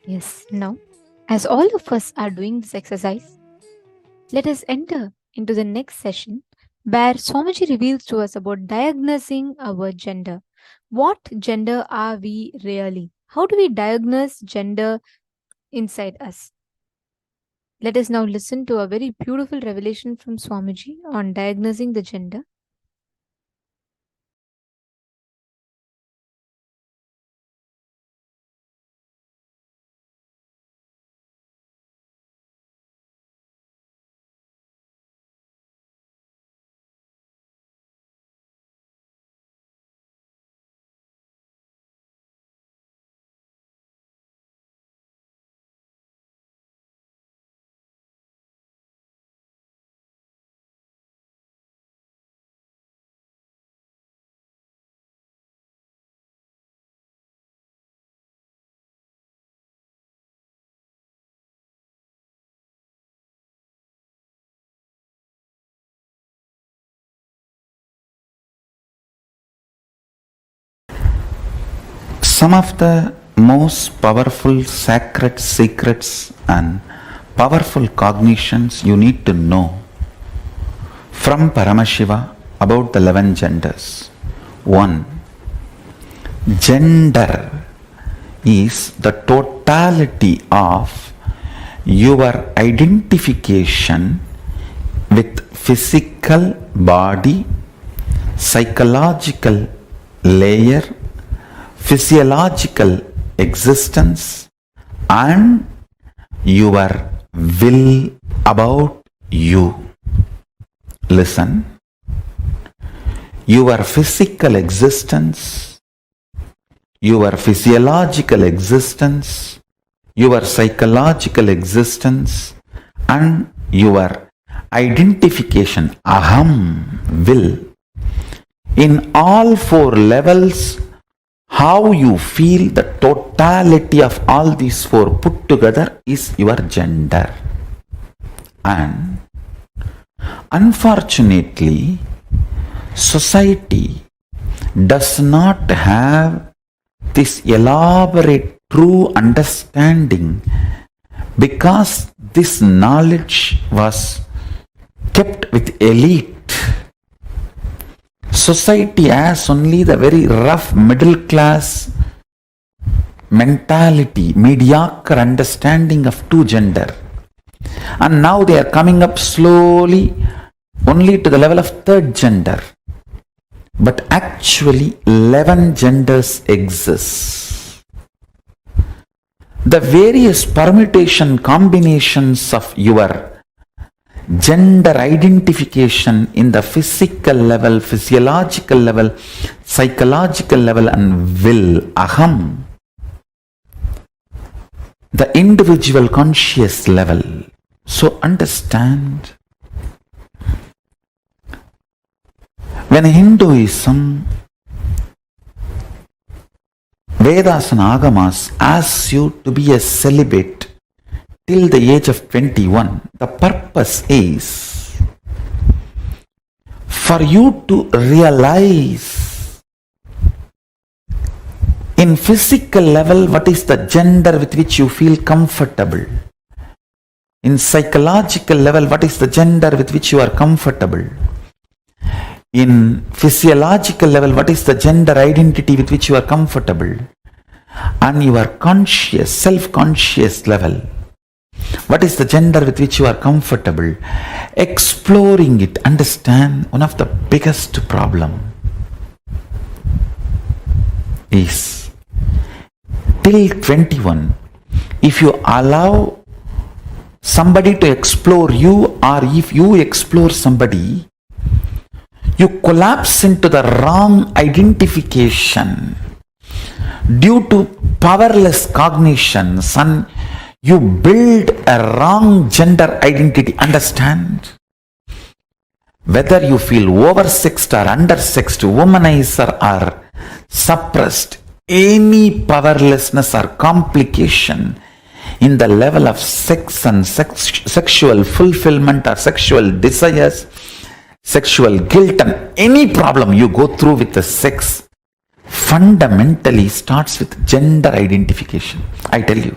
Yes, now, as all of us are doing this exercise, let us enter into the next session where Swamiji reveals to us about diagnosing our gender. What gender are we really? How do we diagnose gender inside us? Let us now listen to a very beautiful revelation from Swamiji on diagnosing the gender. Some of the most powerful sacred secrets and powerful cognitions you need to know from Paramashiva about the 11 genders. 1. Gender is the totality of your identification with physical body, psychological layer, physiological existence, and your will about you. Listen. Your physical existence, your physiological existence, your psychological existence, and your identification, aham, will. In all 4 levels, how you feel, the totality of all these 4 put together is your gender. And unfortunately, society does not have this elaborate true understanding because this knowledge was kept with elite. Society has only the very rough middle class mentality, mediocre understanding of 2 gender. And now they are coming up slowly only to the level of 3rd gender. But actually 11 genders exist. The various permutation combinations of your gender identification in the physical level, physiological level, psychological level, and will, aham, the individual conscious level. So understand, when Hinduism, Vedas and Agamas ask you to be a celibate till the age of 21, the purpose is for you to realize in physical level what is the gender with which you feel comfortable. In psychological level, what is the gender with which you are comfortable. In physiological level, what is the gender identity with which you are comfortable. And your conscious, self-conscious level, what is the gender with which you are comfortable. Exploring it, understand, one of the biggest problem is till 21, if you allow somebody to explore you, or if you explore somebody, you collapse into the wrong identification due to powerless cognitions, and you build a wrong gender identity. Understand? Whether you feel oversexed or undersexed, womanizer or suppressed, any powerlessness or complication in the level of sex and sexual fulfillment or sexual desires, sexual guilt, and any problem you go through with the sex fundamentally starts with gender identification. I tell you,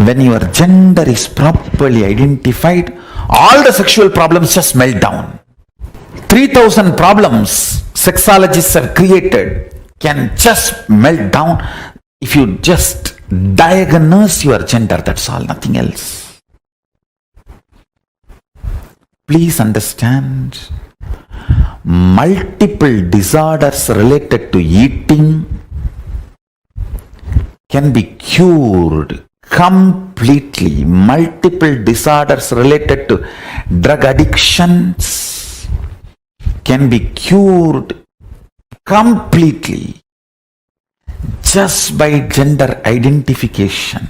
When your gender is properly identified, all the sexual problems just melt down. 3,000 problems sexologists have created can just melt down if you just diagnose your gender. That's all, nothing else. Please understand, multiple disorders related to eating can be cured completely. Multiple disorders related to drug addictions can be cured completely just by gender identification.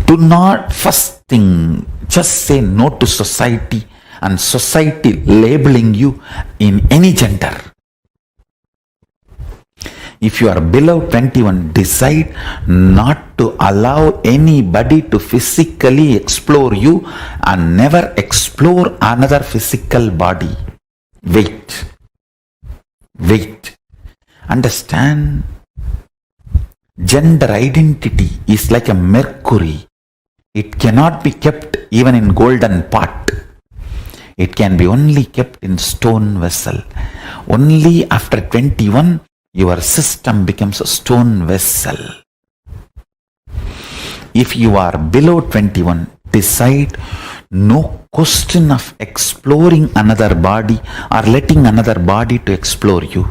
Do not, first thing, just say no to society and society labeling you in any gender. If you are below 21, decide not to allow anybody to physically explore you and never explore another physical body. Wait. Understand, gender identity is like a mercury. It cannot be kept even in golden pot. It can be only kept in stone vessel. Only after 21, your system becomes a stone vessel. If you are below 21, decide no question of exploring another body or letting another body to explore you.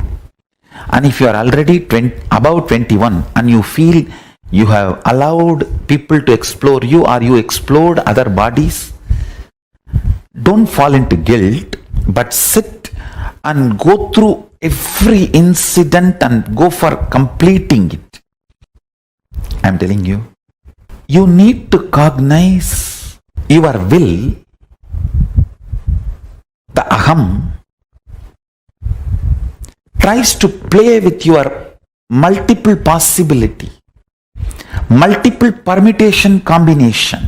And if you are already above 21 and you feel you have allowed people to explore you or you explored other bodies, don't fall into guilt, but sit and go through every incident and go for completing it. I am telling you, you need to cognize your will, the aham, tries to play with your multiple possibility, multiple permutation combination.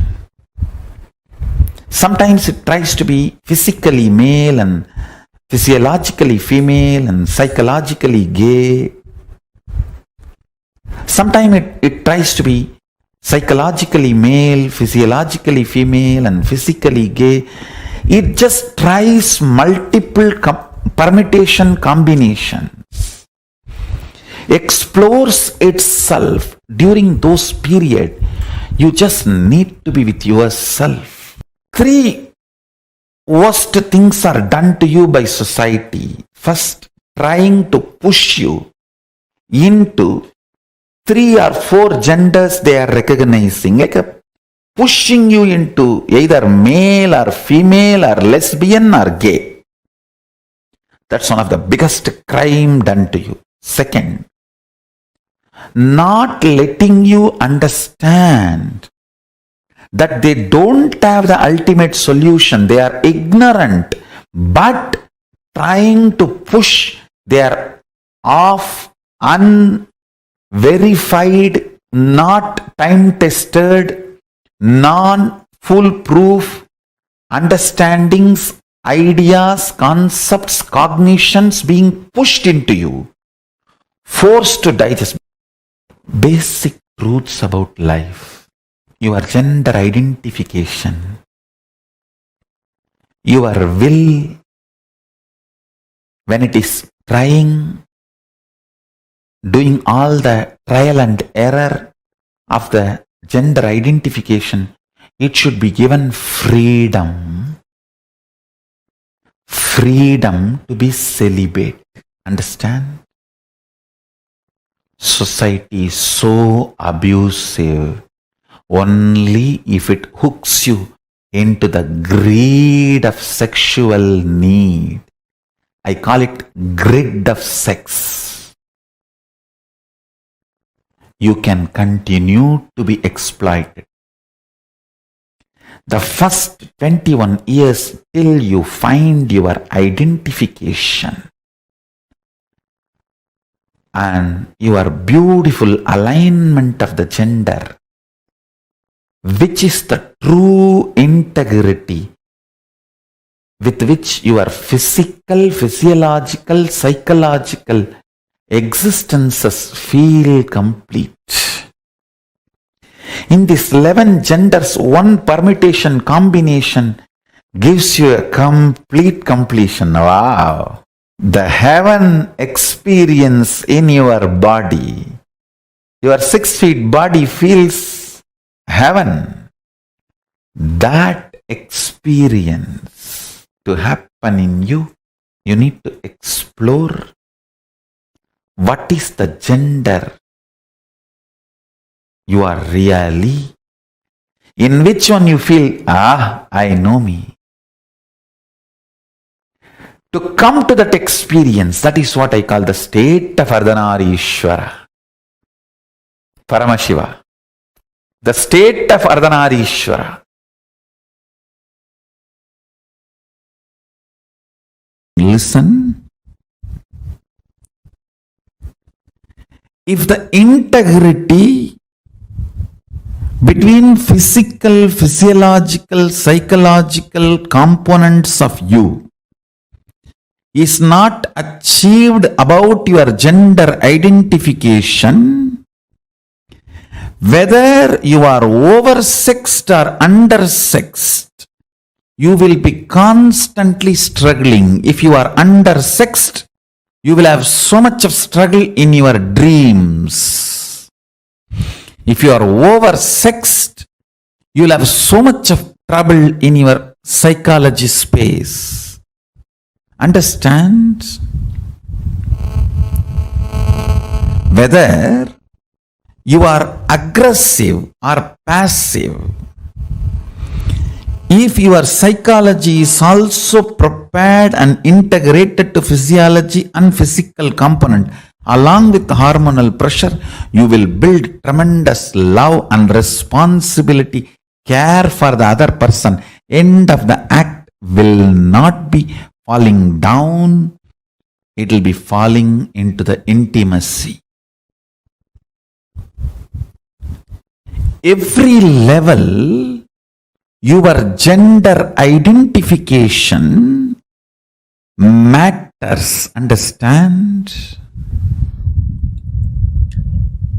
Sometimes it tries to be physically male and physiologically female and psychologically gay. Sometimes it tries to be psychologically male, physiologically female and physically gay. It just tries multiple permutation combinations, explores itself. During those periods, you just need to be with yourself. 3 worst things are done to you by society. First, trying to push you into 3 or 4 genders they are recognizing, like pushing you into either male or female or lesbian or gay. That's one of the biggest crime done to you. Second, not letting you understand that they don't have the ultimate solution. They are ignorant, but trying to push their unverified, not time-tested, non-foolproof understandings, ideas, concepts, cognitions being pushed into you, forced to digest basic truths about life, your gender identification, your will, when it is trying, doing all the trial and error of the gender identification, it should be given freedom to be celibate. Understand? Society is so abusive only if it hooks you into the greed of sexual need. I call it grid of sex. You can continue to be exploited. The first 21 years till you find your identification and your beautiful alignment of the gender, which is the true integrity with which your physical, physiological, psychological existences feel complete. In these 11 genders, one permutation combination gives you a complete completion. Wow! The heaven experience in your body, your 6 feet body feels heaven. That experience to happen in you, you need to explore what is the gender you are really, in which one you feel, I know me. To come to that experience, that is what I call the state of Ardhanareeshwara, Paramashiva. The state of Ardhanareeshwara. Listen. If the integrity between physical, physiological, psychological components of you is not achieved about your gender identification, whether you are oversexed or undersexed, you will be constantly struggling. If you are undersexed, you will have so much of struggle in your dreams. If you are oversexed, you will have so much of trouble in your psychology space. Understand? Whether you are aggressive or passive, if your psychology is also prepared and integrated to physiology and physical component, along with hormonal pressure, you will build tremendous love and responsibility, care for the other person. End of the act will not be falling down, it will be falling into the intimacy. Every level, your gender identification matters. Understand?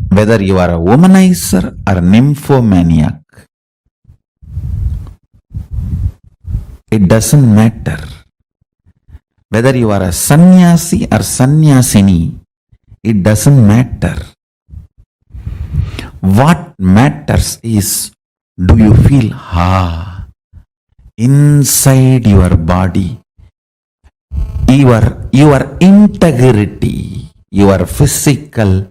Whether you are a womanizer or a nymphomaniac, it doesn't matter. Whether you are a sannyasi or sannyasini, it doesn't matter. What matters is, do you feel inside your body, your integrity, your physical,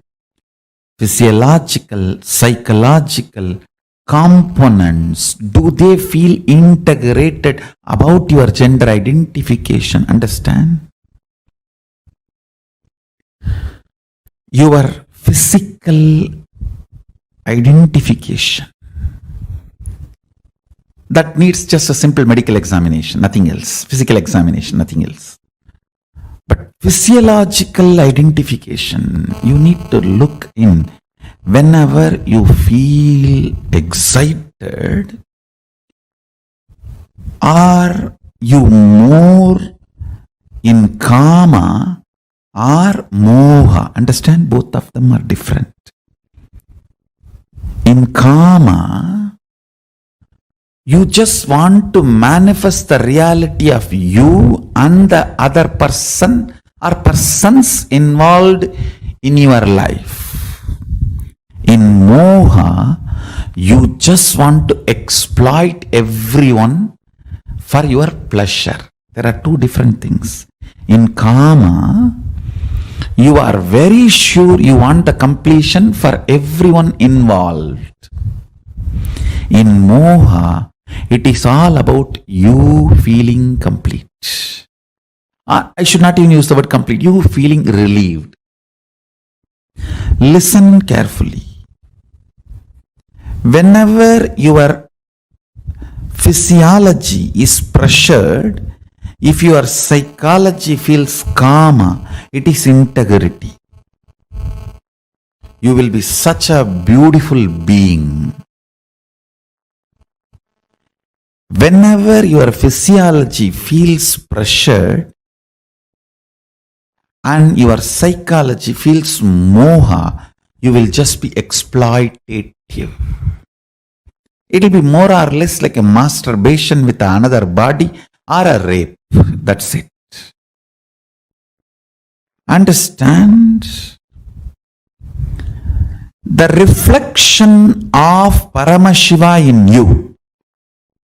physiological, psychological components, do they feel integrated about your gender identification? Understand? Your physical identification, that needs just a simple medical examination, nothing else. Physical examination, nothing else. But physiological identification, you need to look in. Whenever you feel excited, are you more in kama or moha? Understand, both of them are different. In kama, you just want to manifest the reality of you and the other person or persons involved in your life. In moha, you just want to exploit everyone for your pleasure. There are two different things. In kama, you are very sure you want the completion for everyone involved. In moha, it is all about you feeling complete. I should not even use the word complete. You feeling relieved. Listen carefully. Whenever your physiology is pressured, if your psychology feels kama, it is integrity. You will be such a beautiful being. Whenever your physiology feels pressured, and your psychology feels moha, you will just be exploitative. It will be more or less like a masturbation with another body or a rape. That's it. Understand? The reflection of Paramashiva in you,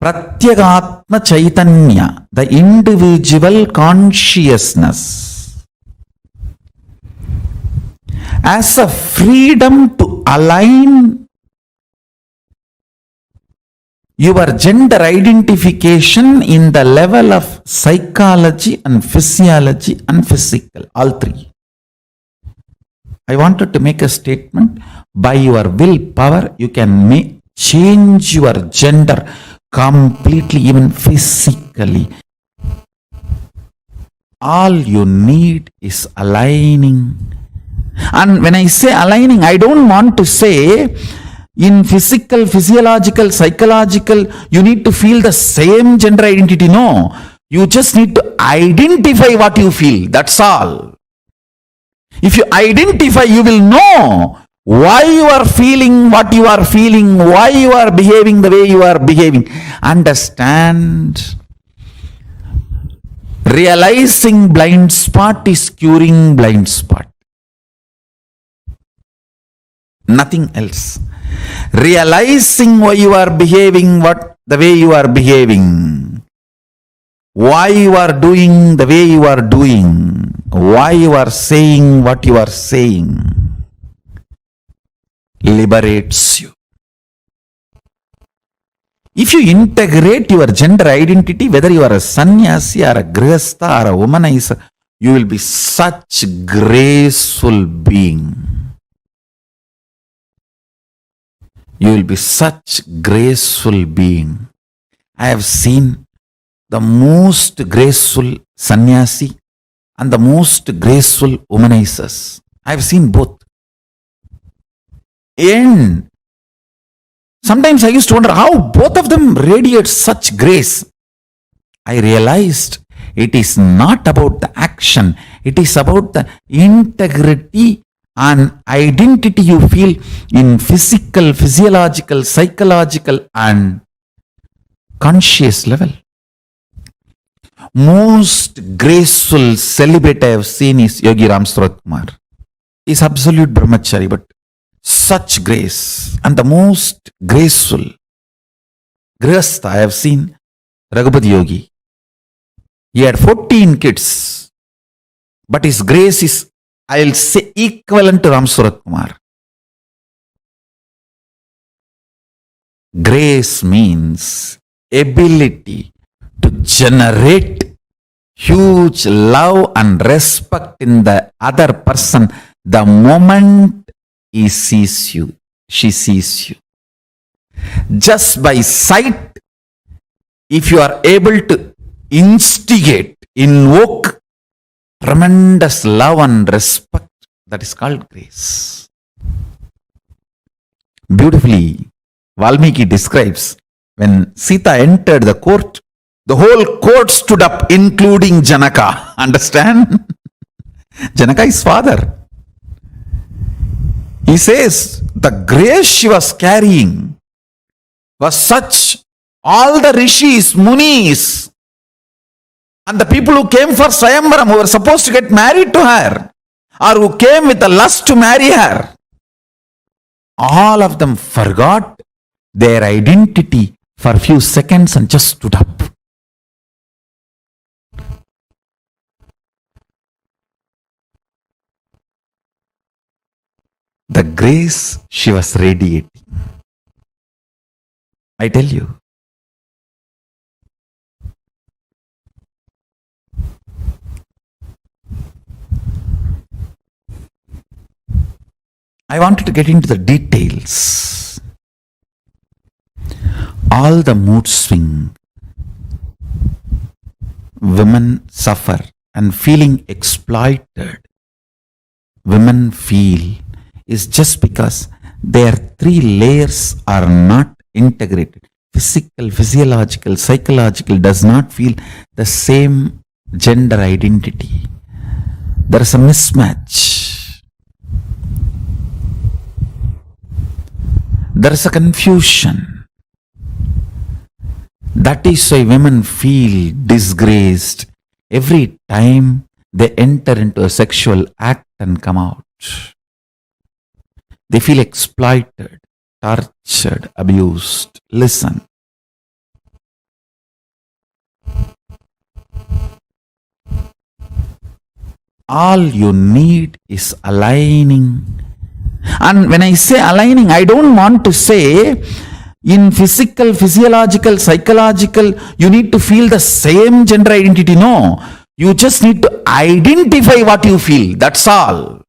Pratyagatma Chaitanya, the individual consciousness, as a freedom to align your gender identification in the level of psychology and physiology and physical, all three. I wanted to make a statement. By your willpower, you can change your gender completely, even physically. All you need is aligning. And when I say aligning, I don't want to say in physical, physiological, psychological, you need to feel the same gender identity. No. You just need to identify what you feel. That's all. If you identify, you will know why you are feeling what you are feeling, why you are behaving the way you are behaving. Understand? Realizing blind spot is curing blind spot. Nothing else. Realizing why you are behaving the way you are behaving, why you are doing the way you are doing, why you are saying what you are saying, liberates you. If you integrate your gender identity, whether you are a sannyasi or a grihastha or a womanizer, you will be such graceful being. You will be such graceful being. I have seen the most graceful sannyasi and the most graceful womanizers. I have seen both. And sometimes I used to wonder how both of them radiate such grace. I realized it is not about the action. It is about the integrity and identity you feel in physical, physiological, psychological and conscious level. Most graceful celibate I have seen is Yogi Ram Surat Kumar. He is absolute brahmachari, but such grace. And the most graceful grihastha I have seen, Raghupati Yogi. He had 14 kids, but his grace is, I will say, equivalent to Ram Surat Kumar. Grace means ability to generate huge love and respect in the other person the moment he sees you, she sees you. Just by sight, if you are able to instigate, invoke tremendous love and respect, that is called grace. Beautifully, Valmiki describes when Sita entered the court, the whole court stood up, including Janaka. Understand? Janaka is father. He says the grace she was carrying was such, all the rishis, munis, and the people who came for Swayamvaram, who were supposed to get married to her, or who came with a lust to marry her, all of them forgot their identity for a few seconds and just stood up. The grace she was radiating. I tell you. I wanted to get into the details. All the mood swing women suffer and feeling exploited, women feel, is just because their three layers are not integrated. Physical, physiological, psychological does not feel the same gender identity. there is a mismatch. There is a confusion. That is why women feel disgraced every time they enter into a sexual act and come out. They feel exploited, tortured, abused. Listen. All you need is aligning. And when I say aligning, I don't want to say in physical, physiological, psychological, you need to feel the same gender identity. No. You just need to identify what you feel. That's all.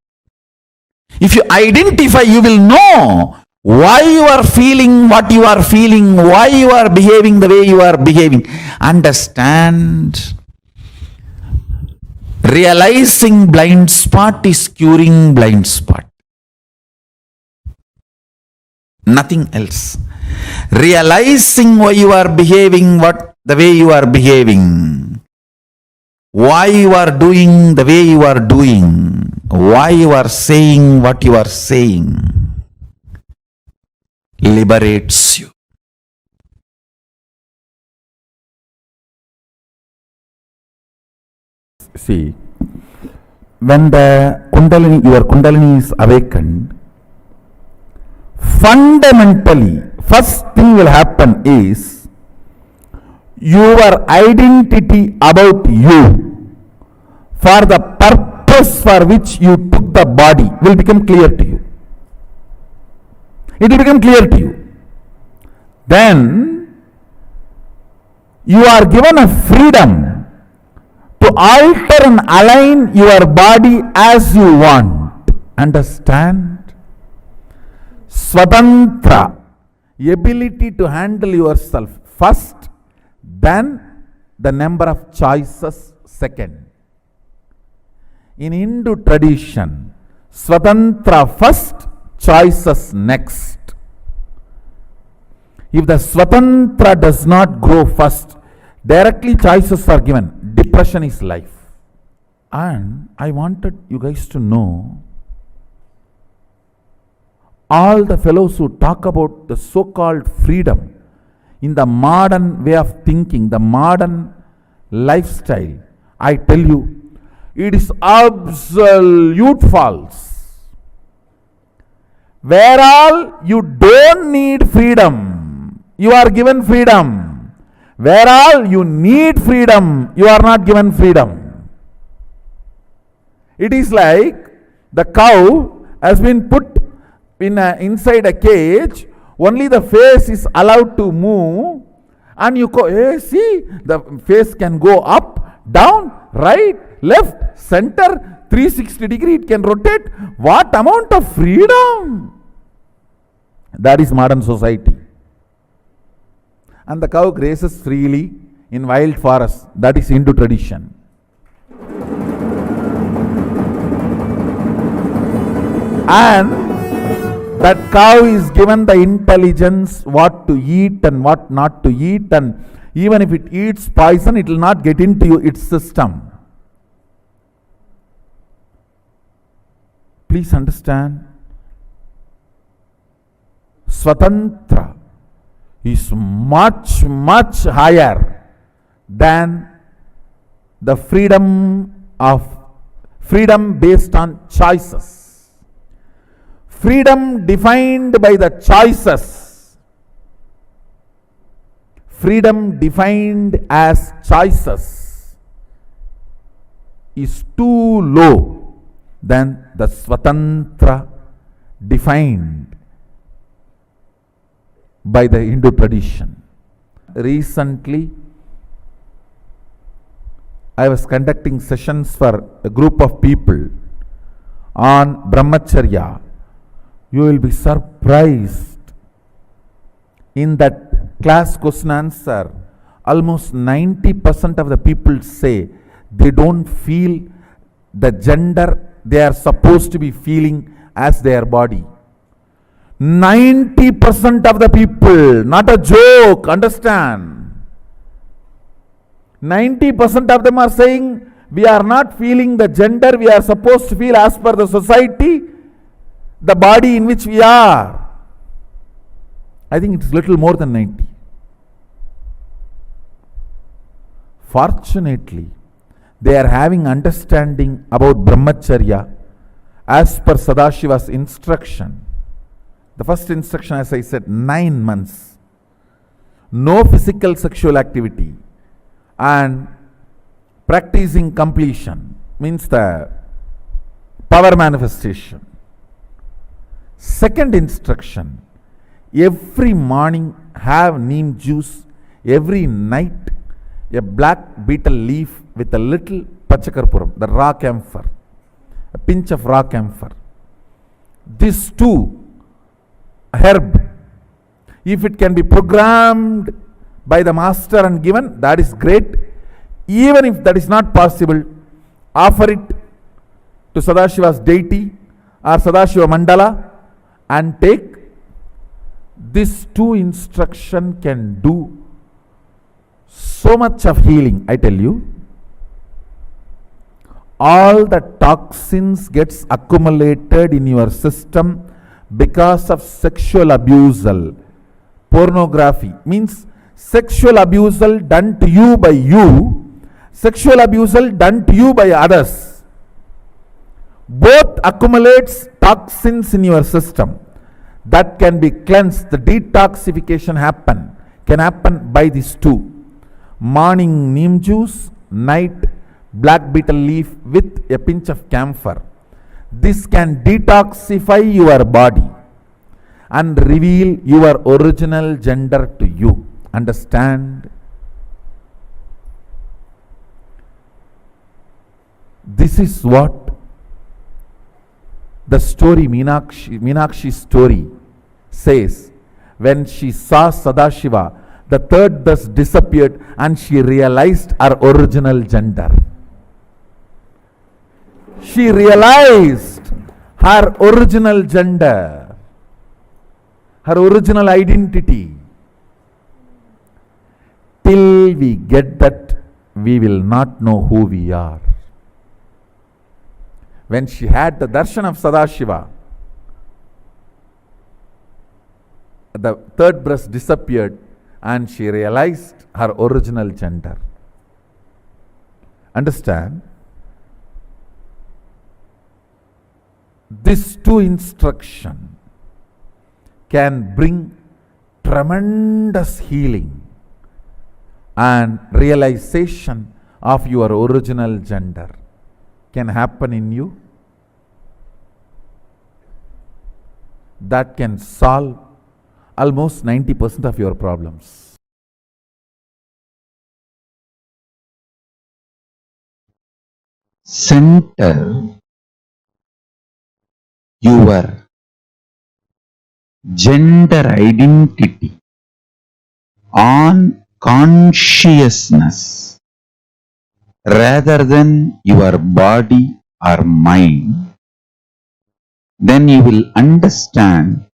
If you identify, you will know why you are feeling what you are feeling, why you are behaving the way you are behaving. Understand? Realizing blind spot is curing blind spot. Nothing else. Realizing why you are behaving the way you are behaving, why you are doing the way you are doing, why you are saying what you are saying, liberates you. See, when the Kundalini, your Kundalini is awakened, fundamentally, first thing will happen is your identity about you for the purpose for which you took the body will become clear to you. It will become clear to you. Then you are given a freedom to alter and align your body as you want. Understand? Swatantra, ability to handle yourself first, then the number of choices second. In Hindu tradition, Swatantra first, choices next. If the Swatantra does not grow first, directly choices are given. Depression is life. And I wanted you guys to know, all the fellows who talk about the so-called freedom in the modern way of thinking, the modern lifestyle, I tell you, it is absolute false. Where all you don't need freedom, you are given freedom. Where all you need freedom, you are not given freedom. It is like the cow has been put inside a cage, only the face is allowed to move, and you go, hey, see, the face can go up, down, right, left, center, 360 degree, it can rotate. What amount of freedom! That is modern society. And the cow grazes freely in wild forests. That is Hindu tradition. And that cow is given the intelligence what to eat and what not to eat, and even if it eats poison, it will not get into its system. Please understand, Swatantra is much, much higher than the freedom based on choices. Freedom defined by the choices. Freedom defined as choices is too low than the Swatantra defined by the Hindu tradition. Recently, I was conducting sessions for a group of people on Brahmacharya. You will be surprised. In that class question answer, almost 90% of the people say they don't feel the gender they are supposed to be feeling as their body. 90% of the people, not a joke, understand. 90% of them are saying we are not feeling the gender we are supposed to feel as per the society, the body in which we are. I think it's little more than 90. Fortunately, they are having understanding about brahmacharya as per Sadashiva's instruction. The first instruction, as I said, 9 months. No physical sexual activity and practicing completion means the power manifestation. Second instruction, every morning have neem juice, every night a black betel leaf with a little pachakarpuram, the raw camphor, a pinch of raw camphor. These two herb, if it can be programmed by the master and given, that is great. Even if that is not possible, offer it to Sadashiva's deity or Sadashiva mandala and take. These two instruction can do so much of healing, I tell you. All the toxins gets accumulated in your system because of sexual abusal. Pornography means sexual abusal done to you by you, sexual abusal done to you by others. Both accumulates toxins in your system that can be cleansed. The detoxification can happen by these two. Morning neem juice, night black betel leaf with a pinch of camphor. This can detoxify your body and reveal your original gender to you. Understand? This is what the story, Meenakshi's story says. When she saw Sadashiva, the third thus disappeared and she realized her original gender. She realized her original gender, her original identity. Till we get that, we will not know who we are. When she had the darshan of Sadashiva, the third breast disappeared and she realized her original gender. Understand? These two instructions can bring tremendous healing and realization of your original gender. Can happen in you. That can solve almost 90% of your problems. Center your gender identity on consciousness rather than your body or mind, then you will understand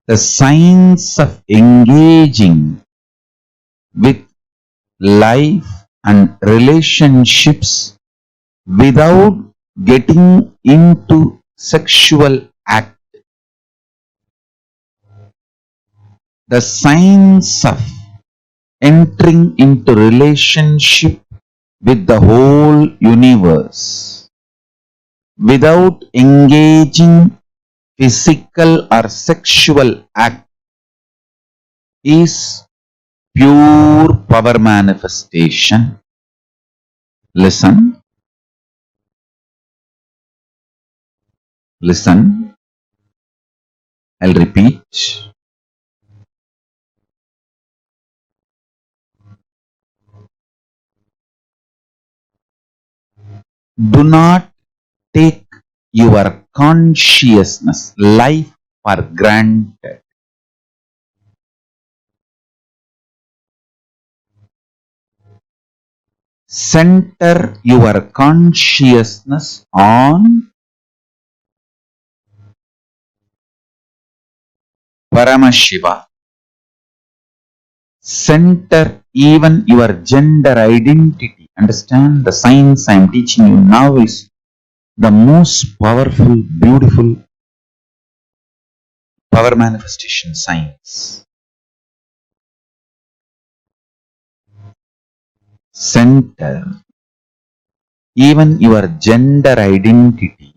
the science of engaging with life and relationships without getting into sexual act. The science of entering into relationship with the whole universe without engaging physical or sexual act is pure power manifestation. Listen. Listen. I'll repeat. Do not take your consciousness, life for granted. Center your consciousness on Paramashiva. Center even your gender identity Understand, the science I am teaching you now is the most powerful, beautiful power manifestation science. Center even your gender identity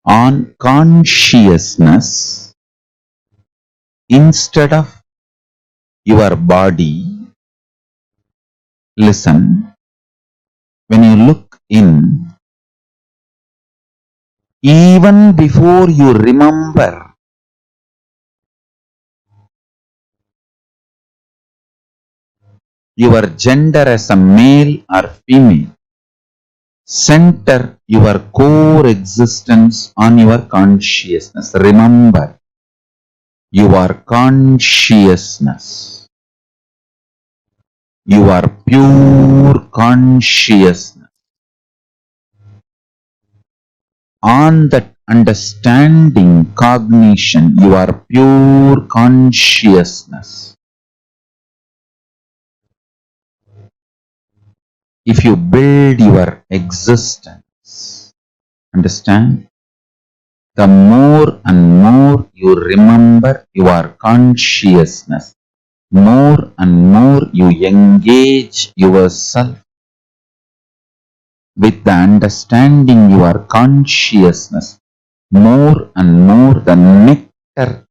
on consciousness instead of your body. Listen, when you look in, even before you remember your gender as a male or female, center your core existence on your consciousness. Remember your consciousness, your pure consciousness. On that understanding, cognition, your pure consciousness. If you build your existence, understand, the more and more you remember your consciousness, more and more you engage yourself with the understanding your consciousness, more and more the nectar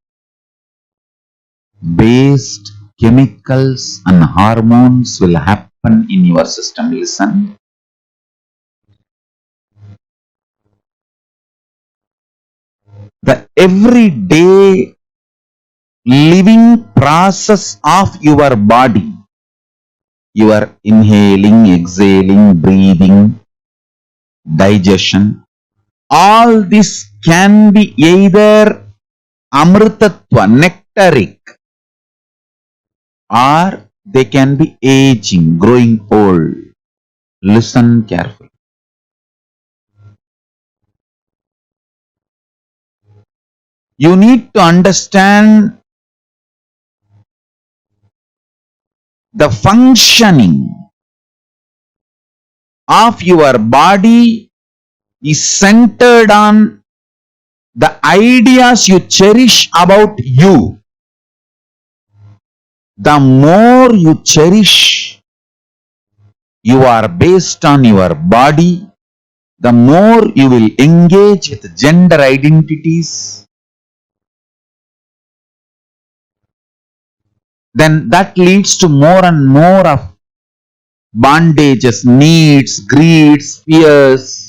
based chemicals and hormones will happen in your system. Listen. The everyday living process of your body, your inhaling, exhaling, breathing, digestion, all this can be either amritatva, nectaric, or they can be aging, growing old. Listen carefully. You need to understand the functioning of your body is centered on the ideas you cherish about you. The more you cherish you are based on your body, the more you will engage with gender identities. Then that leads to more and more of bondages, needs, greeds, fears.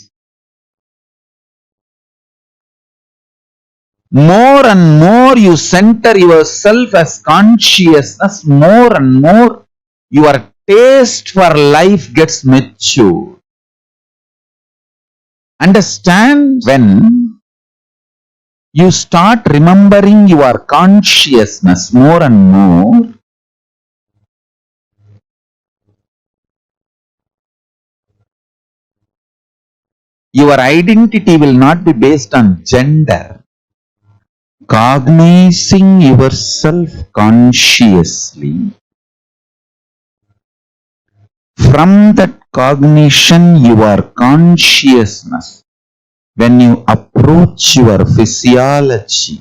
More and more you center yourself as consciousness, more and more your taste for life gets mature. Understand, when you start remembering your consciousness more and more, your identity will not be based on gender. Cognizing yourself consciously, from that cognition, your consciousness, when you approach your physiology,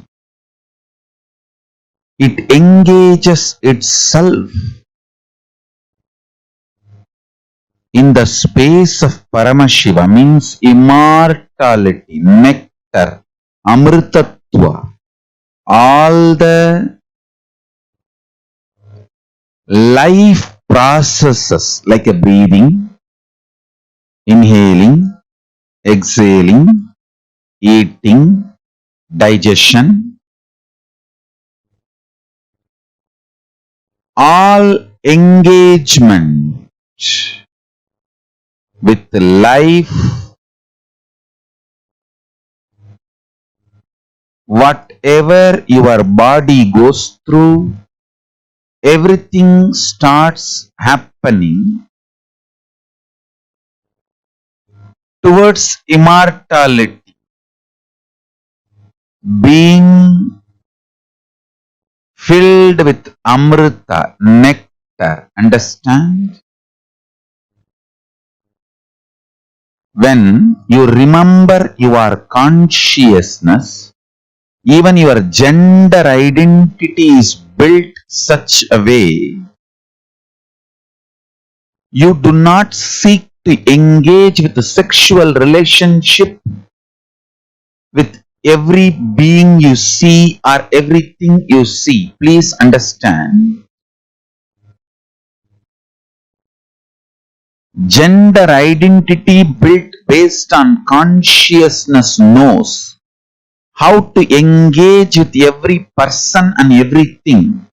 it engages itself in the space of Paramashiva, means immortality, nectar, amritatva, all the life processes like a breathing, inhaling, exhaling, eating, digestion, all engagement with life, whatever your body goes through, everything starts happening towards immortality, being filled with amrita, nectar. Understand? When you remember your consciousness, even your gender identity is built such a way you do not seek to engage with a sexual relationship with every being you see or everything you see. Please understand. Gender identity built based on consciousness knows how to engage with every person and everything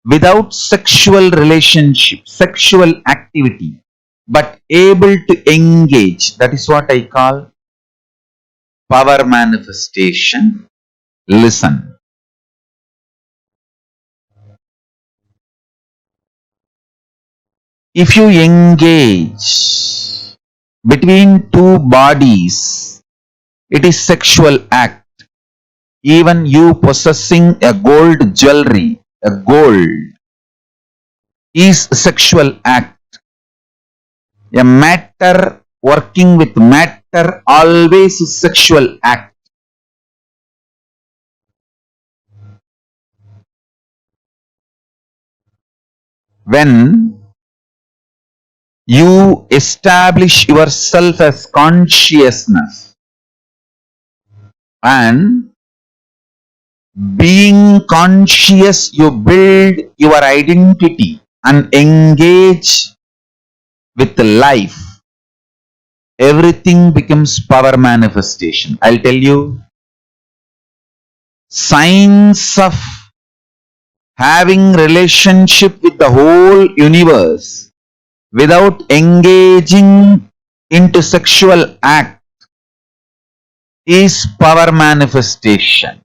without sexual relationship, sexual activity, but able to engage. That is what I call power manifestation. Listen. If you engage between two bodies, it is sexual act. Even you possessing a gold jewelry, a gold, is sexual act. A matter working with matter always is sexual act. When you establish yourself as consciousness and being conscious, you build your identity and engage with life. Everything becomes power manifestation. I'll tell you, signs of having relationship with the whole universe without engaging into sexual act is power manifestation.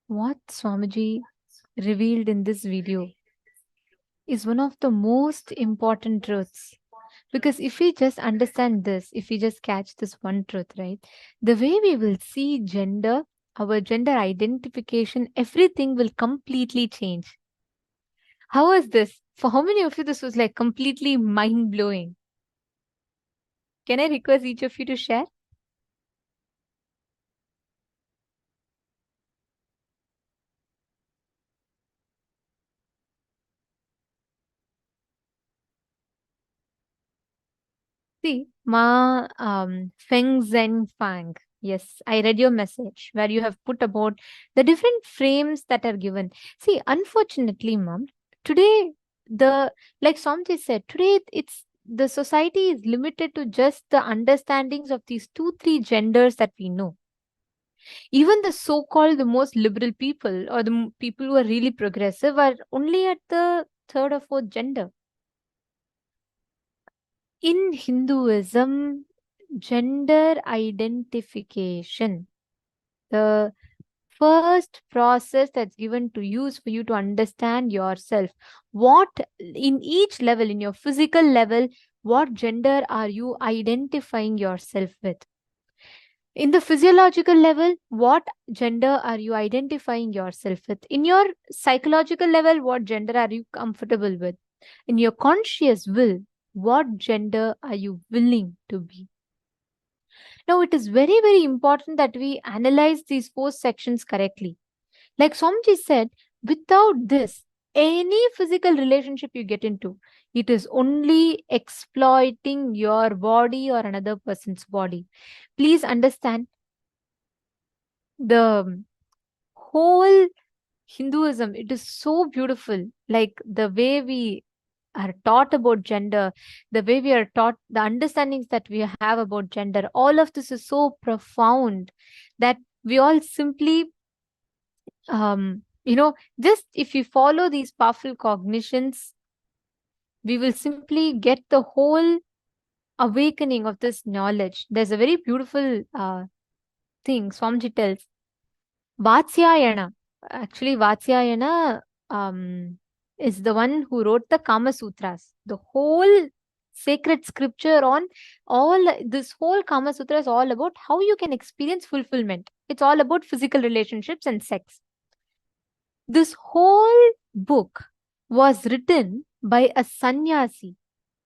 What Swamiji revealed in this video is one of the most important truths. Because if we just understand this, if we just catch this one truth, right, the way we will see gender, our gender identification, everything will completely change. How was this? For how many of you this was like completely mind blowing? Can I request each of you to share? See, Ma Feng Zhen Fang. Yes, I read your message where you have put about the different frames that are given. See, unfortunately, Mom, today like Somji said, today it's the society is limited to just the understandings of these 2, 3 genders that we know. Even the so-called the most liberal people or the people who are really progressive are only at the third or fourth gender. In Hinduism, gender identification, the first process that's given to use for you to understand yourself, what in each level, in your physical level, what gender are you identifying yourself with? In the physiological level, what gender are you identifying yourself with? In your psychological level, what gender are you comfortable with? In your conscious will, what gender are you willing to be? Now, it is very, very important that we analyze these 4 sections correctly. Like Swamiji said, without this, any physical relationship you get into, it is only exploiting your body or another person's body. Please understand, the whole Hinduism, it is so beautiful. Like the way we are taught about gender, the way we are taught, the understandings that we have about gender, all of this is so profound that we all simply, just if we follow these powerful cognitions, we will simply get the whole awakening of this knowledge. There's a very beautiful thing Swamiji tells. Vatsyayana. Actually, Vatsyayana is the one who wrote the Kama Sutras. The whole sacred scripture on this whole Kama Sutra is all about how you can experience fulfillment. It's all about physical relationships and sex. This whole book was written by a sannyasi,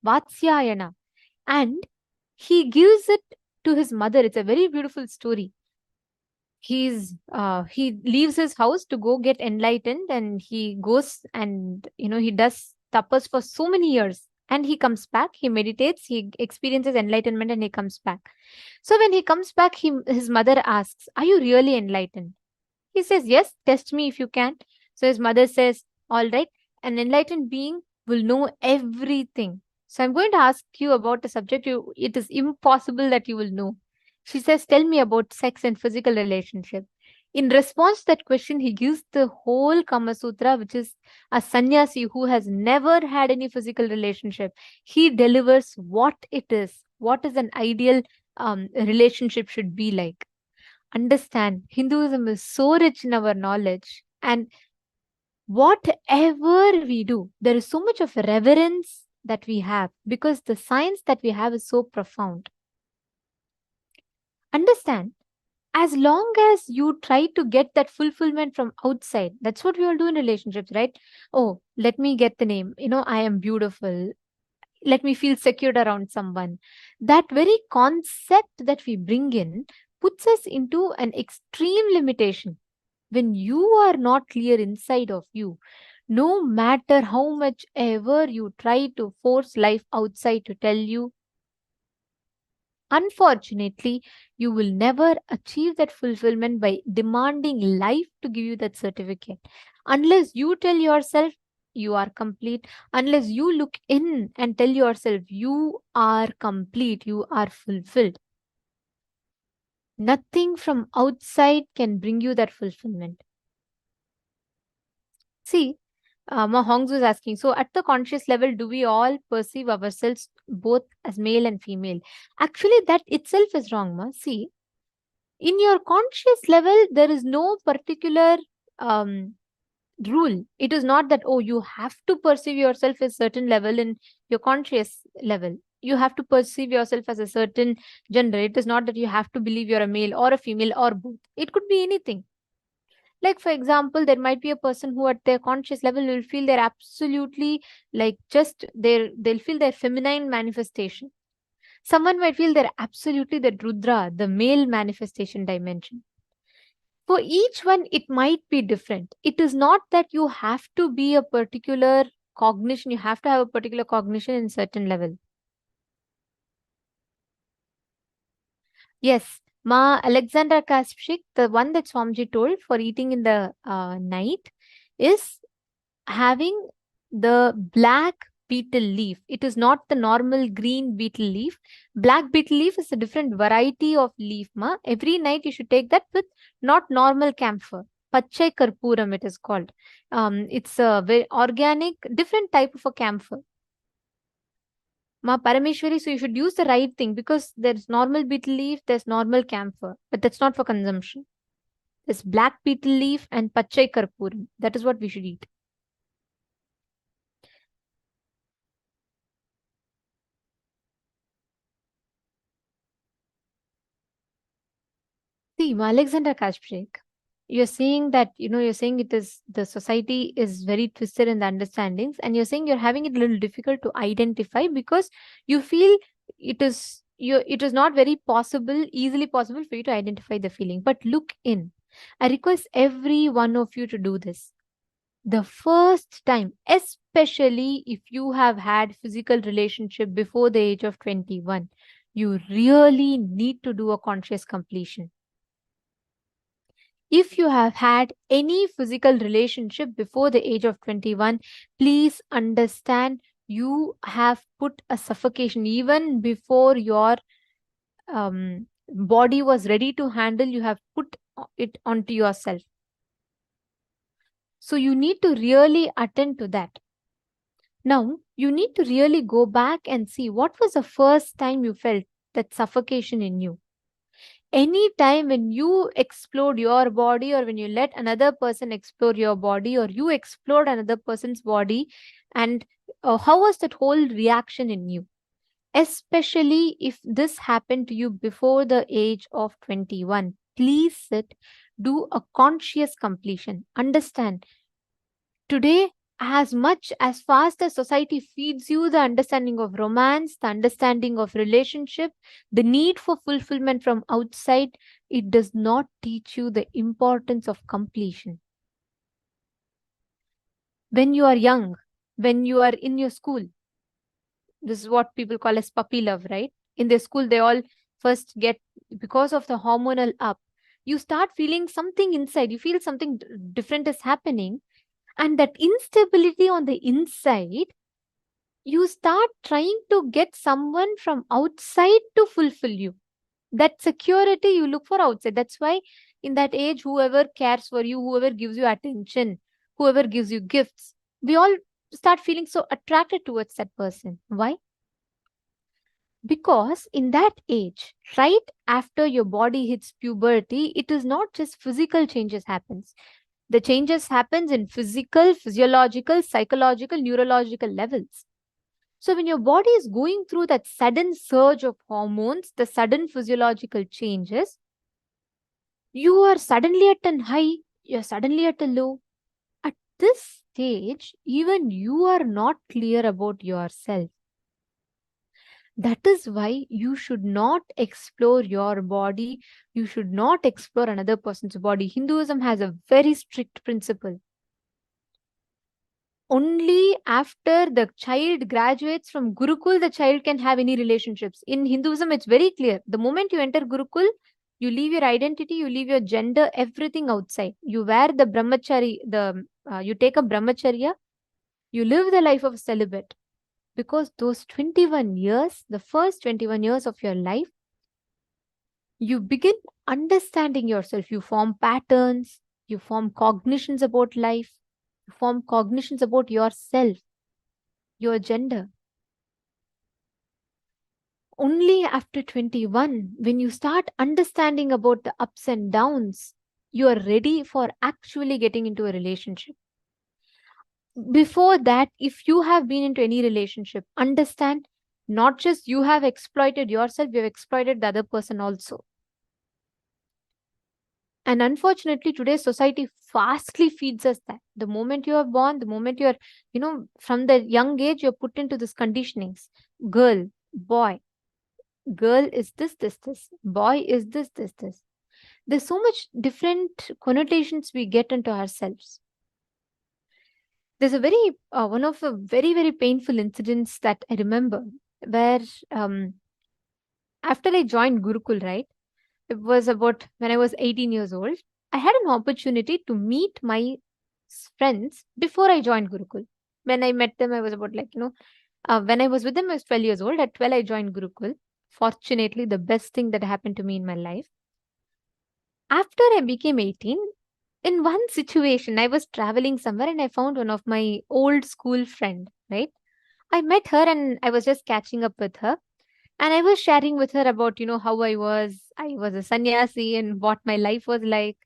Vatsyayana, and he gives it to his mother. It's a very beautiful story. He leaves his house to go get enlightened, and he goes and he does tapas for so many years, and he comes back, he meditates, he experiences enlightenment, and he comes back. So when he comes back, his mother asks, "Are you really enlightened?" He says, "Yes, test me if you can." So his mother says, "All right, an enlightened being will know everything. So I'm going to ask you about a subject it is impossible that you will know." She says, "Tell me about sex and physical relationship." In response to that question, he gives the whole Kama Sutra, which is a sannyasi who has never had any physical relationship. He delivers what it is, what is an ideal relationship should be like. Understand, Hinduism is so rich in our knowledge, and whatever we do, there is so much of reverence that we have because the science that we have is so profound. Understand, as long as you try to get that fulfillment from outside, that's what we all do in relationships, right? Oh, let me get the name, I am beautiful, let me feel secured around someone. That very concept that we bring in puts us into an extreme limitation. When you are not clear inside of you, no matter how much ever you try to force life outside to tell you, unfortunately, you will never achieve that fulfillment by demanding life to give you that certificate. Unless you tell yourself you are complete, unless you look in and tell yourself you are complete, you are fulfilled, nothing from outside can bring you that fulfillment. See, Ma Hongzu is asking, so at the conscious level, do we all perceive ourselves both as male and female? Actually, that itself is wrong, Ma. See, in your conscious level, there is no particular rule. It is not that, oh, you have to perceive yourself as a certain level in your conscious level. You have to perceive yourself as a certain gender. It is not that you have to believe you're a male or a female or both. It could be anything. Like, for example, there might be a person who at their conscious level will feel they're absolutely like just they'll feel their feminine manifestation. Someone might feel they're absolutely the Rudra, the male manifestation dimension. For each one, it might be different. It is not that you have to be a particular cognition, you have to have a particular cognition in certain level. Yes, Ma Alexandra Kaspik, the one that Swamiji told for eating in the night, is having the black beetle leaf. It is not the normal green beetle leaf. Black beetle leaf is a different variety of leaf, Ma. Every night you should take that with not normal camphor. Pachai Karpuram it is called. It's a very organic, different type of a camphor. Ma Parameshwari, so you should use the right thing because there's normal beetle leaf, there's normal camphor, but that's not for consumption. There's black beetle leaf and Pachai Karpuram. That is what we should eat. See, Ma Alexander Kaspik, you're saying that, you're saying it is, the society is very twisted in the understandings, and you're saying you're having it a little difficult to identify because you feel it is not very easily possible for you to identify the feeling. But look in. I request every one of you to do this. The first time, especially if you have had physical relationship before the age of 21, you really need to do a conscious completion. If you have had any physical relationship before the age of 21, please understand you have put a suffocation even before your body was ready to handle. You have put it onto yourself. So you need to really attend to that. Now, you need to really go back and see what was the first time you felt that suffocation in you. Any time when you explored your body, or when you let another person explore your body, or you explored another person's body, and how was that whole reaction in you? Especially if this happened to you before the age of 21, please sit, do a conscious completion. Understand, today, as much as fast as society feeds you the understanding of romance, the understanding of relationship, the need for fulfillment from outside, it does not teach you the importance of completion. When you are young, when you are in your school, this is what people call as puppy love, right? In their school, they all first get, because of the hormonal up, you start feeling something inside, you feel something different is happening. And that instability on the inside, you start trying to get someone from outside to fulfill you. That security you look for outside. That's why in that age, whoever cares for you, whoever gives you attention, whoever gives you gifts, we all start feeling so attracted towards that person. Why? Because in that age, right after your body hits puberty, it is not just physical changes happens. The changes happens in physical, physiological, psychological, neurological levels. So when your body is going through that sudden surge of hormones, the sudden physiological changes, you are suddenly at a high, you're suddenly at a low. At this stage, even you are not clear about yourself. That is why you should not explore your body. You should not explore another person's body. Hinduism has a very strict principle. Only after the child graduates from Gurukul, the child can have any relationships. In Hinduism, it's very clear. The moment you enter Gurukul, you leave your identity, you leave your gender, everything outside. You wear the brahmachari, you take a brahmacharya, you live the life of a celibate. Because those 21 years, the first 21 years of your life, you begin understanding yourself. You form patterns, you form cognitions about life, you form cognitions about yourself, your gender. Only after 21, when you start understanding about the ups and downs, you are ready for actually getting into a relationship. Before that, if you have been into any relationship, understand not just you have exploited yourself, you have exploited the other person also. And unfortunately, today's society fastly feeds us that. The moment you are born, the moment you are, from the young age, you're put into this conditionings. Girl, boy, girl is this, this, this. Boy is this, this, this. There's so much different connotations we get into ourselves. There's a one of the very, very painful incidents that I remember where after I joined Gurukul, right? It was about when I was 18 years old. I had an opportunity to meet my friends before I joined Gurukul. When I met them, I was about when I was with them, I was 12 years old. At 12, I joined Gurukul. Fortunately, the best thing that happened to me in my life. After I became 18, in one situation, I was traveling somewhere and I found one of my old school friend, right? I met her and I was just catching up with her. And I was sharing with her about, how I was. I was a sannyasi and what my life was like.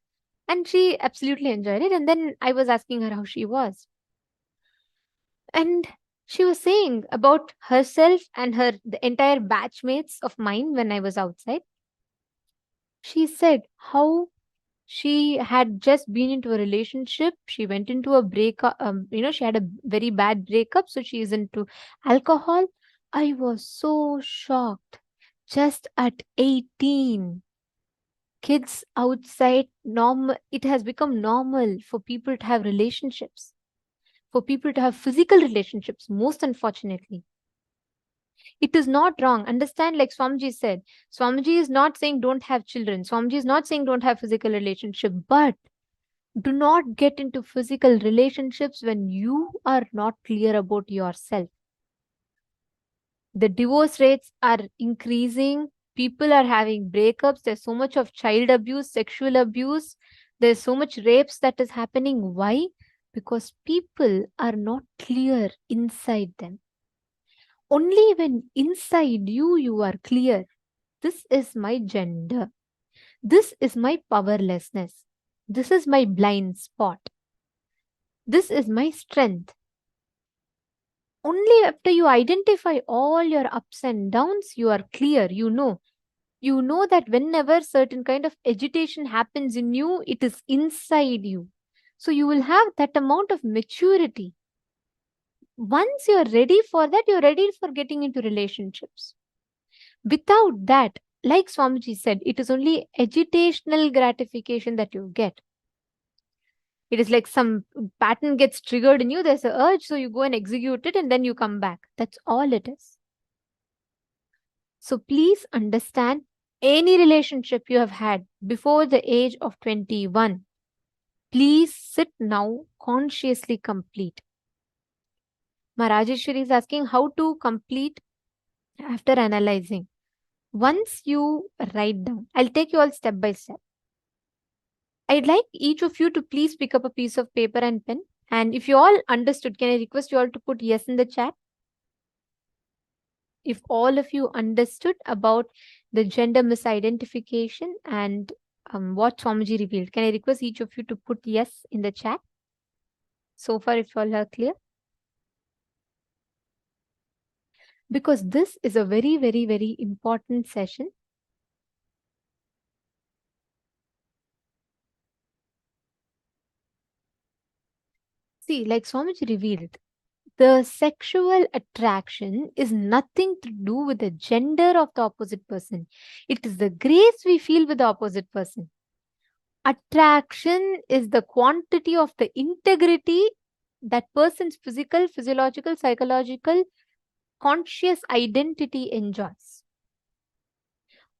And she absolutely enjoyed it. And then I was asking her how she was. And she was saying about herself and the entire batchmates of mine when I was outside. She said how She had just been into a relationship. She went into a breakup. She had a very bad breakup. So she is into alcohol. I was so shocked. Just at 18, kids outside, normal. It has become normal for people to have relationships, for people to have physical relationships, most unfortunately. It is not wrong. Understand, like Swamiji said, Swamiji is not saying don't have children. Swamiji is not saying don't have physical relationship, but do not get into physical relationships when you are not clear about yourself. The divorce rates are increasing. People are having breakups. There's so much of child abuse, sexual abuse. There's so much rapes that is happening. Why? Because people are not clear inside them. Only when inside you are clear. This is my gender. This is my powerlessness. This is my blind spot. This is my strength. Only after you identify all your ups and downs, you are clear. You know that whenever certain kind of agitation happens in you, it is inside you. So you will have that amount of maturity. Once you're ready for that, you're ready for getting into relationships. Without that, like Swamiji said, it is only agitational gratification that you get. It is like some pattern gets triggered in you, there's an urge, so you go and execute it and then you come back. That's all it is. So please understand, any relationship you have had before the age of 21, please sit now, consciously complete. Marajeshwari is asking how to complete after analyzing. Once you write down, I'll take you all step by step. I'd like each of you to please pick up a piece of paper and pen. And if you all understood, can I request you all to put yes in the chat? If all of you understood about the gender misidentification and what Swamiji revealed, can I request each of you to put yes in the chat? So far, if you all are clear. Because this is a very, very, very important session. See, like Swamiji revealed, the sexual attraction is nothing to do with the gender of the opposite person. It is the grace we feel with the opposite person. Attraction is the quantity of the integrity that person's physical, physiological, psychological, conscious identity enjoys.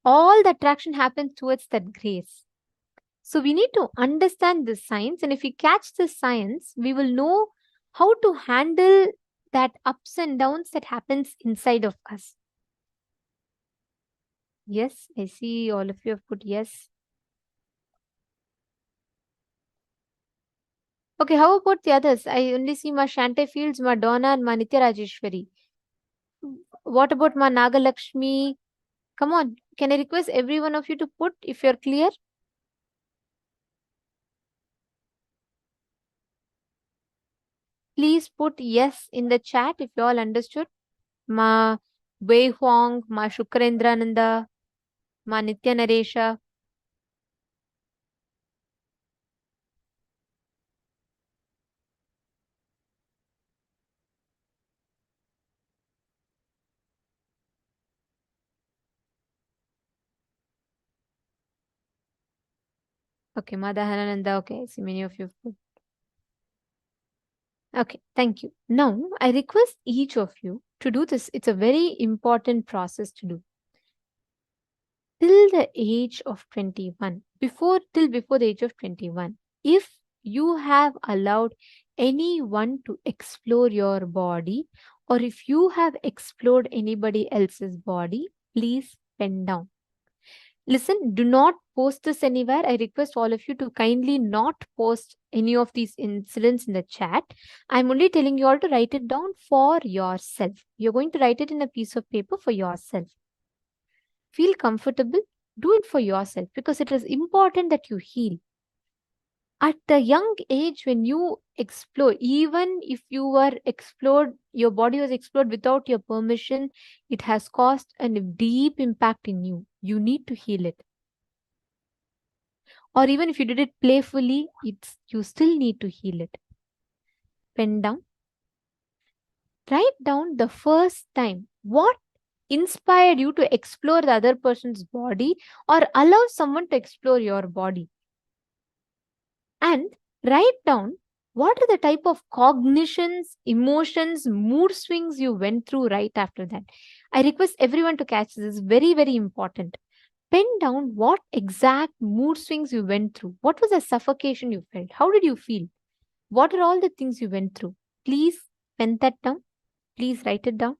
All the attraction happens towards that grace. So we need to understand this science, and if we catch this science, we will know how to handle that ups and downs that happens inside of us. Yes, I see all of you have put yes. Okay, how about the others? I only see Ma Shante Fields, Ma Donna, and Ma Nithyananda. What about Ma Nagalakshmi? Come on, can I request every one of you to put if you're clear? Please put yes in the chat if you all understood. Ma Wei Huang, Ma Shukrendrananda, Ma Nithyananda. Okay, Ma Dahanananda. Okay, I see many of you put. Okay, thank you. Now, I request each of you to do this. It's a very important process to do. Till the age of 21, before the age of 21, if you have allowed anyone to explore your body, or if you have explored anybody else's body, please pen down. Listen, do not post this anywhere. I request all of you to kindly not post any of these incidents in the chat. I'm only telling you all to write it down for yourself. You're going to write it in a piece of paper for yourself. Feel comfortable. Do it for yourself because it is important that you heal. At a young age, when you explore, even if you were explored, your body was explored without your permission, it has caused a deep impact in you. You need to heal it. or even if you did it playfully, you still need to heal it. Pen down. Write down the first time what inspired you to explore the other person's body or allow someone to explore your body. And write down what are the type of cognitions, emotions, mood swings you went through right after that. I request everyone to catch this. It's very, very important. Pen down what exact mood swings you went through. What was the suffocation you felt? How did you feel? What are all the things you went through? Please pen that down. Please write it down.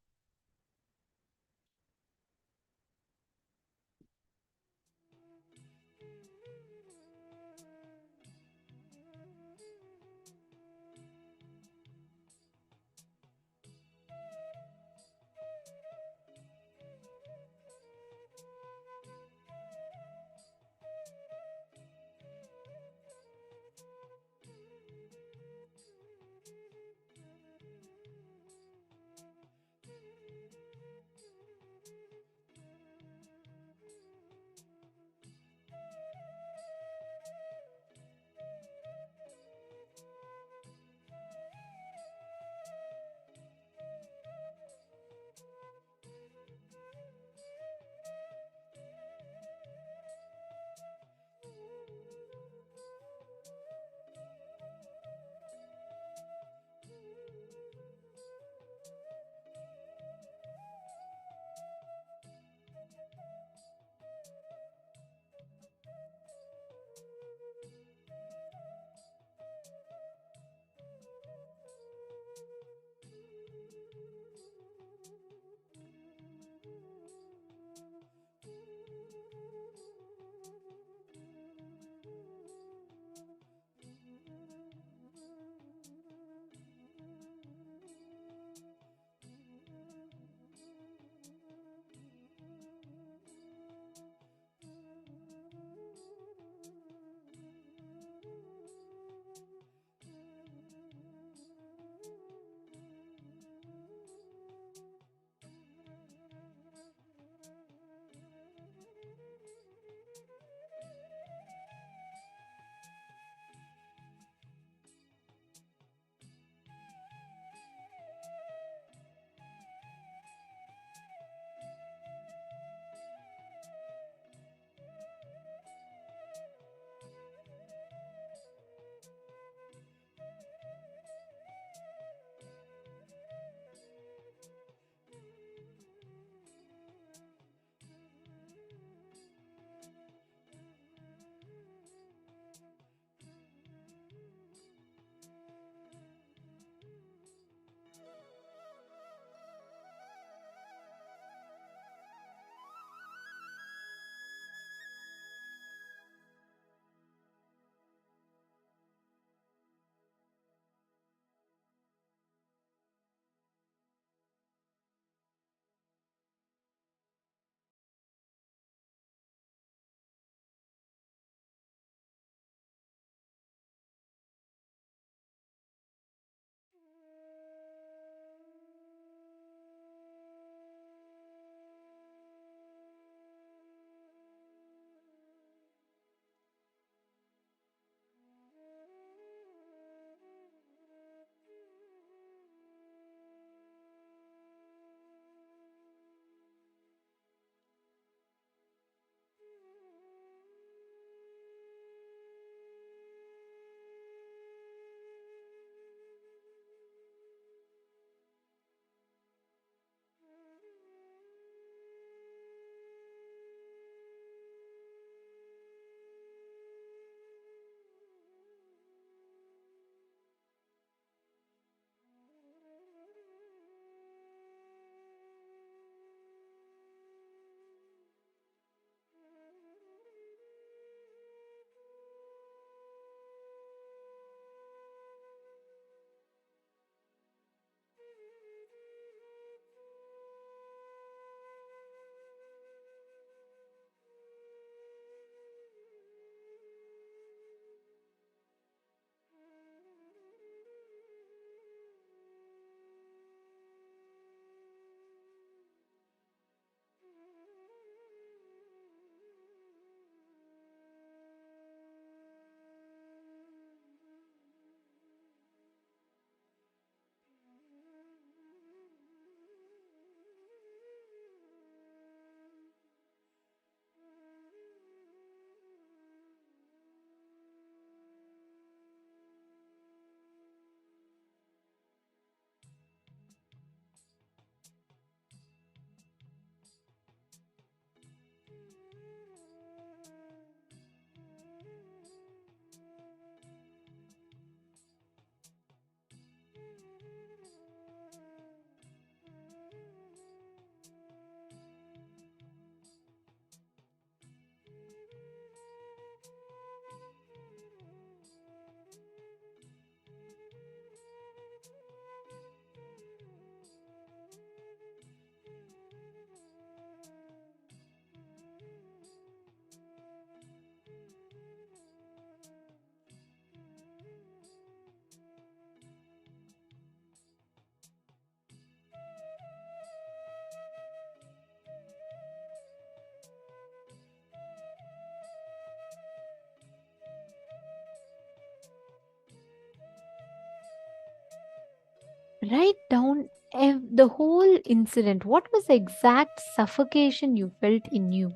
Write down the whole incident. What was the exact suffocation you felt in you?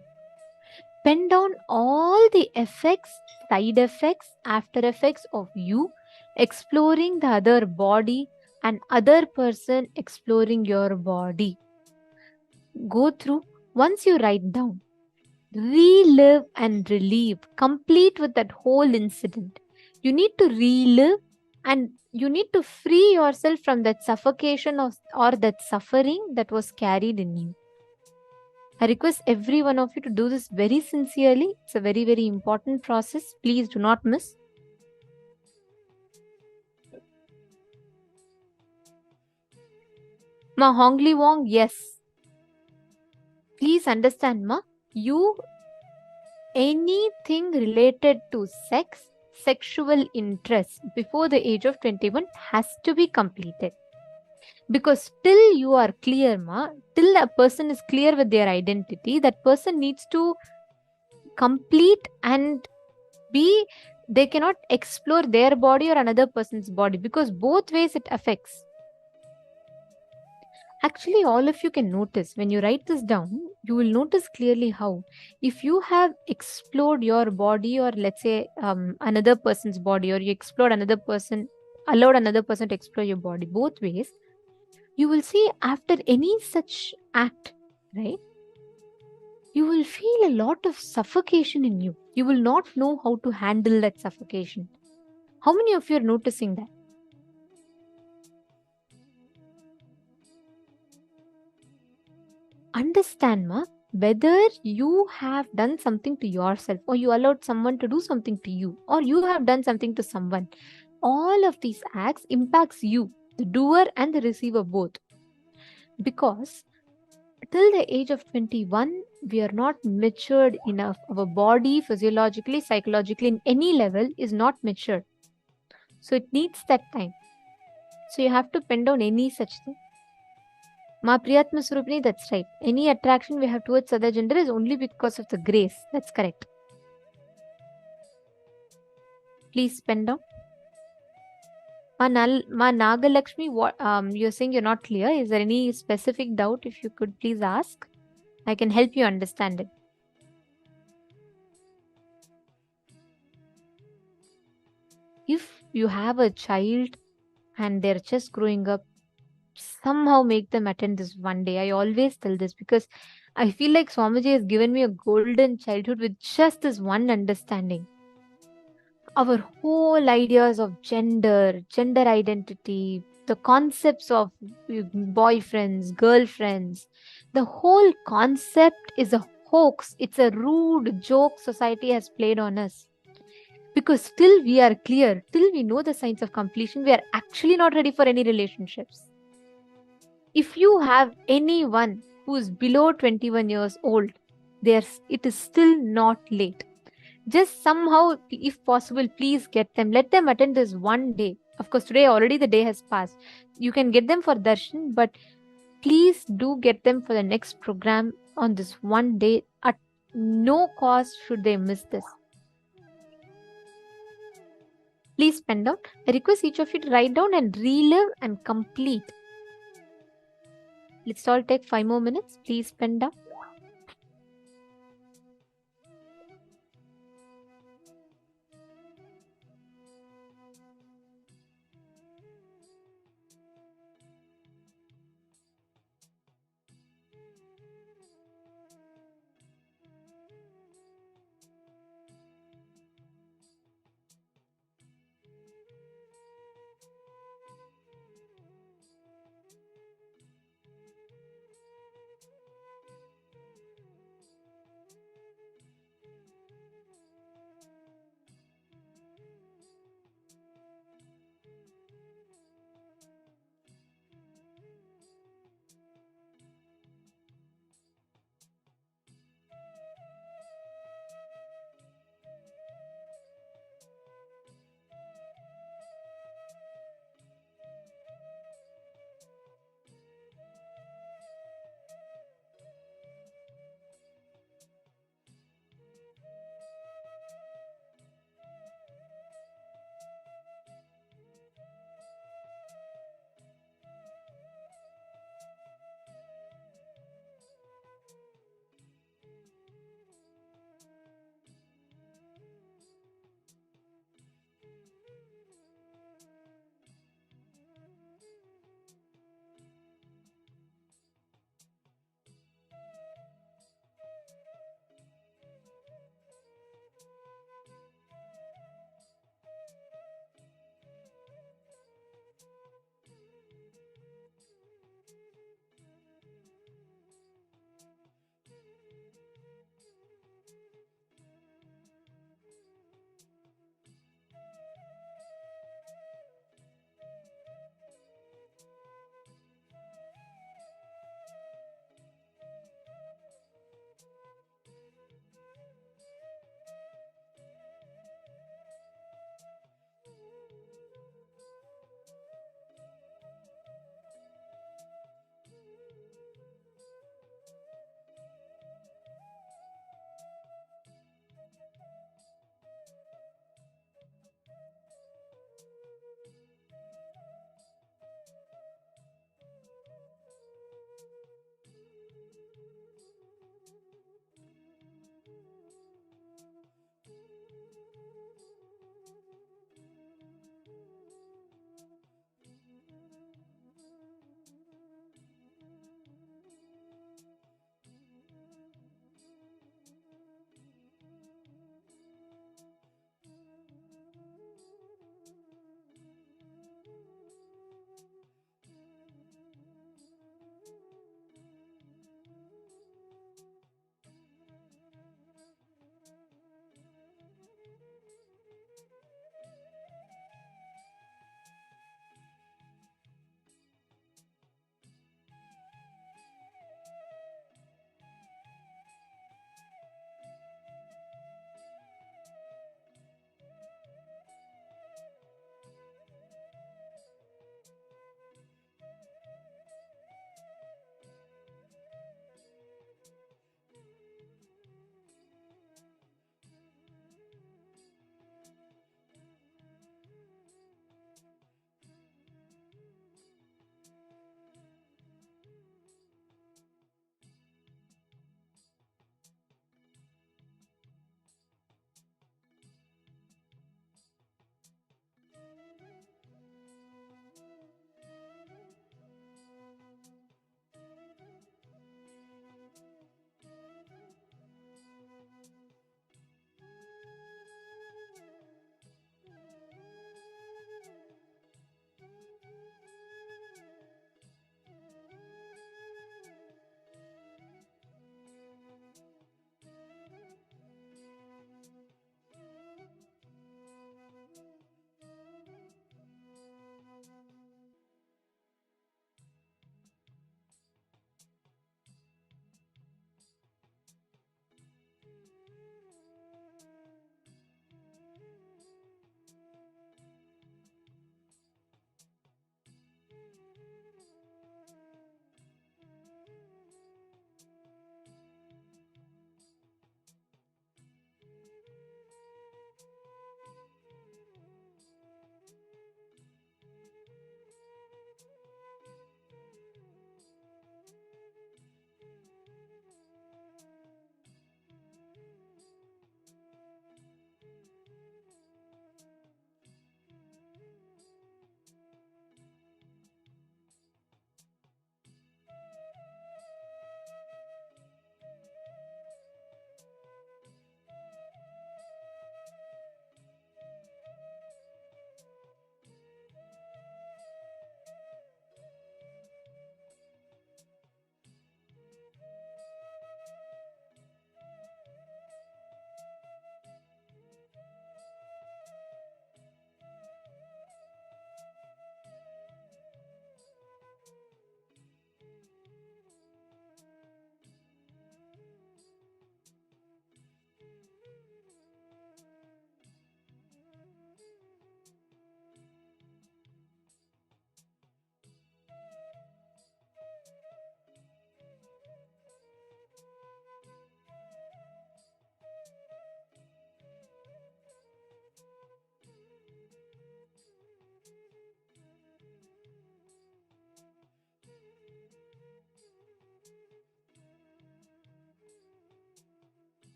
Pen down all the effects, side effects, after effects of you exploring the other body and other person exploring your body. Go through. Once you write down, relive and relieve, complete with that whole incident. You need to relive and you need to free yourself from that suffocation or that suffering that was carried in you. I request every one of you to do this very sincerely. It's a very, very important process. Please do not miss. Ma Hongli Wong, yes. Please understand, Ma. Anything related to sex, sexual interest before the age of 21 has to be completed. Because till you are clear, till a person is clear with their identity, that person needs to complete and they cannot explore their body or another person's body, because both ways it affects. Actually, all of you can notice when you write this down, you will notice clearly how if you have explored your body, or let's say another person's body, or you explored another person, allowed another person to explore your body both ways, you will see after any such act, right, you will feel a lot of suffocation in you. You will not know how to handle that suffocation. How many of you are noticing that? Understand, whether you have done something to yourself, or you allowed someone to do something to you, or you have done something to someone, all of these acts impacts you, the doer and the receiver both. Because till the age of 21, we are not matured enough. Our body, physiologically, psychologically, in any level, is not matured. So it needs that time. So you have to pen down any such thing. Ma Priyatma Surupini, that's right. Any attraction we have towards other gender is only because of the grace. That's correct. Please pen down. Ma Nagalakshmi, what you're saying you're not clear. Is there any specific doubt? If you could please ask, I can help you understand it. If you have a child and they're just growing up, somehow make them attend this one day. I always tell this because I feel like Swamiji has given me a golden childhood with just this one understanding. Our whole ideas of gender identity, the concepts of boyfriends, girlfriends, the whole concept is a hoax. It's a rude joke society has played on us. Because till we are clear, till we know the signs of completion, we are actually not ready for any relationships. If you have anyone who is below 21 years old, it is still not late. Just somehow, if possible, please get them. Let them attend this one day. Of course, today already the day has passed. You can get them for darshan, but please do get them for the next program on this one day. At no cost should they miss this. Please pen down. I request each of you to write down and relive and complete. Let's all take 5 more minutes. Please pen down.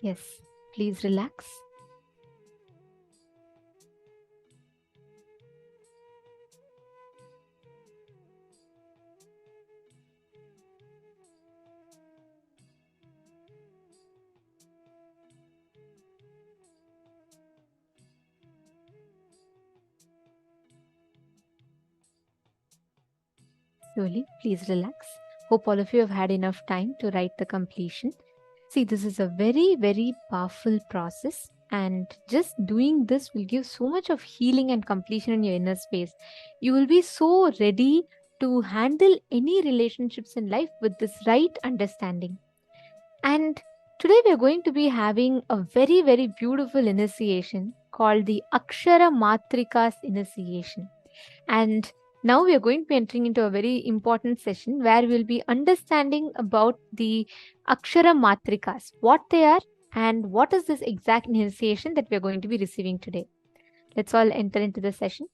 Yes, please relax. Slowly, please relax. Hope all of you have had enough time to write the completion. See, this is a very, very powerful process, and just doing this will give so much of healing and completion in your inner space. You will be so ready to handle any relationships in life with this right understanding. And today we are going to be having a very, very beautiful initiation called the Akshara Matrika's initiation. And now we are going to be entering into a very important session where we'll be understanding about the Akshara Matrikas, what they are, and what is this exact initiation that we are going to be receiving today. Let's all enter into the session.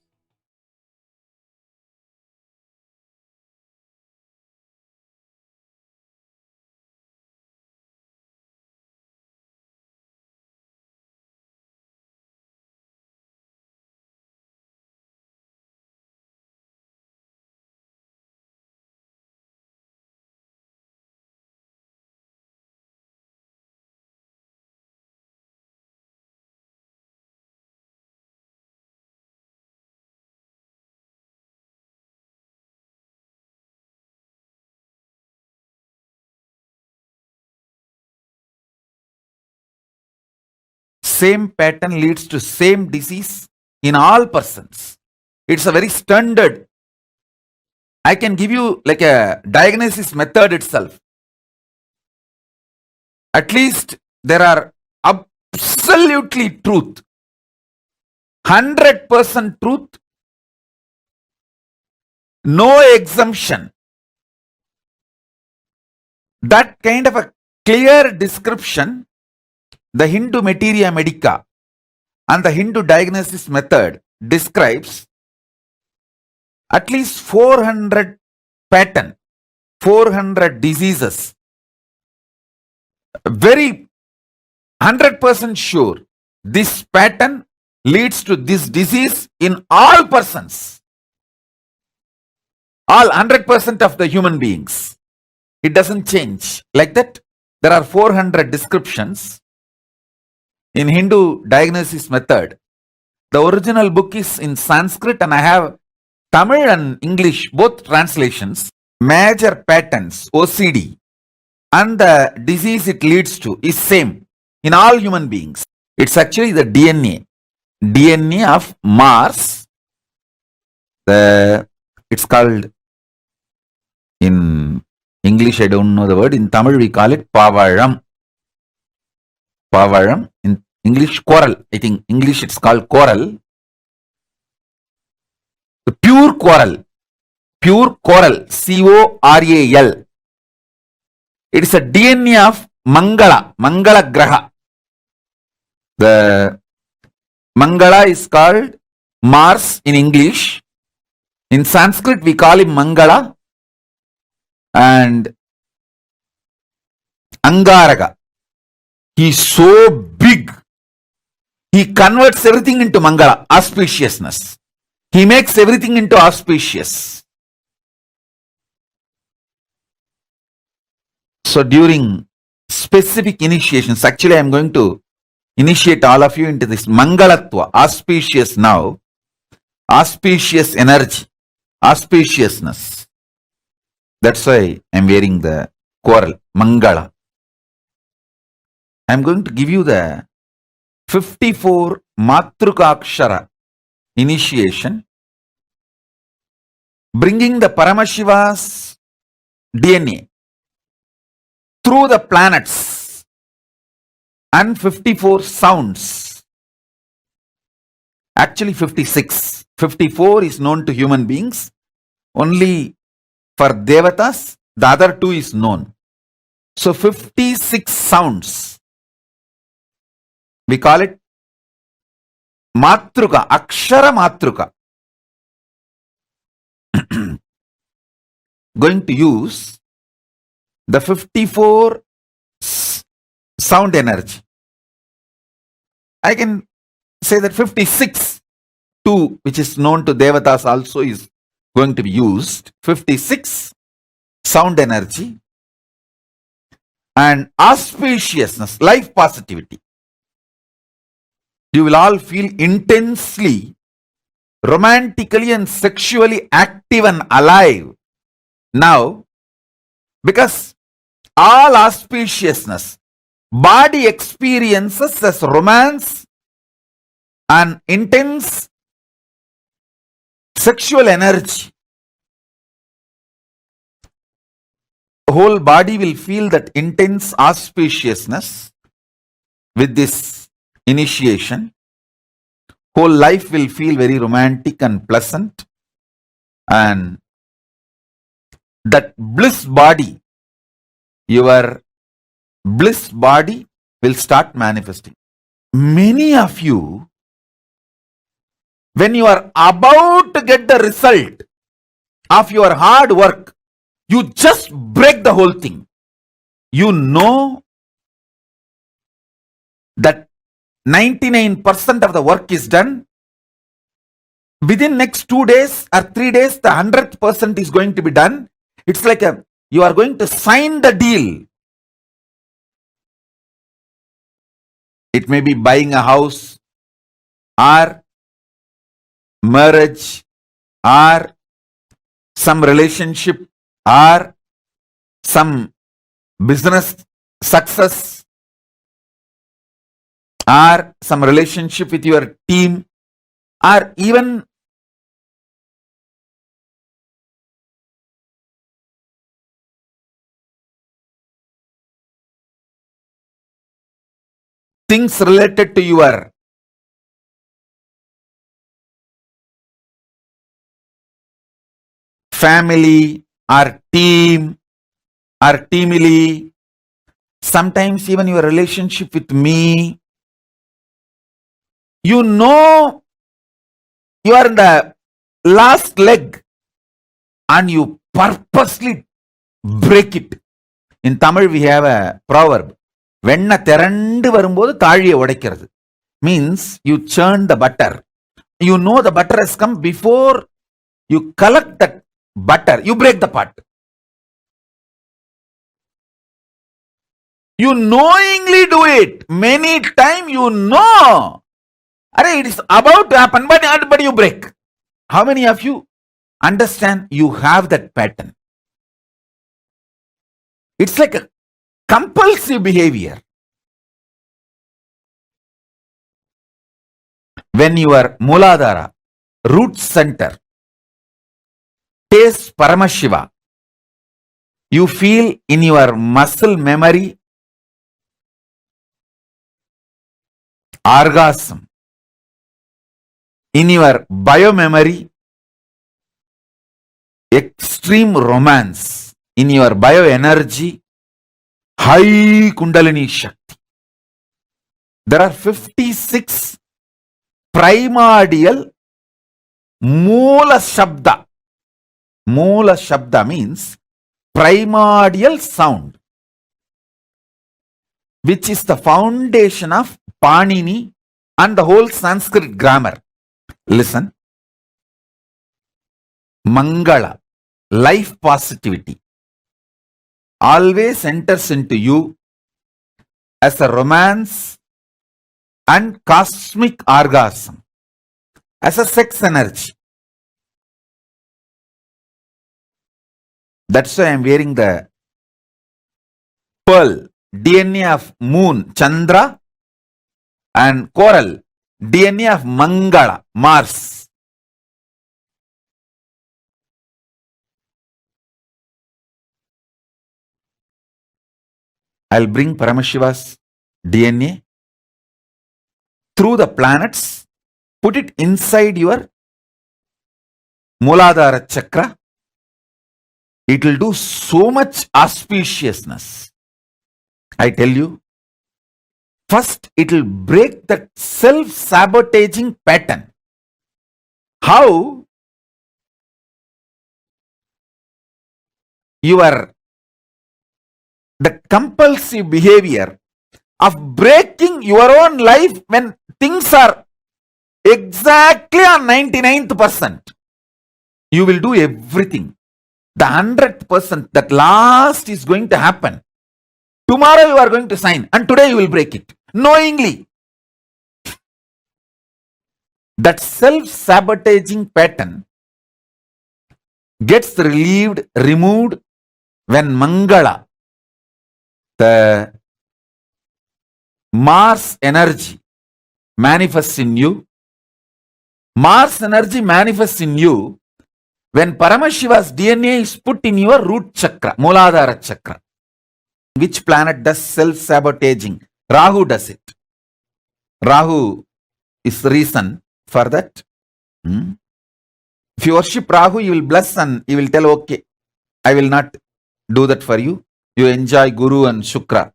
Same pattern leads to same disease in all persons. It's a very standard. I can give you like a diagnosis method itself. At least there are absolutely truth, 100% truth, no exemption. That kind of a clear description, the Hindu Materia Medica and the Hindu diagnosis method describes at least 400 pattern, 400 diseases. Very 100% sure this pattern leads to this disease in all persons, all 100% of the human beings. It doesn't change like that. There are 400 descriptions in Hindu diagnosis method. The original book is in Sanskrit and I have Tamil and English, both translations. Major patterns, OCD, and the disease it leads to is same in all human beings. It's actually the DNA of Mars. It's called, in English I don't know the word, in Tamil we call it Pavaram. Pavaram, in English coral, I think English it's called coral. The pure coral, CORAL. It is a DNA of Mangala Graha. The Mangala is called Mars in English. In Sanskrit we call him Mangala, and Angaraga. He is so big. He converts everything into Mangala, auspiciousness. He makes everything into auspicious. So during specific initiations, actually I am going to initiate all of you into this Mangalatva, auspicious now, auspicious energy, auspiciousness. That's why I am wearing the coral, Mangala. I am going to give you the 54 Matruka Akshara initiation, bringing the Paramashiva's DNA through the planets and 54 sounds. Actually 56. 54 is known to human beings. Only for Devatas, the other two is known. So 56 sounds. We call it Matruka, Akshara Matruka. Going to use the 54 sound energy. I can say that 56, 2, which is known to Devatas also, is going to be used. 56, sound energy, and auspiciousness, life positivity. You will all feel intensely, romantically and sexually active and alive now, because all auspiciousness, body experiences as romance and intense sexual energy. The whole body will feel that intense auspiciousness with this initiation. Whole life will feel very romantic and pleasant, and that bliss body, your bliss body will start manifesting. Many of you, when you are about to get the result of your hard work, you just break the whole thing. You know that 99% of the work is done. Within next 2 days or 3 days, the 100% is going to be done. It's like you are going to sign the deal. It may be buying a house, or marriage, or some relationship, or some business success, or some relationship with your team, or even things related to your family or team or teamily, sometimes even your relationship with me. You know you are in the last leg and you purposely break it. In Tamil we have a proverb, வெண்ண திரண்டு வரும்போது தாழியை உடைக்கிறது. Means you churn the butter. You know the butter has come. Before you collect that butter, you break the pot. You knowingly do it. Many times you know. It is about to happen, but you break. How many of you understand you have that pattern? It's like a compulsive behavior. When your Muladhara, root center, tastes Paramashiva, you feel in your muscle memory orgasm, in your biomemory extreme romance, in your bioenergy high Kundalini Shakti. There are 56 primordial Moola Shabda. Moola Shabda means primordial sound, which is the foundation of Panini and the whole Sanskrit grammar. Listen. Mangala, life positivity, always enters into you as a romance and cosmic orgasm, as a sex energy. That's why I am wearing the pearl, DNA of moon, Chandra, and coral, DNA of Mangala, Mars. I'll bring Paramashiva's DNA through the planets, put it inside your Muladhara Chakra. It will do so much auspiciousness. I tell you, first it will break that self-sabotaging pattern. How? The compulsive behavior of breaking your own life when things are exactly on 99th%, you will do everything. The 100%, that last is going to happen. Tomorrow you are going to sign, and today you will break it, knowingly. That self-sabotaging pattern gets removed when Mangala, the Mars energy, manifests in you. Mars energy manifests in you when Paramashiva's DNA is put in your root chakra, Muladhara Chakra. Which planet does self-sabotaging? Rahu does it. Rahu is the reason for that. If you worship Rahu, you will bless and you will tell, okay, I will not do that for you. You enjoy Guru and Shukra.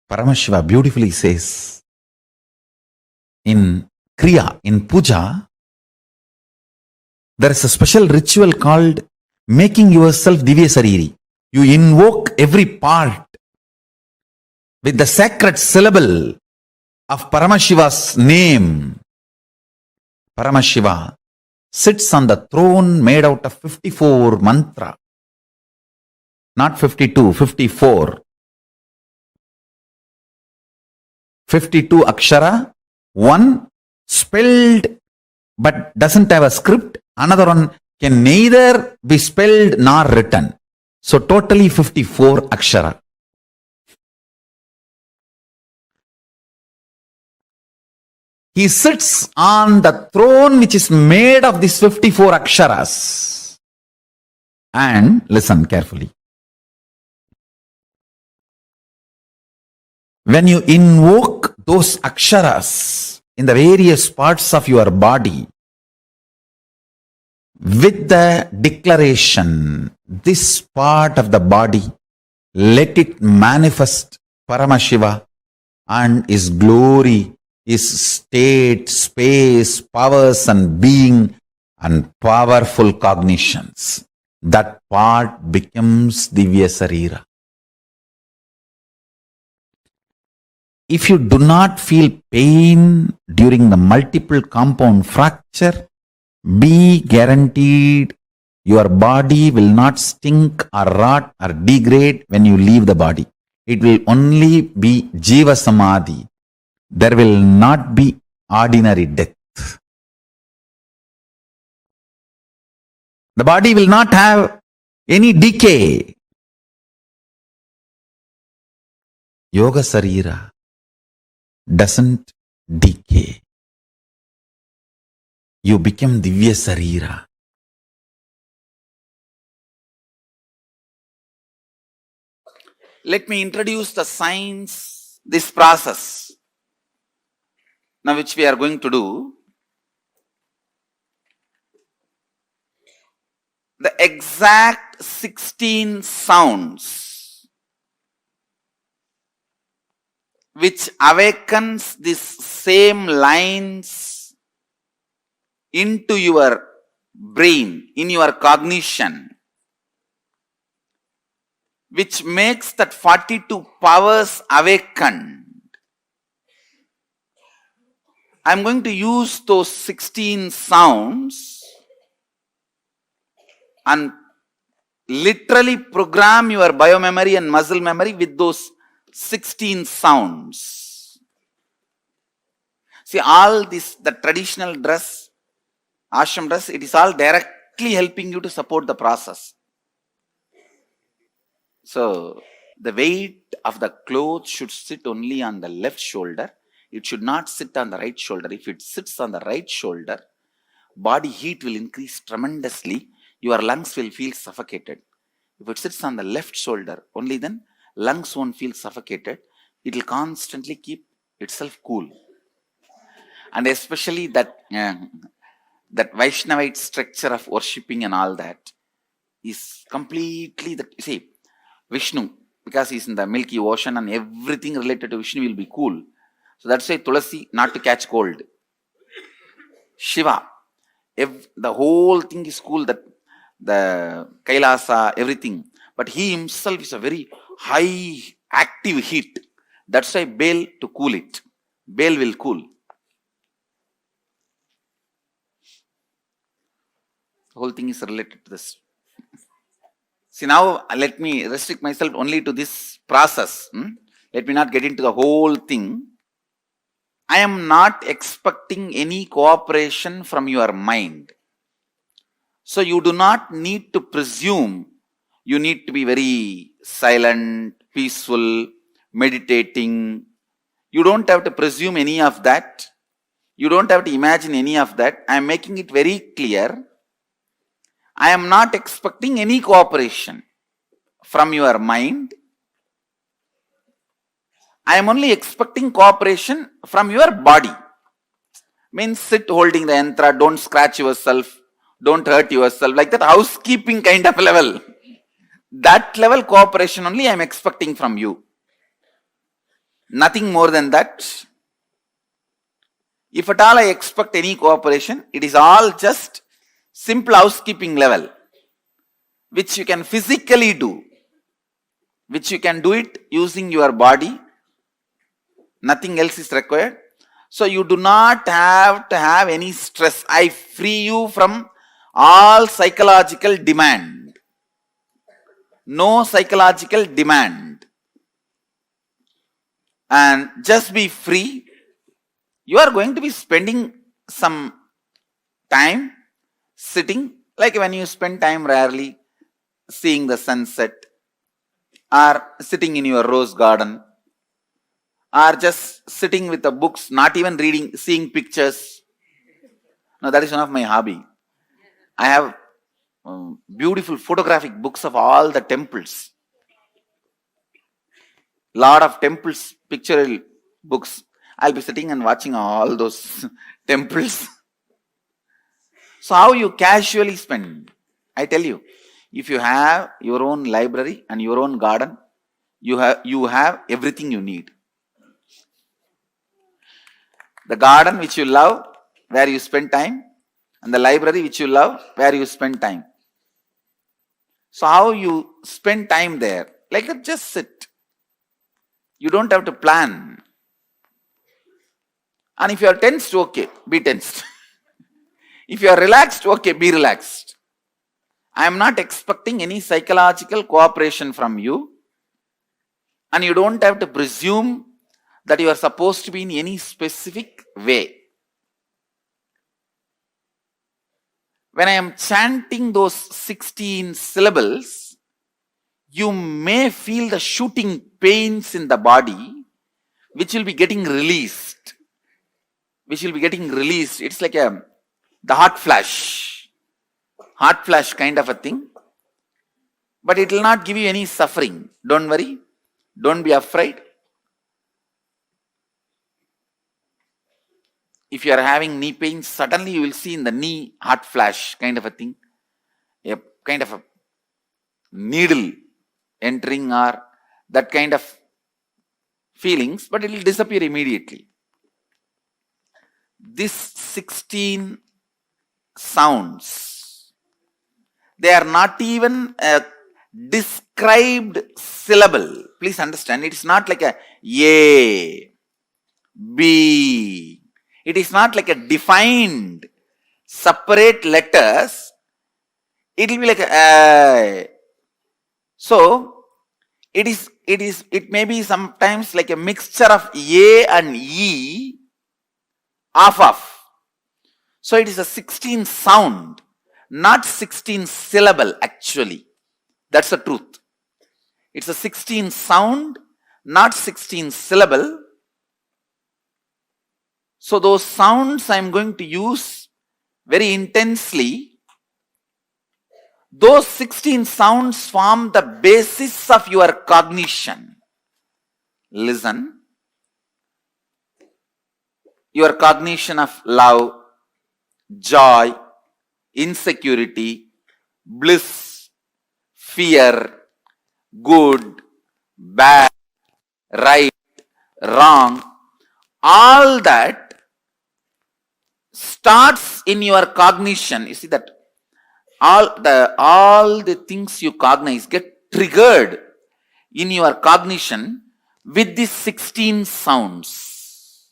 Paramashiva beautifully says, in Kriya, in Puja, there is a special ritual called making yourself Divya Sariri. You invoke every part with the sacred syllable of Paramashiva's name. Paramashiva sits on the throne made out of 54 mantra. Not 52, 54. 52 Akshara, one spelled but doesn't have a script. Another one can neither be spelled nor written. So totally 54 Akshara. He sits on the throne which is made of these 54 Aksharas. And listen carefully. When you invoke those Aksharas in the various parts of your body, with the declaration, this part of the body, let it manifest Paramashiva and His glory, His state, space, powers and being and powerful cognitions. That part becomes Divya Sarira. If you do not feel pain during the multiple compound fracture, be guaranteed your body will not stink or rot or degrade when you leave the body. It will only be Jiva Samadhi. There will not be ordinary death. The body will not have any decay. Yoga Sarira doesn't decay. You become Divya Sarira. Let me introduce the science, this process, now which we are going to do. The exact 16 sounds which awakens these same lines into your brain, in your cognition, which makes that 42 powers awakened. I'm going to use those 16 sounds and literally program your biomemory and muscle memory with those 16 sounds. See, all this, the traditional dress, ashram dress, it is all directly helping you to support the process. So, the weight of the clothes should sit only on the left shoulder. It should not sit on the right shoulder. If it sits on the right shoulder, body heat will increase tremendously. Your lungs will feel suffocated. If it sits on the left shoulder, only then lungs won't feel suffocated. It will constantly keep itself cool. And especially that Vaishnavite structure of worshipping and all that is completely, see, Vishnu, because he is in the Milky Ocean and everything related to Vishnu will be cool. So that's why Tulasi, not to catch cold. Shiva, the whole thing is cool, that the Kailasa, everything. But he himself is a very high active heat. That's why bale to cool it. Bale will cool. The whole thing is related to this. See, now let me restrict myself only to this process. Let me not get into the whole thing. I am not expecting any cooperation from your mind. So you do not need to presume you need to be very silent, peaceful, meditating. You don't have to presume any of that. You don't have to imagine any of that. I am making it very clear. I am not expecting any cooperation from your mind. I am only expecting cooperation from your body. Means sit holding the yantra, don't scratch yourself, don't hurt yourself, like that housekeeping kind of level. That level cooperation only I am expecting from you. Nothing more than that. If at all I expect any cooperation, it is all just simple housekeeping level, which you can physically do, which you can do it using your body. Nothing else is required. So you do not have to have any stress. I free you from all psychological demand. No psychological demand. And just be free. You are going to be spending some time sitting, like when you spend time rarely seeing the sunset, or sitting in your rose garden, or just sitting with the books, not even reading, seeing pictures. No, that is one of my hobby. I have beautiful photographic books of all the temples. Lot of temples, pictorial books. I'll be sitting and watching all those temples. So how you casually spend? I tell you, if you have your own library and your own garden, you have everything you need. The garden which you love, where you spend time, and the library which you love, where you spend time. So how you spend time there? Like that, just sit. You don't have to plan. And if you are tensed, okay, be tensed. If you are relaxed, okay, be relaxed. I am not expecting any psychological cooperation from you. And you don't have to presume that you are supposed to be in any specific way. When I am chanting those 16 syllables, you may feel the shooting pains in the body, which will be getting released. It's like the hot flash kind of a thing. But it will not give you any suffering. Don't worry. Don't be afraid. If you are having knee pain, suddenly you will see in the knee hot flash kind of a thing. A kind of a needle entering, or that kind of feelings, but it will disappear immediately. This 16 sounds, they are not even a described syllable. Please understand, it is not like a A, B. It is not like a defined separate letters. It will be like a. So it may be sometimes like a mixture of A and E, off. So it is a 16 sound, not 16 syllable actually. That's the truth. It's a 16 sound, not 16 syllable. So those sounds I am going to use very intensely. Those 16 sounds form the basis of your cognition. Listen. Your cognition of love, joy, insecurity, bliss, fear, good, bad, right, wrong, all that starts in your cognition. You see that all the things you cognize get triggered in your cognition with the 16 sounds.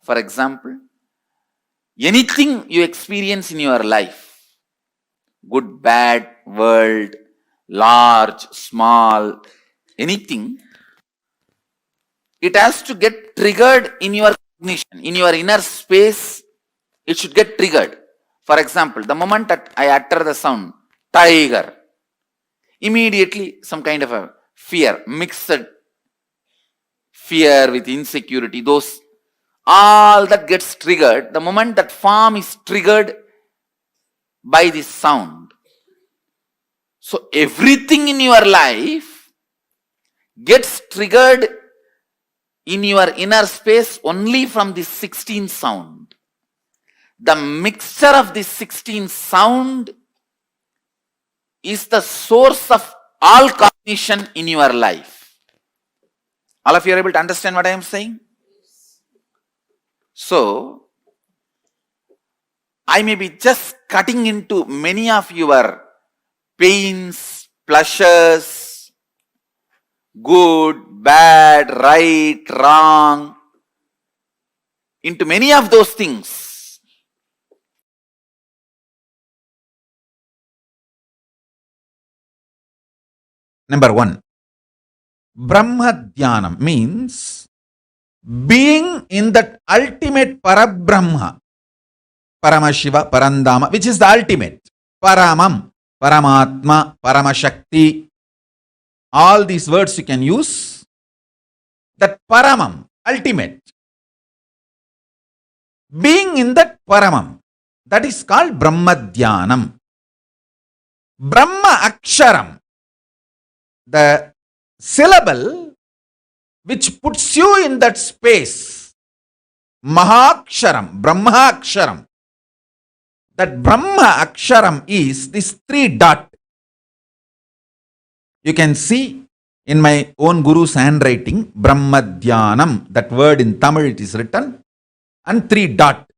For example, anything you experience in your life, good, bad, world, large, small, anything, it has to get triggered in your cognition, in your inner space, it should get triggered. For example, the moment that I utter the sound, tiger, immediately some kind of a fear, mixed fear with insecurity, those, all that gets triggered the moment that form is triggered by this sound. So everything in your life gets triggered in your inner space only from this 16 sound. The mixture of this 16 sound is the source of all cognition in your life. All of you are able to understand what I am saying? So, I may be just cutting into many of your pains, pleasures, good, bad, right, wrong, into many of those things. Number one, Brahma Dhyanam means being in that ultimate Parabrahma, Paramashiva, Parandama, which is the ultimate. Paramam, Paramatma, Paramashakti. All these words you can use. That Paramam, ultimate. Being in that Paramam, that is called Brahma Dhyanam. Brahma Aksharam, the syllable which puts you in that space. Mahaksharam, Brahma Aksharam. That Brahma Aksharam is this 3 dot. You can see in my own Guru's handwriting, Brahma Dhyanam, that word in Tamil it is written, and 3 dot.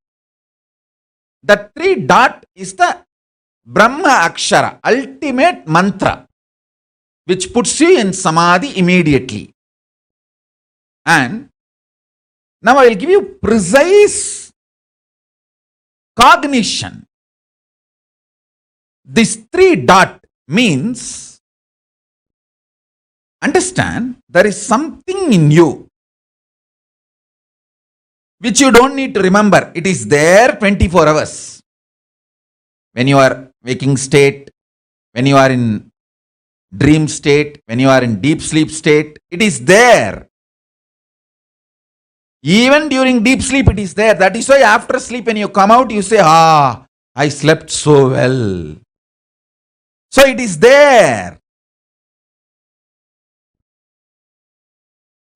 That 3 dot is the Brahma Akshara, ultimate mantra, which puts you in Samadhi immediately. And now I will give you precise cognition. This 3 dot means, understand, there is something in you which you don't need to remember. It is there 24 hours. When you are waking state, when you are in dream state, when you are in deep sleep state, it is there. Even during deep sleep it is there. That is why after sleep when you come out you say, I slept so well. So it is there.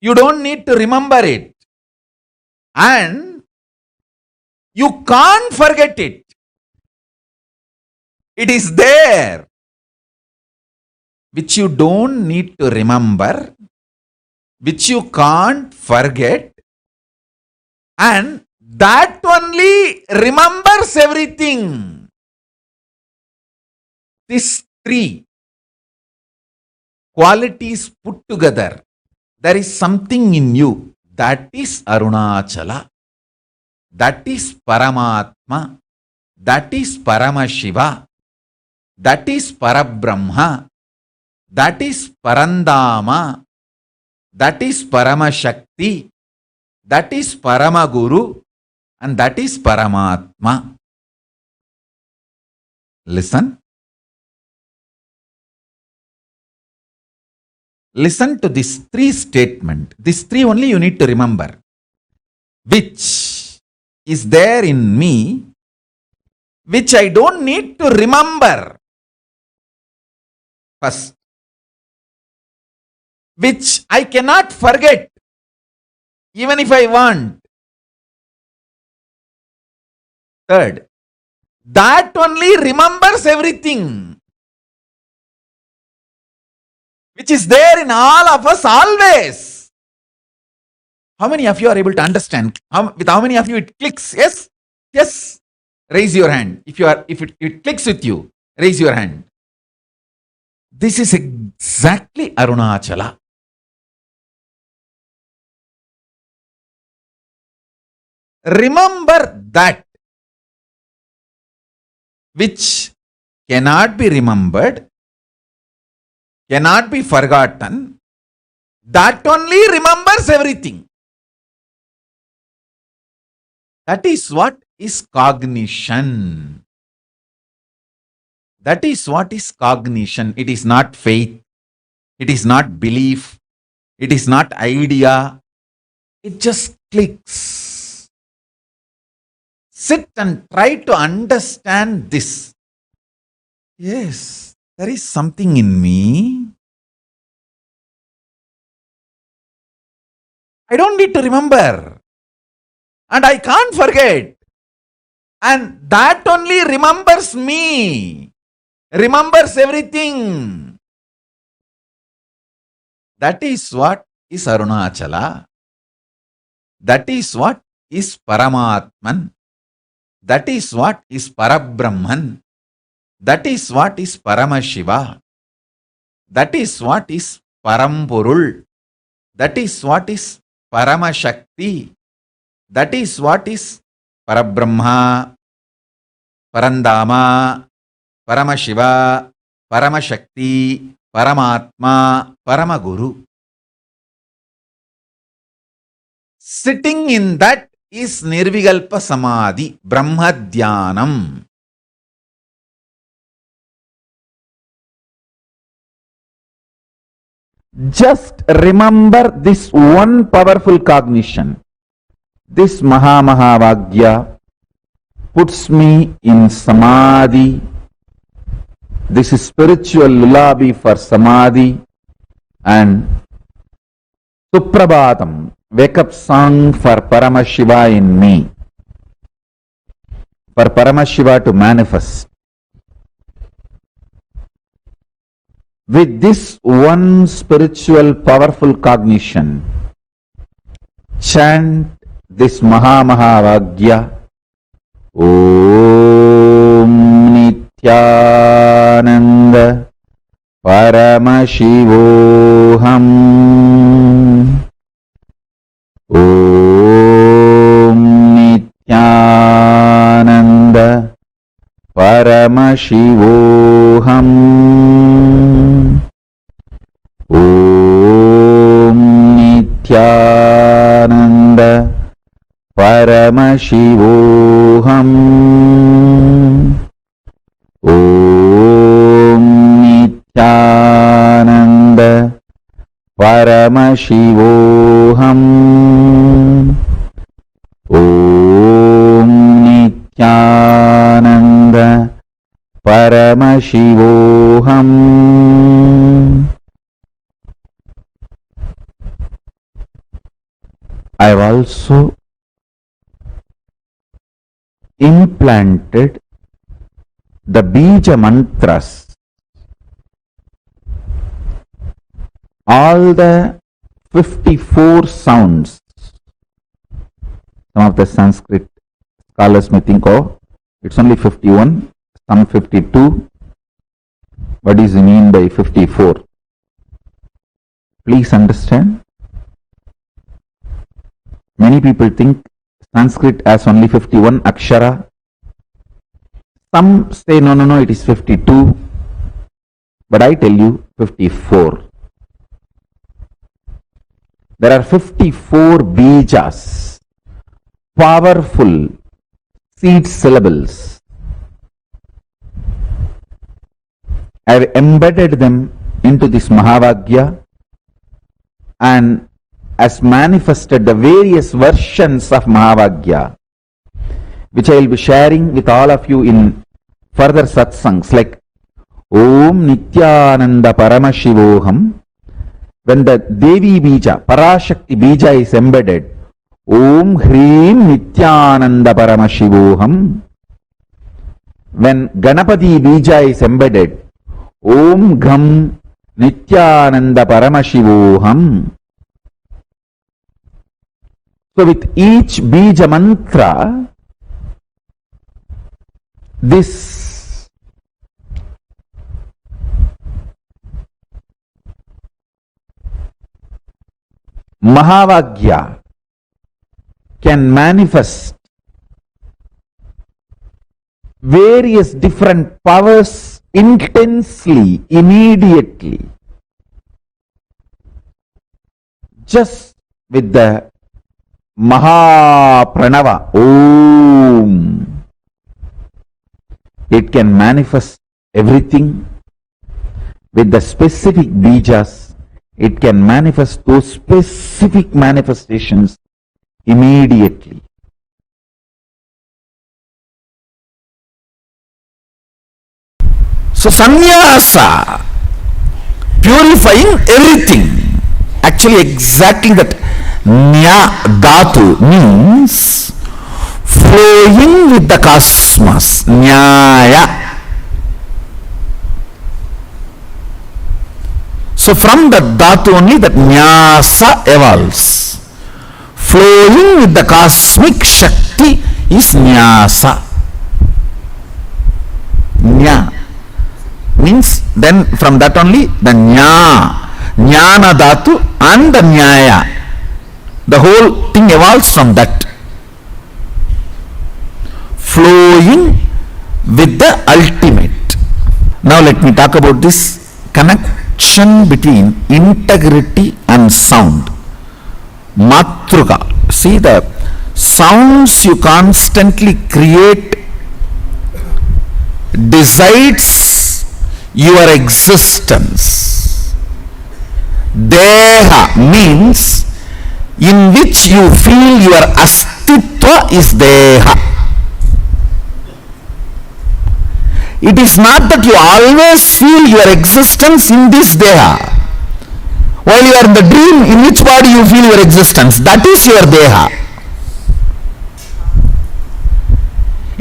You don't need to remember it. And you can't forget it. It is there. Which you don't need to remember, which you can't forget, and that only remembers everything. These 3 qualities put together, there is something in you. That is Arunachala. That is Paramatma. That is Paramashiva. That is Parabrahma. That is Parandama. That is Paramashakti. That is Paramaguru. And that is Paramatma. Listen. Listen to these 3 statements. These 3 only you need to remember. Which is there in me, which I don't need to remember. First. Which I cannot forget, even if I want. Third. That only remembers everything. Which is there in all of us always. How many of you are able to understand? With how many of you it clicks? Yes? Yes? Raise your hand. If it clicks with you, raise your hand. This is exactly Arunachala. Remember that which cannot be remembered, cannot be forgotten, that only remembers everything. That is what is cognition. That is what is cognition. It is not faith. It is not belief. It is not idea. It just clicks. Sit and try to understand this. Yes, there is something in me. I don't need to remember. And I can't forget. And that only remembers me. Remembers everything. That is what is Arunachala. That is what is Paramatman. That is what is Parabrahman. That is what is Paramashiva. That is what is Parampurul. That is what is Paramashakti. That is what is Parabrahma, Parandama, Paramashiva, Paramashakti, Paramatma, Paramaguru. Sitting in that is Nirvikalpa Samadhi, Brahma Dhyanam. Just remember this one powerful cognition. This Mahavagya puts me in Samadhi. This is spiritual lullaby for Samadhi. And Suprabhatam, wake up song for Paramashiva in me. For Paramashiva to manifest. With this one spiritual powerful cognition, chant this Mahavagya. Om Nithyananda Paramashivoham. Om Nithyananda Paramashivoham. Om Nithyananda Paramashivoham. Om Nithyananda Paramashivoham. Om Nithyananda Paramashivoham. I have also implanted the Bija mantras, all the 54 sounds. Some of the Sanskrit scholars may think, oh, it's only 51, some 52. What is mean by 54? Please understand. Many people think Sanskrit has only 51 Akshara. Some say no, it is 52. But I tell you 54. There are 54 Bijas, powerful seed syllables. I have embedded them into this Mahavagya and has manifested the various versions of Mahavagya, which I will be sharing with all of you in further satsangs, like Om Nithyananda Paramashivoham. When the Devi Bija, Parashakti Bija is embedded, Om Hrim Nithyananda Paramashivoham. When Ganapati Bija is embedded, Om Gham Nithyananda Paramashivoham. So with each Bija mantra, this Mahavagya can manifest various different powers intensely, immediately, just with the Mahapranava, Om. It can manifest everything with the specific bijas. It can manifest those specific manifestations immediately. So sannyasa, purifying everything. Actually exactly that nya dhatu means flowing with the cosmos. Nyaya. So from the dhatu only that nyasa evolves. Flowing with the cosmic shakti is nyasa. Nya means then from that only the jnana dhatu and the nyaya. The whole thing evolves from that. Flowing with the ultimate. Now let me talk about this connection between integrity and sound. Matrika. See, the sounds you constantly create decides your existence. Deha means in which you feel your astitva is deha. It is not that you always feel your existence in this deha. While you are in the dream, in which body you feel your existence? That is your deha.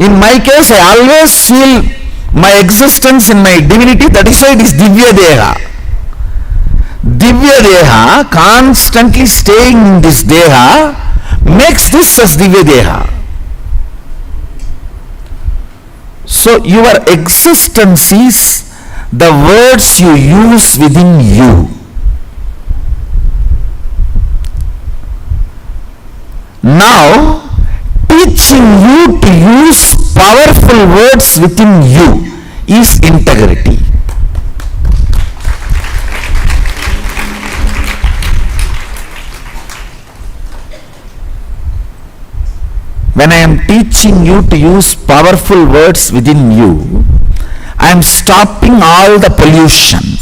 In my case, I always feel my existence in my divinity, that is why it is Divya Deha. Divya Deha, constantly staying in this Deha, makes this as Divya Deha. So your existence is the words you use within you. Now, teaching you to use powerful words within you is integrity. When I am teaching you to use powerful words within you, I am stopping all the pollution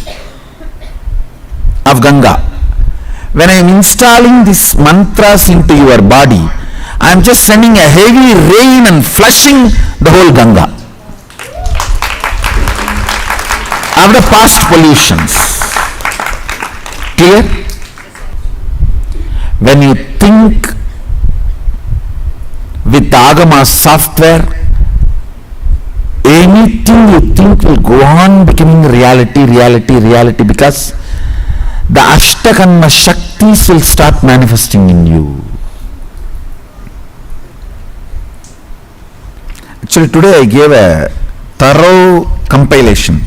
of Ganga. When I am installing these mantras into your body, I am just sending a heavy rain and flushing the whole Ganga of the past pollutions. Clear? When you think with the Agama software, anything you think will go on becoming reality, because the Ashtakanma Shaktis will start manifesting in you. Actually, today I gave a thorough compilation.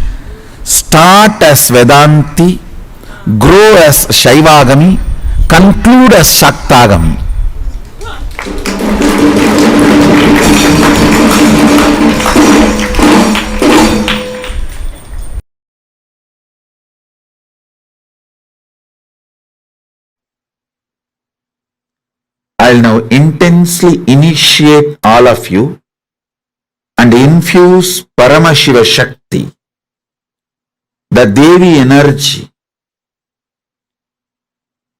Start as Vedanti, grow as Shaivagami, conclude as Shaktagami. I'll now intensely initiate all of you and infuse Paramashiva Shakti, the Devi energy,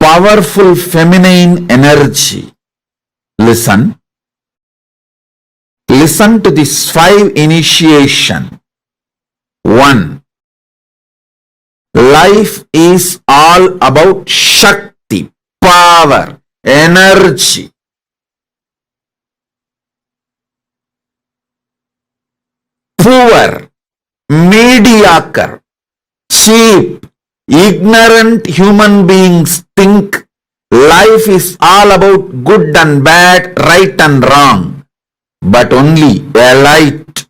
powerful feminine energy. Listen to this 5 initiation. 1. Life is all about Shakti, power, energy. Poor, mediocre, cheap, ignorant human beings think life is all about good and bad, right and wrong. But only elite,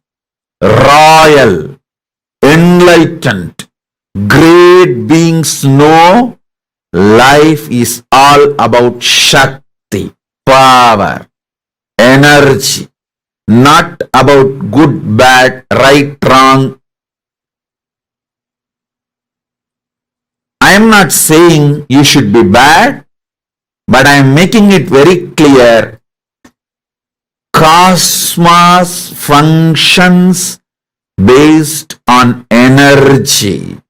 royal, enlightened, great beings know Life is all about Shakti, power, energy, not about good, bad, right, wrong. I am not saying you should be bad, but I am making it very clear. Cosmos functions based on energy,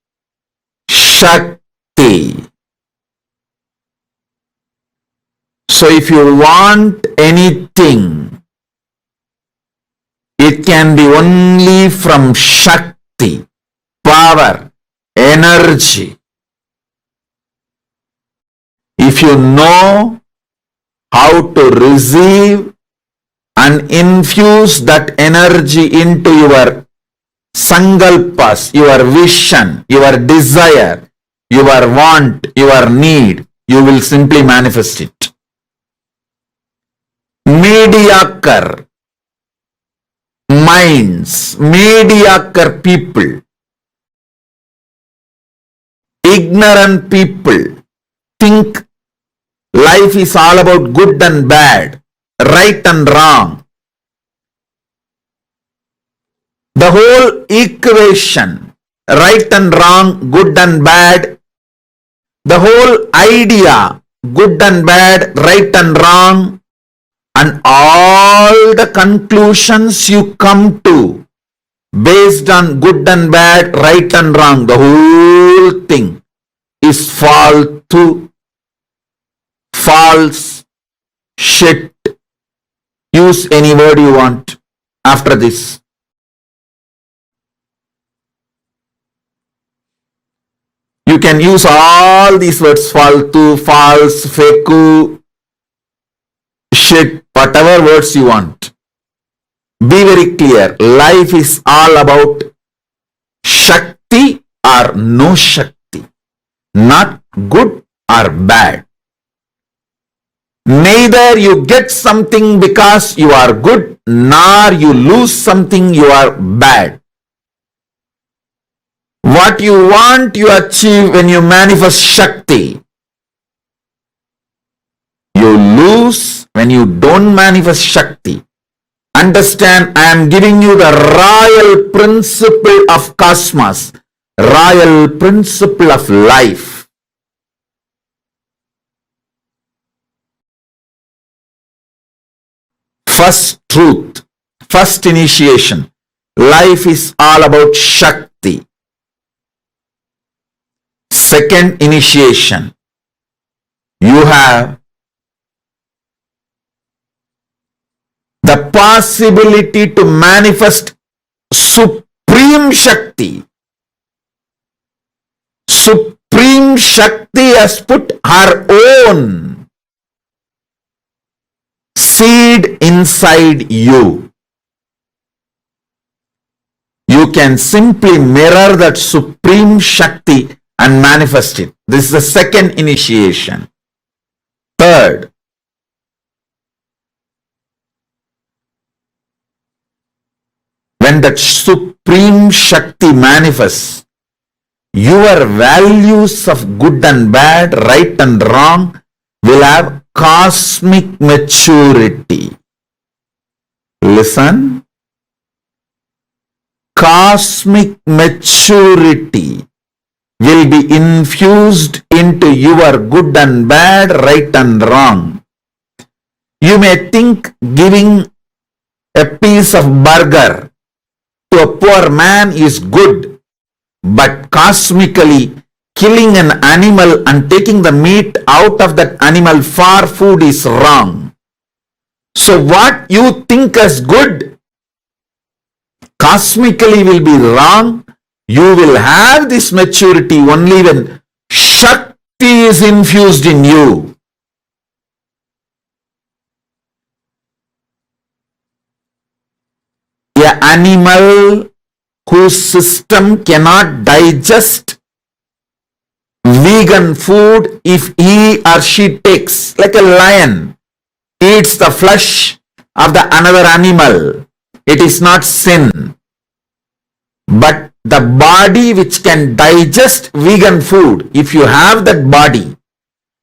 Shakti. So if you want anything, it can be only from Shakti, power, energy. If you know how to receive and infuse that energy into your sankalpas, your vision, your desire, your want, your need, you will simply manifest it. Mediocre minds, mediocre people, ignorant people think life is all about good and bad, right and wrong. The whole equation, right and wrong, good and bad, the whole idea, good and bad, right and wrong, and all the conclusions you come to based on good and bad, right and wrong, the whole thing is false, shit. Use any word you want after this. You can use all these words, faltu, false, fake, shit, whatever words you want. Be very clear. Life is all about Shakti or no Shakti, not good or bad. Neither you get something because you are good, nor you lose something you are bad. What you want, you achieve when you manifest Shakti. You lose when you don't manifest Shakti. Understand, I am giving you the royal principle of cosmos, royal principle of life. First truth, first initiation. Life is all about Shakti. Second initiation. You have the possibility to manifest Supreme Shakti. Supreme Shakti has put her own seed inside you. You can simply mirror that Supreme Shakti and manifest it. This is the second initiation. Third, when that Supreme Shakti manifests, your values of good and bad, right and wrong will have cosmic maturity. Listen. Cosmic maturity will be infused into your good and bad, right and wrong. You may think giving a piece of burger to a poor man is good, but cosmically killing an animal and taking the meat out of that animal for food is wrong. So what you think as good cosmically will be wrong. You will have this maturity only when Shakti is infused in you. An animal whose system cannot digest vegan food, if he or she takes, like a lion, eats the flesh of the another animal, it is not sin. But the body which can digest vegan food, if you have that body,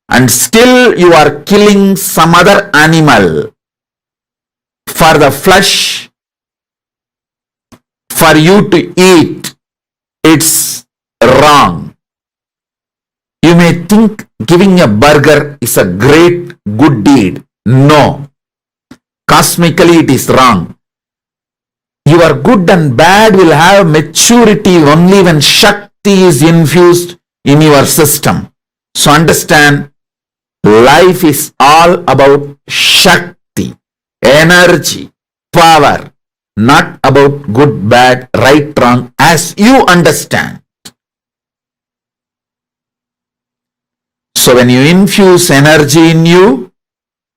and still you are killing some other animal for the flesh for you to eat, it's wrong. You may think giving a burger is a great good deed. No. Cosmically it is wrong. Your good and bad will have maturity only when Shakti is infused in your system. So understand, life is all about Shakti, energy, power, not about good, bad, right, wrong, as you understand. So when you infuse energy in you,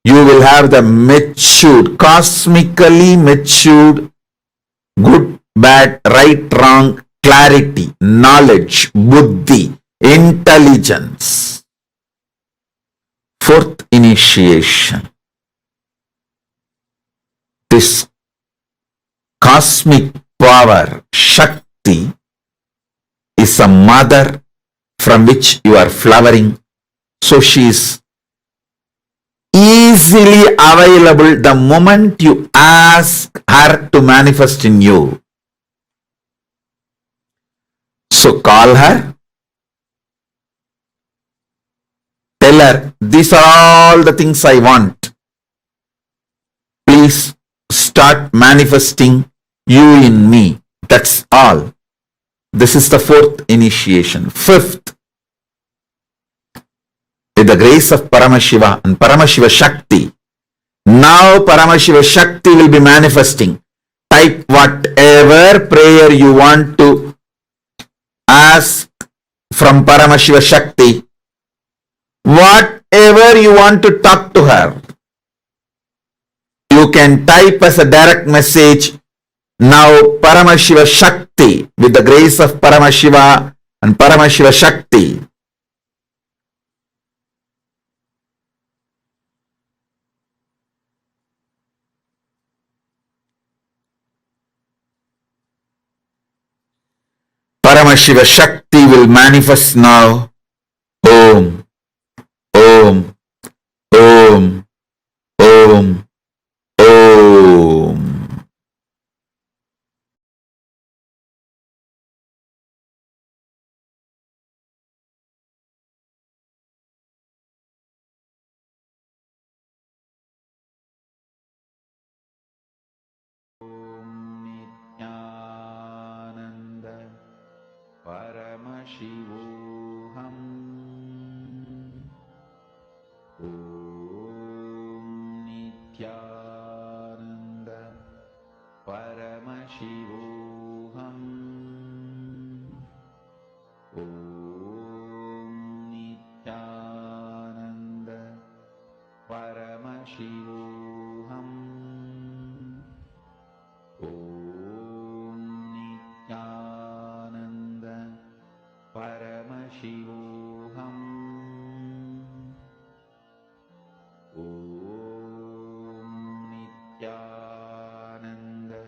you will have the matured, cosmically matured, good, bad, right, wrong, clarity, knowledge, buddhi, intelligence. Fourth initiation. This cosmic power, Shakti, is a mother from which you are flowering. So she is easily available the moment you ask her to manifest in you. So call her, tell her, these are all the things I want. Please start manifesting you in me. That's all. This is the fourth initiation. Fifth, with the grace of Paramashiva and Paramashiva Shakti, now Paramashiva Shakti will be manifesting. Type whatever prayer you want to ask from Paramashiva Shakti. Whatever you want to talk to her, you can type as a direct message. Now Paramashiva Shakti, with the grace of Paramashiva and Paramashiva Shakti, Paramashiva Shakti will manifest now. Om, Om, Om, Om, Om. Nithyananda Paramashivoham. Om Nithyananda Paramashivoham. Om Nithyananda Paramashivoham. Om Nithyananda Paramashivoham. Om Nithyananda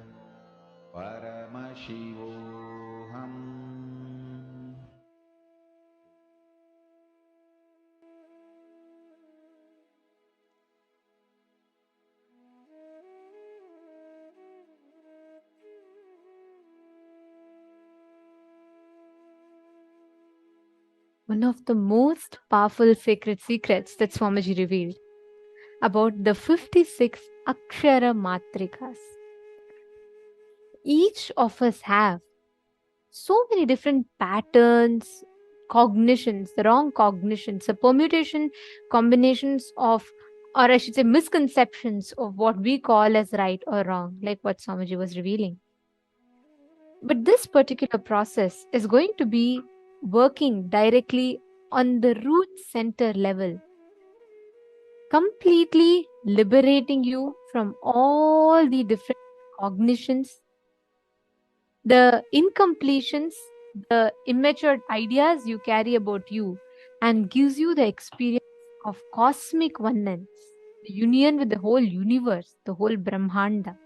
Paramashivoham. One of the most powerful sacred secrets that Swamiji revealed about the 56 Akshara Matrikas. Each of us have so many different patterns, cognitions, the wrong cognitions, the permutation, combinations of, or I should say misconceptions of what we call as right or wrong, like what Swamiji was revealing. But this particular process is going to be working directly on the root center level, completely liberating you from all the different cognitions, the incompletions, the immature ideas you carry about you, and gives you the experience of cosmic oneness, the union with the whole universe, the whole Brahmanda.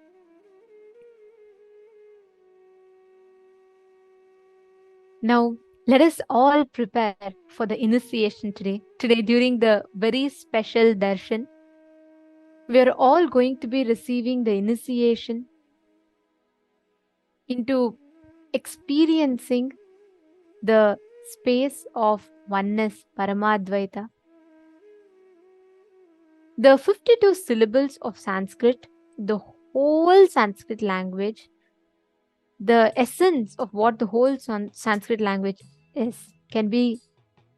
Now, Let us all prepare for the initiation today. Today, during the very special darshan, we are all going to be receiving the initiation into experiencing the space of oneness, Paramadvaita. The 52 syllables of Sanskrit, the whole Sanskrit language, the essence of what the whole Sanskrit language is, can be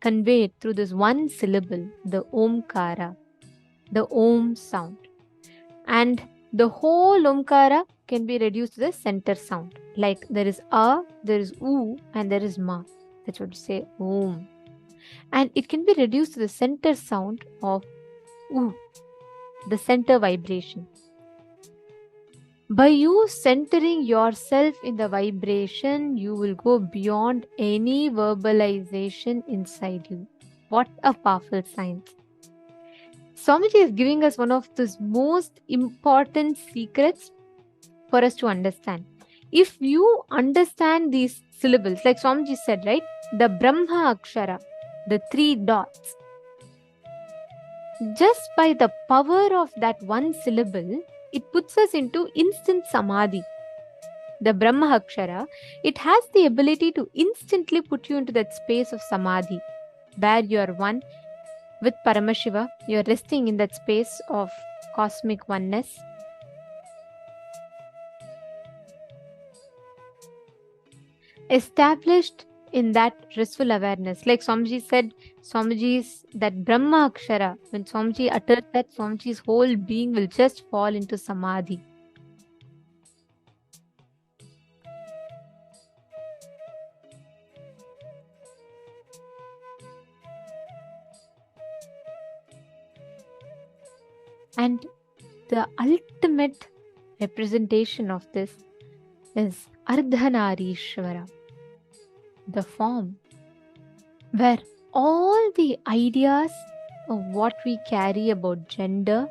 conveyed through this one syllable, the Omkara, the Om sound. And the whole Omkara can be reduced to the center sound. Like there is A, there is U, and there is Ma. That's what you say, Om. And it can be reduced to the center sound of U, the center vibration. By you centering yourself in the vibration, you will go beyond any verbalization inside you. What a powerful science. Swamiji is giving us one of the most important secrets for us to understand. If you understand these syllables, like Swamiji said, right? The Brahma Akshara, the 3 dots, just by the power of that one syllable, it puts us into instant samadhi. The Brahma Akshara, it has the ability to instantly put you into that space of samadhi, where you are one with Paramashiva, you are resting in that space of cosmic oneness. Established in that restful awareness. Like Swamiji said, Swamiji's that Brahma Akshara, when Swamiji uttered that, Swamiji's whole being will just fall into samadhi. And the ultimate representation of this is Ardhanareeshwara, the form where all the ideas of what we carry about gender,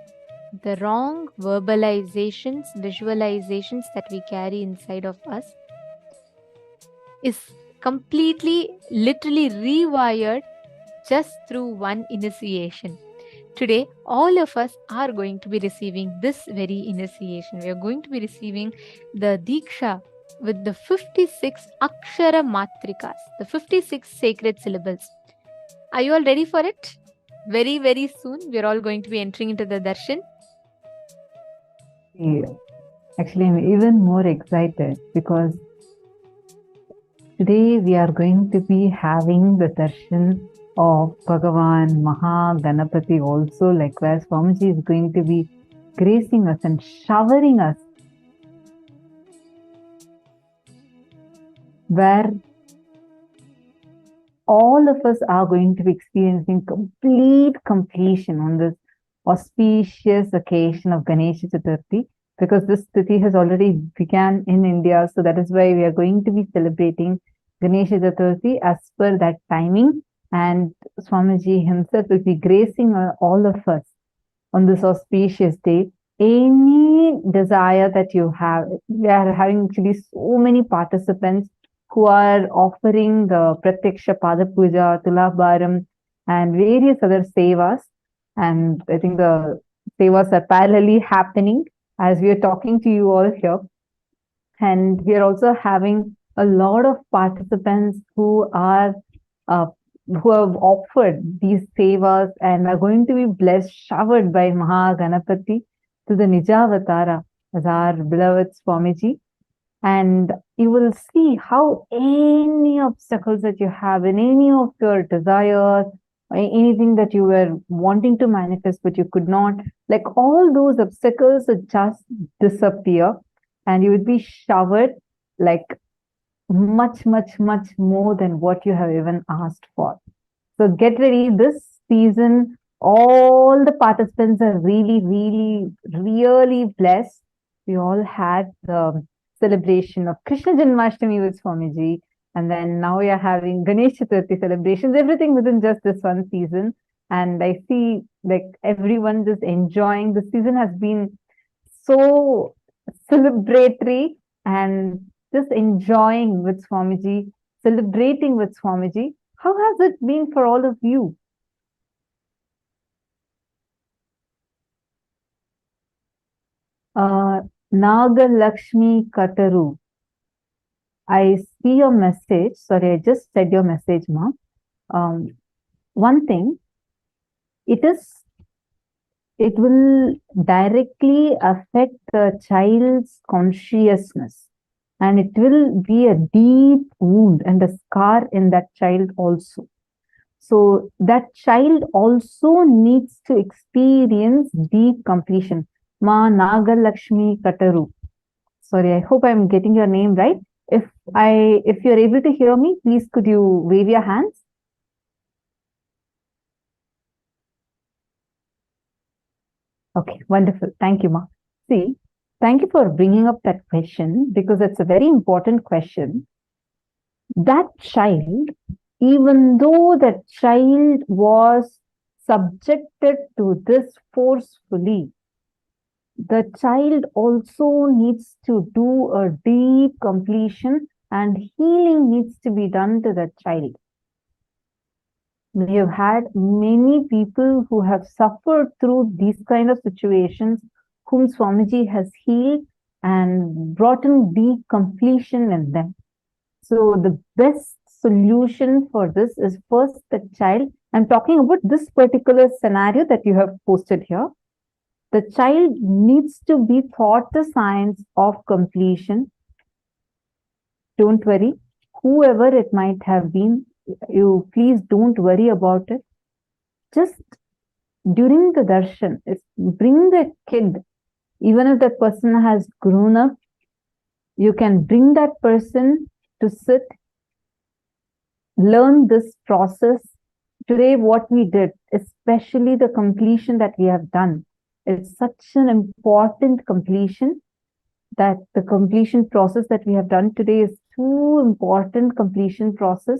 the wrong verbalizations, visualizations that we carry inside of us, is completely, literally rewired just through one initiation. Today, all of us are going to be receiving this very initiation. We are going to be receiving the Diksha with the 56 Akshara Matrikas, the 56 sacred syllables. Are you all ready for it? Very, very soon, we are all going to be entering into the darshan. Yeah. Actually, I'm even more excited because today we are going to be having the darshan of Bhagavan Mahaganapati also, like where Swamiji is going to be gracing us and showering us, where all of us are going to be experiencing complete completion on this auspicious occasion of Ganesha Chaturthi, because this Tithi has already begun in India. So that is why we are going to be celebrating Ganesha Chaturthi as per that timing. And Swamiji himself will be gracing all of us on this auspicious day. Any desire that you have, we are having actually so many participants who are offering the Pratyaksha Pada Puja, Tulabharam, and various other sevas. And I think the sevas are parallelly happening as we are talking to you all here. And we are also having a lot of participants who are who have offered these sevas and are going to be blessed, showered by Mahaganapati to the Nijavatara as our beloved Swamiji. And you will see how any obstacles that you have in any of your desires, anything that you were wanting to manifest but you could not, like all those obstacles would just disappear and you would be showered like much, much, much more than what you have even asked for. So get ready. This season, all the participants are really, really, really blessed. We all had the celebration of Krishna Janmashtami with Swamiji, and then now we are having Ganesh Chaturthi celebrations, everything within just this one season. And I see like everyone just enjoying. The season has been so celebratory and just enjoying with Swamiji. celebrating with Swamiji. How has it been for all of you? Nagalakshmi Kataru. I see your message. Sorry, I just said your message, Ma. One thing, it will directly affect the child's consciousness, and it will be a deep wound and a scar in that child also. So that child also needs to experience deep completion. Ma Nagalakshmi Kataru. Sorry, I hope I'm getting your name right. If you're able to hear me, please could you wave your hands? Okay, wonderful. Thank you, Ma. See, thank you for bringing up that question, because it's a very important question. That child, even though that child was subjected to this forcefully, the child also needs to do a deep completion, and healing needs to be done to the child. We have had many people who have suffered through these kind of situations, whom Swamiji has healed and brought in deep completion in them. So the best solution for this is first the child. I'm talking about this particular scenario that you have posted here. The child needs to be taught the science of completion. Don't worry, whoever it might have been, you please don't worry about it. Just during the darshan, bring the kid, even if that person has grown up, you can bring that person to sit, learn this process. Today, what we did, especially the completion that we have done, it's such an important completion, that the completion process that we have done today is too important completion process,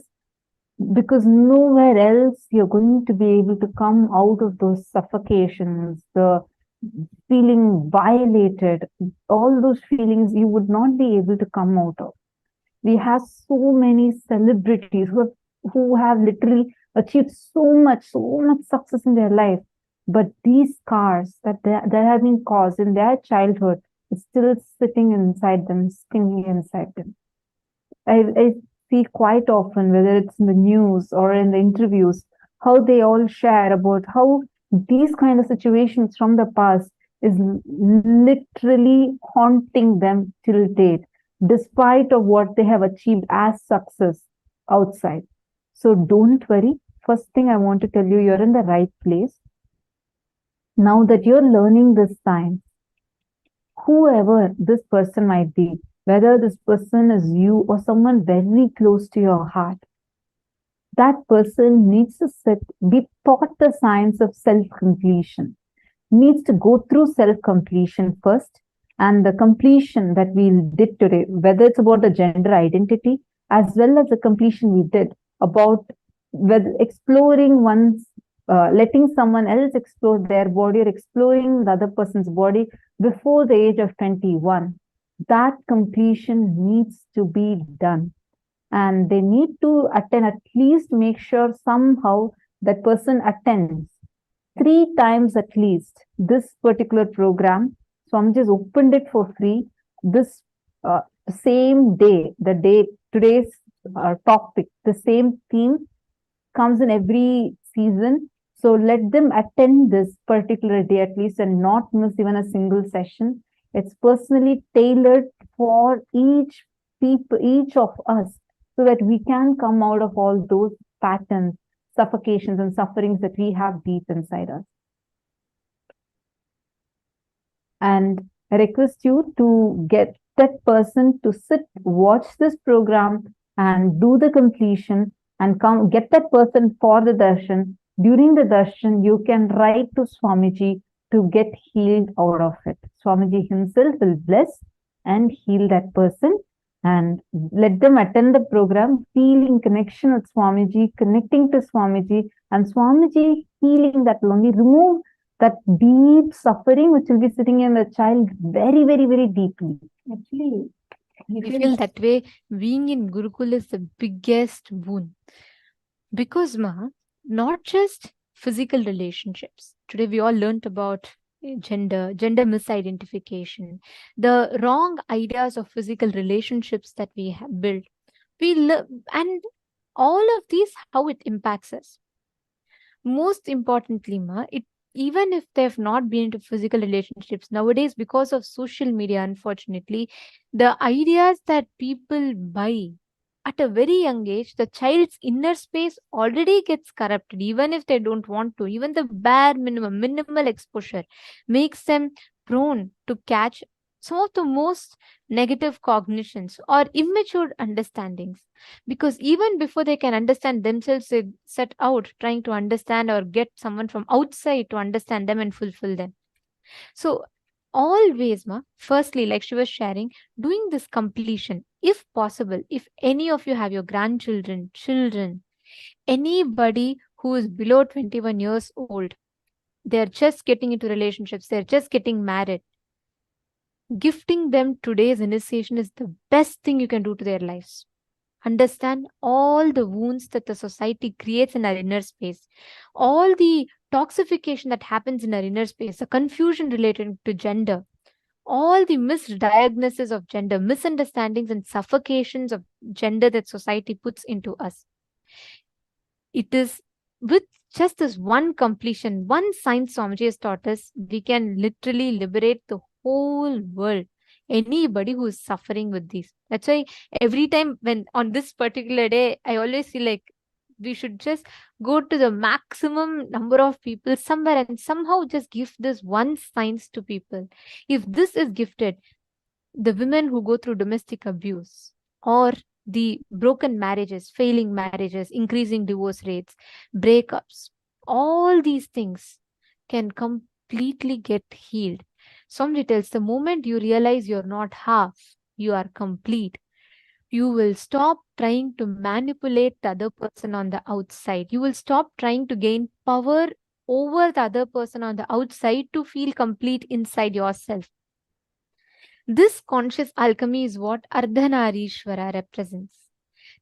because nowhere else you're going to be able to come out of those suffocations, the feeling violated, all those feelings you would not be able to come out of. We have so many celebrities who have literally achieved so much success in their life, but these scars that have been caused in their childhood is still sitting inside them, stinging inside them. I see quite often, whether it's in the news or in the interviews, how they all share about how these kind of situations from the past is literally haunting them till date, despite of what they have achieved as success outside. So don't worry. First thing I want to tell you, you're in the right place. Now that you're learning this science, whoever this person might be, whether this person is you or someone very close to your heart, that person needs to be taught the science of self-completion, needs to go through self-completion first, and the completion that we did today, whether it's about the gender identity, as well as the completion we did about whether exploring one's, letting someone else explore their body or exploring the other person's body before the age of 21. That completion needs to be done. And they need to attend, at least make sure somehow that person attends 3 times at least this particular program. Swamiji has opened it for free. This same day, today's topic, the same theme comes in every season. So let them attend this particular day at least and not miss even a single session. It's personally tailored for each of us, so that we can come out of all those patterns, suffocations and sufferings that we have deep inside us. And I request you to get that person to sit, watch this program and do the completion, and come get that person for the darshan. During the darshan, you can write to Swamiji to get healed out of it. Swamiji himself will bless and heal that person, and let them attend the program, feeling connection with Swamiji, connecting to Swamiji, and Swamiji healing that will only remove that deep suffering which will be sitting in the child very, very, very deeply. Actually, I feel that way. Being in Gurukul is the biggest boon. Because, not just physical relationships. Today we all learnt about gender misidentification, the wrong ideas of physical relationships that we have built. And all of these, how it impacts us. Most importantly, even if they've not been into physical relationships nowadays, because of social media, unfortunately, the ideas that people buy at a very young age, the child's inner space already gets corrupted, even if they don't want to. Even the bare minimum, minimal exposure makes them prone to catch some of the most negative cognitions or immature understandings. Because even before they can understand themselves, they set out trying to understand or get someone from outside to understand them and fulfill them. So always, firstly, like she was sharing, doing this completion, if possible, if any of you have your grandchildren, children, anybody who is below 21 years old, they're just getting into relationships, they're just getting married, gifting them today's initiation is the best thing you can do to their lives. Understand all the wounds that the society creates in our inner space, all the toxification that happens in our inner space, the confusion related to gender, all the misdiagnosis of gender, misunderstandings and suffocations of gender that society puts into us. It is with just this one completion, one science Swamiji has taught us, we can literally liberate the whole world. Anybody who is suffering with these. That's why every time when on this particular day, I always feel like we should just go to the maximum number of people somewhere and somehow just give this one science to people. If this is gifted, the women who go through domestic abuse or the broken marriages, failing marriages, increasing divorce rates, breakups, all these things can completely get healed. Swamiji tells the moment you realize you're not half, you are complete. You will stop trying to manipulate the other person on the outside. You will stop trying to gain power over the other person on the outside to feel complete inside yourself. This conscious alchemy is what Ardhanareeshwara represents.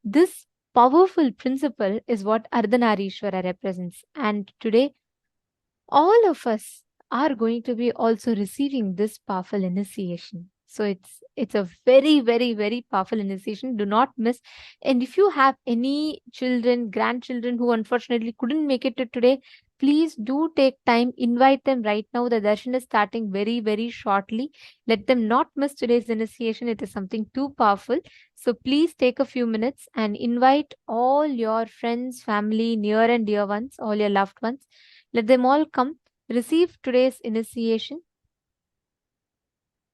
This powerful principle is what Ardhanareeshwara represents. And today, all of us are going to be also receiving this powerful initiation. So it's a very, very, very powerful initiation. Do not miss. And if you have any children, grandchildren who unfortunately couldn't make it to today, please do take time, invite them right now. The darshan is starting very, very shortly. Let them not miss today's initiation. It is something too powerful. So please take a few minutes and invite all your friends, family, near and dear ones, all your loved ones. Let them all come, receive today's initiation.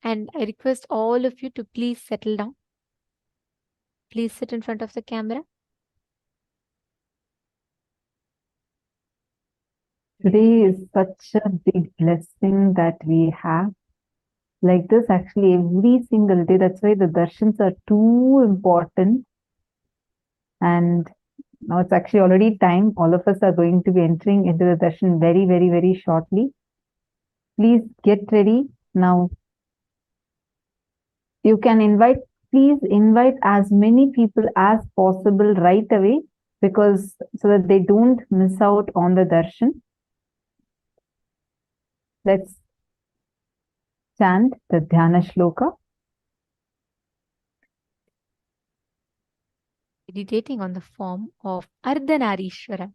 And I request all of you to please settle down. Please sit in front of the camera. Today is such a big blessing that we have. Like this, actually, every single day. That's why the darshans are too important. And now it's actually already time. All of us are going to be entering into the darshan very, very, very shortly. Please get ready now. You can please invite as many people as possible right away, because so that they don't miss out on the darshan. Let's chant the Dhyana Shloka. Meditating on the form of Ardhanareeshwara.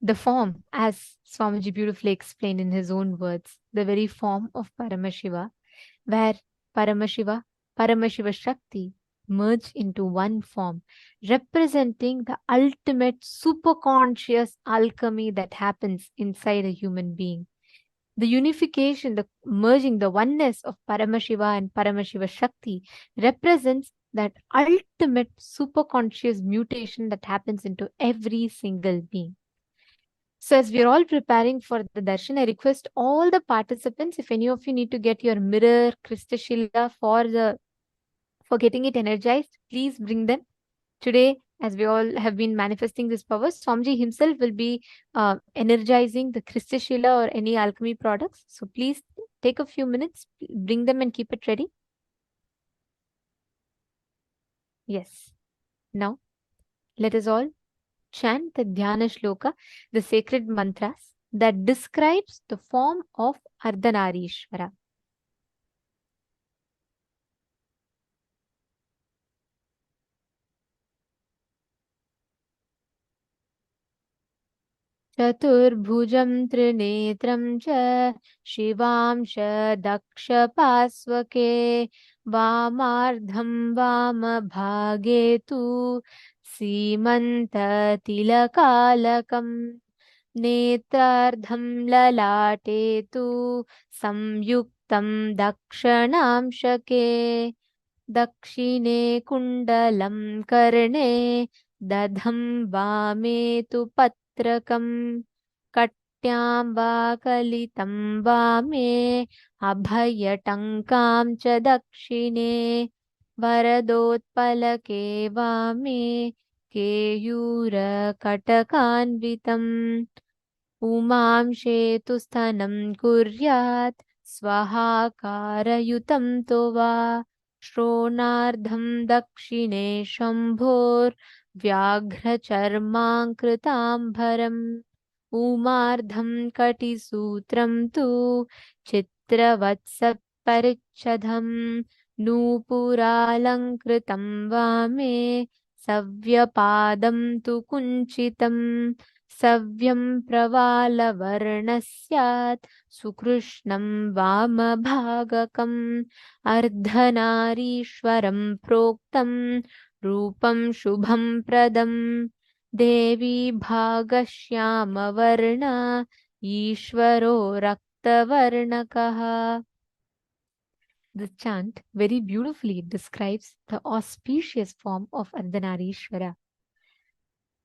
The form, as Swamiji beautifully explained in his own words, the very form of Paramashiva, where Paramashiva, Paramashiva Shakti merge into one form, representing the ultimate superconscious alchemy that happens inside a human being. The unification, the merging, the oneness of Paramashiva and Paramashiva Shakti represents that ultimate superconscious mutation that happens into every single being. So as we're all preparing for the darshan, I request all the participants, if any of you need to get your mirror, Kristashila for getting it energized, please bring them. Today, as we all have been manifesting this power, Swamiji himself will be energizing the Kristashila or any alchemy products. So please take a few minutes, bring them and keep it ready. Yes. Now, let us all chant the Dhyana Shloka, the sacred mantras that describes the form of Ardhanareeshwara. चतुर्भुजं त्रिनेत्रं च शिवांश दक्षपास्वके वामार्धं वामभागे तु सीमन्ततिलकालकम् नेत्रार्धं ललाटे तु संयुक्तं दक्षिणांशके दक्षिणे कुण्डलं कर्णे दधं वामे तु पत्रकम् कट्यां वा कलितं वामे अभयटङ्कां च दक्षिणे वरदोत्पलके वामे केयूरकटकान्वितम् उमांशेतु स्तनं कुर्यात् स्वाहाकारयुतं तो वा श्रोणार्धं दक्षिणे शम्भोर्व्याघ्रचर्माङ्कृताम्बरम् उमार्धं कटिसूत्रं तु चित्रवत्सपरिच्छदम् नूपुरालङ्कृतं वामे सव्यपादं तु कुञ्चितम् सव्यं प्रवालवर्णः स्यात् सुकृष्णं वामभागकम् अर्धनारीश्वरं प्रोक्तं रूपं शुभं प्रदम् देवी भागश्यामवर्णा ईश्वरो रक्तवर्णकः. This chant very beautifully describes the auspicious form of Ardhanareeshwara.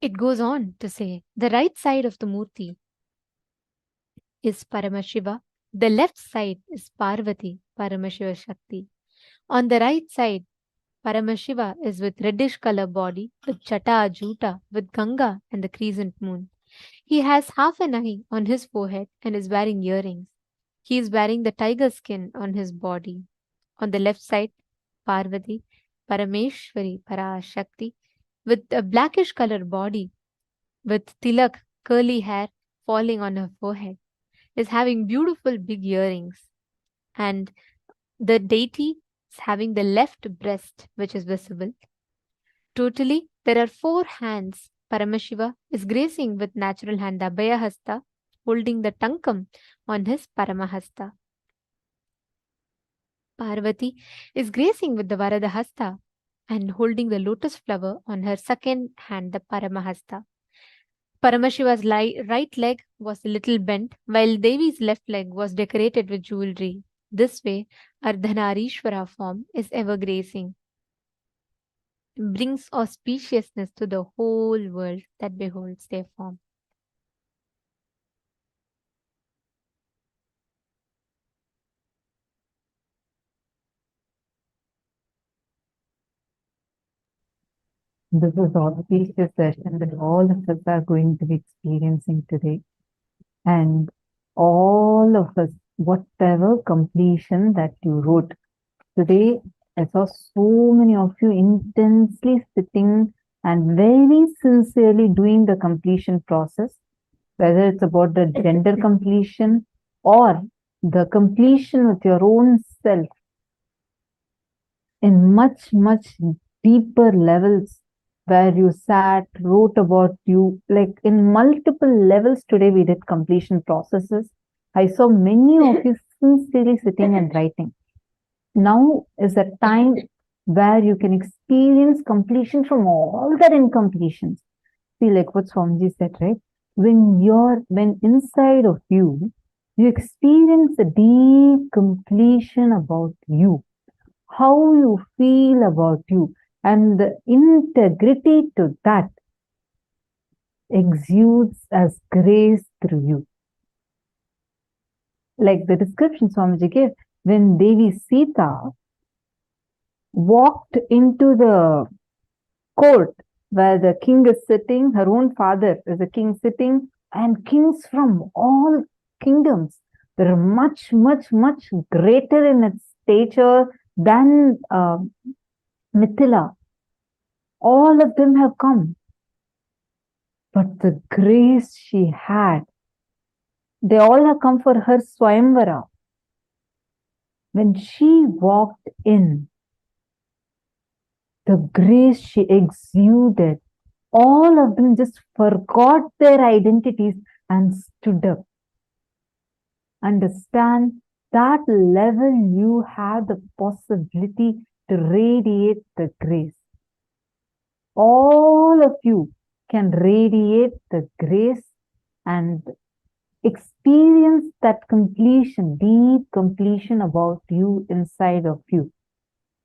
It goes on to say, the right side of the Murti is Paramashiva, the left side is Parvati, Paramashiva Shakti. On the right side, Paramashiva is with reddish color body, with Chata Juta, with Ganga and the crescent moon. He has half an eye on his forehead and is wearing earrings. He is wearing the tiger skin on his body. On the left side, Parvati, Parameshwari, Parashakti, with a blackish color body, with tilak, curly hair falling on her forehead, is having beautiful big earrings. And the deity is having the left breast, which is visible. Totally, there are 4 hands. Paramashiva is gracing with natural hand, Abhayahasta, holding the tankam on his Paramahasta. Parvati is gracing with the Varadahasta and holding the lotus flower on her second hand, the Paramahasta. Paramashiva's right leg was a little bent, while Devi's left leg was decorated with jewelry. This way, Ardhanareeshwara form is ever gracing. It brings auspiciousness to the whole world that beholds their form. This is auspicious session that all of us are going to be experiencing today. And all of us, whatever completion that you wrote today, I saw so many of you intensely sitting and very sincerely doing the completion process, whether it's about the gender completion or the completion with your own self in much, much deeper levels, where you sat, wrote about you, like in multiple levels. Today we did completion processes. I saw many of you sincerely sitting and writing. Now is a time where you can experience completion from all that incompletions. See, like what Swamiji said, right? When inside of you, you experience a deep completion about you, how you feel about you, and the integrity to that exudes as grace through you. Like the description Swamiji gave, when Devi Sita walked into the court where the king is sitting, her own father is a king sitting, and kings from all kingdoms that are much, much, much greater in its stature than Mithila. All of them have come. But the grace she had, they all have come for her Swayamvara. When she walked in, the grace she exuded, all of them just forgot their identities and stood up. Understand that level you have the possibility to radiate the grace. All of you can radiate the grace and experience that completion, deep completion about you inside of you.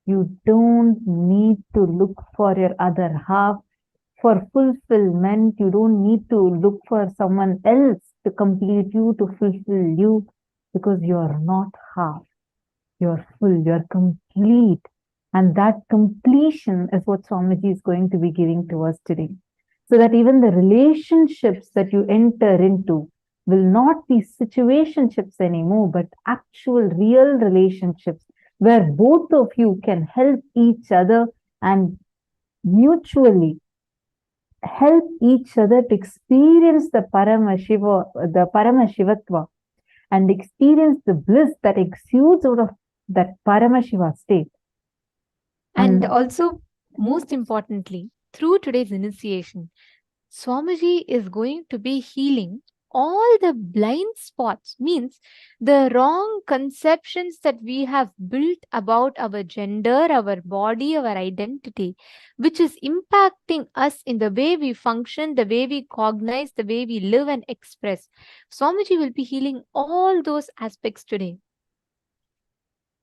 You don't need to look for your other half for fulfillment. You don't need to look for someone else to complete you, to fulfill you, because you're not half. You're full, you're complete. And that completion is what Swamiji is going to be giving to us today. So that even the relationships that you enter into will not be situationships anymore, but actual real relationships where both of you can help each other and mutually help each other to experience the Paramashivatva, and experience the bliss that exudes out of that Paramashiva state. And also, most importantly, through today's initiation, Swamiji is going to be healing all the blind spots, means the wrong conceptions that we have built about our gender, our body, our identity, which is impacting us in the way we function, the way we cognize, the way we live and express. Swamiji will be healing all those aspects today.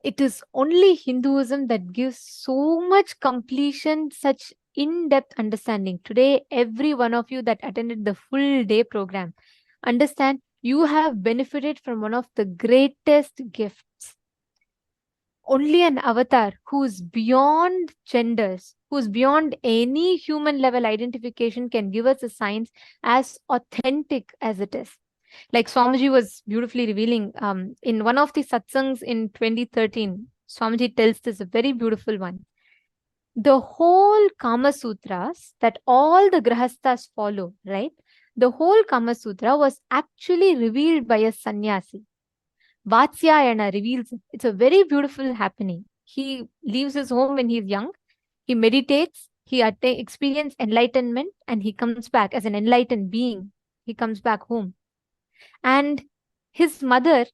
It is only Hinduism that gives so much completion, such in-depth understanding. Today, every one of you that attended the full day program, understand you have benefited from one of the greatest gifts. Only an avatar who is beyond genders, who is beyond any human level identification can give us a science as authentic as it is. Like Swamiji was beautifully revealing in one of the satsangs in 2013, Swamiji tells this a very beautiful one. The whole Kama Sutras that all the Grahasthas follow, right? The whole Kama Sutra was actually revealed by a sannyasi. Vatsyayana reveals it. It's a very beautiful happening. He leaves his home when he's young. He meditates. He experiences enlightenment and he comes back as an enlightened being. He comes back home. And his mother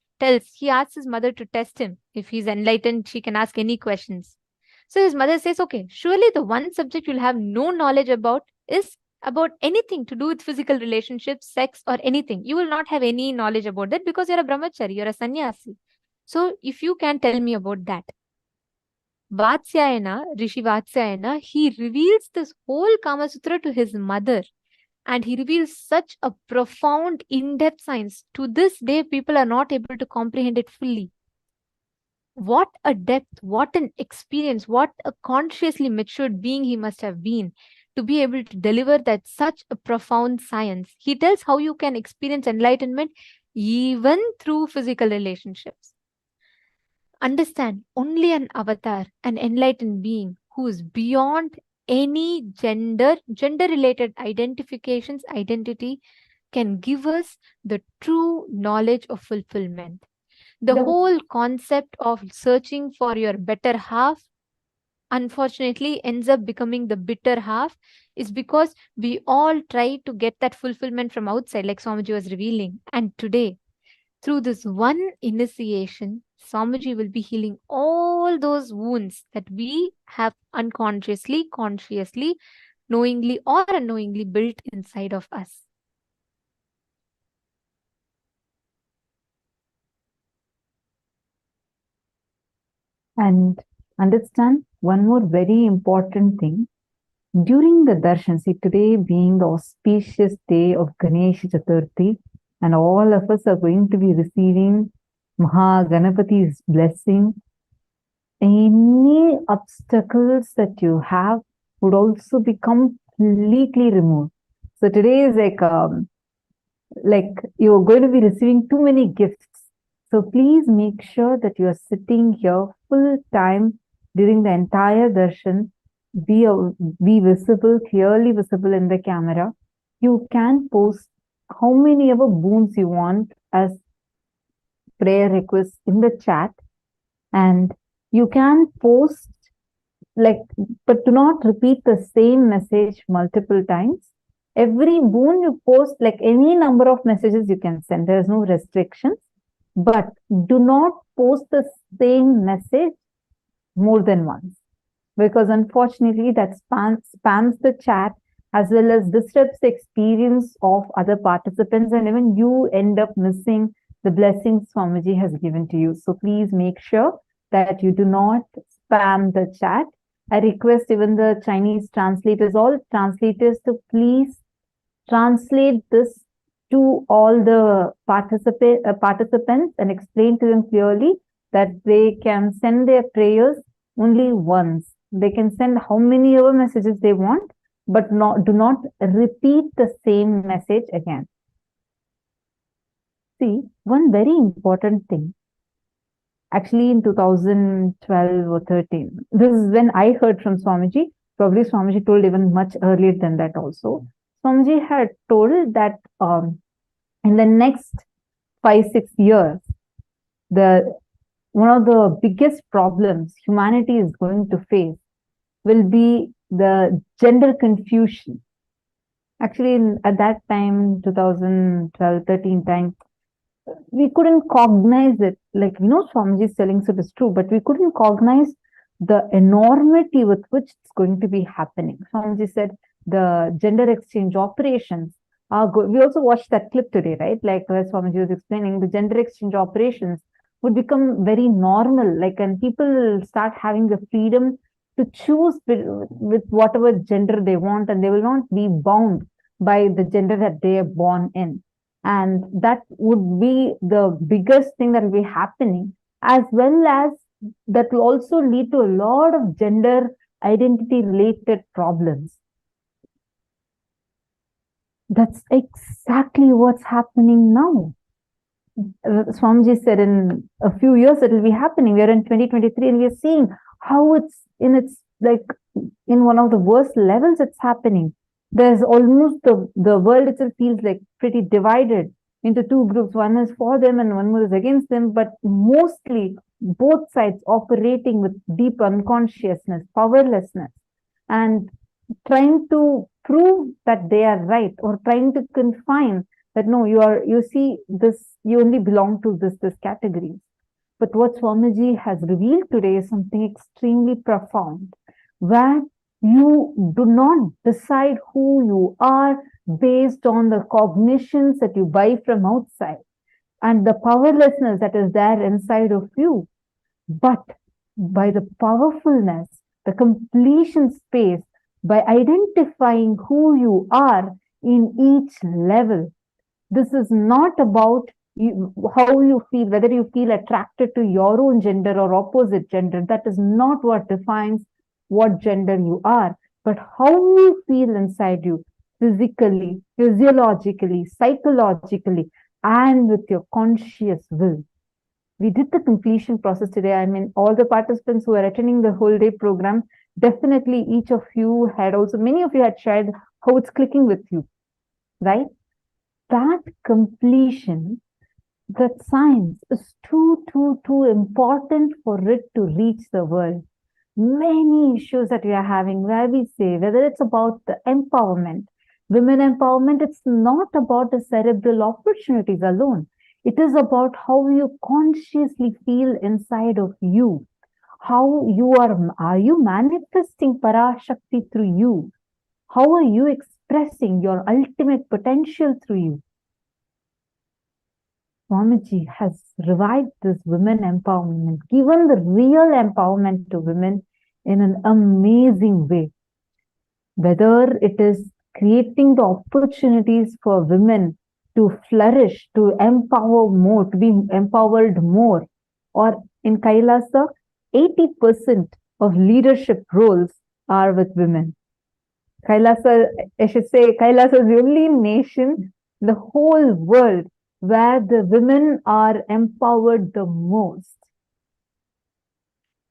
he asks his mother to test him. If he's enlightened, she can ask any questions. So his mother says, okay, surely the one subject you'll have no knowledge about is about anything to do with physical relationships, sex, or anything. You will not have any knowledge about that because you're a brahmachari, you're a sannyasi. So if you can tell me about that. Vatsyayana, Rishi Vatsyayana, he reveals this whole Kama Sutra to his mother. And he reveals such a profound, in-depth science. To this day, people are not able to comprehend it fully. What a depth, what an experience, what a consciously matured being he must have been to be able to deliver that such a profound science. He tells how you can experience enlightenment even through physical relationships. Understand, only an avatar, an enlightened being who is beyond any gender-related identifications, identity, can give us the true knowledge of fulfillment. The whole concept of searching for your better half, unfortunately, ends up becoming the bitter half, is because we all try to get that fulfillment from outside, like Swamiji was revealing. And today, through this one initiation, Swamiji will be healing all those wounds that we have unconsciously, consciously, knowingly or unknowingly built inside of us. And understand one more very important thing. During the darshan, see, today being the auspicious day of Ganesh Chaturthi, and all of us are going to be receiving Maha Ganapati's blessing. Any obstacles that you have would also be completely removed. So today is like you're going to be receiving too many gifts. So please make sure that you are sitting here full time during the entire darshan be visible, clearly visible in the camera. You can post how many ever boons you want as prayer requests in the chat, and you can post like, but do not repeat the same message multiple times. Every boon you post, like any number of messages you can send, there's no restrictions, but do not post the same message more than once, because unfortunately that spams the chat as well as disrupts the experience of other participants, and even you end up missing the blessings Swamiji has given to you. So please make sure that you do not spam the chat. I request even the Chinese translators, all translators, to please translate this to all the participants and explain to them clearly that they can send their prayers only once. They can send how many ever messages they want, but do not repeat the same message again. See, one very important thing. Actually, in 2012 or 13, this is when I heard from Swamiji. Probably Swamiji told even much earlier than that also. Swamiji had told that in the next 5-6 years, one of the biggest problems humanity is going to face will be the gender confusion. Actually, at that time, 2012-13 time, we couldn't cognize it. Like, Swamiji is telling so it is true, but we couldn't cognize the enormity with which it's going to be happening. Swamiji said the gender exchange operations are good. We also watched that clip today, right? Like where Swamiji was explaining, the gender exchange operations would become very normal, like, and people will start having the freedom to choose with whatever gender they want, and they will not be bound by the gender that they are born in. And that would be the biggest thing that will be happening, as well as that will also lead to a lot of gender identity related problems. That's exactly what's happening now. Swamiji said in a few years it will be happening. We are in 2023 and we are seeing how it's like in one of the worst levels it's happening. There's almost the world itself feels like pretty divided into two groups. One is for them and one is against them, but mostly both sides operating with deep unconsciousness, powerlessness, and trying to prove that they are right, or trying to confine that no, you see this, you only belong to this category. But what Swamiji has revealed today is something extremely profound, where you do not decide who you are based on the cognitions that you buy from outside and the powerlessness that is there inside of you, but by the powerfulness, the completion space, by identifying who you are in each level. This is not about how you feel, whether you feel attracted to your own gender or opposite gender. That is not what defines what gender you are, but how you feel inside you, physically, physiologically, psychologically, and with your conscious will. We did the completion process today. I mean, all the participants who are attending the whole day program, definitely each of you had also, many of you had shared how it's clicking with you, right? That completion, that science is too important for it to reach the world. Many issues that we are having, where we say, whether it's about the empowerment, women empowerment, it's not about the cerebral opportunities alone. It is about how you consciously feel inside of you. How you are you manifesting Parashakti through you? How are you expressing your ultimate potential through you? Swamiji has revived this women empowerment, given the real empowerment to women in an amazing way. Whether it is creating the opportunities for women to flourish, to empower more, to be empowered more, or in Kailasa, 80% of leadership roles are with women. Kailasa, I should say, Kailasa is the only nation in the whole world where the women are empowered the most.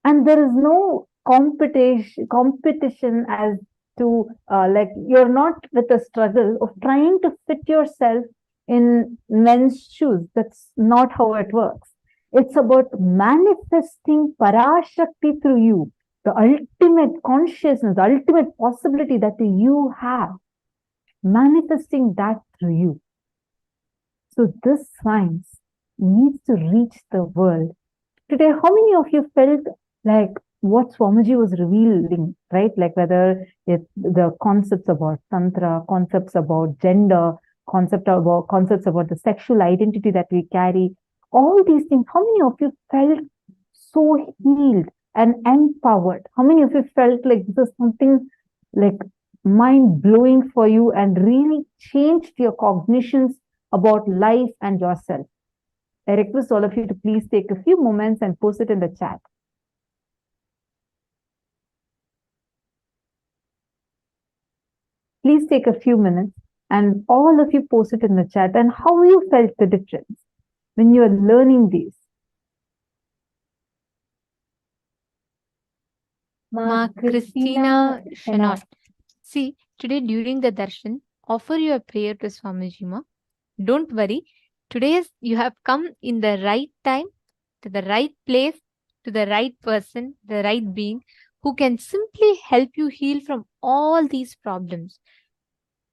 And there is no competition as to like you're not with a struggle of trying to fit yourself in men's shoes. That's not how it works. It's about manifesting Parashakti through you, the ultimate consciousness, the ultimate possibility that you have, manifesting that through you. So this science needs to reach the world. Today, how many of you felt like what Swamiji was revealing, right? Like whether it's the concepts about Tantra, concepts about gender, concepts about the sexual identity that we carry, all these things, how many of you felt so healed and empowered? How many of you felt like this is something like mind-blowing for you and really changed your cognitions about life and yourself? I request all of you to please take a few moments and post it in the chat. Please take a few minutes and all of you post it in the chat and how you felt the difference when you are learning these. Ma Christina Shanot. See, today during the darshan, offer your prayer to Swamiji Ma. Don't worry. Today you have come in the right time, to the right place, to the right person, the right being who can simply help you heal from all these problems.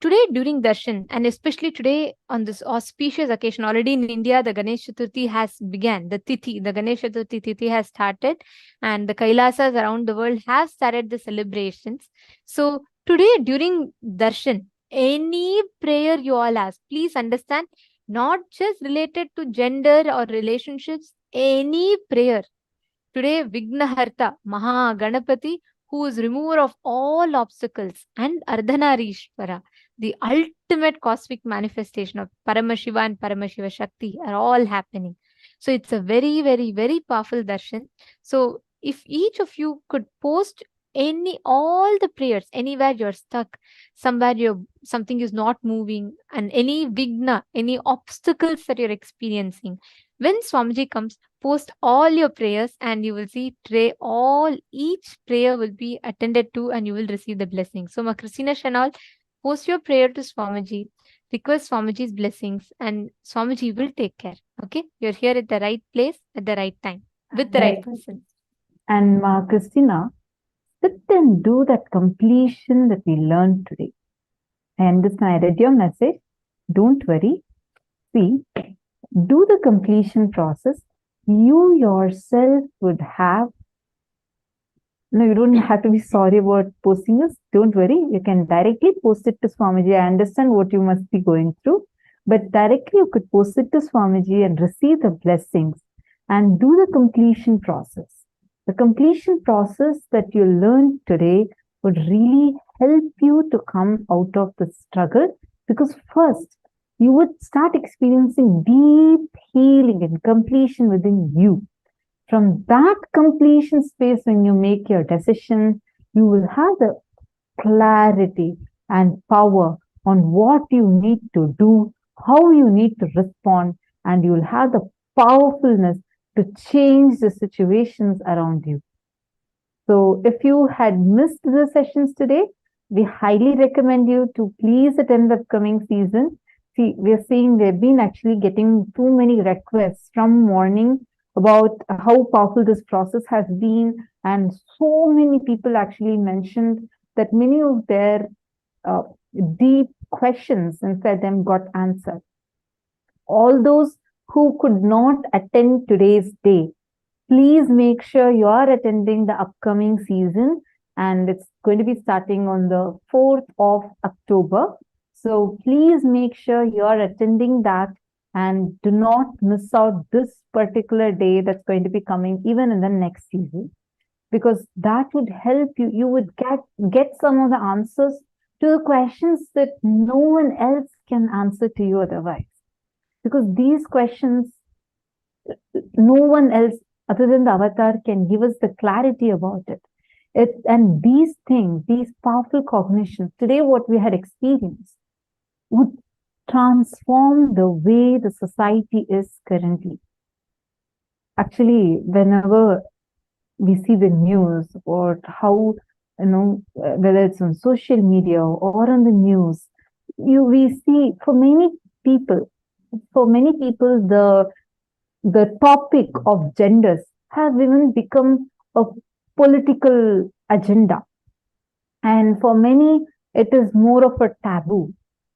Today during darshan, and especially today on this auspicious occasion, already in India the Ganesh Chaturthi has begun. The Ganesh Chaturthi Tithi has started, and the Kailasas around the world have started the celebrations. So today during darshan, any prayer you all ask, please understand, not just related to gender or relationships, any prayer. Today, Vignaharta, Maha Ganapati, who is remover of all obstacles, and Ardhanareeshwara, the ultimate cosmic manifestation of Paramashiva and Paramashiva Shakti, are all happening. So it's a very, very, very powerful darshan. So if each of you could post all the prayers, anywhere you're stuck, somewhere something is not moving, and any vigna, any obstacles that you're experiencing, when Swamiji comes, post all your prayers and you will see each prayer will be attended to and you will receive the blessing. So Ma Christina Shanal, post your prayer to Swamiji, request Swamiji's blessings, and Swamiji will take care. Okay, you're here at the right place at the right time with the right person. And Ma Christina, sit and do that completion that we learned today. I understand, I read your message. Don't worry. See, do the completion process. You yourself would have, no, you don't have to be sorry about posting this. Don't worry. You can directly post it to Swamiji. I understand what you must be going through, but directly you could post it to Swamiji and receive the blessings and do the completion process. The completion process that you learned today would really help you to come out of the struggle, because first you would start experiencing deep healing and completion within you. From that completion space, when you make your decision, you will have the clarity and power on what you need to do, how you need to respond, and you will have the powerfulness to change the situations around you. So if you had missed the sessions today, we highly recommend you to please attend the upcoming season. See, we're seeing we've been actually getting too many requests from morning about how powerful this process has been, and so many people actually mentioned that many of their deep questions inside them got answered. All those who could not attend today's day, please make sure you are attending the upcoming season, and it's going to be starting on the 4th of October. So please make sure you are attending that and do not miss out this particular day that's going to be coming even in the next season, because that would help you. You would get some of the answers to the questions that no one else can answer to you otherwise. Because these questions, no one else other than the avatar can give us the clarity about it. And these things, these powerful cognitions, today what we had experienced, would transform the way the society is currently. Actually, whenever we see the news or how, whether it's on social media or on the news, we see people, for many people, the topic of genders has even become a political agenda. And for many, it is more of a taboo.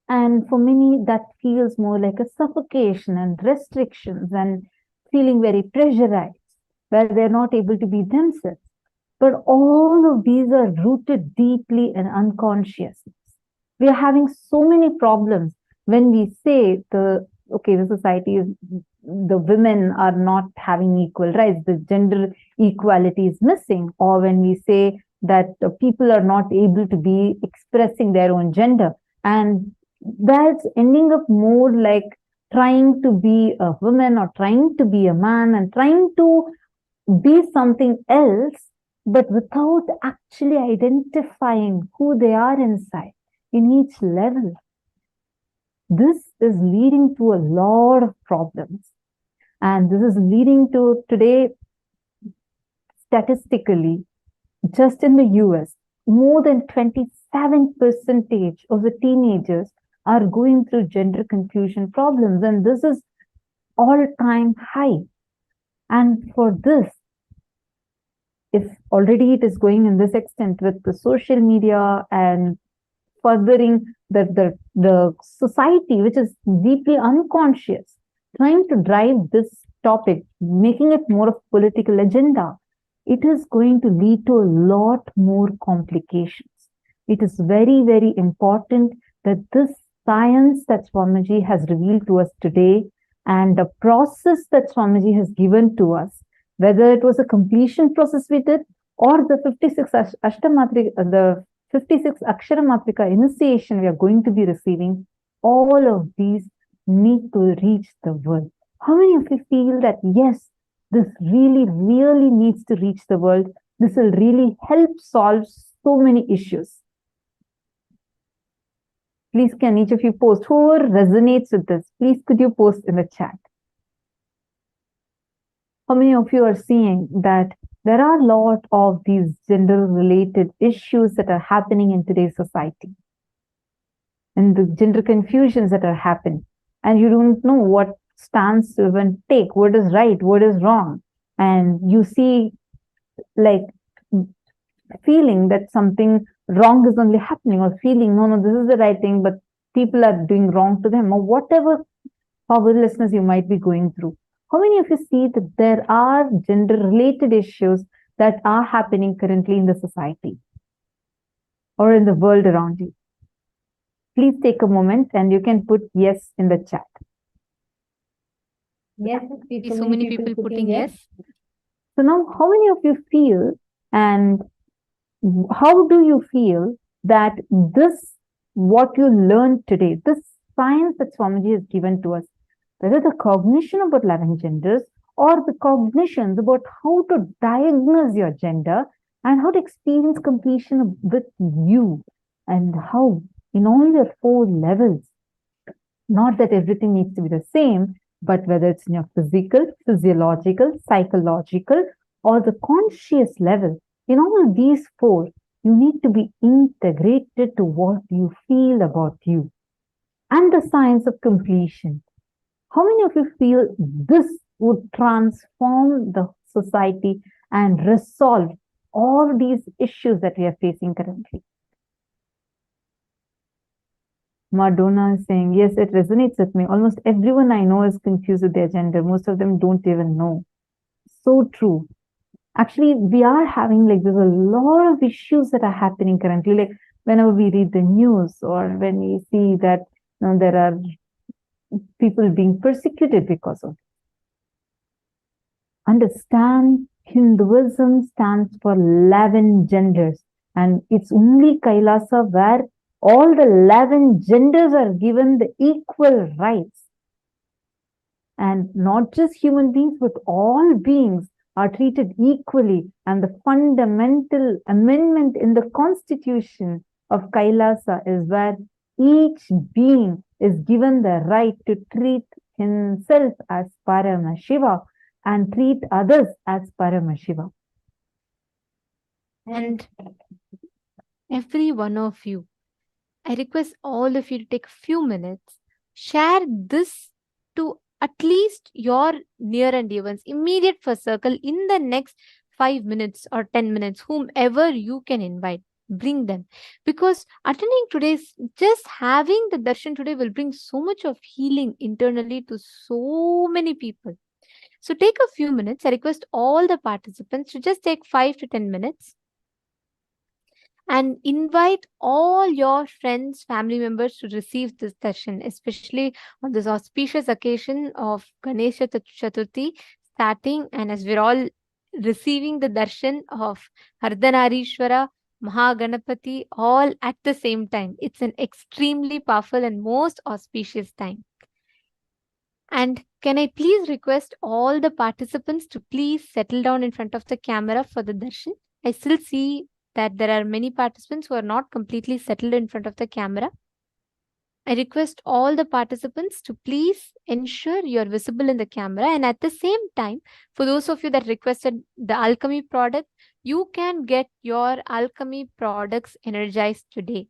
And for many, that feels more like a suffocation and restrictions and feeling very pressurized, where they're not able to be themselves. But all of these are rooted deeply in unconsciousness. We are having so many problems when we say the society is, the women are not having equal rights, the gender equality is missing, or when we say that people are not able to be expressing their own gender, and that's ending up more like trying to be a woman or trying to be a man and trying to be something else, but without actually identifying who they are inside in each level. This is leading to a lot of problems. And this is leading to today, statistically, just in the US, more than 27% of the teenagers are going through gender confusion problems. And this is all-time high. And for this, if already it is going in this extent with the social media and furthering the society, which is deeply unconscious, trying to drive this topic, making it more of political agenda, it is going to lead to a lot more complications. It is very, very important that this science that Swamiji has revealed to us today and the process that Swamiji has given to us, whether it was a completion process we did or the 56 the 56 Akshara Matrika initiation we are going to be receiving, all of these need to reach the world. How many of you feel that, yes, this really, really needs to reach the world? This will really help solve so many issues. Please, can each of you post? Whoever resonates with this, please could you post in the chat? How many of you are seeing that there are a lot of these gender-related issues that are happening in today's society, and the gender confusions that are happening, and you don't know what stance to even take, what is right, what is wrong, and you see like feeling that something wrong is only happening, or feeling, no, this is the right thing, but people are doing wrong to them, or whatever powerlessness you might be going through. How many of you see that there are gender-related issues that are happening currently in the society or in the world around you? Please take a moment and you can put yes in the chat. Yes, so many people putting yes. So now, how many of you feel, and how do you feel that this, what you learned today, this science that Swamiji has given to us, whether the cognition about 11 genders or the cognitions about how to diagnose your gender and how to experience completion with you, and how in all your 4 levels, not that everything needs to be the same, but whether it's in your physical, physiological, psychological, or the conscious level, in all of these 4, you need to be integrated to what you feel about you and the science of completion. How many of you feel this would transform the society and resolve all these issues that we are facing currently? Madonna is saying, yes, it resonates with me. Almost everyone I know is confused with their gender. Most of them don't even know. So true. Actually, we are having there's a lot of issues that are happening currently. Like whenever we read the news or when we see that there are people being persecuted because of it. Understand, Hinduism stands for 11 genders, and it's only Kailasa where all the 11 genders are given the equal rights. And not just human beings, but all beings are treated equally. And the fundamental amendment in the constitution of Kailasa is where each being is given the right to treat himself as Paramashiva and treat others as Paramashiva. And every one of you, I request all of you to take a few minutes, share this to at least your near and dear ones, immediate first circle in the next 5 minutes or 10 minutes, whomever you can invite. Bring them, because attending today's, just having the darshan today will bring so much of healing internally to so many people. So take a few minutes. I request all the participants to just take 5 to 10 minutes and invite all your friends, family members to receive this darshan, especially on this auspicious occasion of Ganesha Chaturthi starting, and as we're all receiving the darshan of Ardhanareeshwara, Mahaganapati, all at the same time. It's an extremely powerful and most auspicious time. And can I please request all the participants to please settle down in front of the camera for the darshan? I still see that there are many participants who are not completely settled in front of the camera. I request all the participants to please ensure you're visible in the camera. And at the same time, for those of you that requested the alchemy product, you can get your alchemy products energized today.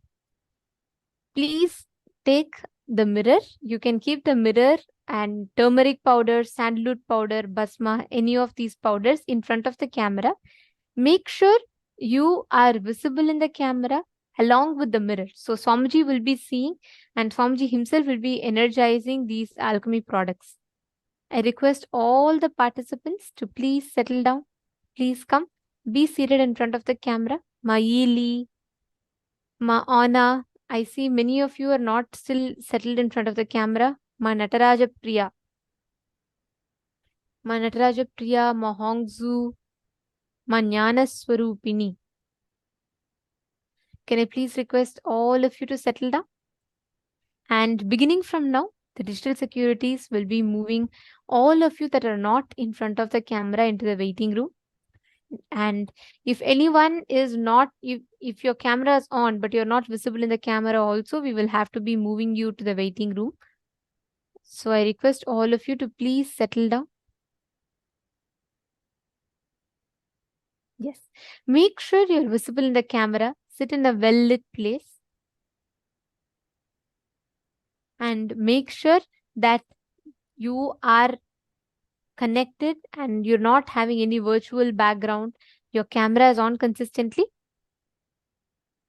Please take the mirror. You can keep the mirror and turmeric powder, sandalwood powder, basma, any of these powders in front of the camera. Make sure you are visible in the camera along with the mirror. So Swamiji will be seeing, and Swamiji himself will be energizing these alchemy products. I request all the participants to please settle down. Please come. Be seated in front of the camera. Ma Yili, Ma Anna. I see many of you are not still settled in front of the camera. Ma Nataraja Priya. Ma Nataraja Priya, Ma Hongzu, Ma Jnana Swarupini. Can I please request all of you to settle down? And beginning from now, the digital securities will be moving all of you that are not in front of the camera into the waiting room. And if anyone is not, if your camera is on, but you're not visible in the camera also, we will have to be moving you to the waiting room. So I request all of you to please settle down. Yes. Make sure you're visible in the camera. Sit in a well-lit place. And make sure that you are connected and you're not having any virtual background. Your camera is on consistently.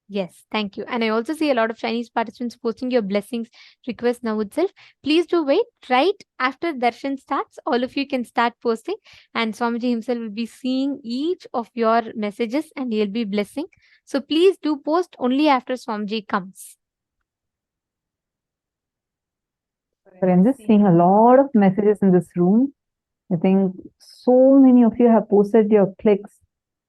Yes, thank you. And I also see a lot of Chinese participants posting your blessings request now itself. Please do wait. Right after darshan starts, all of you can start posting, and Swamiji himself will be seeing each of your messages and he'll be blessing. So please do post only after Swamiji comes. I'm just seeing a lot of messages in this room. I think so many of you have posted your clicks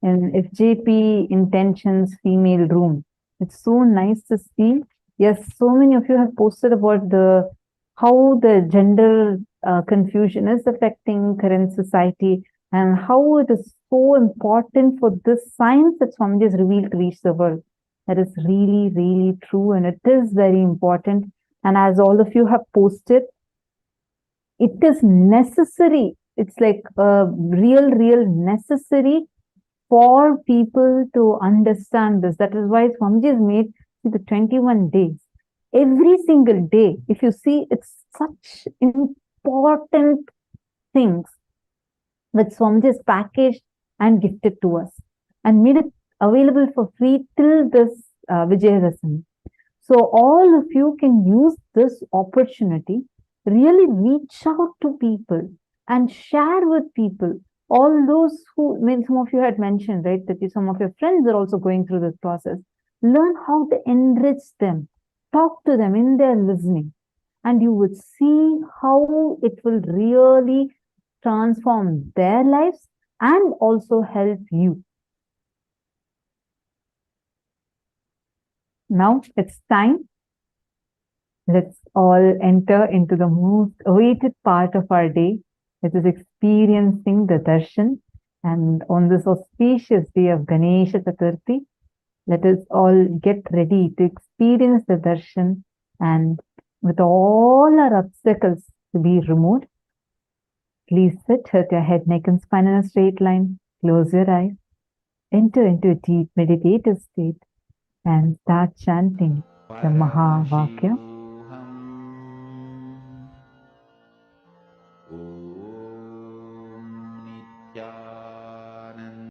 in FJP Intentions Female Room. It's so nice to see. Yes, so many of you have posted about how the gender confusion is affecting current society and how it is so important for this science that Swamiji has revealed to reach the world. That is really, really true, and it is very important. And as all of you have posted, it is necessary. It's like a real necessary for people to understand this. That is why Swamiji has made the 21 days. Every single day, if you see, it's such important things that Swamiji has packaged and gifted to us and made it available for free till this Vijayadashami. So all of you can use this opportunity, really reach out to people and share with people. All those who, some of you had mentioned, right, that some of your friends are also going through this process. Learn how to enrich them. Talk to them in their listening. And you would see how it will really transform their lives and also help you. Now it's time. Let's all enter into the most awaited part of our day, which is experiencing the darshan. And on this auspicious day of Ganesha Chaturthi, let us all get ready to experience the darshan, and with all our obstacles to be removed, please sit with your head, neck and spine in a straight line. Close your eyes. enter into a deep meditative state and start chanting the Mahavakya